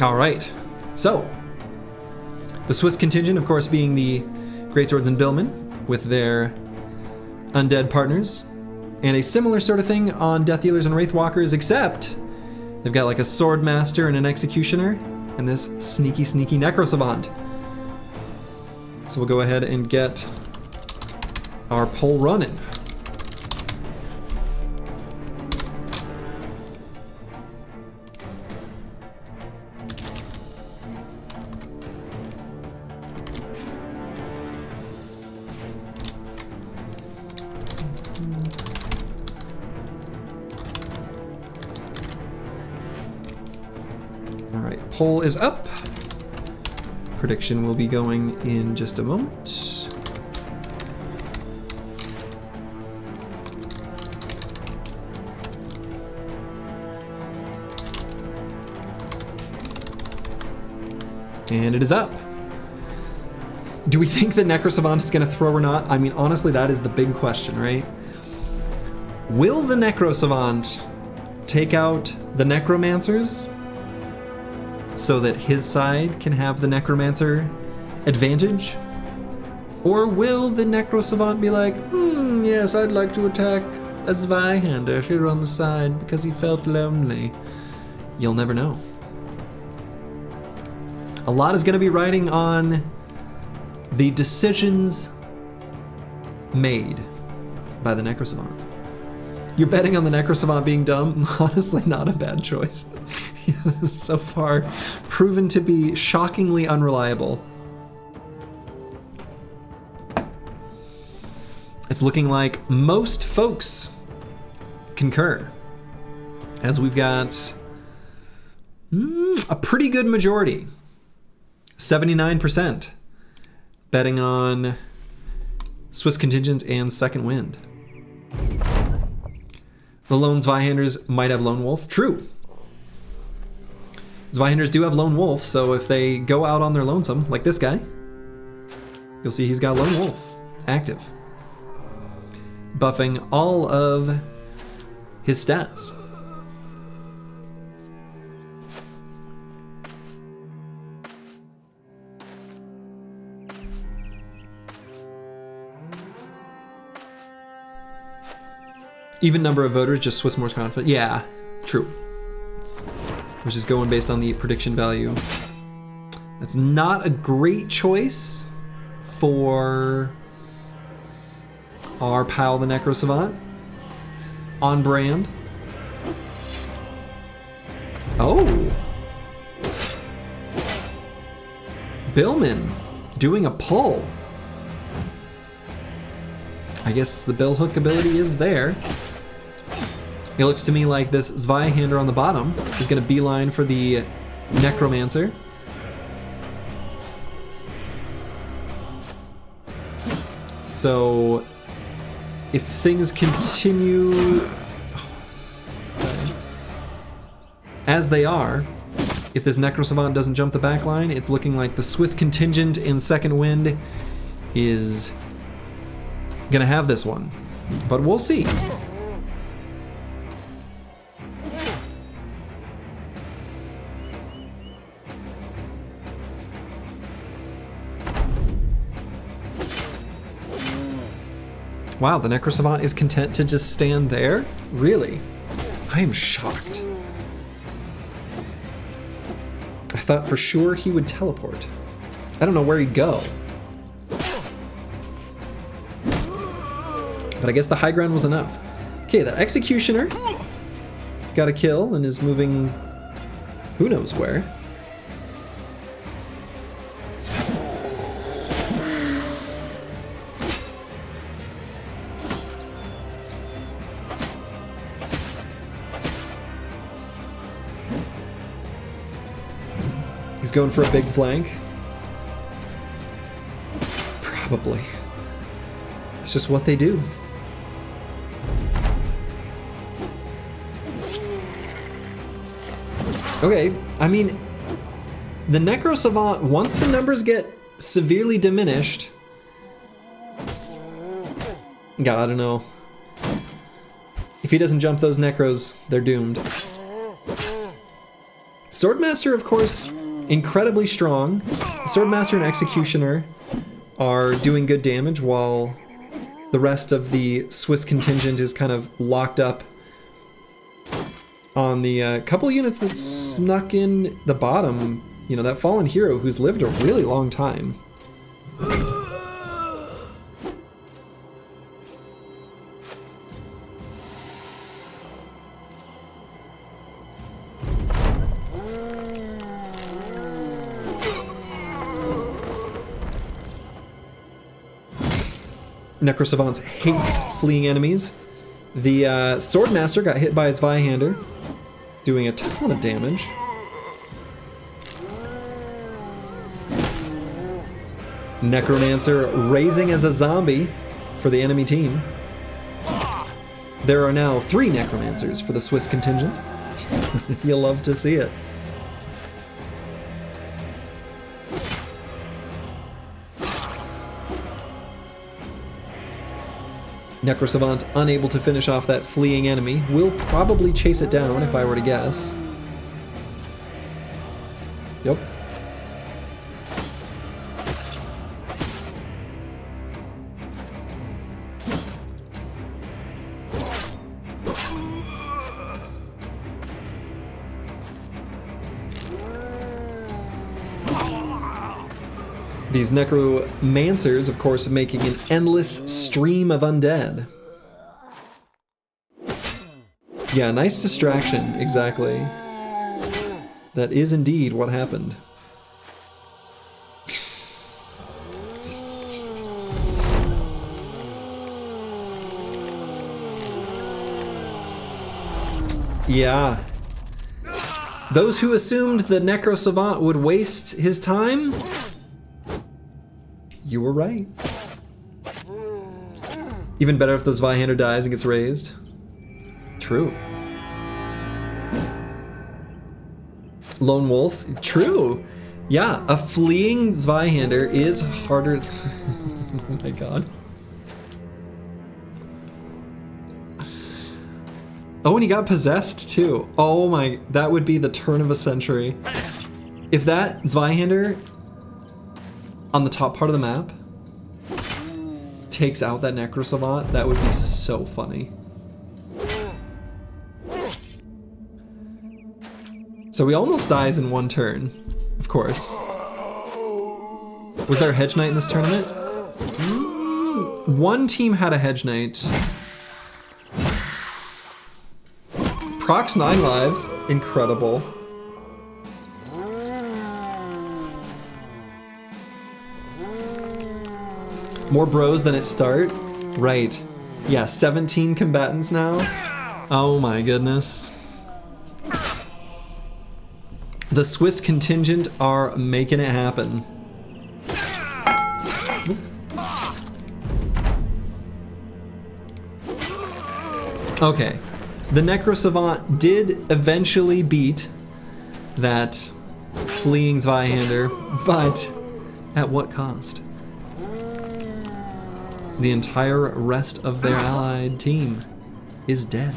All right, so the Swiss contingent, of course, being the Greatswords and Billmen with their undead partners, and a similar sort of thing on Death Dealers and Wraithwalkers, except they've got like a Sword Master and an Executioner, and this sneaky, sneaky Necro Savant. So we'll go ahead and get our poll running. Poll is up. Prediction will be going in just a moment. And it is up. Do we think the Necro Savant is going to throw or not? I mean, honestly, that is the big question, right? Will the Necro Savant take out the Necromancers so that his side can have the Necromancer advantage? Or will the Necro Savant be like, yes, I'd like to attack a Zweihander here on the side because he felt lonely. You'll never know. A lot is going to be riding on the decisions made by the Necrosavant. You're betting on the Necrosavant being dumb? Honestly, not a bad choice. So far, proven to be shockingly unreliable. It's looking like most folks concur, as we've got a pretty good majority, 79%, betting on Swiss contingent and second wind. The lone Zweihanders might have lone wolf. True. Zweihanders do have lone wolf, so if they go out on their lonesome, like this guy, you'll see he's got lone wolf active, buffing all of his stats. Even number of voters, just Swiss more confident. Yeah, true. Which is going based on the prediction value. That's not a great choice for our pal, the Necrosavant. On brand. Oh! Billman doing a pull. I guess the bill hook ability is there. It looks to me like this Zweihander on the bottom is going to beeline for the necromancer. So if things continue as they are, if this Necrosavant doesn't jump the back line, it's looking like the Swiss contingent in second wind is gonna have this one. But we'll see. Wow, the Necrosavant is content to just stand there? Really? I am shocked. I thought for sure he would teleport. I don't know where he'd go. But I guess the high ground was enough. Okay, the Executioner got a kill and is moving who knows where. He's going for a big flank. Probably. It's just what they do. Okay, I mean, the Necrosavant, once the numbers get severely diminished, God, I don't know. If he doesn't jump those Necros, they're doomed. Swordmaster, of course, incredibly strong. Swordmaster and Executioner are doing good damage while the rest of the Swiss contingent is kind of locked up on the couple units that snuck in the bottom. You know, that fallen hero who's lived a really long time. Necrosavant hates fleeing enemies. The Swordmaster got hit by its Zweihander, doing a ton of damage. Necromancer raising as a zombie for the enemy team. There are now 3 Necromancers for the Swiss contingent. You'll love to see it. Necrosavant unable to finish off that fleeing enemy. Will probably chase it down if I were to guess. Yep. These necromancers, of course, making an endless stream of undead. Yeah, nice distraction, exactly. That is indeed what happened. Yeah. Those who assumed the Necro Savant would waste his time, you were right. Even better if the Zweihander dies and gets raised. True. Lone Wolf, true. Yeah, a fleeing Zweihander is harder. Oh my god. Oh, and he got possessed too. Oh my, that would be the turn of a century. If that Zweihander on the top part of the map takes out that Necro Savant, that would be so funny. So he almost dies in one turn, of course. Was there a Hedge Knight in this tournament? One team had a Hedge Knight. Procs 9 lives, incredible. More bros than at start? Right. Yeah, 17 combatants now. Oh my goodness. The Swiss contingent are making it happen. Okay. The Necro Savant did eventually beat that fleeing Zweihander, but at what cost? The entire rest of their allied team is dead.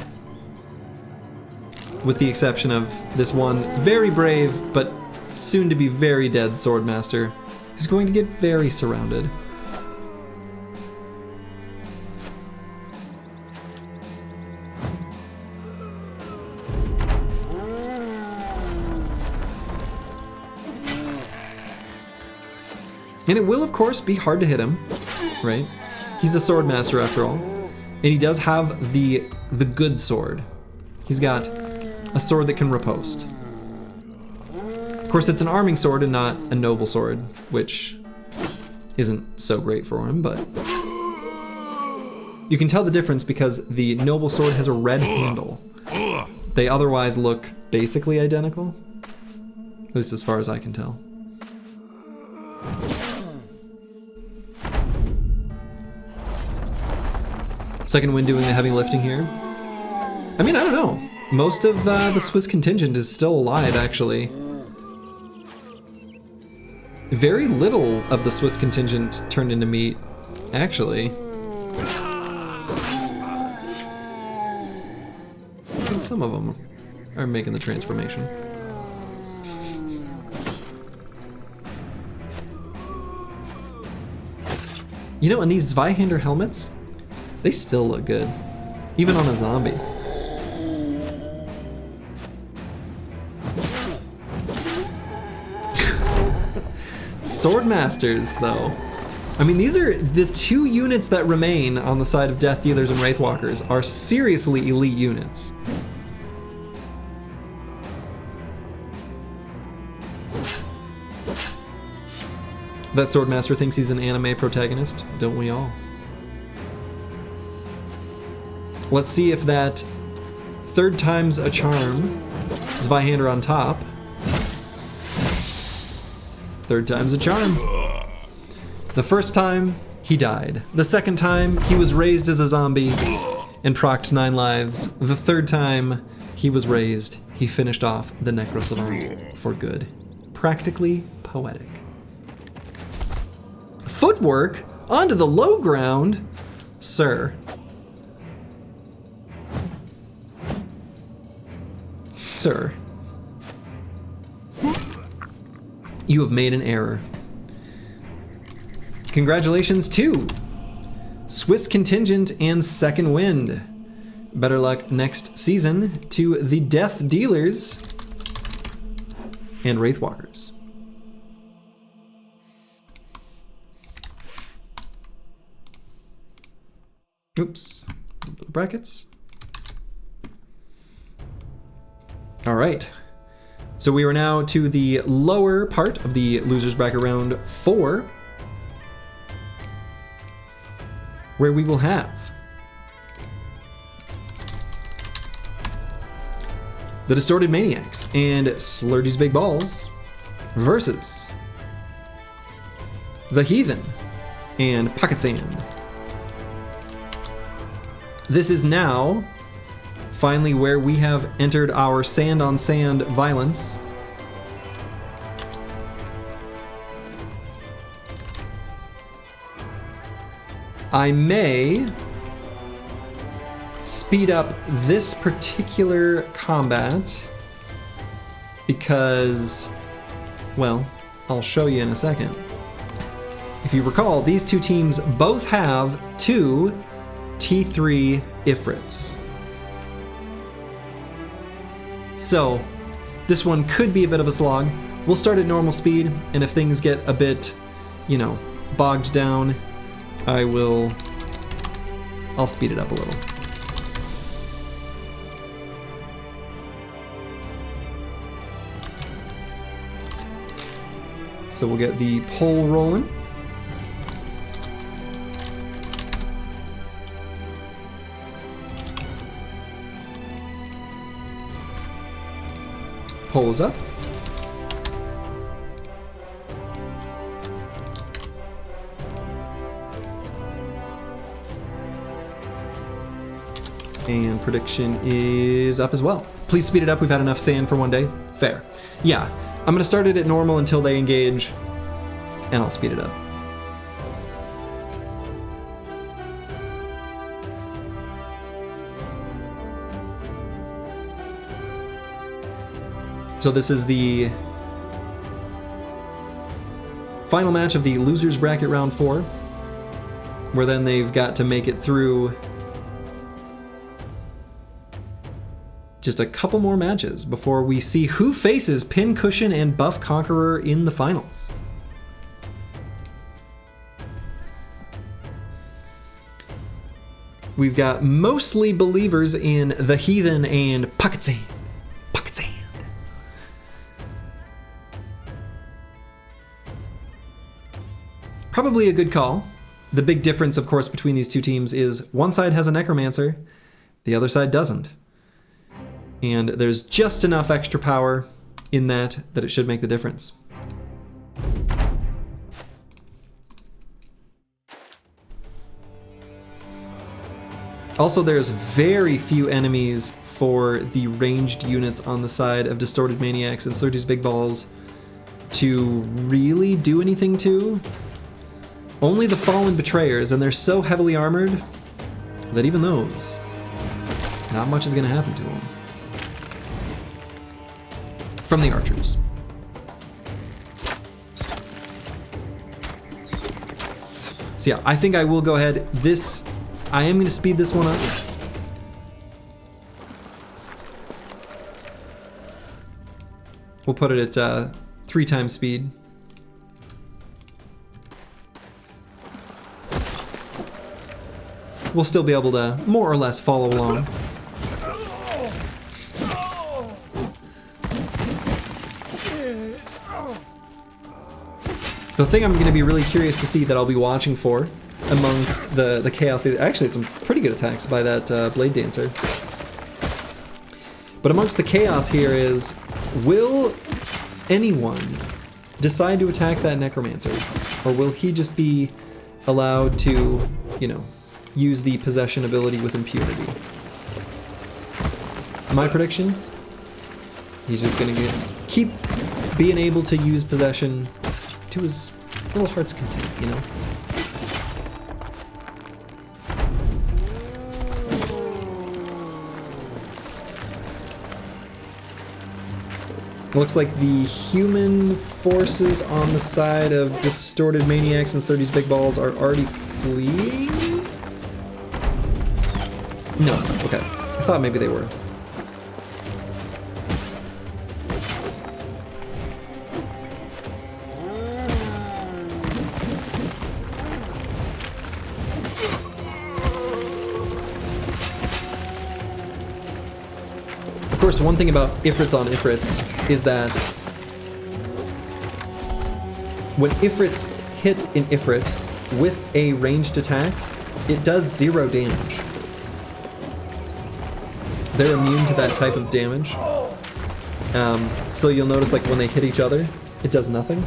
With the exception of this one very brave, but soon to be very dead Swordmaster, who's going to get very surrounded. And it will, of course, be hard to hit him, right? He's a Swordmaster after all. And he does have the good sword. He's got a sword that can riposte. Of course, it's an arming sword and not a noble sword, which isn't so great for him, but you can tell the difference because the noble sword has a red handle. They otherwise look basically identical, at least as far as I can tell. Second wind doing the heavy lifting here. I mean, I don't know. Most of the Swiss contingent is still alive, actually. Very little of the Swiss contingent turned into meat, actually. And some of them are making the transformation. You know, and these Zweihander helmets, they still look good, even on a zombie. Swordmasters, though. I mean, these are the two units that remain on the side of Death Dealers and Wraithwalkers are seriously elite units. That Swordmaster thinks he's an anime protagonist, don't we all? Let's see if that third time's a charm. Zweihander on top. Third time's a charm. The first time, he died. The second time, he was raised as a zombie and procced 9 lives. The third time he was raised, he finished off the Necro Savant for good. Practically poetic. Footwork onto the low ground, sir. Sir. You have made an error. Congratulations to Swiss contingent and second wind. Better luck next season to the Death Dealers and Wraithwalkers. Oops. Brackets. All right. So we are now to the lower part of the losers bracket round 4, where we will have the Distorted Maniacs and Slurgy's Big Balls versus the Heathen and Pocket Sand. This is now finally where we have entered our sand on sand violence. I may speed up this particular combat because, well, I'll show you in a second. If you recall, these two teams both have 2 T3 ifrits. So this one could be a bit of a slog. We'll start at normal speed, and if things get a bit, you know, bogged down, I'll speed it up a little. So we'll get the pole rolling. Pole is up. And prediction is up as well. Please speed it up, we've had enough sand for one day. Fair. Yeah, I'm gonna start it at normal until they engage, and I'll speed it up. So this is the final match of the losers bracket round 4, where then they've got to make it through just a couple more matches before we see who faces Pincushion and Buff Conqueror in the finals. We've got mostly believers in the Heathen and Pocket Sand. Pocket Sand. Probably a good call. The big difference, of course, between these two teams is one side has a necromancer, the other side doesn't. And there's just enough extra power in that it should make the difference. Also, there's very few enemies for the ranged units on the side of Distorted Maniacs and Slurgy's Big Balls to really do anything to. Only the Fallen Betrayers, and they're so heavily armored that even those, not much is going to happen to them. From the archers. So yeah, I think I will go ahead. I am going to speed this one up. We'll put it at 3 times speed. We'll still be able to more or less follow along. The thing I'm going to be really curious to see that I'll be watching for amongst the chaos, actually some pretty good attacks by that Blade Dancer. But amongst the chaos here is, will anyone decide to attack that necromancer? Or will he just be allowed to, you know, use the possession ability with impunity? My prediction, he's just going to keep being able to use possession to his little heart's content, you know? Looks like the human forces on the side of Distorted Maniacs and Slurgy's Big Balls are already fleeing? No, okay. I thought maybe they were. course, one thing about ifrits on ifrits is that when ifrits hit an ifrit with a ranged attack, it does 0 damage. They're immune to that type of damage. So you'll notice like when they hit each other, it does nothing.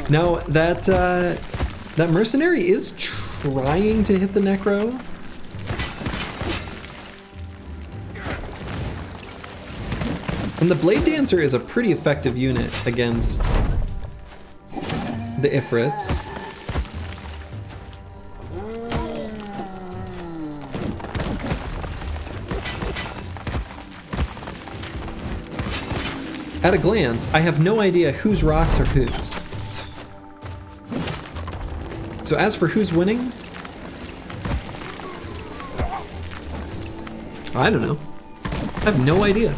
Now that mercenary is trying to hit the necro. And the blade dancer is a pretty effective unit against the ifrits. At a glance, I have no idea whose rocks are whose. So as for who's winning, I don't know. I have no idea.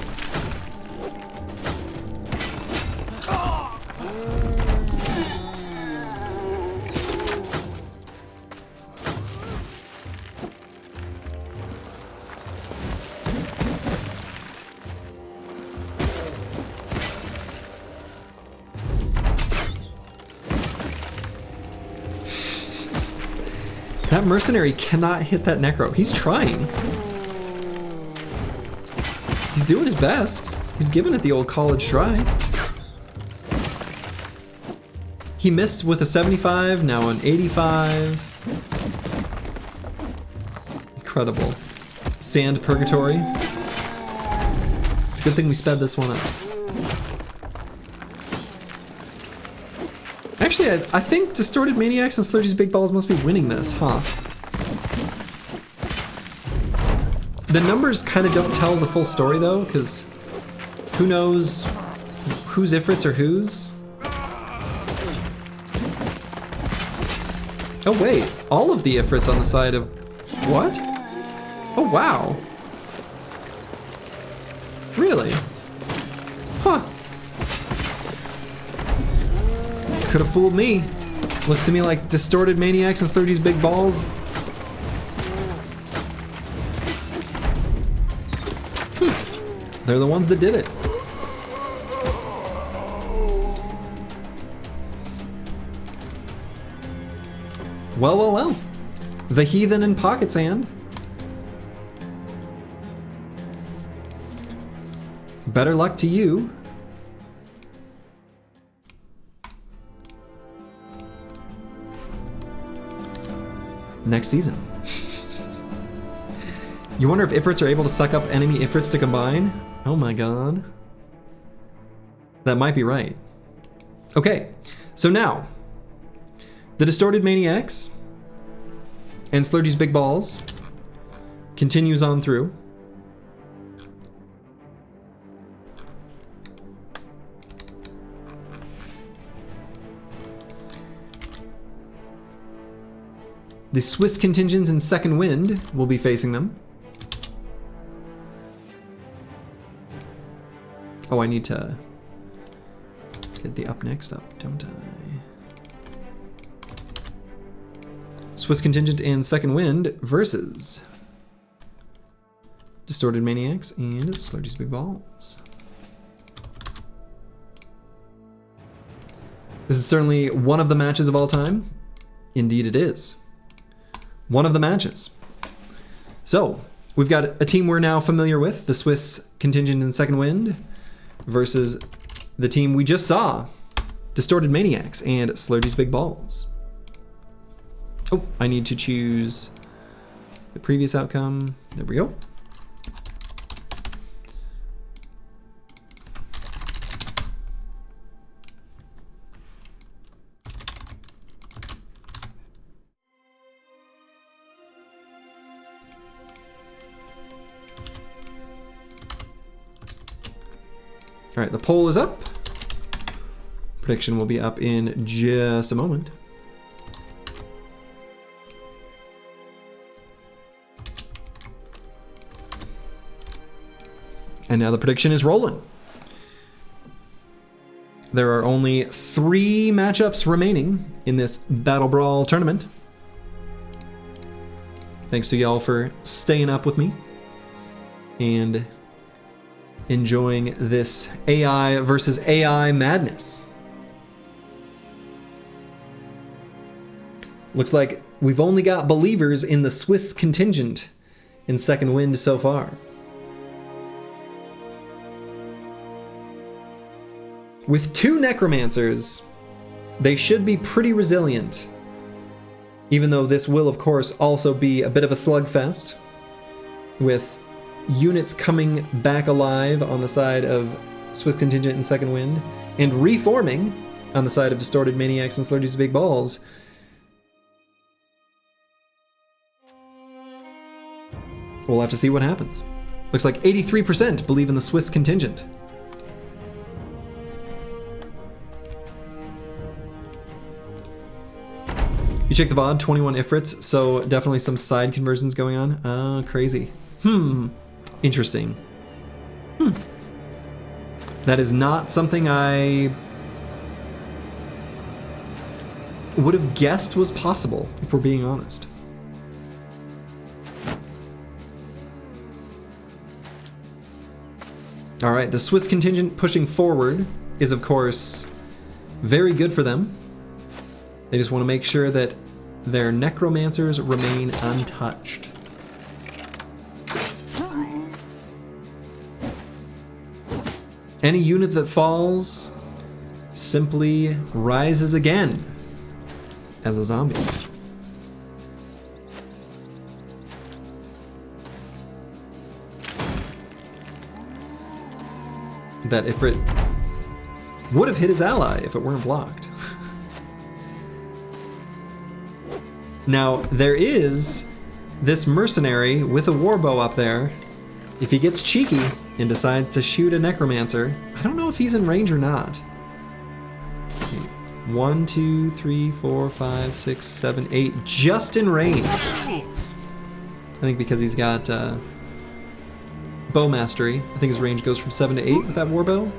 That mercenary cannot hit that necro. He's trying. He's doing his best. He's giving it the old college try. He missed with a 75, now an 85. Incredible. Sand Purgatory. It's a good thing we sped this one up. Actually, I think Distorted Maniacs and Slurgy's Big Balls must be winning this, huh? The numbers kind of don't tell the full story though, because who knows whose ifrits are whose? Oh wait, all of the ifrits on the side of... What? Oh wow. Really? Huh. Could have fooled me. Looks to me like Distorted Maniacs and Slurgy's Big Balls. They're the ones that did it. Well, well, well. The Heathen in Pocket Sand. Better luck to you. Next season. You wonder if ifrits are able to suck up enemy ifrits to combine? Oh my god. That might be right. Okay, so now, the Distorted Maniacs and Slurgy's Big Balls continues on through. The Swiss contingents in Second Wind will be facing them. Oh, I need to get the up next up, don't I? Swiss contingent in Second Wind versus Distorted Maniacs and Slurgy's Big Balls. This is certainly one of the matches of all time. Indeed it is. One of the matches. So, we've got a team we're now familiar with, the Swiss contingent in Second Wind, versus the team we just saw, Distorted Maniacs and Slurgy's Big Balls. Oh, I need to choose the previous outcome. There we go. All right, the poll is up. Prediction will be up in just a moment. And now the prediction is rolling. There are only 3 matchups remaining in this BattleBrawl tournament. Thanks to y'all for staying up with me and enjoying this AI versus AI madness. Looks like we've only got believers in the Swiss contingent in second wind so far. With 2 necromancers, they should be pretty resilient, even though this will of course also be a bit of a slugfest, with units coming back alive on the side of Swiss contingent in second wind, and reforming on the side of distorted maniacs and slurgies big balls. We'll have to see what happens. Looks like 83% believe in the Swiss contingent. You check the VOD, 21 ifrits, so definitely some side conversions going on. Oh, crazy. Interesting. That is not something I would have guessed was possible, if we're being honest. All right, the Swiss contingent pushing forward is, of course, very good for them. They just want to make sure that their necromancers remain untouched. Any unit that falls simply rises again as a zombie. That ifrit would have hit his ally if it weren't blocked. Now, there is this mercenary with a warbow up there. If he gets cheeky and decides to shoot a necromancer, I don't know if he's in range or not. Okay. 1, 2, 3, 4, 5, 6, 7, 8, just in range. I think because he's got bow mastery. I think his range goes from 7 to 8 with that warbow.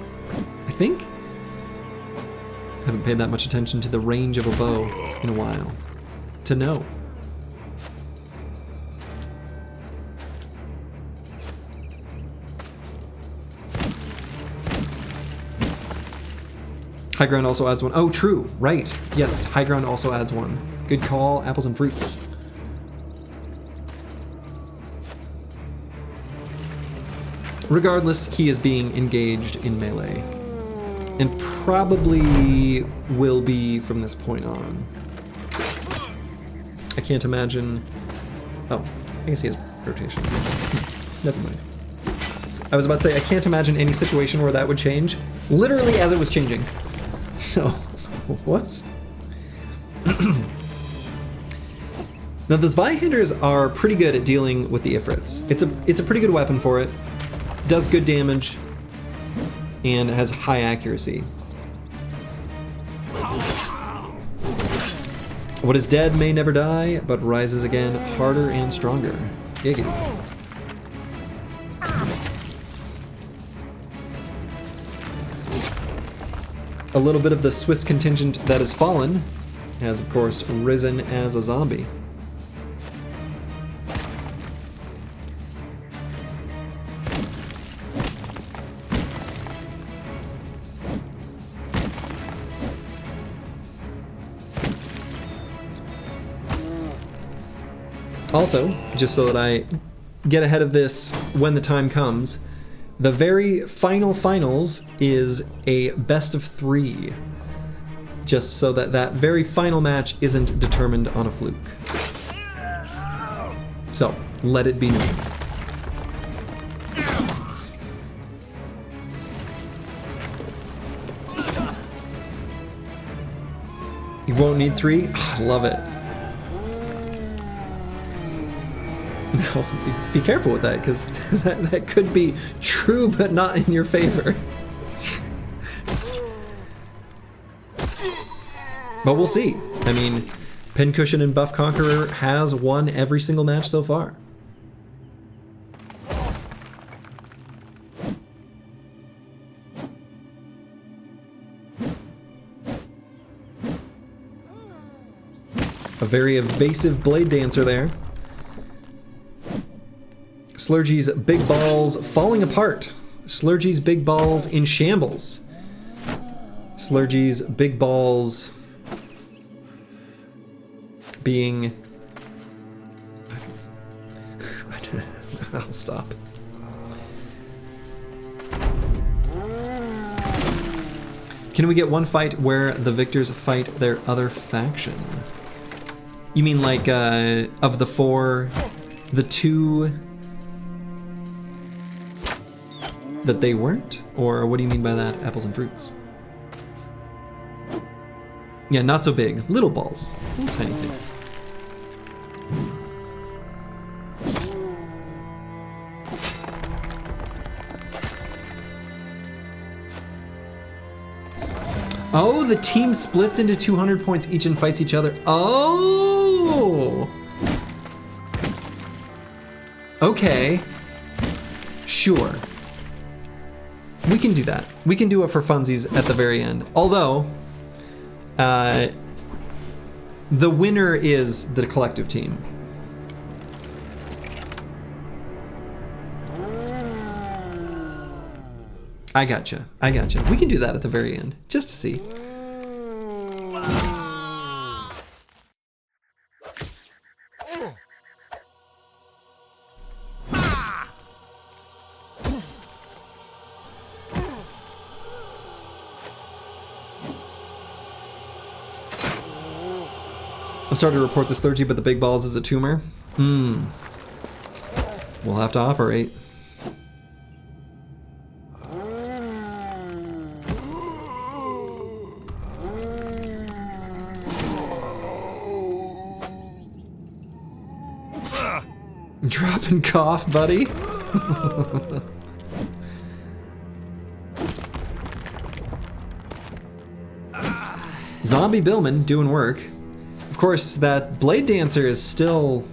I think. I haven't paid that much attention to the range of a bow in a while to know. High ground also adds 1. Oh, true. Right. Yes, high ground also adds 1. Good call. Apples and fruits. Regardless, he is being engaged in melee, and probably will be from this point on. I can't imagine... Oh, I guess he has rotation. Never mind. I was about to say, I can't imagine any situation where that would change, literally as it was changing. So, whoops. Now, the Zweihanders are pretty good at dealing with the Ifrits. It's a pretty good weapon for it. Does good damage, and has high accuracy. What is dead may never die, but rises again harder and stronger. Giggity. A little bit of the Swiss contingent that has fallen has, of course, risen as a zombie. Also, just so that I get ahead of this when the time comes, the very final finals is a best of 3. Just so that that very final match isn't determined on a fluke. So, let it be known. You won't need 3? I love it. No, be careful with that, because that could be true, but not in your favor. But we'll see. I mean, Pincushion and Buff Conqueror has won every single match so far. A very evasive blade dancer there. Slurgy's big balls falling apart. Slurgy's big balls in shambles. Slurgy's big balls being... I'll stop. Can we get one fight where the victors fight their other faction? You mean like, of the four, the two that they weren't? Or what do you mean by that, apples and fruits? Yeah, not so big. Little balls. Little tiny things. Oh, the team splits into 200 points each and fights each other. Oh! Okay. Sure. We can do that. We can do it for funsies at the very end. Although, the winner is the collective team. I gotcha. I gotcha. We can do that at the very end, just to see. I'm sorry to report this, Slurgy, but the big balls is a tumor. We'll have to operate. Drop and cough, buddy. Zombie Billman doing work. Of course, that Blade Dancer is still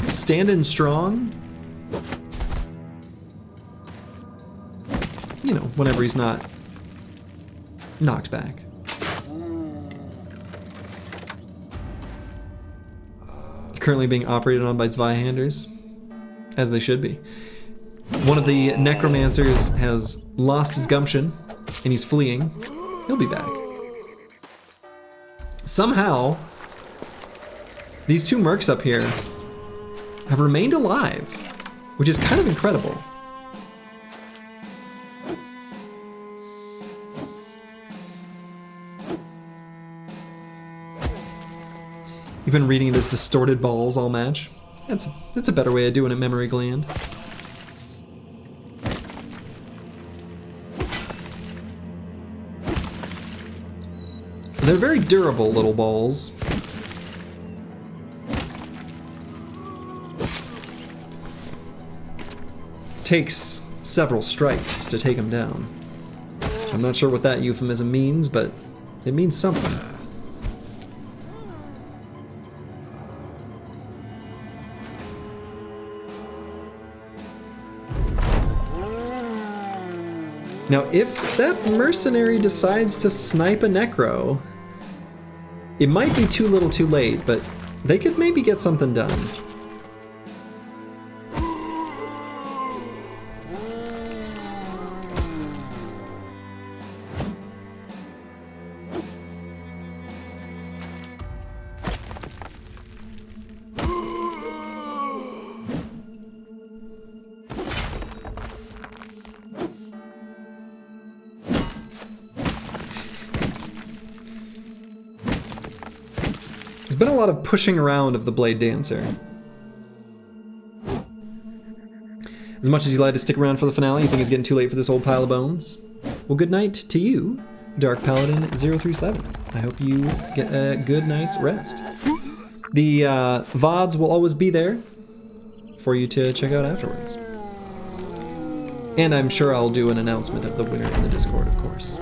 standing strong. You know, whenever he's not knocked back. Currently being operated on by Zweihanders, as they should be. One of the necromancers has lost his gumption, and he's fleeing. He'll be back. Somehow, these two mercs up here have remained alive, which is kind of incredible. You've been reading this distorted balls all match. That's a better way of doing it, memory gland. They're very durable little balls. Takes several strikes to take them down. I'm not sure what that euphemism means, but it means something. Now, if that mercenary decides to snipe a necro, it might be too little too late, but they could maybe get something done. Been a lot of pushing around of the Blade Dancer. As much as you'd like to stick around for the finale, you think it's getting too late for this old pile of bones? Well, good night to you, Dark Paladin 037. I hope you get a good night's rest. The VODs will always be there for you to check out afterwards. And I'm sure I'll do an announcement of the winner in the Discord, of course.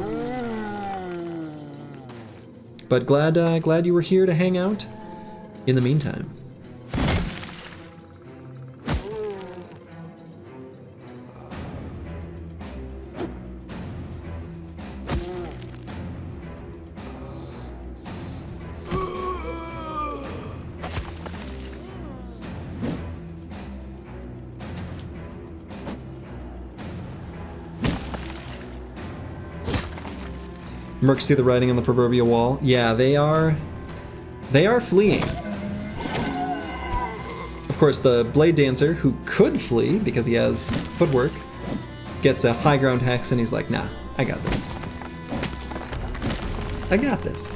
But glad you were here to hang out in the meantime. Mercs see the writing on the proverbial wall. Yeah, they are fleeing. Of course, the Blade Dancer, who could flee because he has footwork, gets a high ground hex and he's like, nah, I got this. I got this.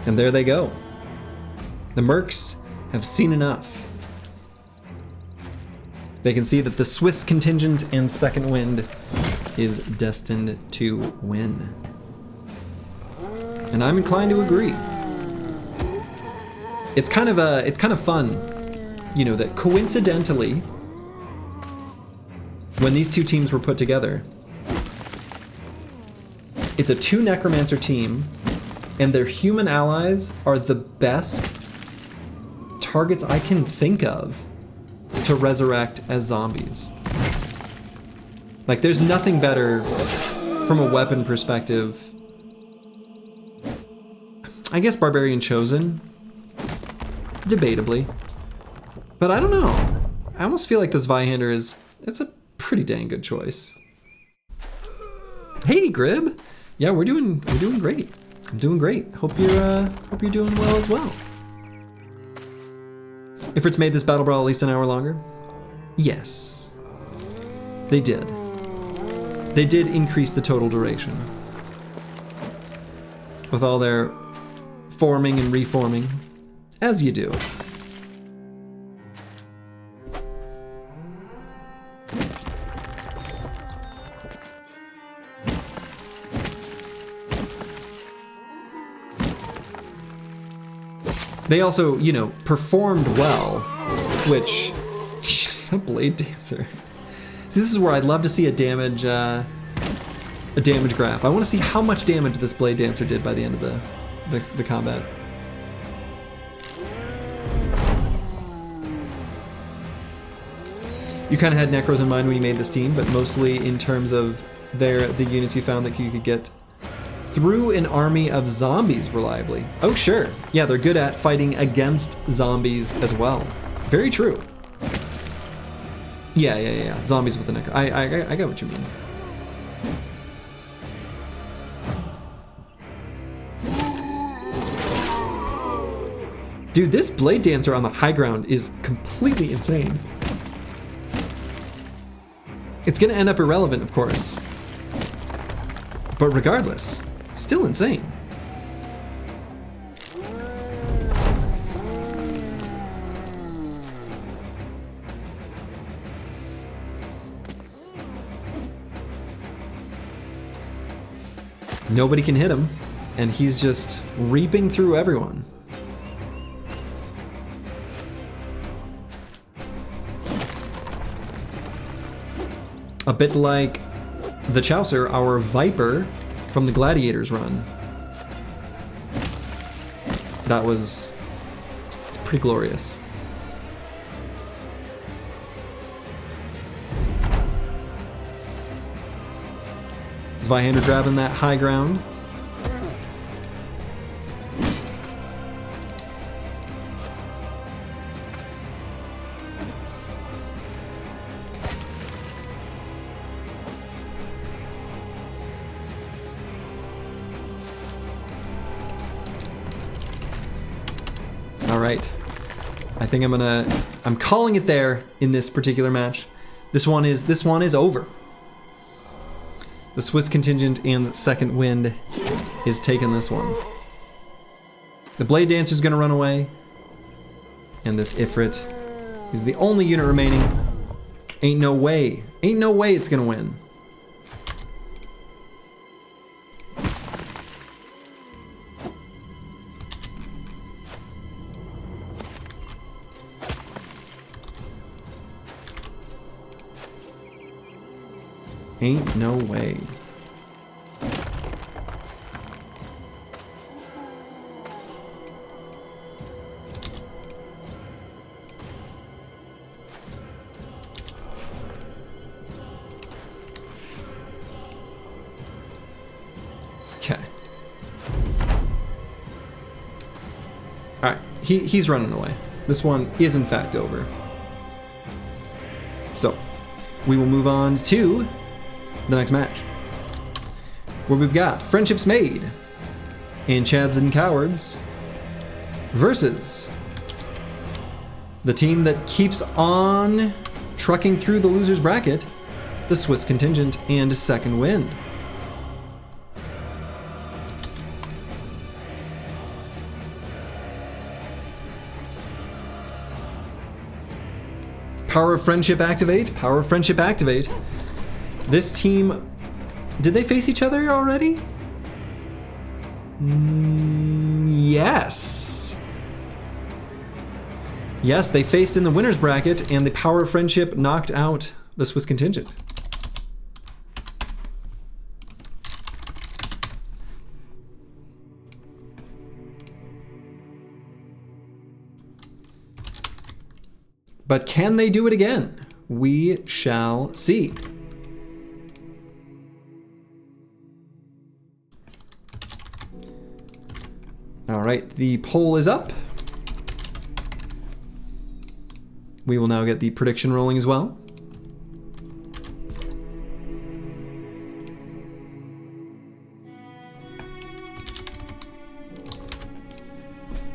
And there they go. The Mercs have seen enough. They can see that the Swiss contingent and Second Wind is destined to win. And I'm inclined to agree. It's kind of fun, you know, that coincidentally, when these two teams were put together, it's a 2 necromancer team, and their human allies are the best targets I can think of to resurrect as zombies. Like, there's nothing better from a weapon perspective. I guess Barbarian Chosen, debatably. But I don't know. I almost feel like this Zweihander it's a pretty dang good choice. Hey, Grib. Yeah, we're doing great. I'm doing great. Hope you're doing well as well. Ifrit's made this Battle Brawl at least an hour longer? Yes. They did. They did increase the total duration. With all their forming and reforming, as you do. They also, you know, performed well, which, just the Blade Dancer. See, this is where I'd love to see a damage graph. I want to see how much damage this Blade Dancer did by the end of the combat. You kind of had Necros in mind when you made this team, but mostly in terms of the units you found that you could get through an army of zombies reliably. Oh, sure. Yeah, they're good at fighting against zombies as well. Very true. Yeah. Zombies with the necro. I got what you mean. Dude, this Blade Dancer on the high ground is completely insane. It's gonna end up irrelevant, of course. But regardless, still insane. Nobody can hit him, and he's just reaping through everyone. A bit like the Chaucer, our Viper from the Gladiators run. It's pretty glorious. Zweihander grabbing that high ground. Alright. I think I'm calling it there in this particular match. This one is over. The Swiss contingent and Second Wind is taking this one. The Blade Dancer's gonna run away. And this Ifrit is the only unit remaining. Ain't no way it's gonna win. Ain't no way. Okay. All right, he's running away. This one is in fact over. So, we will move on to the next match, where we've got Friendships Made and Chads and Cowards versus the team that keeps on trucking through the loser's bracket, the Swiss Contingent and Second Wind. Power of Friendship activate. Power of Friendship activate. This team, did they face each other already? Yes. Yes, they faced in the winner's bracket, and the Power of Friendship knocked out the Swiss Contingent. But can they do it again? We shall see. All right, the poll is up. We will now get the prediction rolling as well.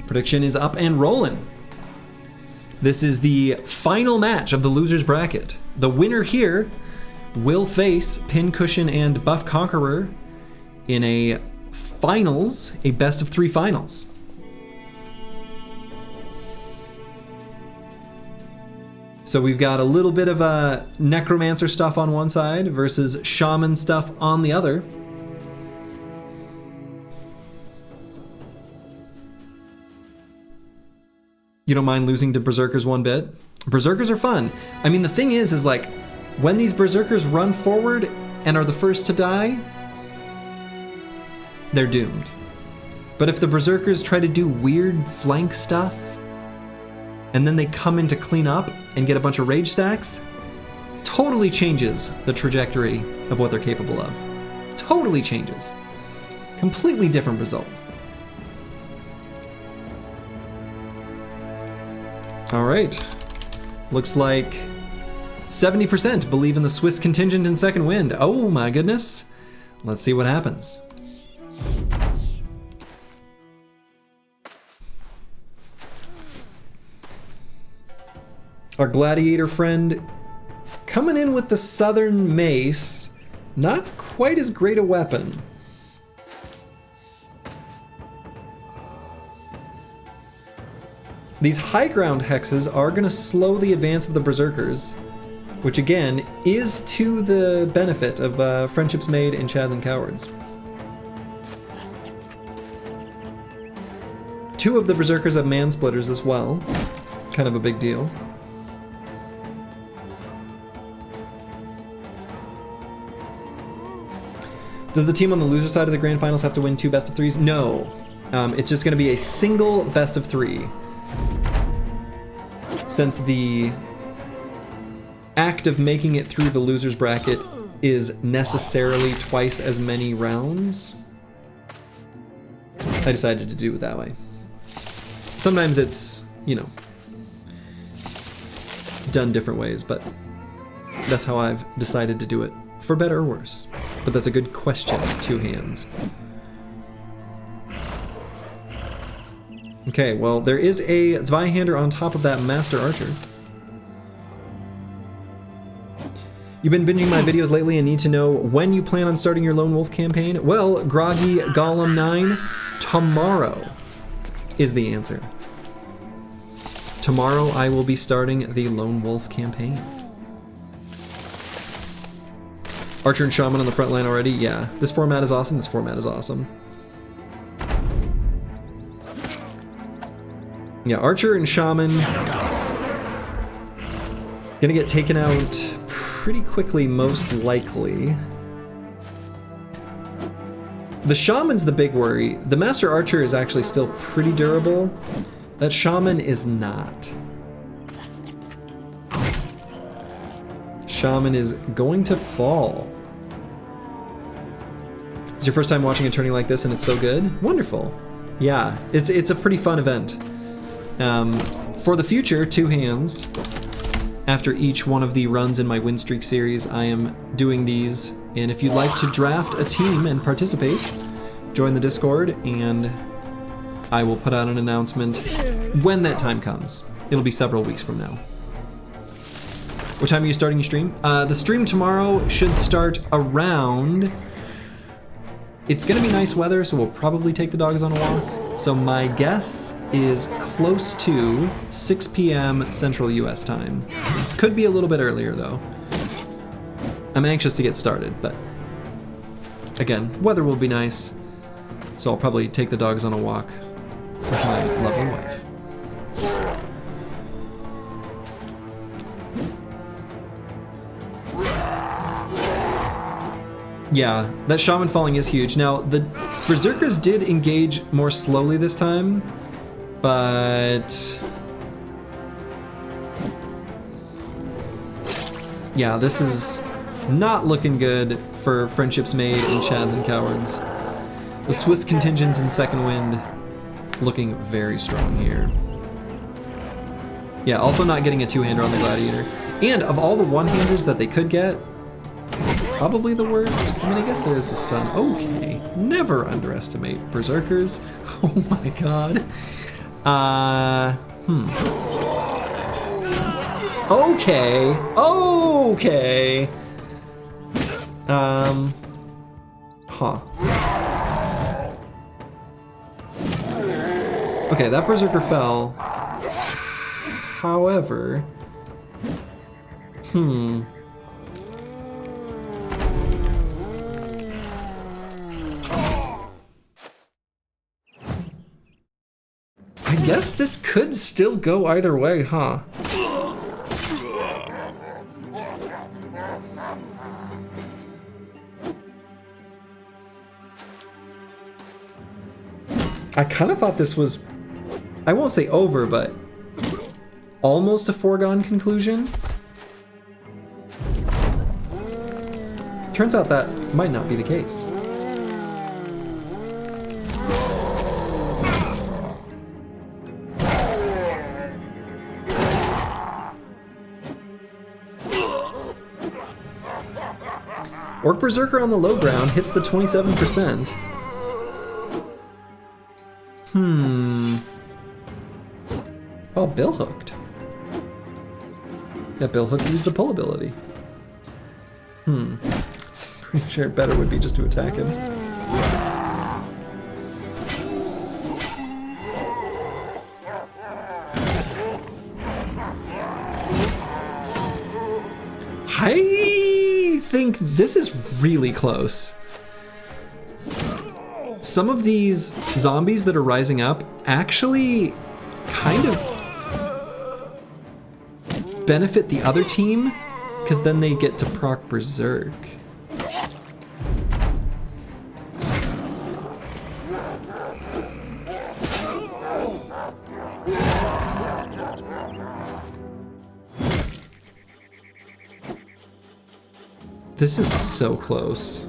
Prediction is up and rolling. This is the final match of the loser's bracket. The winner here will face Pincushion and Buff Conqueror in a finals, a best of 3 finals. So we've got a little bit of a necromancer stuff on one side versus shaman stuff on the other. You don't mind losing to berserkers one bit? Berserkers are fun. I mean, the thing is like, when these berserkers run forward and are the first to die, they're doomed. But if the berserkers try to do weird flank stuff, and then they come in to clean up and get a bunch of rage stacks, totally changes the trajectory of what they're capable of. Totally changes. Completely different result. All right, looks like 70% believe in the Swiss Contingent in Second Wind. Oh my goodness. Let's see what happens. Our gladiator friend coming in with the Southern Mace, not quite as great a weapon. These high ground hexes are going to slow the advance of the berserkers, which again is to the benefit of Friendships Made and Chads and Cowards. 2 of the berserkers have mansplitters as well, kind of a big deal. Does the team on the loser side of the grand finals have to win 2 best of 3s? No, it's just going to be a single best of 3. Since the act of making it through the loser's bracket is necessarily twice as many rounds, I decided to do it that way. Sometimes it's, you know, done different ways, but that's how I've decided to do it, for better or worse. But that's a good question, 2 hands. Okay, well, there is a Zweihander on top of that Master Archer. You've been binging my videos lately and need to know when you plan on starting your Lone Wolf campaign? Well, Groggy Golem 9, tomorrow is the answer. Tomorrow I will be starting the Lone Wolf campaign. Archer and Shaman on the front line already? Yeah. This format is awesome. This format is awesome. Yeah, Archer and Shaman gonna get taken out pretty quickly, most likely. The Shaman's the big worry. The Master Archer is actually still pretty durable. That Shaman is not. Shaman is going to fall. It's your first time watching a tourney like this and it's so good? Wonderful. Yeah, it's a pretty fun event. For the future, 2 hands. After each one of the runs in my win streak series, I am doing these. And if you'd like to draft a team and participate, join the Discord and I will put out an announcement when that time comes. It'll be several weeks from now. What time are you starting your stream? The stream tomorrow should start around... It's gonna be nice weather, so we'll probably take the dogs on a walk. So my guess is close to 6 p.m. Central US time. Could be a little bit earlier though. I'm anxious to get started, but again, weather will be nice. So I'll probably take the dogs on a walk with my lovely wife. Yeah, that shaman falling is huge. Now, the berserkers did engage more slowly this time, but... yeah, this is not looking good for friendships made in Chads and Cowards. The Swiss contingent in Second Wind looking very strong here. Yeah, also not getting a two-hander on the Gladiator. And of all the one-handers that they could get, probably the worst. I mean, I guess there is the stun. Okay, never underestimate berserkers. Oh my god. Okay. Okay. Huh. Okay, that berserker fell. However, I guess this could still go either way, huh? I kind of thought this was, I won't say over, but almost a foregone conclusion. Turns out that might not be the case. Orc Berserker on the low ground hits the 27%. Oh, Bill hooked. Yeah, Bill Hook used the pull ability. Pretty sure better would be just to attack him. I think this is really close. Some of these zombies that are rising up actually kind of benefit the other team, because then they get to proc Berserk. This is so close.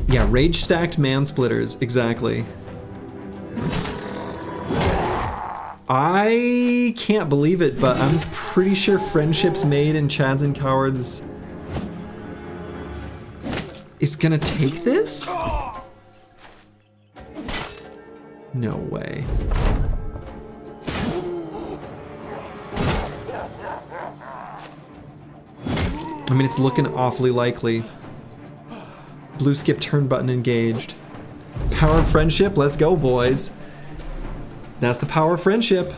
Yeah, rage stacked man splitters, exactly. I can't believe it, but I'm pretty sure friendships made in Chads and Cowards is gonna take this? No way. I mean, it's looking awfully likely. Blue skip turn button engaged. Power of friendship, let's go, boys. That's the power of friendship.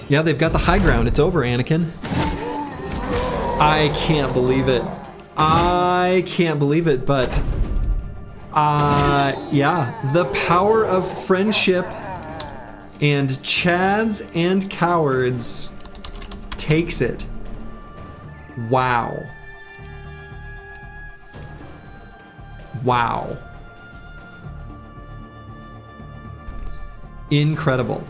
Yeah, they've got the high ground. It's over, Anakin. I can't believe it. I can't believe it, but... yeah, the power of friendship and Chads and Cowards takes it. Wow. Wow. Incredible.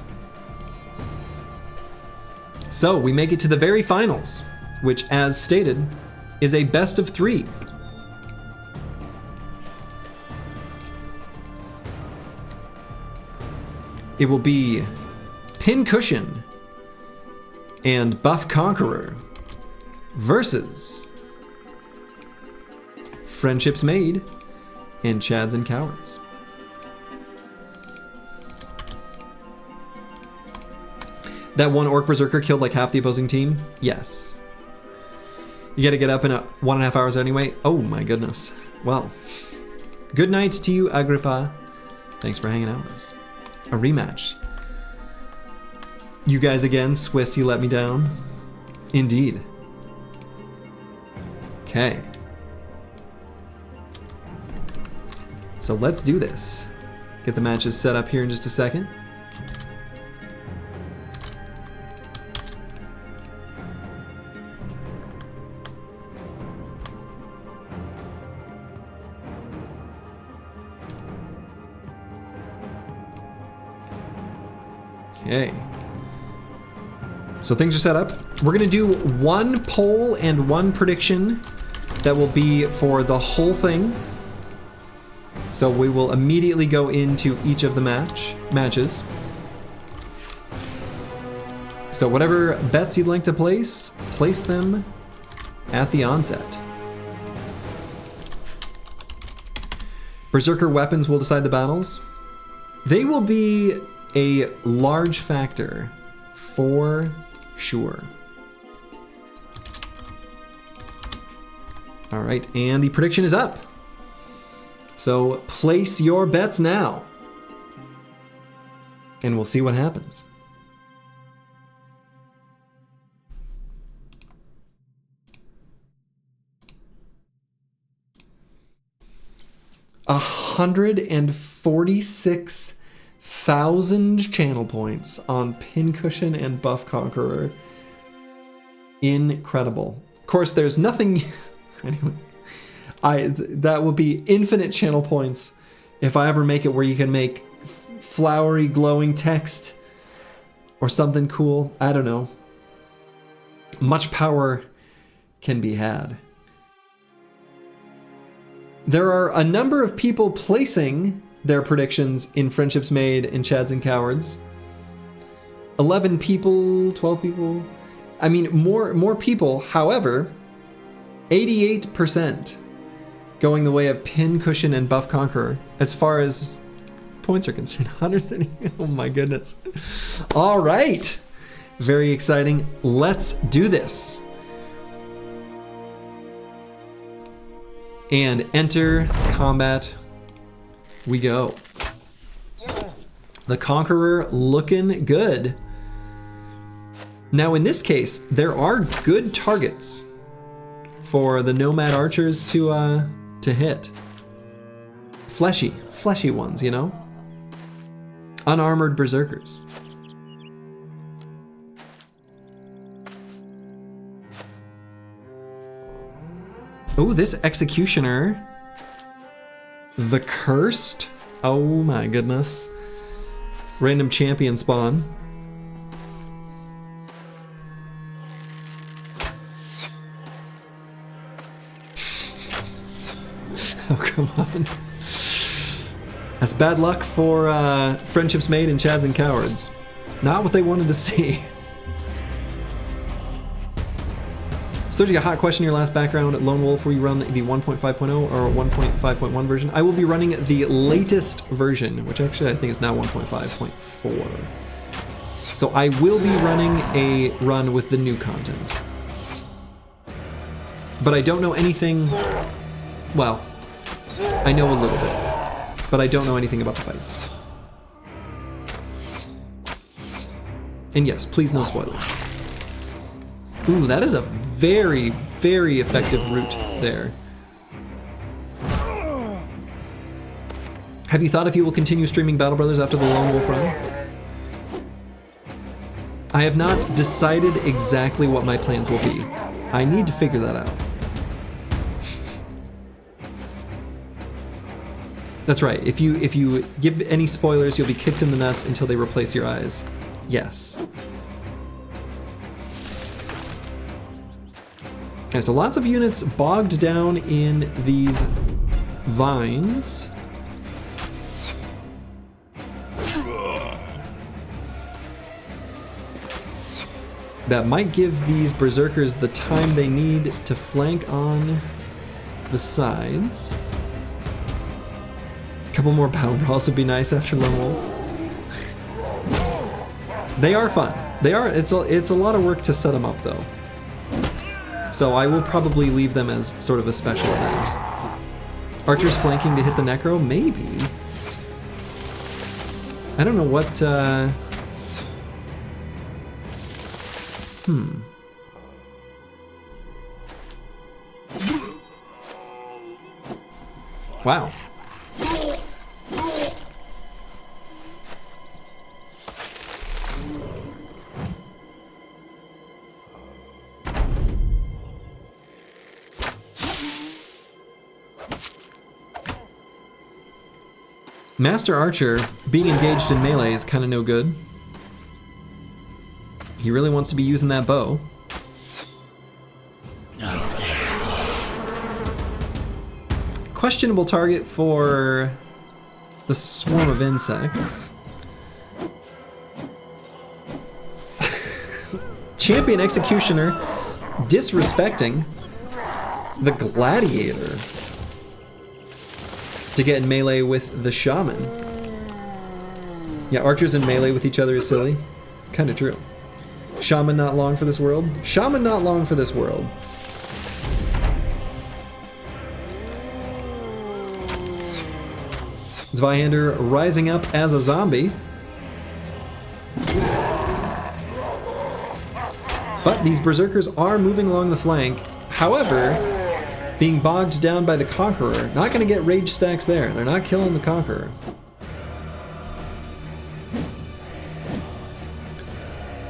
So we make it to the very finals, which, as stated, is a best of 3. it will be Pincushion and Buff Conqueror versus Friendships Made and Chads and Cowards. That one Orc Berserker killed like half the opposing team? Yes. You gotta get up in 1.5 hours anyway? Oh my goodness. Well, good night to you, Agrippa. Thanks for hanging out with us. A rematch. You guys again, Swiss, you let me down. Indeed. Okay. So let's do this. Get the matches set up here in just a second. Okay. So things are set up. We're gonna do one poll and one prediction that will be for the whole thing. So we will immediately go into each of the matches. So whatever bets you'd like to place them at the onset. Berserker weapons will decide the battles. They will be a large factor for sure. All right, and the prediction is up. So place your bets now, and we'll see what happens. $146,000 channel points on Pincushion and Buff Conqueror. Incredible. Of course, there's nothing. Anyway, that will be infinite channel points if I ever make it where you can make flowery glowing text or something cool. I don't know. Much power can be had. There are a number of people placing their predictions in Friendships Made and Chads and Cowards. 11 people, 12 people. I mean, more people. However, 88% going the way of Pincushion and Buff Conqueror as far as points are concerned. 130. Oh my goodness. All right. Very exciting. Let's do this. And enter combat we go. The Conqueror looking good. Now in this case, there are good targets for the Nomad Archers to hit. Fleshy ones, you know? Unarmored Berserkers. Oh, this Executioner. The Cursed. Oh my goodness. Random champion spawn. Oh, come on. That's bad luck for Friendships Made and Chads and Cowards. Not what they wanted to see. Sergey, a hot question in your last background. Lone Wolf, will you run the 1.5.0 or 1.5.1 version? I will be running the latest version, which actually I think is now 1.5.4. So I will be running a run with the new content. But I don't know anything, well, I know a little bit, but I don't know anything about the fights. And yes, please no spoilers. Ooh, that is a very, very effective route there. Have you thought if you will continue streaming Battle Brothers after the Lone Wolf run? I have not decided exactly what my plans will be. I need to figure that out. That's right, if you give any spoilers, you'll be kicked in the nuts until they replace your eyes. Yes. Okay, so lots of units bogged down in these vines. That might give these berserkers the time they need to flank on the sides. A couple more battle brawls would be nice after Lone Wolf. They are fun. They are. It's a lot of work to set them up though. So I will probably leave them as sort of a special event. Archers flanking to hit the necro, maybe. I don't know what. Wow. Master Archer being engaged in melee is kind of no good. He really wants to be using that bow. Questionable target for the swarm of insects. Champion Executioner disrespecting the Gladiator to get in melee with the Shaman. Yeah, archers in melee with each other is silly. Kinda true. Shaman not long for this world. Shaman not long for this world. Zweihander rising up as a zombie. But these berserkers are moving along the flank. However, being bogged down by the conqueror. Not going to get rage stacks there. They're not killing the conqueror.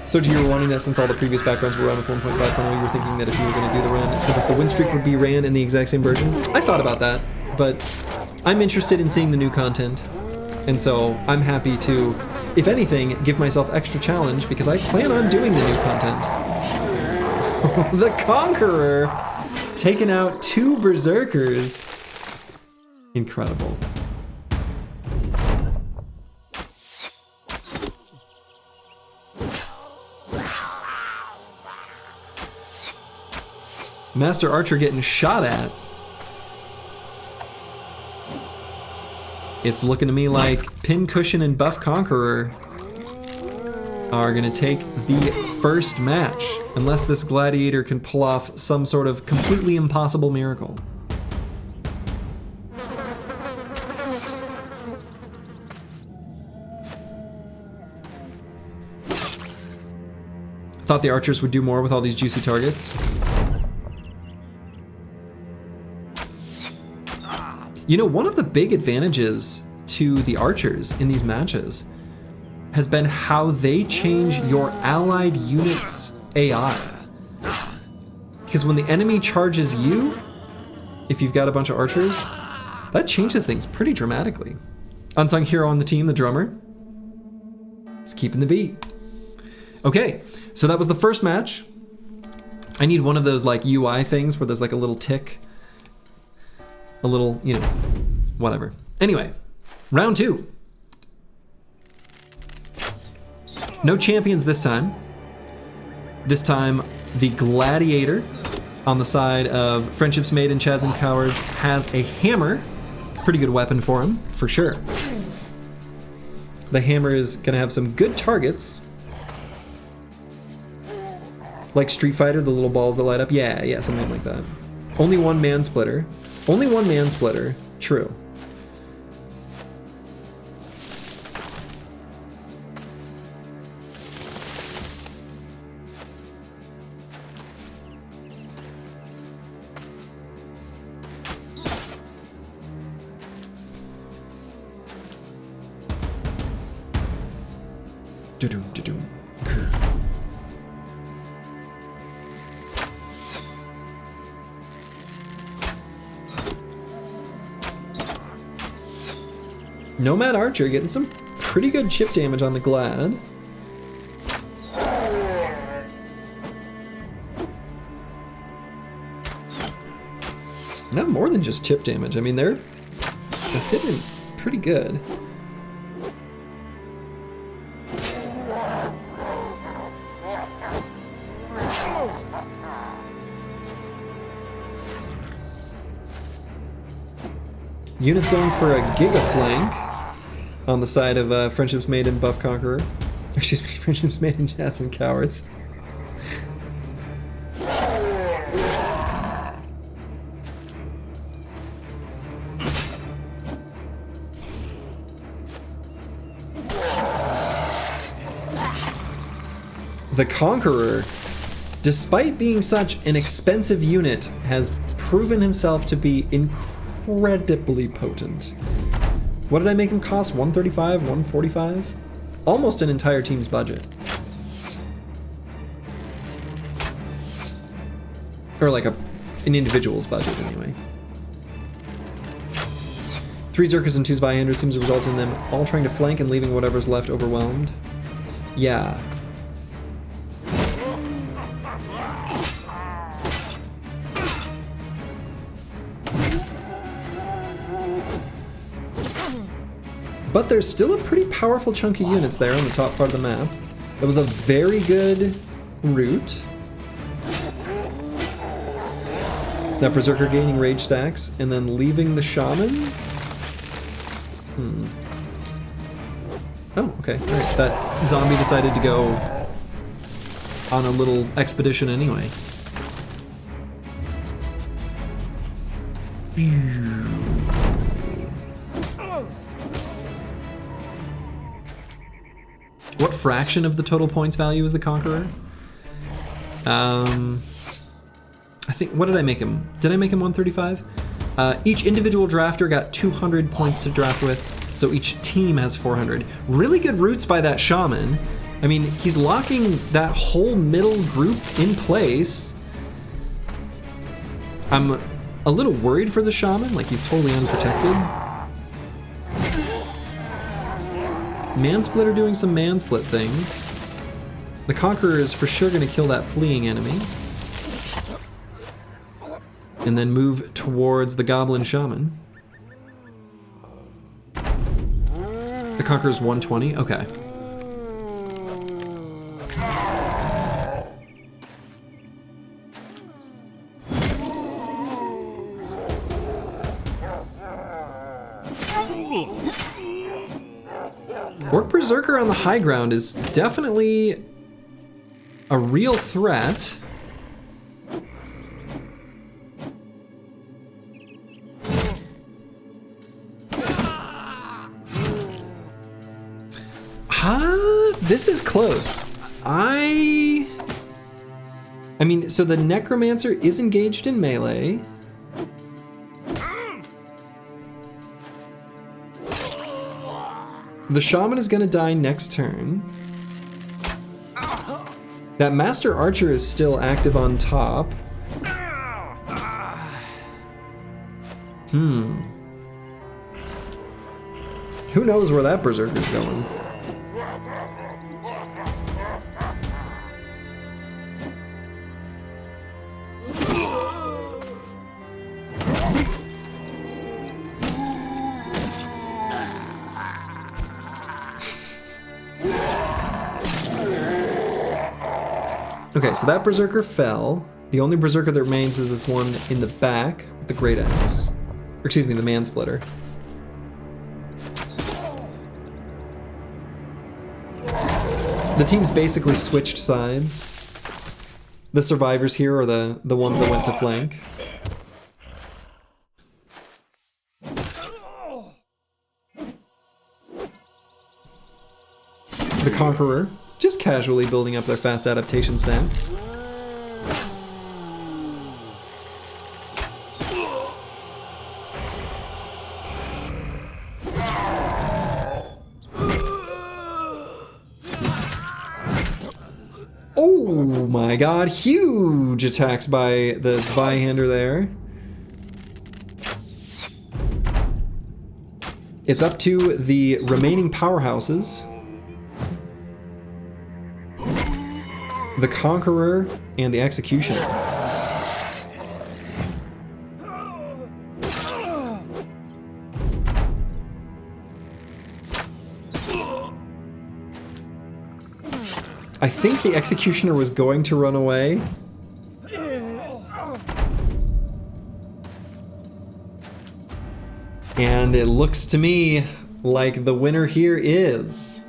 So you were wanting that since all the previous backgrounds were run with 1.5.0, you were thinking that if you were going to do the run, so that the win streak would be ran in the exact same version? I thought about that, but I'm interested in seeing the new content. And so I'm happy to, if anything, give myself extra challenge because I plan on doing the new content. The conqueror taking out 2 berserkers. Incredible. Master Archer getting shot at. It's looking to me like Pincushion and Buff Conqueror are gonna take the first match, unless this Gladiator can pull off some sort of completely impossible miracle. Thought the archers would do more with all these juicy targets. You know, one of the big advantages to the archers in these matches has been how they change your allied unit's AI. Because when the enemy charges you, if you've got a bunch of archers, that changes things pretty dramatically. Unsung hero on the team, the drummer, is keeping the beat. Okay, so that was the first match. I need one of those like UI things where there's like a little tick. A little, you know, whatever. Anyway, round 2. No champions this time. This time, the Gladiator on the side of Friendships Made and Chads and Cowards has a hammer. Pretty good weapon for him, for sure. The hammer is gonna have some good targets. Like Street Fighter, the little balls that light up. Yeah, something like that. Only one man splitter. Only one man splitter. True. Nomad Archer getting some pretty good chip damage on the Glad. Not more than just chip damage. I mean, they're hitting pretty good. Units going for a Giga Flank on the side of Friendships Made in Buff Conqueror. Excuse me, Friendships Made in Chats and Cowards. The Conqueror, despite being such an expensive unit, has proven himself to be incredibly potent. What did I make him cost? 135, 145? Almost an entire team's budget. Or like an individual's budget, anyway. 3 Zerkers and 2 Zweihander seems to result in them all trying to flank and leaving whatever's left overwhelmed. Yeah. But there's still a pretty powerful chunk of units there on the top part of the map. That was a very good route. That Berserker gaining rage stacks and then leaving the shaman? Oh, okay. Alright, that zombie decided to go on a little expedition anyway. What fraction of the total points value is the Conqueror? I think, what did I make him? Did I make him 135? Each individual drafter got 200 points to draft with, so each team has 400. Really good roots by that shaman. I mean, he's locking that whole middle group in place. I'm a little worried for the shaman, like he's totally unprotected. Mansplitter doing some mansplit things. The Conqueror is for sure going to kill that fleeing enemy. And then move towards the Goblin Shaman. The Conqueror's 120? Okay. Orc Berserker on the high ground is definitely a real threat. This is close. I mean, so the necromancer is engaged in melee. The shaman is gonna die next turn. That master archer is still active on top. Who knows where that berserker's going? Okay, so that berserker fell. The only berserker that remains is this one in the back with the great axe. Or excuse me, the mansplitter. The team's basically switched sides. The survivors here are the ones that went to flank. The Conqueror, just casually building up their fast adaptation stacks. Oh my god, huge attacks by the Zweihander there. It's up to the remaining powerhouses. The Conqueror and the Executioner. I think the Executioner was going to run away. And it looks to me like the winner here is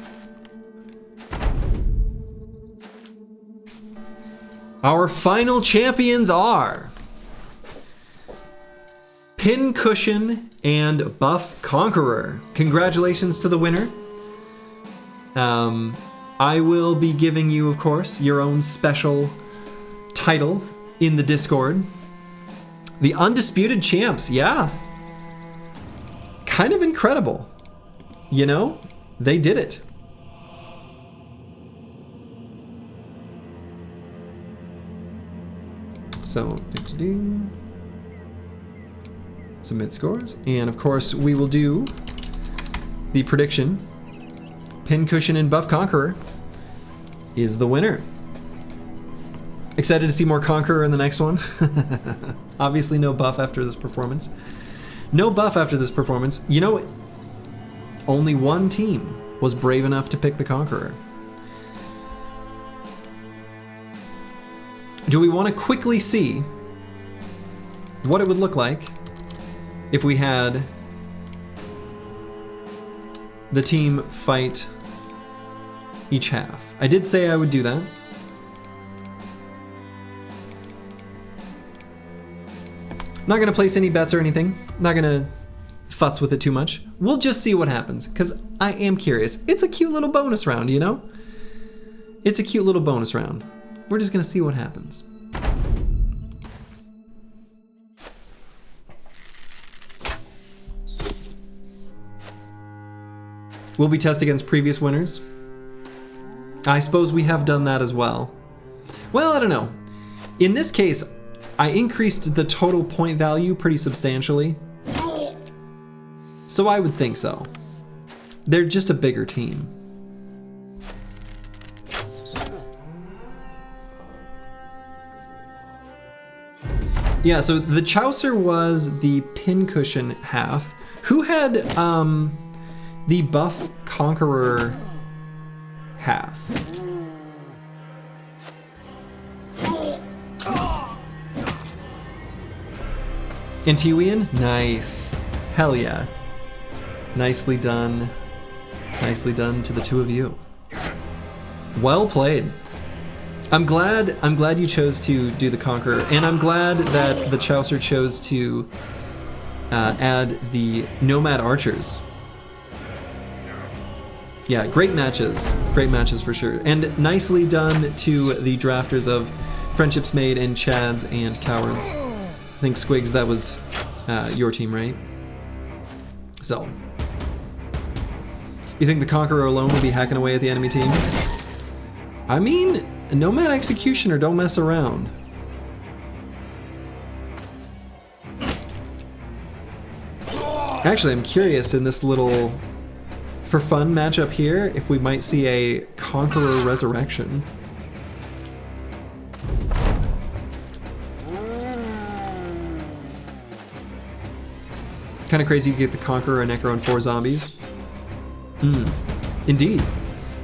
our final champions are Pincushion and Buff Conqueror. Congratulations to the winner. I will be giving you, of course, your own special title in the Discord. The Undisputed Champs, yeah. Kind of incredible. You know, they did it. So, submit scores. And of course, we will do the prediction. Pincushion and Buff Conqueror is the winner. Excited to see more Conqueror in the next one. Obviously no buff after this performance. No buff after this performance. You know, only one team was brave enough to pick the Conqueror. Do we want to quickly see what it would look like if we had the team fight each half? I did say I would do that. Not gonna place any bets or anything. Not gonna futz with it too much. We'll just see what happens, because I am curious. It's a cute little bonus round, you know? It's a cute little bonus round. We're just gonna see what happens. Will we test against previous winners? I suppose we have done that as well. Well, I don't know. In this case, I increased the total point value pretty substantially. So I would think so. They're just a bigger team. Yeah, so the Chaucer was the Pincushion half. Who had the Buff Conqueror half? Antiwian? Nice. Hell yeah. Nicely done. Nicely done to the two of you. Well played. I'm glad you chose to do the Conqueror, and I'm glad that the Chaucer chose to add the Nomad Archers. Yeah, great matches for sure. And nicely done to the drafters of Friendships Made and Chads and Cowards. I think Squigs, that was your team, right? So, you think the Conqueror alone will be hacking away at the enemy team? I mean, Nomad Executioner don't mess around. Actually, I'm curious in this little, for fun matchup here, if we might see a Conqueror Resurrection. Kind of crazy you get the Conqueror, a Necro, and 4 zombies. Indeed.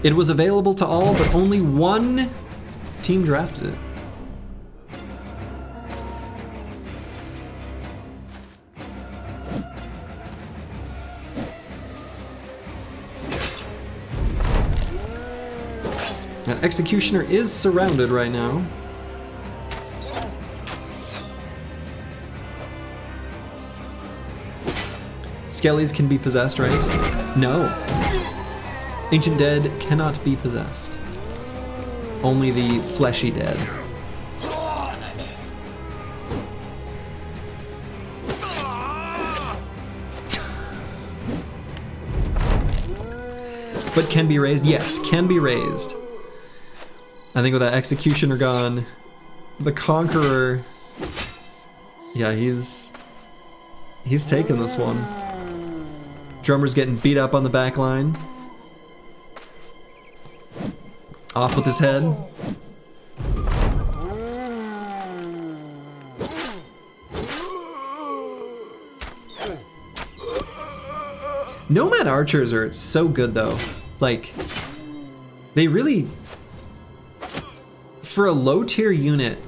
It was available to all, but only one team drafted it. Now, Executioner is surrounded right now. Skellies can be possessed, right? No. Ancient Dead cannot be possessed. Only the fleshy dead. But can be raised? Yes, can be raised. I think with that Executioner gone, the Conqueror, yeah, he's taking this one. Drummer's getting beat up on the back line. Off with his head. Nomad Archers are so good though. Like, they really, for a low tier unit,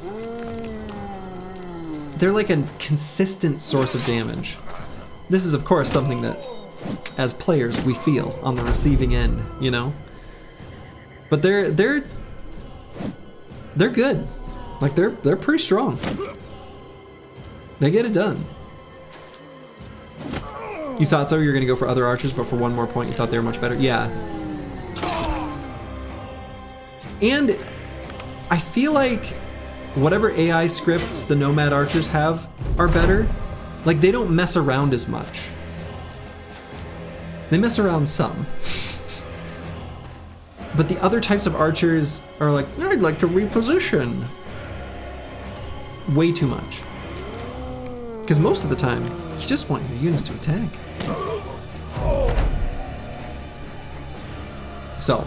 they're like a consistent source of damage. This is, of course, something that, as players, we feel on the receiving end, you know? But they're good. Like, they're pretty strong. They get it done. You thought so? You were going to go for other archers, but for one more point, you thought they were much better? Yeah. And I feel like whatever AI scripts the Nomad archers have are better. Like, they don't mess around as much. They mess around some. But the other types of archers are like, I'd like to reposition. Way too much. Because most of the time, you just want your units to attack. So.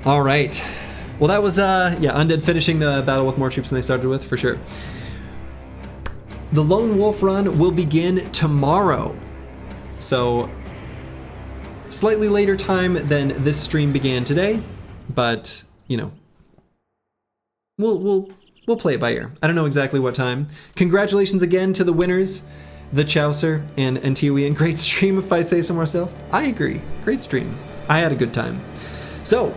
Alright. Well, that was, yeah, Undead finishing the battle with more troops than they started with, for sure. The Lone Wolf run will begin tomorrow. So, slightly later time than this stream began today, but, you know, we'll play it by ear. I don't know exactly what time. Congratulations again to the winners, the Chaucer and Antioian. Great stream, if I say so myself. I agree. Great stream. I had a good time. So,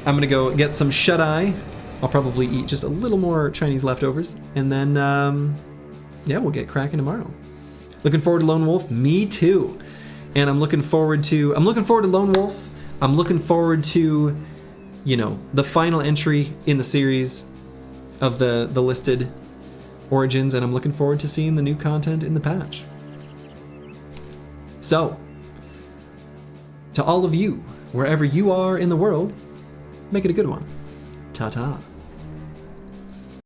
I'm gonna go get some shut-eye. I'll probably eat just a little more Chinese leftovers, and then, yeah, we'll get cracking tomorrow. Looking forward to Lone Wolf? Me too. And I'm looking forward to Lone Wolf. I'm looking forward to, you know, the final entry in the series of the listed origins, and I'm looking forward to seeing the new content in the patch. So, to all of you, wherever you are in the world, make it a good one. Ta-ta.